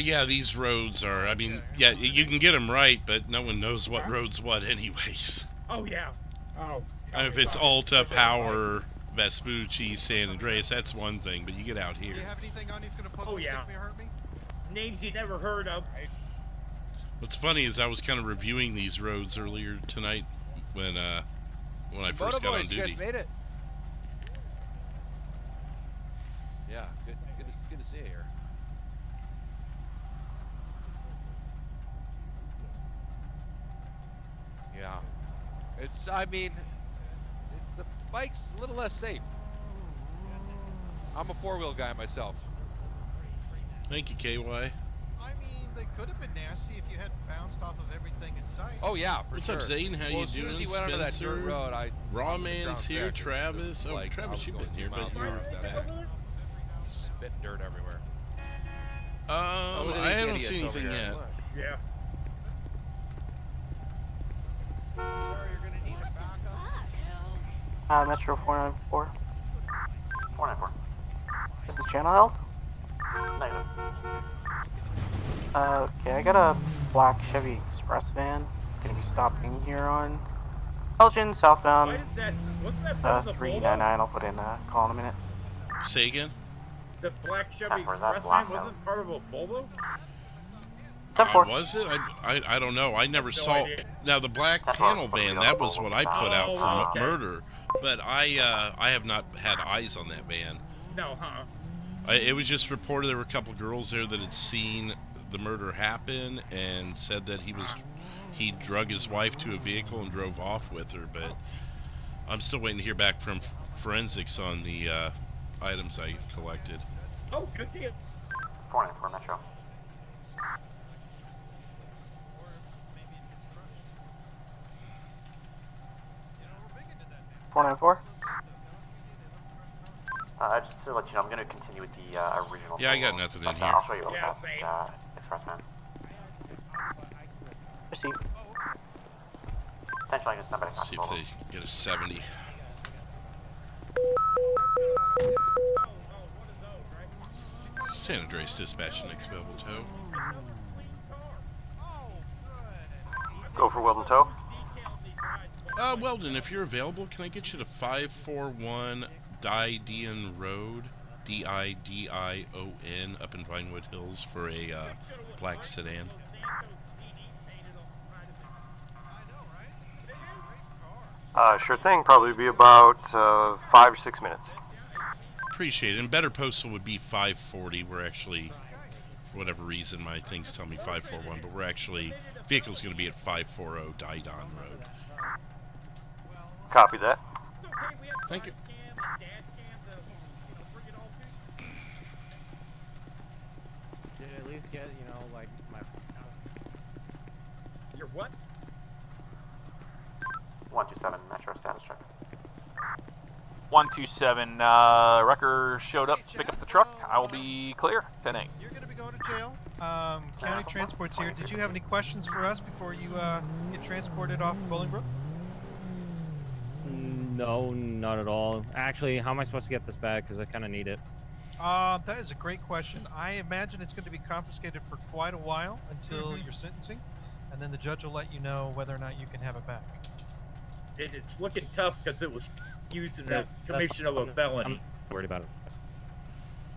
Yeah, these roads are, I mean, yeah, you can get them right, but no one knows what road's what anyways.
Oh, yeah. Oh.
If it's Alta, Power, Vespucci, San Andreas, that's one thing, but you get out here.
Do you have anything on he's gonna poke
Oh,
me,
yeah.
stick me, or hurt me?
Names you never heard of.
What's funny is I was kind of reviewing these roads earlier tonight when I first got on duty.
You guys made it. Yeah, good to see you here. Yeah, I mean, the bike's a little less safe. I'm a four-wheel guy myself.
Thank you, KY.
I mean, they could have been nasty if you hadn't bounced off of everything in sight.
Oh yeah, for
What's
sure.
up, Zane? How
well,
you
as soon
doing?
as he went onto that
Spencer?
dirt road,
Raw
on the
Man's
ground
here.
back,
Travis. Oh,
like, I
Travis,
was
you've
going
been here,
2 miles
but
an hour
you're
up that
back.
back. Spitting dirt everywhere.
I haven't seen anything yet.
Yeah.
Metro 494.
494.
Is the channel held?
Negative.
Okay, I got a black Chevy Express van. Gonna be stopping here on Elgin, southbound.
Why is that? Wasn't that part of the
399. I'll put in a call in a minute.
Say again?
The black Chevy
Time for that
Express
black
van wasn't part of a Volvo?
Was it? I don't know. I never saw.
idea.
Now the black panel van, that was what I put out for
okay.
murder, but I have not had eyes on that van.
No, huh?
It was just reported there were a couple girls there that had seen the murder happen and said that he drug his wife to a vehicle and drove off with her, but I'm still waiting to hear back from forensics on the items I collected.
Oh, good deal.
494 Metro. Just to let you know, I'm going to continue with the original.
Yeah, I got nothing in here.
I'll show you what
Yeah,
that
same.
Express man.
Received.
Potentially, I can send back
See if they get a 70. San Andreas dispatch and next available tow.
Go for Weldon Tow.
Weldon, if you're available, can I get you to 541 Didion Road, Didion, up in Vinewood Hills for a black sedan?
Sure thing. Probably be about 5 or 6 minutes.
Appreciate it. And better postal would be 540. We're actually, for whatever reason, my things tell me 541, but we're actually, vehicle's going to be at 540 Didion Road.
Copy that.
Thank you.
Did at least get, like my.
Your what?
127 Metro status check.
127, Wrecker showed up to pick up the truck. I will be clear. 10-8.
You're going to be going to jail. County Transport's here. Did you have any questions for us before you get transported off to Bolingbrook?
No, not at all. Actually, how am I supposed to get this back? Because I kind of need it.
That is a great question. I imagine it's going to be confiscated for quite a while until your sentencing, and then the judge will let you know whether or not you can have it back.
It's looking tough because it was used in the
That's
commission of a felony.
I'm not worried about it.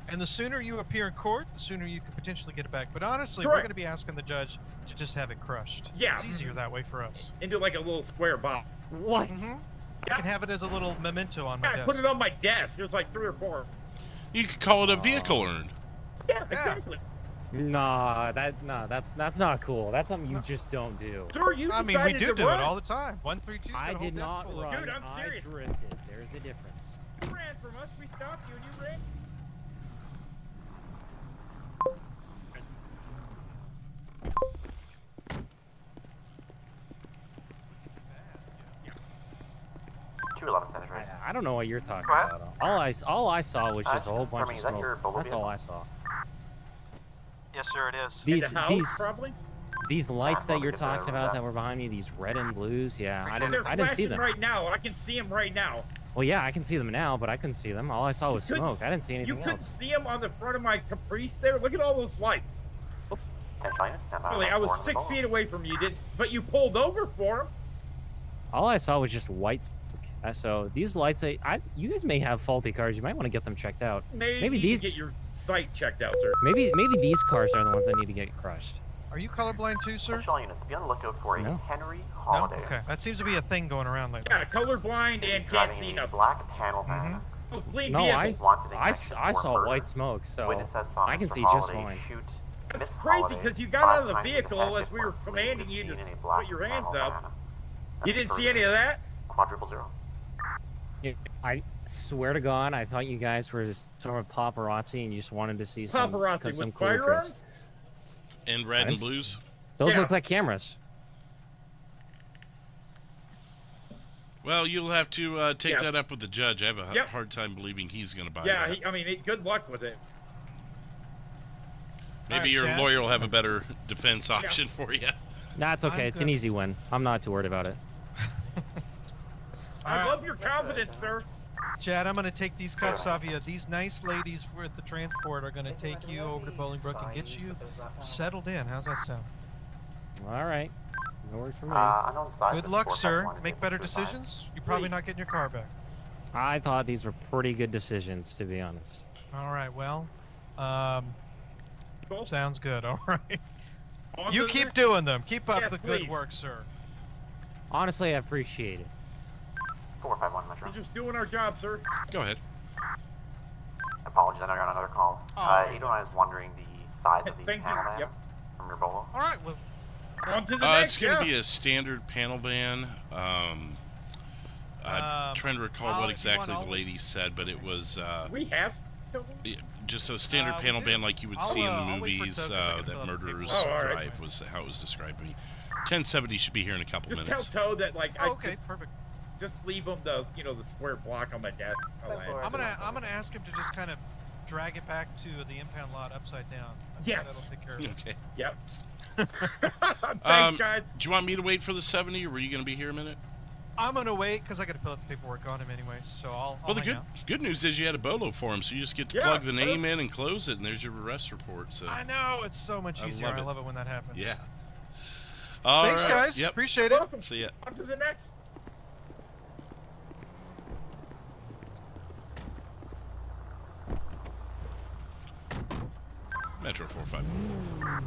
And the sooner you appear in court, the sooner you could potentially get it back. But honestly, we're
Correct.
going to be asking the judge to just have it crushed.
Yeah.
It's easier that way for us.
Into like a little square box.
What? I can have it as a little memento on my
I
desk.
put it on my desk. There's like 3 or 4.
You could call it a vehicle earned.
Yeah, exactly.
That's not cool. That's something you just don't do.
Sir, you
I mean, we
decided
do
to
do
run.
it all the time. 132.
I did not run.
Dude, I'm
I
serious.
drifted. There's a difference.
You ran from us. We stopped you and you ran.
I don't know what you're talking about. All I saw was just a whole bunch of smoke. That's all I saw.
Yes, sir, it is.
These lights that you're talking about that were behind me, these red and blues, yeah, I didn't see them.
Right now, I can see them right now.
Well, yeah, I can see them now, but I couldn't see them. All I saw was smoke. I didn't see anything
You could
else.
see them on the front of my Caprice there. Look at all those lights. Really, I was 6 feet away from you, but you pulled over for them.
All I saw was just white smoke. So these lights, you guys may have faulty cars. You might want to get them checked out.
Maybe
these
get your sight checked out, sir.
Maybe these cars are the ones that need to get crushed.
Are you colorblind too, sir?
Units, be on the lookout for
No.
a Henry
No?
Holiday.
Okay, that seems to be a thing going around lately.
Yeah, colorblind and can't see nothing.
Black panel van.
Oh, clean
No,
vehicle.
I saw white smoke, so I can see just fine.
That's crazy because you got out of the vehicle as we were commanding you to put your hands up. You didn't see any of that?
Quadruple zero.
I swear to God, I thought you guys were sort of paparazzi and you just wanted to see some
Paparazzi with
cool
firearms?
drifts.
And red and blues?
Those
Yeah.
look like cameras.
Well, you'll have to take
Yeah.
that up with the judge. I have a
Yep.
hard time believing he's going to buy
Yeah,
that.
good luck with it.
Maybe
Alright,
your
Chad.
lawyer will have a better defense option for you.
That's okay.
I'm
It's an
good.
easy win. I'm not too worried about it.
I love your confidence, sir.
Chad, I'm going to take these cuffs off you. These nice ladies with the transport are going to take you over to Bolingbrook and get you settled in. How's that sound?
All right. No worries for me.
Good luck, sir. Make better decisions. You're probably not getting your car back.
I thought these were pretty good decisions, to be honest.
All right, well, sounds good. All right.
On
You
to
keep
the-
doing them. Keep up
Yes,
the good
please.
work, sir.
Honestly, I appreciate it.
451 Metro.
We're just doing our job, sir.
Go ahead.
Apologies, I know you're on another call.
Oh.
809 is wondering the size of the
Thank you.
panel van
Yep.
from your Bolo.
All right, well,
On to the next.
It's going to
yeah.
be a standard panel van. I'm trying to recall what
if you want,
exactly the
I'll-
lady said, but it was
We have.
just a standard
we
panel
do.
van like you would
I'll,
see in the
I'll wait for
movies
Toad 'cause I can
that
fill out the
Murderers
paperwork.
Oh, all right.
Drive was how it was described to me. 1070 should be here in a couple
Just
minutes.
tell Toad that, like,
Oh, okay, perfect.
just leave him the square block on my desk.
I'm gonna ask him to just kind of drag it back to the impound lot upside down. I think
Yes.
That'll take care of it.
Okay.
Yep. Thanks, guys.
Do you want me to wait for the 70, or were you going to be here a minute?
I'm gonna wait because I gotta fill out the paperwork on him anyway. So I'll
Well, the
hang
good
out.
good news is you had a bolo for him, so you just get to
Yeah,
plug the name in and close it, and there's your arrest report. So
I know it's so much easier. I love it when that happens.
Yeah.
Thanks,
All right.
guys.
Yep.
Appreciate it.
Welcome.
See ya.
On to the next.
Metro 451.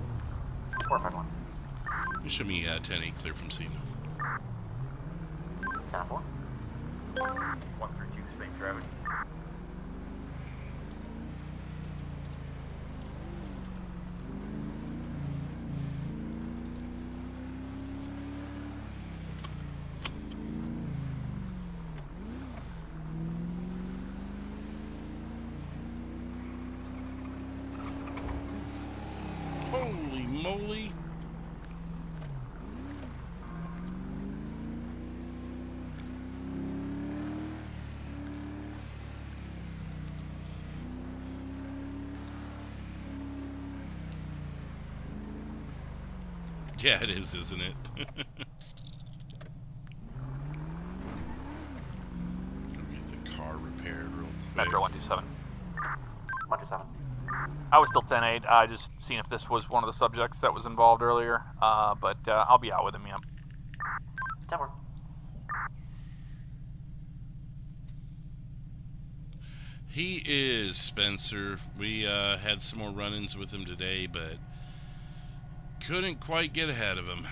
451.
You show me 10-8 clear from scene.
10-4.
132, same traffic.
Holy moly. Yeah, it is, isn't it? Get the car repaired real quick.
Metro 127.
127.
I was still 10-8. I just seen if this was one of the subjects that was involved earlier. But I'll be out with him, yeah.
10-4.
He is, Spencer. We had some more run-ins with him today, but couldn't quite get ahead of him.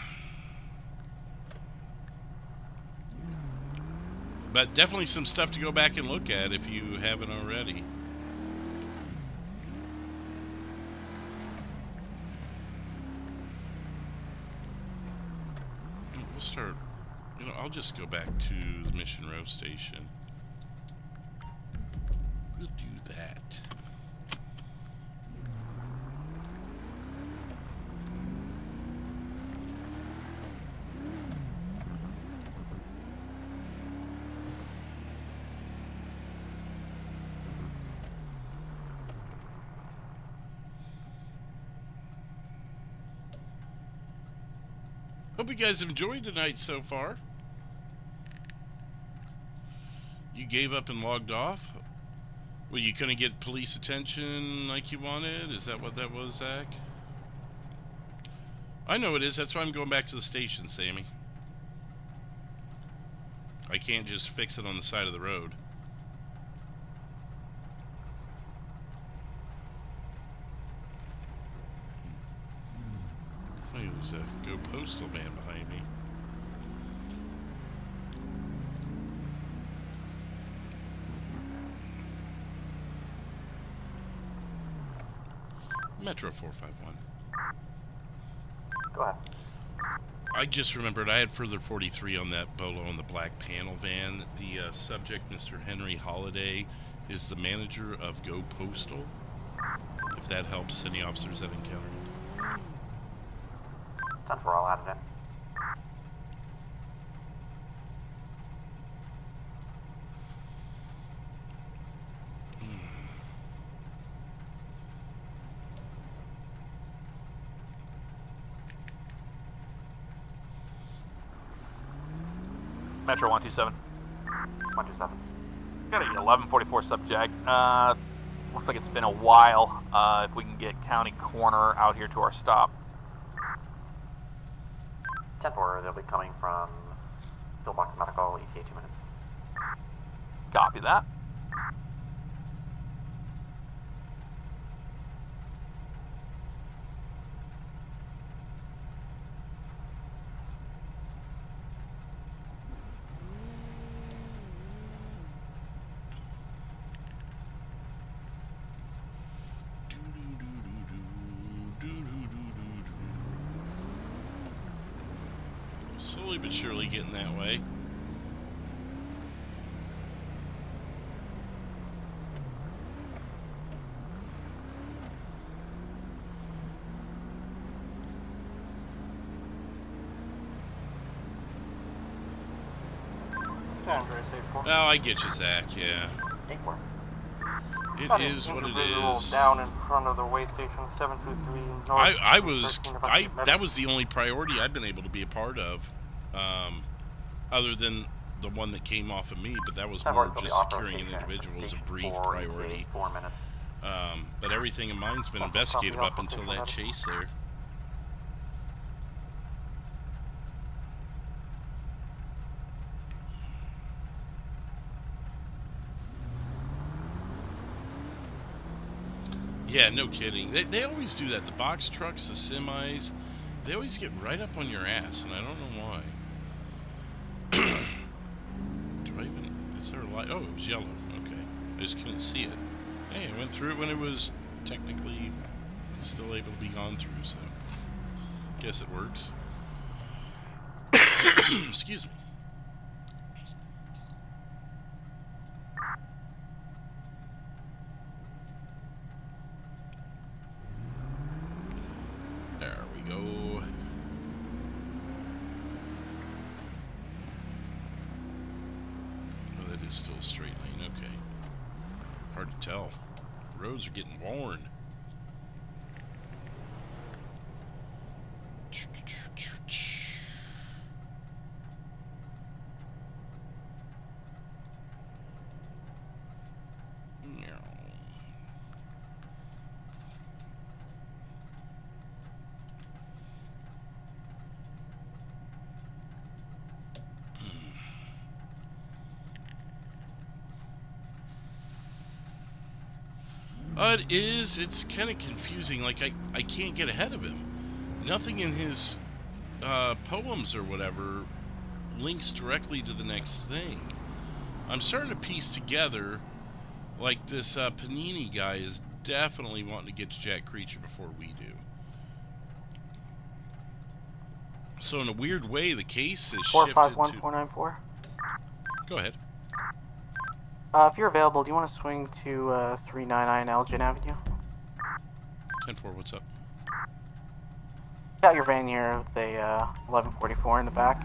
But definitely some stuff to go back and look at if you haven't already. We'll start, I'll just go back to the Mission Row station. We'll do that. Hope you guys have enjoyed tonight so far. You gave up and logged off? Well, you couldn't get police attention like you wanted? Is that what that was, Zach? I know it is. That's why I'm going back to the station, Sammy. I can't just fix it on the side of the road. There's a Go Postal man behind me. Metro 451.
Go ahead.
I just remembered I had further 43 on that Bolo on the black panel van. The subject, Mr. Henry Holiday, is the manager of Go Postal. If that helps any officers that encounter him.
10-4, I'll add it in.
Metro 127.
127.
Got a 1144 subject. Looks like it's been a while. If we can get County Corner out here to our stop.
10-4, they'll be coming from Pillbox Medical, ETA 2 minutes.
Copy that.
Slowly but surely getting that way. Oh, I get you, Zach, yeah.
8-4.
It is what it is.
Down in front of the way station 723 north.
That was the only priority I've been able to be a part of, other than the one that came off of me, but that was more just securing an individual as a brief priority.
4 minutes.
But everything in mine's been investigative up until that chase there. Yeah, no kidding. They always do that. The box trucks, the semis, they always get right up on your ass, and I don't know why. Is there a light? Oh, it was yellow. Okay. I just couldn't see it. Hey, I went through it when it was technically still able to be gone through, so guess it works. Excuse me. There we go. Oh, that is still a straight lane. Okay. Hard to tell. The roads are getting worn. It is. It's kind of confusing. Like, I can't get ahead of him. Nothing in his poems or whatever links directly to the next thing. I'm starting to piece together, like this Panini guy is definitely wanting to get to Jack Creature before we do. So in a weird way, the case is shifted to...
451494.
Go ahead.
If you're available, do you want to swing to 399 Elgin Avenue?
10-4, what's up?
Got your van here with a 1144 in the back.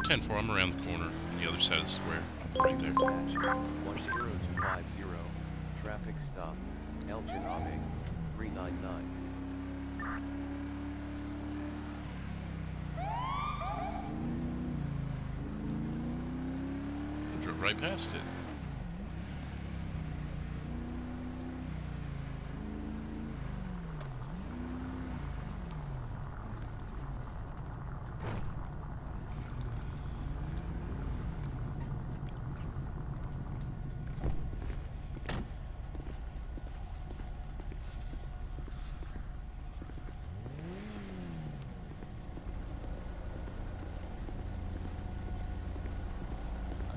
10-4, I'm around the corner on the other side of the square. Right there.
Dispatch 10250. Traffic stop. Elgin Ave 399.
Drove right past it.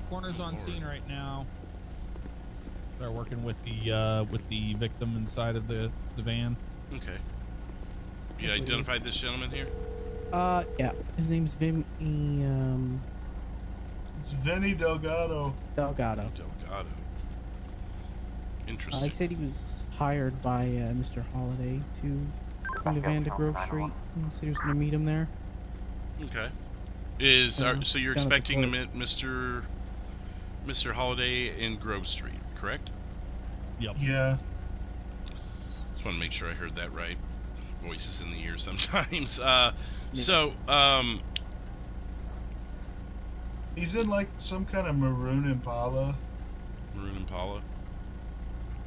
Coroner's on scene right now. They're working with the victim inside of the van.
Okay. You identified this gentleman here?
Yeah. His name's Vim.
It's Vinny Delgado.
Delgado.
Interesting.
He said he was hired by Mr. Holiday to bring the van to Grove Street. He said he was going to meet him there.
Okay. So you're expecting to meet Mr. Holiday in Grove Street, correct?
Yep.
Yeah.
Just want to make sure I heard that right. Voices in the ear sometimes.
He's in like some kind of maroon Impala.
Maroon Impala.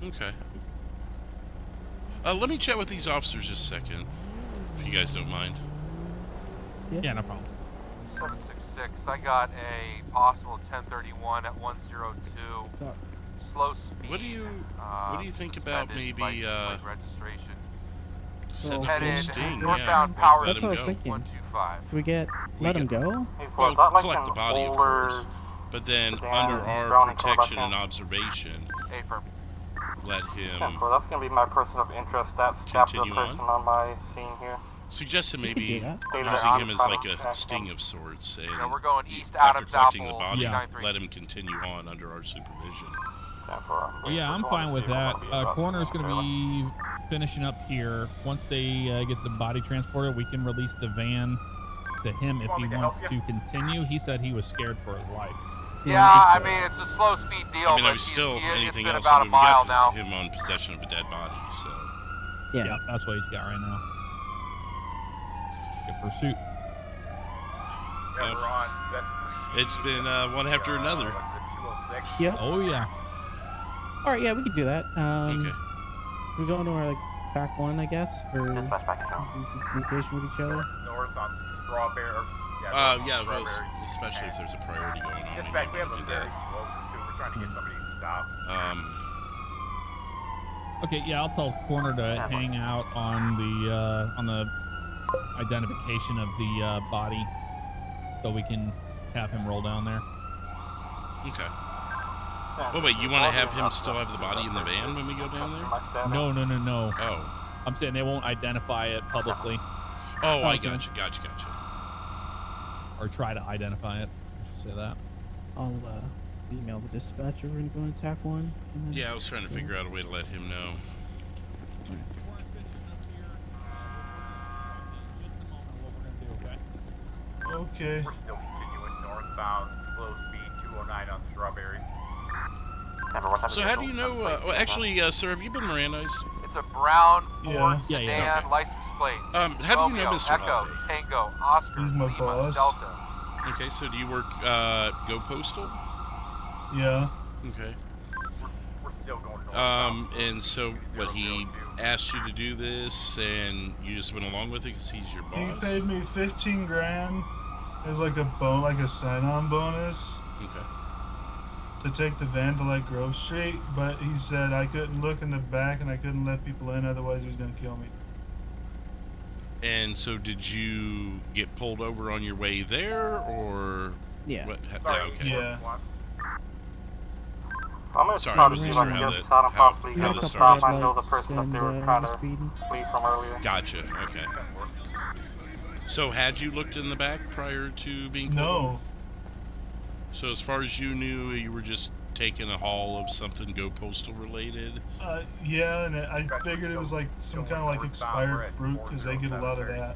Okay. Let me chat with these officers just a second, if you guys don't mind.
Yeah, no problem.
766. I got a possible 1031 at 102. Slow speed.
What do you think about maybe
registration?
Setting
Headed
a sting?
northbound
Yeah,
power.
let
That's
him
what I was
go.
thinking.
125.
Let him go?
Well, collect the body, of course, but then under our protection and observation, let him
that's going to be my person of interest. That's the
continue
person
on.
on my scene here.
Suggested maybe using him as like a sting of sorts, and
we're going east
after
Adams
collecting the
Apple,
body,
393.
let him continue on under our supervision.
Yeah, I'm fine with that. Coroner's going to be finishing up here. Once they get the body transported, we can release the van to him if he wants to continue. He said he was scared for his life.
Yeah, I mean, it's a slow speed deal.
I mean, I
but
was still anything
it's been
else.
about
I mean,
a mile
we
now.
got him on possession of a dead body, so.
Yeah, that's what he's got right now. Good pursuit.
It's been one after another.
Yep.
Oh yeah.
All right, yeah, we could do that.
Okay.
We go into our like track one, I guess, for communication with each other.
North on Strawberry.
Yeah, well, especially if there's a priority going on.
Dispatch, we have a very slow pursuit. We're trying to get somebody to stop.
Okay, yeah, I'll tell Coroner to hang out on the identification of the body, so we can have him roll down there.
Okay. Oh wait, you want to have him still have the body in the van when we go down there?
No.
Oh.
I'm saying they won't identify it publicly.
Oh, I gotcha.
Or try to identify it. I should say that.
I'll email the dispatcher. We're gonna go into attack one. And then
Yeah, I was trying to figure out a way to let him know.
Okay.
We're still continuing northbound, slow speed, 209 on Strawberry.
So how do you know? Well, actually, sir, have you been Mirandized?
It's a brown Ford
Yeah.
sedan
Yeah.
license plate.
How do you know
Romeo,
Mr.
Echo,
Holiday?
Tango, Oscar,
He's my
Lima,
boss.
Delta.
Okay, so do you work Go Postal?
Yeah.
Okay.
We're still going
And so what, he asked you to do this and you just went along with it because he's your
He
boss?
paid me 15 grand as like a sign-on bonus.
Okay.
To take the van to like Grove Street, but he said I couldn't look in the back and I couldn't let people in, otherwise he was gonna kill me.
And so did you get pulled over on your way there, or
Yeah.
Okay.
Yeah.
I'm gonna
Sorry,
try
I
to see
wasn't
if I
sure
can
how
get
that-
this out and
how-
possibly
how
get
the
the
start
stop. I know the
lights
person that they were
and,
trying to
speeding.
flee from earlier.
Gotcha. Okay. So had you looked in the back prior to being pulled
No.
over? So as far as you knew, you were just taking a haul of something Go Postal related?
Yeah, and I figured it was like some kind of like expired fruit because they get a lot of that.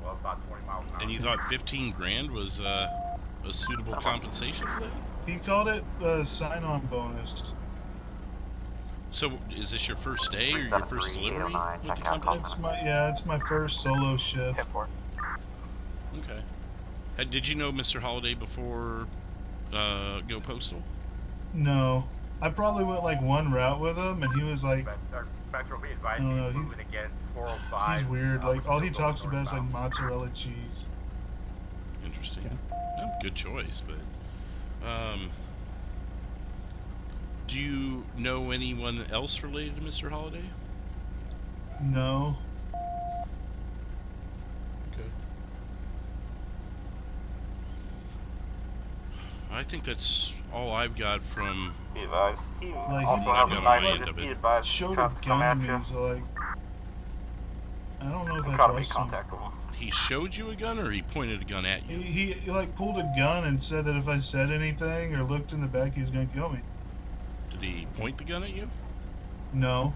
And you thought 15 grand was a suitable compensation for that?
He called it a sign-on bonus.
So is this your first day or your first delivery with the company?
It's my first solo shift.
Okay. Did you know Mr. Holiday before Go Postal?
No, I probably went like one route with him, and he was like,
Metro be
I
advised
don't
he's
know,
moving again, 405.
he's weird. Like all he talks about is like mozzarella cheese.
Interesting. Oh, good choice, but do you know anyone else related to Mr. Holiday?
No.
Okay. I think that's all I've got from.
Be advised. He
Like
also
I've
has a
got on my
knife.
end
Just
of
be
it.
advised.
Showed
Tries
a
to come
gun
at
to
you.
me, so like, I don't know if I
Try to make
trust him.
contact with him.
He showed you a gun, or he pointed a gun at you?
He like pulled a gun and said that if I said anything or looked in the back, he was gonna kill me.
Did he point the gun at you?
No.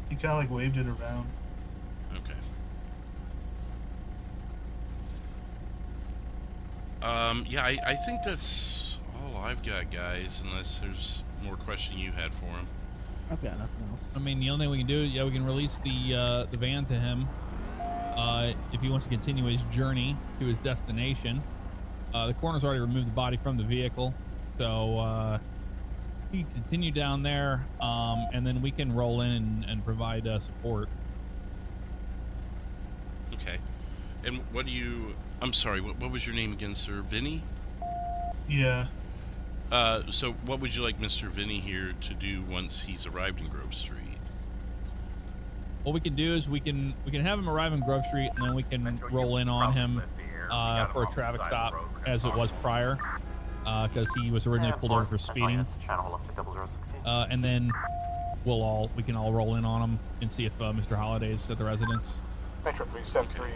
He kind of like waved it around.
Okay. Yeah, I think that's all I've got, guys, unless there's more question you had for him.
I've got nothing else.
I mean, the only thing we can do, yeah, we can release the van to him if he wants to continue his journey to his destination. The coroner's already removed the body from the vehicle, so he can continue down there, and then we can roll in and provide support.
Okay. And what do you... I'm sorry, what was your name again, sir? Vinny?
Yeah.
So what would you like Mr. Vinny here to do once he's arrived in Grove Street?
What we can do is we can have him arrive in Grove Street, and then we can roll in on him for a traffic stop, as it was prior, because he was originally pulled over for speeding. And then we can all roll in on him and see if Mr. Holiday is at the residence.
Metro 373.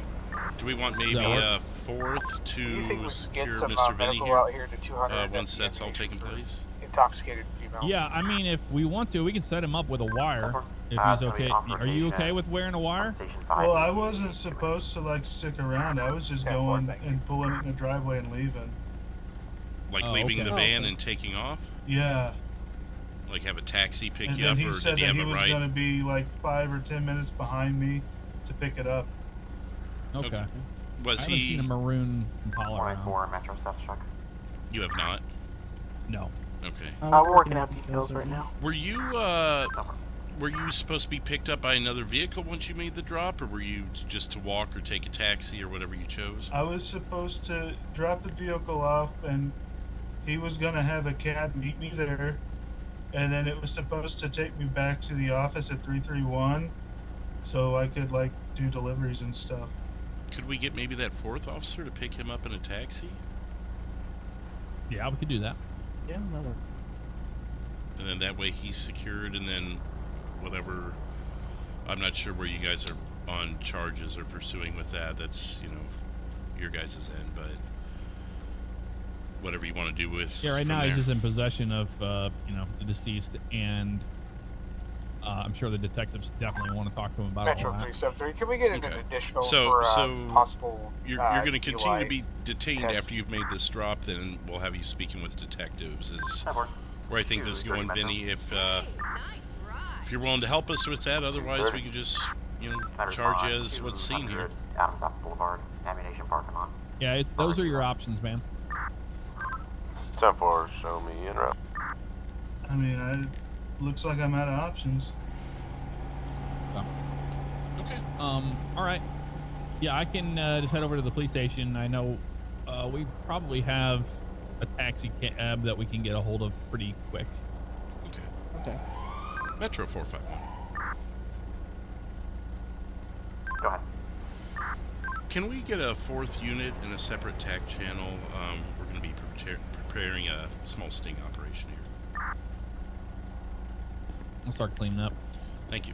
Do we want maybe a fourth
Do you think we
to
could get
secure
some
Mr. Vinny
medical
here
out here to 200
once that's all taken place?
Intoxicated female.
Yeah, I mean, if we want to, we can set him up with a wire. If he's okay. Are you okay with wearing a wire?
Well, I wasn't supposed to like stick around. I was just going and pulling it in the driveway and leaving.
Like leaving the van and taking off?
Yeah.
Like have a taxi pick
And
you
then
up,
he
or
said
did he
that
have
he
a
was
ride?
going to be like 5 or 10 minutes behind me to pick it up.
Okay.
Was
I haven't seen a maroon Impala around.
Metro status check.
You have not?
No.
Okay.
We're working out details right now.
Were you supposed to be picked up by another vehicle once you made the drop, or were you just to walk or take a taxi or whatever you chose?
I was supposed to drop the vehicle off, and he was going to have a cab meet me there, and then it was supposed to take me back to the office at 331 so I could like do deliveries and stuff.
Could we get maybe that fourth officer to pick him up in a taxi?
Yeah, we could do that.
Yeah, that works.
And then that way he's secured, and then whatever, I'm not sure where you guys are on charges or pursuing with that. That's, your guys' end, but whatever you want to do with.
Yeah, right now
there.
he's just in possession of, the deceased, and I'm sure the detectives definitely want to talk to him about
Metro
all that.
373. Can we get an additional
So
for possible?
You're going to continue to
DUI
be detained
test?
after you've made this drop. Then we'll have you speaking with detectives. Is where I think this is going, Vinny. If you're willing to help us with that, otherwise we can just charge you as what's seen here.
Adams Apple Boulevard, ammunition parking lot.
Yeah, those are your options, man.
10-4, show me in route.
I mean, looks like I'm out of options.
Okay.
All right. Yeah, I can just head over to the police station. I know we probably have a taxi cab that we can get a hold of pretty quick.
Okay. Metro 451.
Go ahead.
Can we get a 4th unit in a separate TAC channel? We're going to be preparing a small sting operation here.
I'll start cleaning up.
Thank you.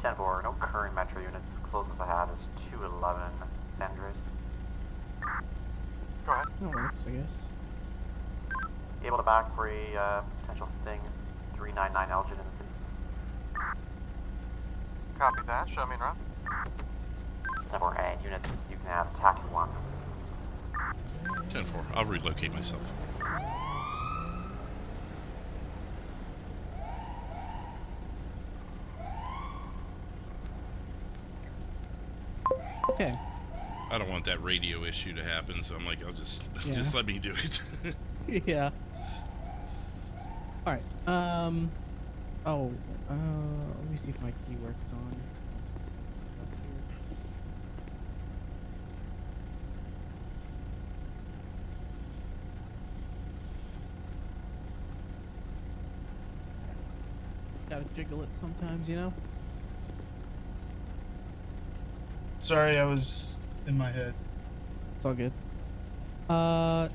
10-4, no current metro units. Closest I have is 211 San Andreas.
Go ahead.
That works, I guess.
Able to back for a potential sting 399 Elgin in the city.
Copy that. Show me around.
10-4, and units, you can have TAC 1.
10-4, I'll relocate myself.
Okay.
I don't want that radio issue to happen, so I'm like, I'll just let me do it.
Yeah. All right. Oh. Let me see if my key works on. Gotta jiggle it sometimes, you know.
Sorry, I was in my head.
It's all good.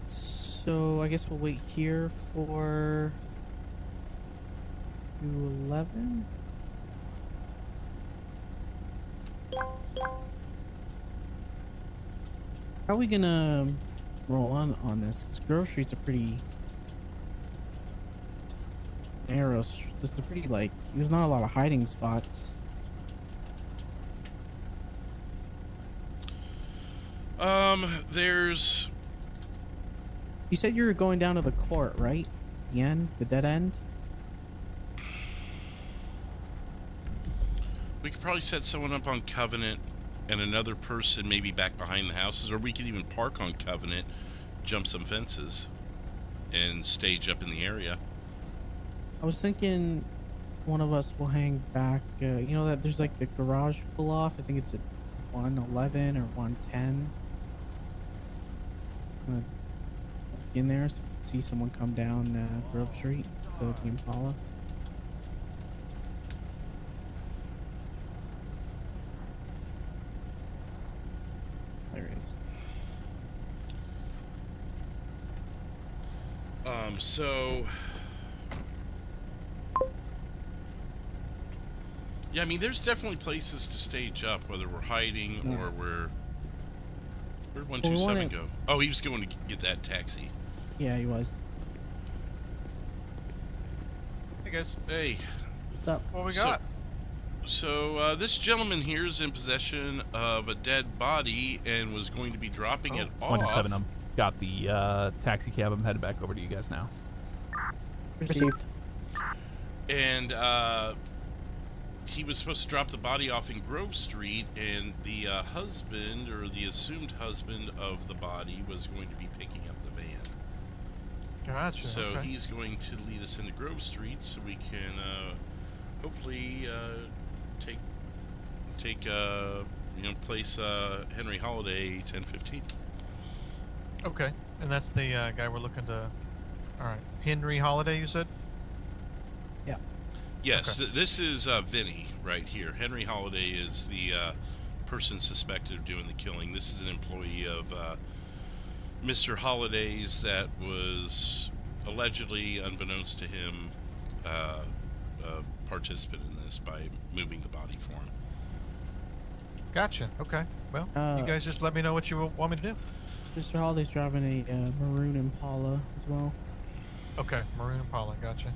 So I guess we'll wait here for 211. How are we gonna roll on this? Because Grove Street's a pretty narrow. It's a pretty there's not a lot of hiding spots.
There's...
You said you were going down to the court, right? The end? The dead end?
We could probably set someone up on Covenant and another person maybe back behind the houses, or we could even park on Covenant, jump some fences, and stage up in the area.
I was thinking one of us will hang back. You know that there's like the garage pull off? I think it's at 111 or 110. I'm gonna walk in there so I can see someone come down Grove Street to the Impala. There it is.
So... Yeah, I mean, there's definitely places to stage up, whether we're hiding or we're... Where'd 127 go? Oh, he was going to get that taxi.
Yeah, he was.
Hey, guys.
Hey.
What's up?
What we got?
So this gentleman here is in possession of a dead body and was going to be dropping it off.
127, I've got the taxi cab. I'm headed back over to you guys now.
Received.
And he was supposed to drop the body off in Grove Street, and the husband, or the assumed husband of the body, was going to be picking up the van.
Gotcha.
So
okay.
he's going to lead us into Grove Street so we can hopefully place Henry Holiday 1015.
Okay, and that's the guy we're looking to. All right, Henry Holiday, you said?
Yeah.
Yes, this is Vinny right here. Henry Holiday is the person suspected of doing the killing. This is an employee of Mr. Holiday's that was allegedly, unbeknownst to him, a participant in this by moving the body for him.
Gotcha. Okay. Well, you guys just let me know what you want me to do.
Mr. Holiday's driving a maroon Impala as well.
Okay, maroon Impala. Gotcha.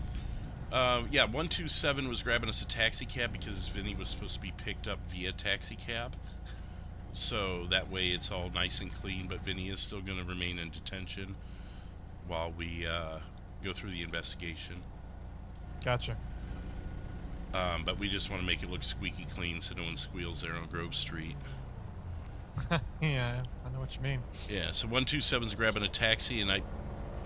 Yeah, 127 was grabbing us a taxi cab because Vinny was supposed to be picked up via taxi cab. So that way it's all nice and clean, but Vinny is still going to remain in detention while we go through the investigation.
Gotcha.
But we just want to make it look squeaky clean so no one squeals there on Grove Street.
Yeah, I know what you mean.
Yeah, so 127's grabbing a taxi, and I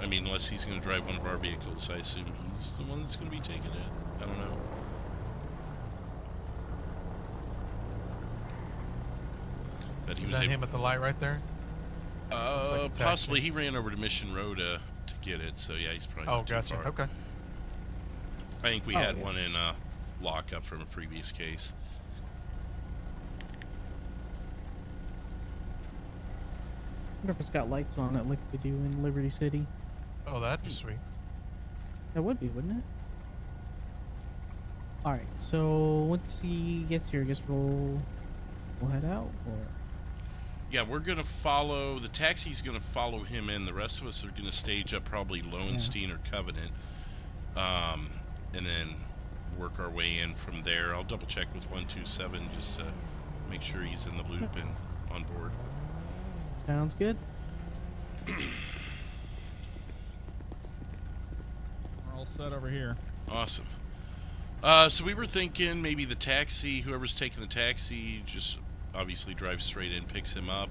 mean, unless he's going to drive one of our vehicles, I assume he's the one that's going to be taking it. I don't know. But he
Is
was
that him at the light right there? Like
possibly. He ran over to Mission Road to get it, so yeah, he's probably not
gotcha.
too far.
Okay.
I think we had one in lockup from a previous case.
wonder if it's got lights on it like they do in Liberty City.
Oh, that'd be sweet.
That would be, wouldn't it? Alright, so once he gets here, I guess we'll head out, or...
Yeah, we're going to follow... The taxi's going to follow him in. The rest of us are going to stage up probably Lowenstein or Covenant. And then work our way in from there. I'll double check with 127 just to make sure he's in the loop and on board.
Sounds good.
We're all set over here.
Awesome. So we were thinking maybe the taxi, whoever's taking the taxi, just obviously drives straight in, picks him up.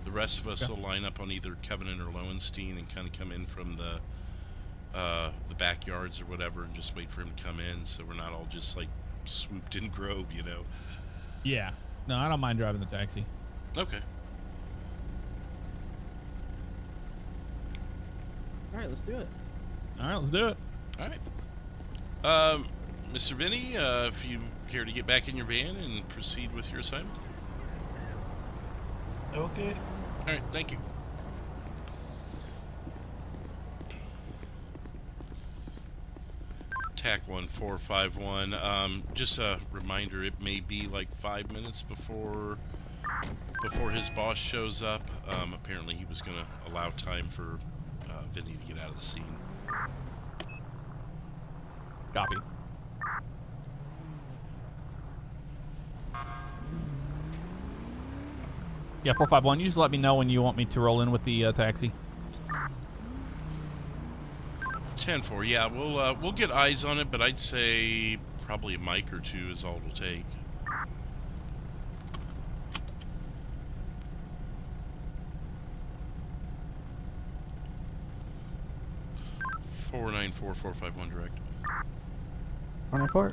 The rest of us will line up on either Covenant or Lowenstein and kind of come in from the backyards or whatever and just wait for him to come in so we're not all just like swooped in Grove, you know.
Yeah. No, I don't mind driving the taxi.
Okay.
Alright, let's do it.
Alright, let's do it.
Alright. Mr. Vinny, if you care to get back in your van and proceed with your assignment.
Okay.
Alright, thank you. TAC 1451. Just a reminder, it may be like 5 minutes before his boss shows up. Apparently he was going to allow time for Vinny to get out of the scene.
Copy. Yeah, 451. You just let me know when you want me to roll in with the taxi.
10-4. Yeah, we'll get eyes on it, but I'd say probably a mic or two is all it'll take. Four 494-451 direct.
24.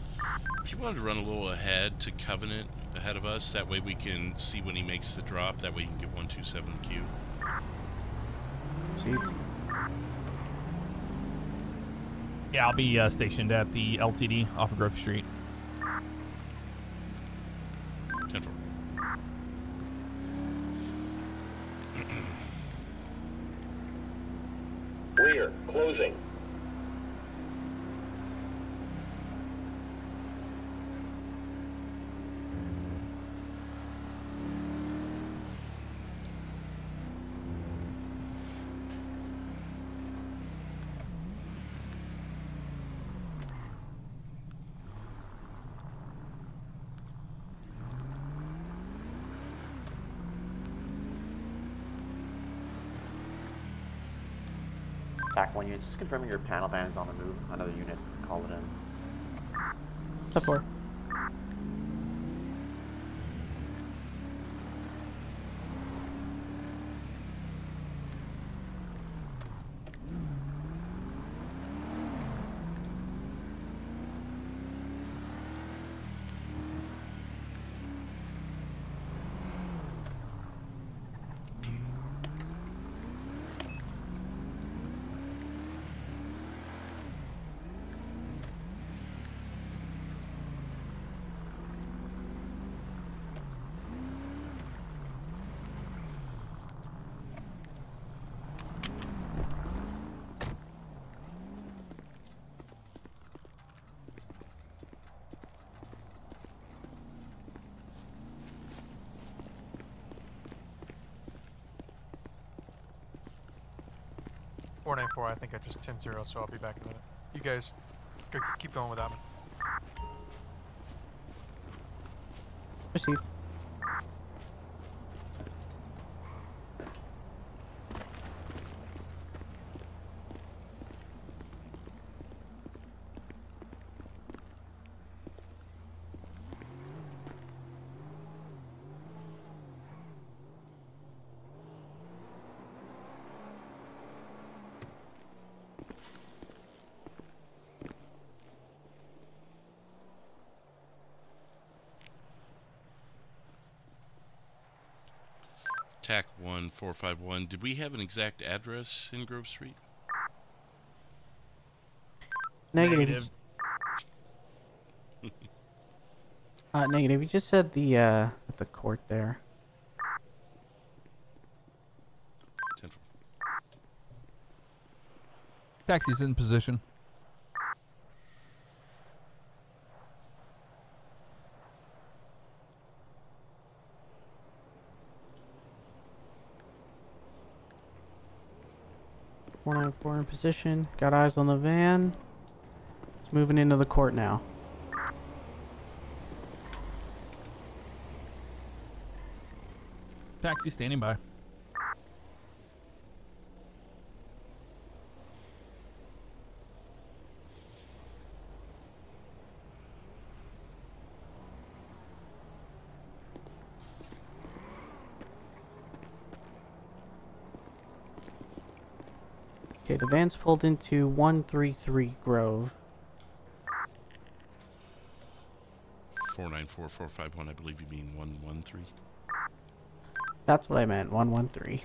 If you wanted to run a little ahead to Covenant ahead of us, that way we can see when he makes the drop. That way you can get 127 queue.
See.
Yeah, I'll be stationed at the LTD off of Grove Street.
10-4.
Rear, closing.
TAC 1 unit, just confirming your panel van is on the move. Another unit, call it in.
4.
I think I just 10-0, so I'll be back in a minute. You guys keep going without me.
Proceed.
TAC 1451. Did we have an exact address in Grove Street?
Negative. Negative. You just said the at the court there.
Taxi's in position.
.494 in position. Got eyes on the van. It's moving into the court now.
Taxi standing by.
Okay, the van's pulled into 133 Grove.
494451, I believe you mean 113.
That's what I meant, 113.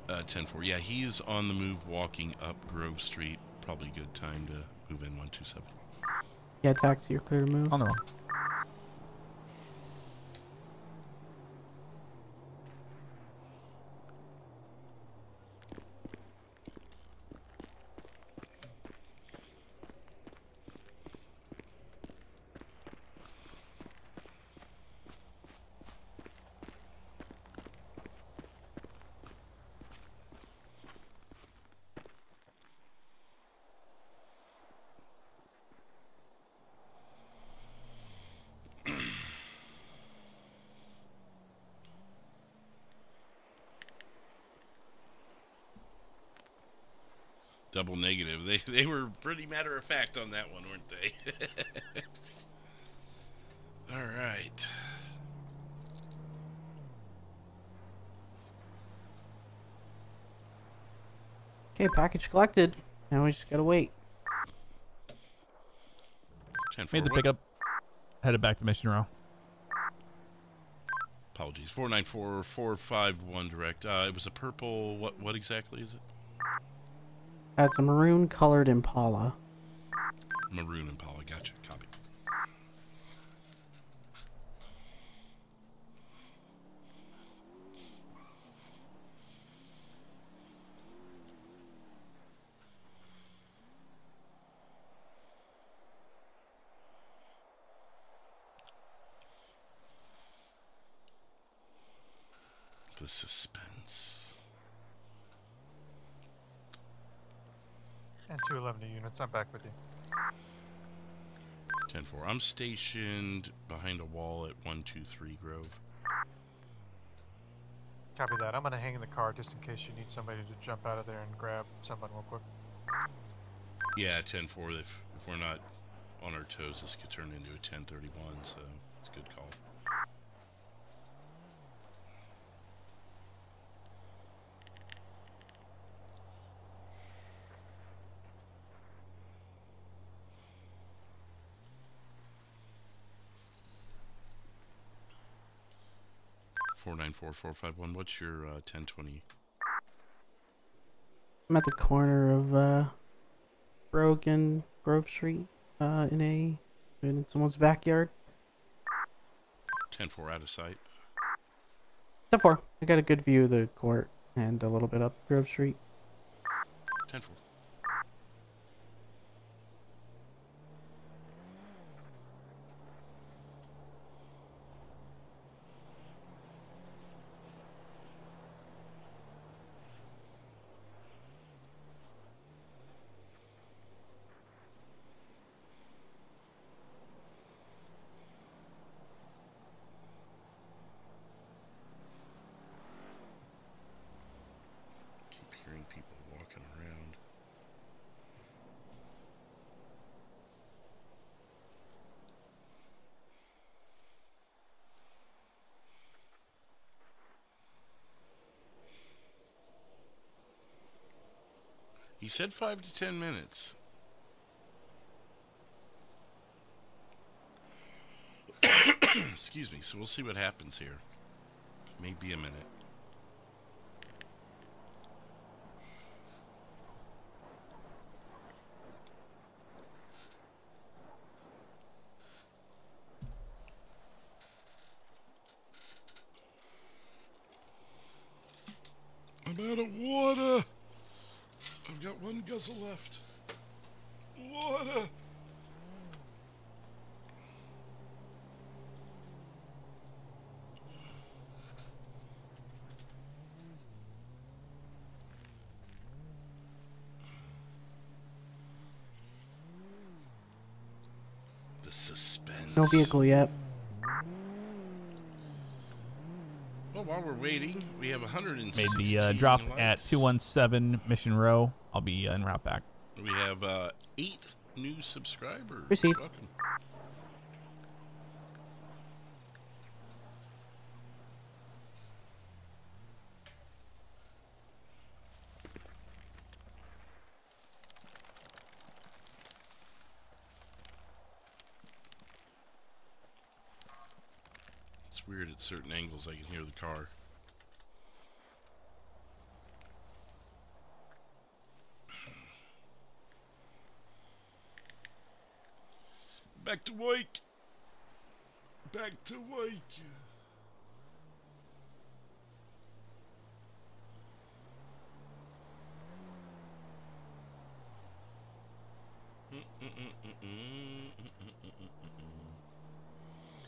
10-4. Yeah, he's on the move walking up Grove Street. Probably a good time to move in 127.
Yeah, taxi, you're clear to move.
On the road.
Double negative. They were pretty matter of fact on that one, weren't they? All right.
Okay, package collected. Now we just gotta wait.
10-4.
Made the pickup. Headed back to Mission Row.
Apologies. 494451 direct. It was a purple. What exactly is it?
That's a maroon colored Impala.
Maroon Impala. Gotcha. Copy. The suspense.
And 211 units. I'm back with you.
10-4. I'm stationed behind a wall at 123 Grove.
Copy that. I'm going to hang in the car just in case you need somebody to jump out of there and grab someone real quick.
Yeah, 10-4. If we're not on our toes, this could turn into a 1031, so it's a good call. Four 94451. What's your 1020?
I'm at the corner of Brogan Grove Street in someone's backyard.
10-4 out of sight.
10-4. I got a good view of the court and a little bit up Grove Street.
10-4. Hearing people walking around. He said 5 to 10 minutes. Excuse me, so we'll see what happens here. Maybe a minute. I'm out of water. I've got one guzzle left. Water. The suspense.
No vehicle yet.
Well, while we're waiting, we have 116
Made the drop
likes.
at 217 Mission Row. I'll be en route back.
We have 8 new subscribers.
Received.
Welcome. It's weird at certain angles I can hear the car. Back to Wake. Back to Wake.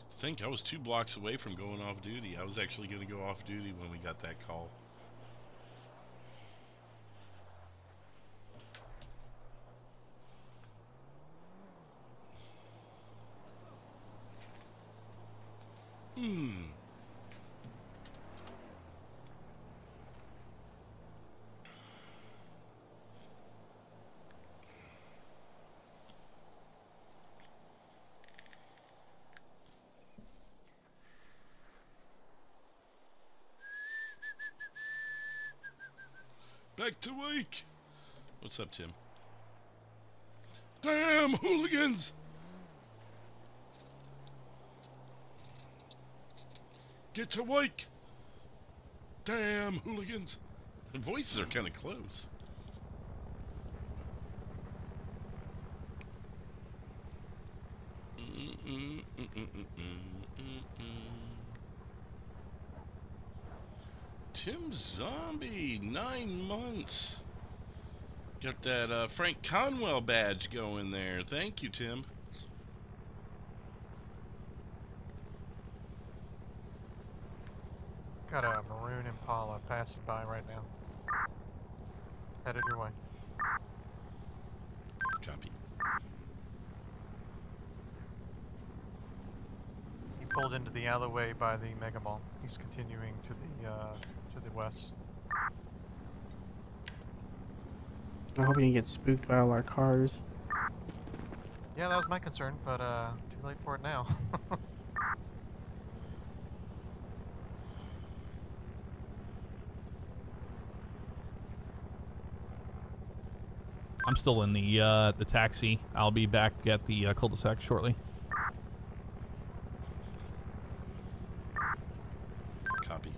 I think I was 2 blocks away from going off duty. I was actually going to go off duty when we got that call. Back to Wake. What's up, Tim? Damn hooligans! Get to Wake! Damn hooligans! The voices are kind of close. Tim Zombie, 9 months. Got that Frank Conwell badge going there. Thank you, Tim.
Got a maroon Impala passing by right now. Headed your way.
Copy.
He pulled into the alleyway by the Mega Mall. He's continuing to the west.
I hope you didn't get spooked by all our cars.
Yeah, that was my concern, but too late for it now.
I'm still in the taxi. I'll be back at the cul-de-sac shortly.
Copy.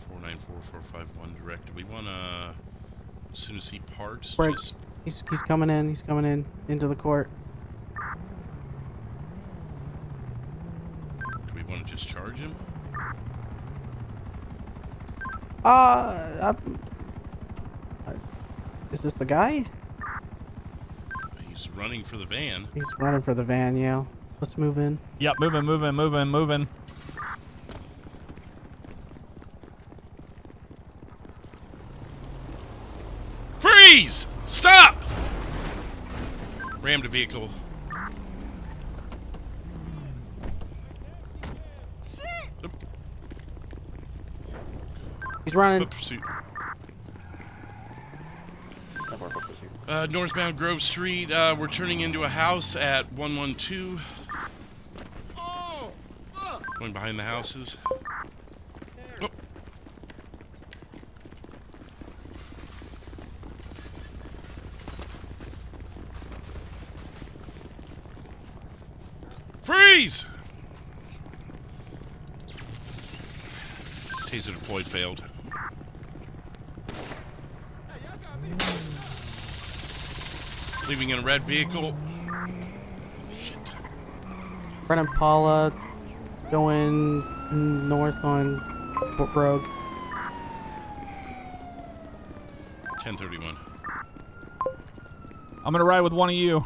494451 direct. Do we want to, as soon as he parks,
Right.
just...
He's coming in. He's coming in into the court.
Do we want to just charge him?
Is this the guy?
He's running for the van.
He's running for the van, yeah. Let's move in.
Yep, moving.
Freeze! Stop! Rammed a vehicle.
He's running.
Foot pursuit. Northbound Grove Street. We're turning into a house at 112. Going behind the houses. Oh. Freeze! Taser deployed failed. Leaving in a red vehicle. Shit.
Red Impala going north on Rogue.
1031.
I'm gonna ride with one of you.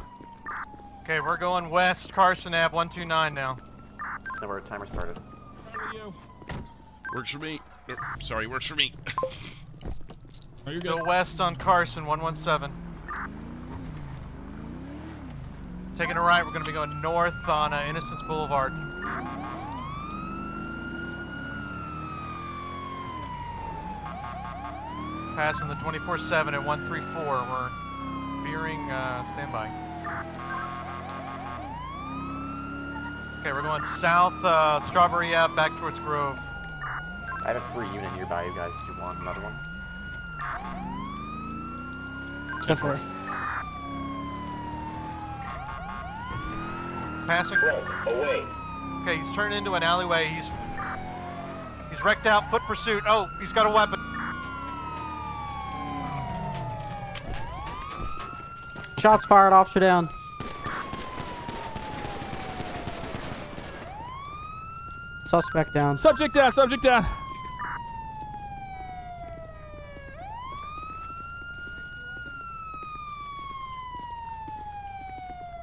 Okay, we're going west, Carson Ave, 129 now.
So our timer started.
Works for me. Sorry, works for me.
Are you
Still
good?
west on Carson, 117. Taking a right, we're going to be going north on Innocence Boulevard. Passing the 24/7 at 134. We're veering standby. Okay, we're going south Strawberry Ave back towards Grove.
I have a free unit nearby, you guys. Did you want another one?
Step forward.
Passing.
Away.
Okay, he's turned into an alleyway. He's wrecked out. Foot pursuit. Oh, he's got a weapon.
Shots fired, officer down. Suspect down.
Subject down, subject down.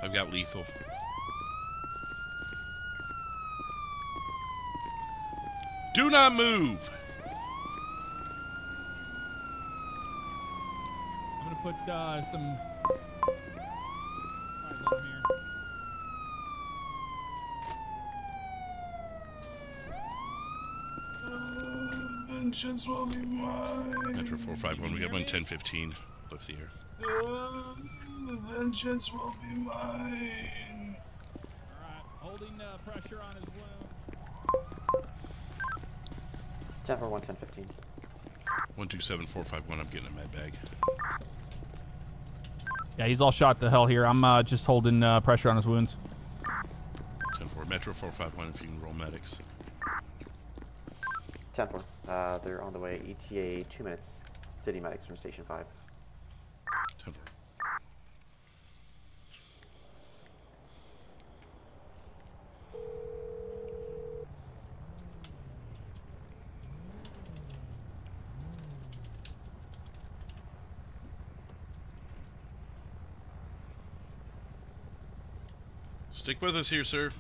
I've got lethal. Do not move.
I'm gonna put some.
Vengeance will be mine.
Metro 451. We got one 1015. Left the air.
Vengeance will be mine.
Alright, holding pressure on his wound.
10 for 1, 10, 15.
127451. I'm getting a med bag.
Yeah, he's all shot to hell here. I'm just holding pressure on his wounds.
10-4. Metro 451. If you can roll medics.
10 for. They're on the way. ETA 2 minutes. City medics from Station 5.
10-4. Stick with us here, sir.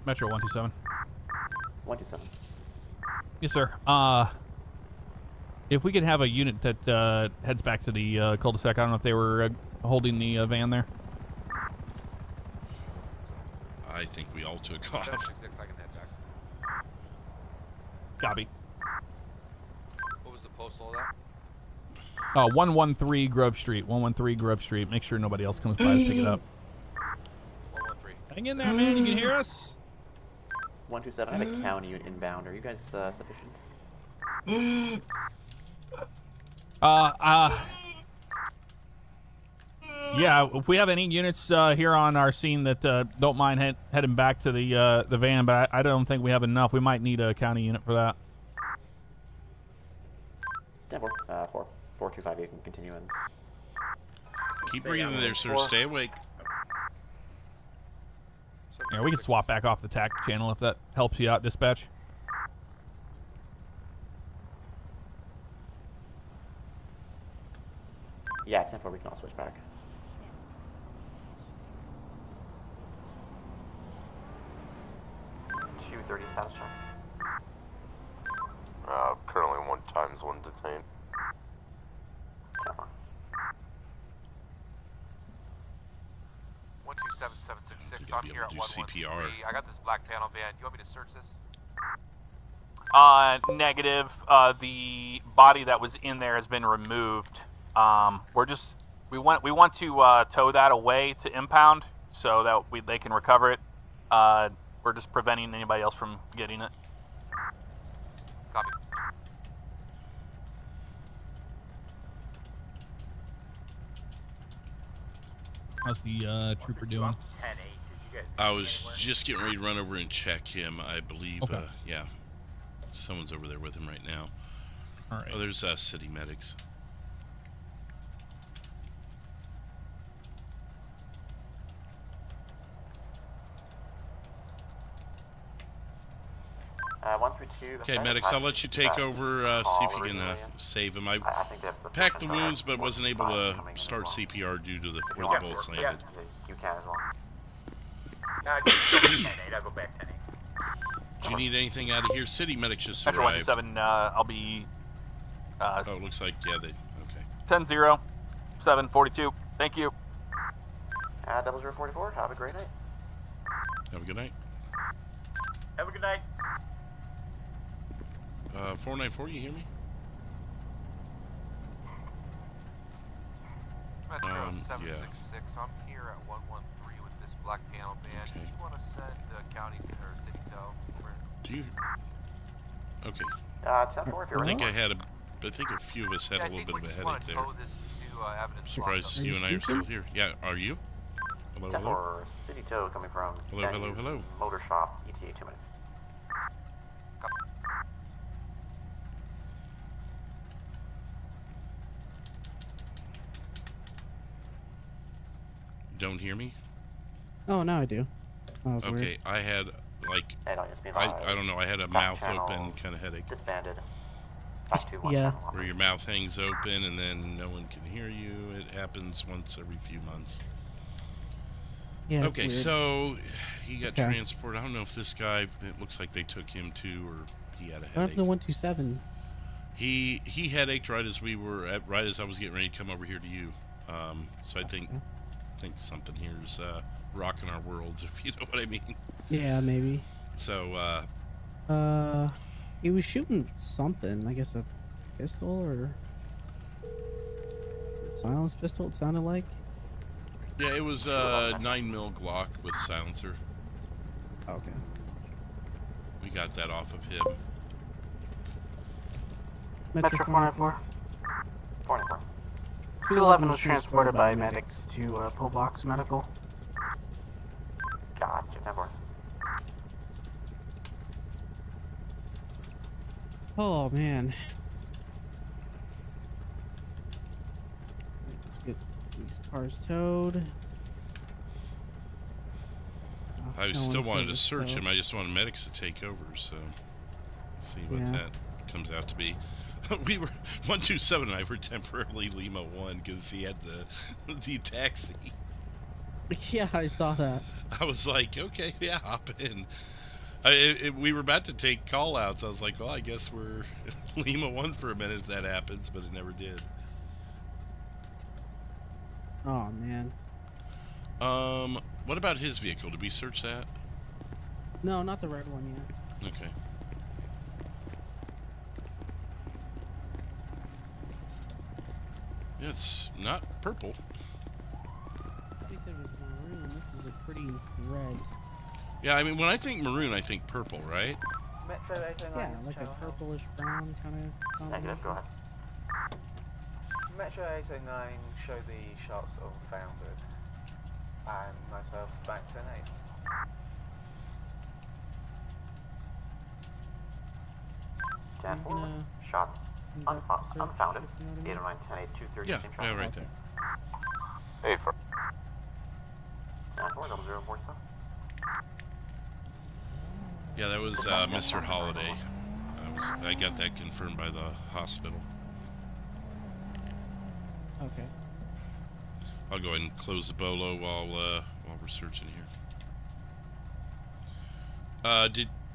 Metro 127.
127.
Yes, sir. If we could have a unit that heads back to the cul-de-sac. I don't know if they were holding the van there.
I think we all took off.
766, I can head back.
Copy.
What was the postal of that?
113 Grove Street. 113 Grove Street. Make sure nobody else comes by to pick it up.
113.
Hang in there, man. You can hear us?
127. I have a county unit inbound. Are you guys sufficient?
Yeah, if we have any units here on our scene that don't mind heading back to the van, but I don't think we have enough. We might need a county unit for that.
10 4. 425. You can continue in.
Keep breathing there, sir. Stay awake.
Yeah, we can swap back off the TAC channel if that helps you out, dispatch.
Yeah, 10 4. We can all switch back. .230 status check.
Currently 1x1 detained.
10 4.
127766. I'm here at 113. I got this black panel van. You want me to search this?
Negative. The body that was in there has been removed. We want to tow that away to impound so that they can recover it. We're just preventing anybody else from getting it.
Copy.
How's the trooper doing?
I was just getting ready to run over and check him. I believe,
Okay.
yeah, someone's over there with him right now.
All right.
Oh, there's city medics.
132.
Okay, medics, I'll let you take over, see if you can save him. I
think that's
packed the wounds, but wasn't able to start CPR due to where the bullets landed.
You can as well.
I'll go back 10-8.
Do you need anything out of here? City medics just
Metro
arrived.
127, I'll be...
oh, it looks like, yeah, they... Okay.
10-0, 742. Thank you.
0044, have a great night.
Have a good night.
Have a good night.
494, you hear me?
Metro
yeah.
766, I'm here at 113 with this black panel van.
Okay.
Do you want to send county or city tow?
Do you? Okay.
10-4 if you're
I think
ready.
I think a few of us had a little bit of a headache there. I'm surprised you and I are still here. Yeah, are you? Hello,
10-4,
hello?
city tow coming from
Hello, hello, hello.
Motor Shop, ETA 2 minutes.
Don't hear me?
Oh, now I do. That was
Okay,
weird.
I had, like,
Hey, don't just be
I
live.
don't know, I had a
Back
mouth
channel
open kind of headache.
Disbanded. Back to one
Yeah.
channel.
Where your mouth hangs open and then no one can hear you. It happens once every few months.
Yeah. it's
Okay,
weird.
so he got
Okay.
transported. I don't know if this guy, it looks like they took him too, or he had a
What happened
headache.
to 127?
He headached right as we were at, right as I was getting ready to come over here to you. So I think something here's rocking our worlds, if you know what I mean.
Yeah, maybe.
So
he was shooting something. I guess a pistol or silenced pistol. It sounded like.
yeah, it was 9mm Glock with silencer.
Okay.
We got that off of him.
Metro 494.
494.
211 was transported by medics to Pillbox Medical.
Gotcha, 10-4.
Oh man. Let's get these cars towed.
I
No
still
one's
wanted to
focused,
search
so-
him. I just wanted medics to take over, so see what
Yeah.
that comes out to be. We were 127 and I were temporarily Lima 1 because he had the taxi.
Yeah, I saw that.
I was like, okay, yeah, hop in. We were about to take call outs. I was like, well, I guess we're Lima 1 for a minute if that happens, but it never did.
Oh man.
What about his vehicle? Did we search that?
No, not the red one yet.
Okay. Yeah, it's not purple.
He said it was maroon. This is a pretty red.
Yeah, I mean, when I think maroon, I think purple, right?
Metro 809.
Yeah, like a purplish brown kind of.
Negative, go ahead.
Metro 809 show the shots of Founded. And myself back 10-8.
Ten four.
gonna
Shots
conduct a search,
unfounded.
if you know what I mean.
809 10 8 230.
Yeah,
same shot.
yeah, right there.
10-4, 0047.
Yeah, that was Mr. Holiday. I got that confirmed by the hospital.
Okay.
I'll go ahead and close the bolo while we're searching here.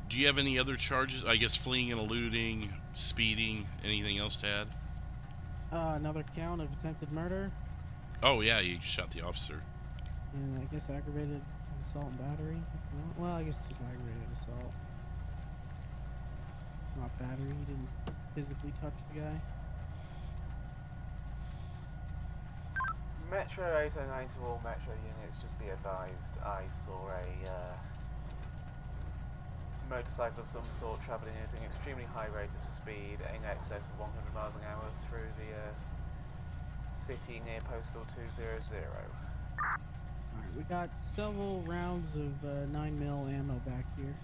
Do you have any other charges? I guess fleeing and eluding, speeding, anything else to add?
Another count of attempted murder,
Oh yeah, you shot the officer.
and I guess aggravated assault and battery. if you want. Well, I guess just aggravated assault. Not battery. He didn't physically touch the guy.
Metro 809 to all Metro units, just be advised, I saw a motorcycle of some sort travelling at an extremely high rate of speed in excess of 100 miles an hour through the city near Postal 200.
Alright, we got several rounds of 9mm ammo back here.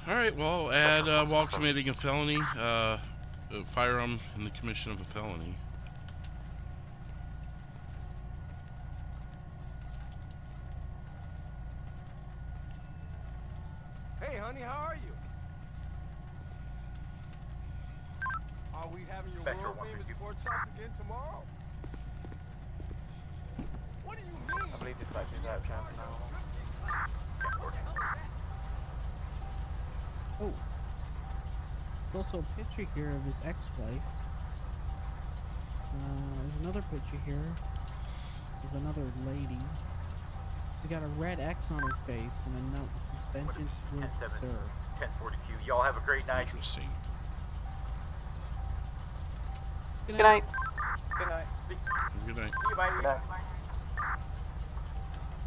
All right, well, add while committing a felony, firearm in the commission of a felony.
honey, how are you? Are we having your
Spectre
world famous
132.
sports shots again tomorrow? What do you mean?
I believe dispatch is out of chance now.
Oh. There's also a picture here of his ex-wife. There's another picture here. There's another lady. She's got a red X on her face and a note that says vengeance will serve.
1042. Y'all have a great night.
Interesting.
Good night.
Good night.
Good night.
See you, bye. Good night.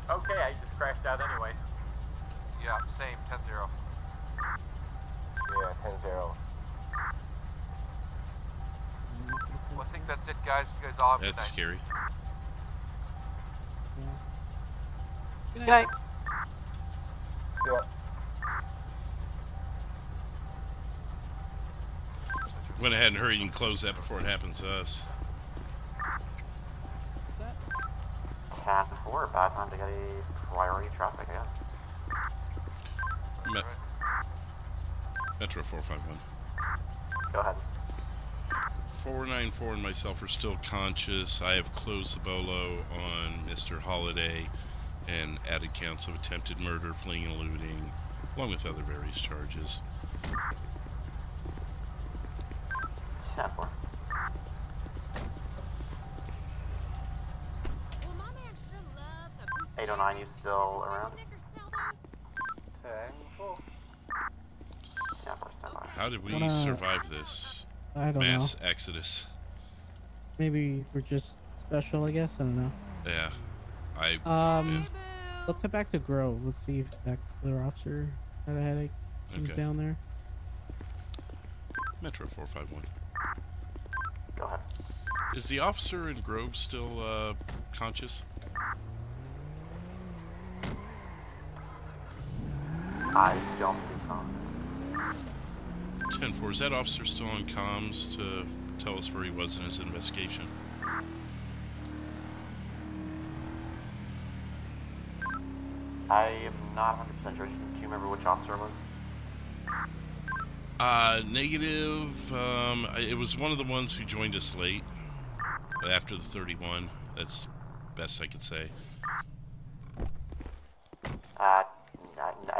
Okay, I just crashed out anyways.
Yeah, same, 10-0.
Yeah, 10-0.
Well, I think that's it, guys. You guys all have a good
That's
night.
scary.
Good night.
Yeah.
Went ahead and hurried and closed that before it happens to us.
10-4, bad time to get a priority traffic, I guess.
Metro 451.
Go ahead.
494 and myself are still conscious. I have closed the bolo on Mr. Holiday and added counts of attempted murder, fleeing and eluding, along with other various charges.
10-4. Well, 809, you still around?
10-4.
10-4, stand by.
How did we survive this
I don't
mass
know.
exodus?
Maybe we're just special, I guess. I don't know.
Yeah.
Let's head back to Grove. Let's see if that other officer had a headache. Who's
Okay.
down there?
Metro 451.
Go ahead.
Is the officer in Grove still conscious?
I don't think so.
10-4. Is that officer still on comms to tell us where he was in his investigation?
I am not 100% sure. Do you remember which officer it was?
Negative. It was one of the ones who joined us late after the 31. That's best I could say.
I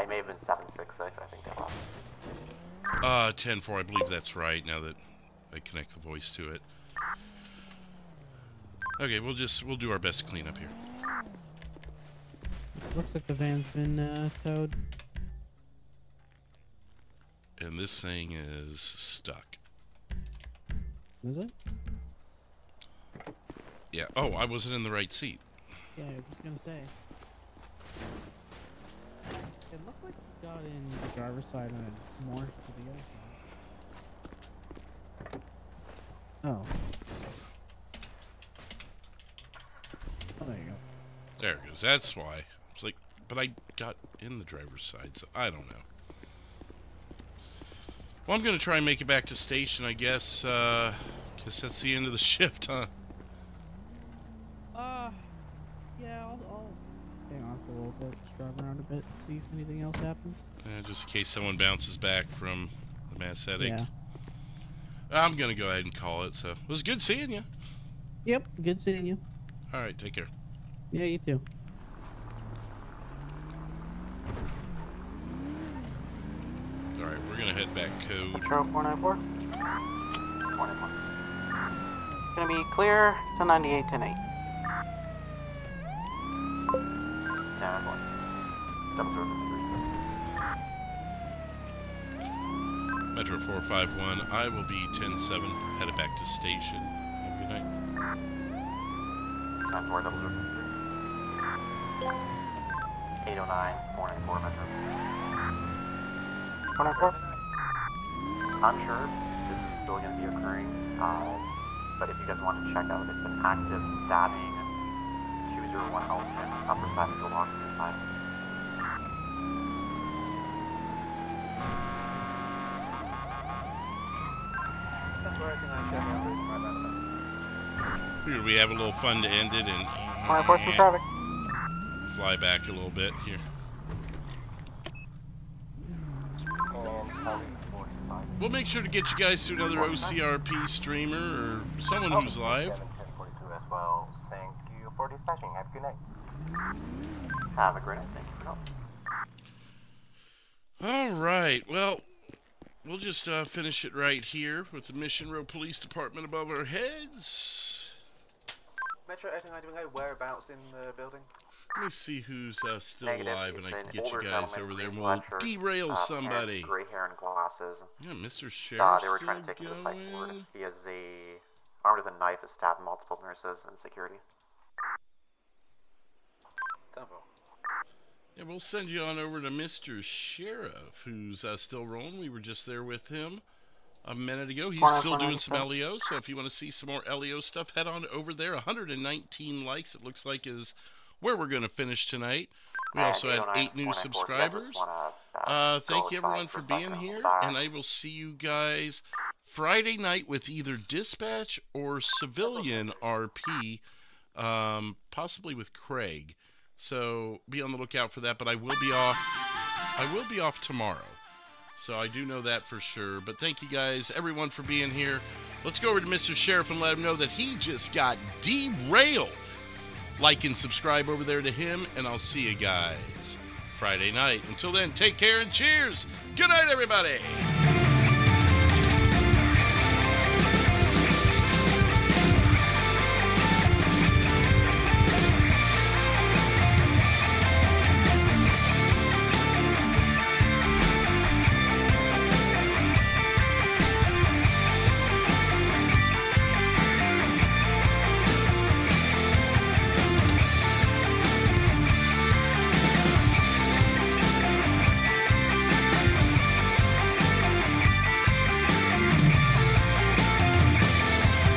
may have been 766. I think they left.
10-4. I believe that's right. Now that I connect the voice to it. Okay, we'll do our best to clean up here.
Looks like the van's been towed.
And this thing is stuck.
Is it?
Yeah. Oh, I wasn't in the right seat.
Yeah, I was gonna say. It looked like you got in the driver's side and morphed to the other side. Oh. Oh, there you go.
There it goes. That's why. I was like, but I got in the driver's side, so I don't know. Well, I'm going to try and make it back to station, I guess. Guess that's the end of the shift, huh?
Yeah, I'll hang on for a little bit, just drive around a bit, see if anything else happens.
Just in case someone bounces back from the mass headache.
Yeah.
I'm going to go ahead and call it, so it was good seeing you.
Yep, good seeing you.
All right, take care.
Yeah, you too.
All right, we're going to head back code.
Metro 494.
491.
Gonna be clear to 98 10 8.
10-1. Double 053.
Metro 451, I will be 10-7, headed back to station. Have a good night.
10-4, double 053. 809, 494 Metro.
494?
I'm sure this is still going to be occurring, but if you guys want to check out, it's an active stabbing 201 Elton, upper side of the officer side.
That's where I think I should have right about that.
Figured we have a little fun to end it and
494 some traffic.
fly back a little bit here. We'll make sure to get you guys to another OCRP streamer or someone who's live.
As well. Thank you for dispatching. Have a good night. Have a great night. Thank you for calling.
All right. Well, we'll just finish it right here with the Mission Row Police Department above our heads.
Metro 89 whereabouts in the building?
Let me see who's still
Negative.
alive, and
It's
I can
an
get you
older
guys
gentleman,
over there, and
green
we'll
black shirt,
derail somebody.
Gray hair and glasses.
Yeah, Mr. Sheriff.
They were trying to take him to the psych ward. He is armed with a knife, has stabbed multiple nurses and security.
Yeah, we'll send you on over to Mr. Sheriff, who's still rolling. We were just there with him a minute ago. He's still doing some LEO, so if you want to see some more LEO stuff, head on over there. 119 likes, it looks like, is where we're going to finish tonight. We also had 8 new subscribers. Thank you, everyone, for being here, and I will see you guys Friday night with either Dispatch or Civilian RP, possibly with Craig. So be on the lookout for that, but I will be off. I will be off tomorrow. So I do know that for sure. But thank you guys, everyone, for being here. Let's go over to Mr. Sheriff and let him know that he just got derailed. Like and subscribe over there to him, and I'll see you guys Friday night. Until then, take care and cheers. Good night, everybody.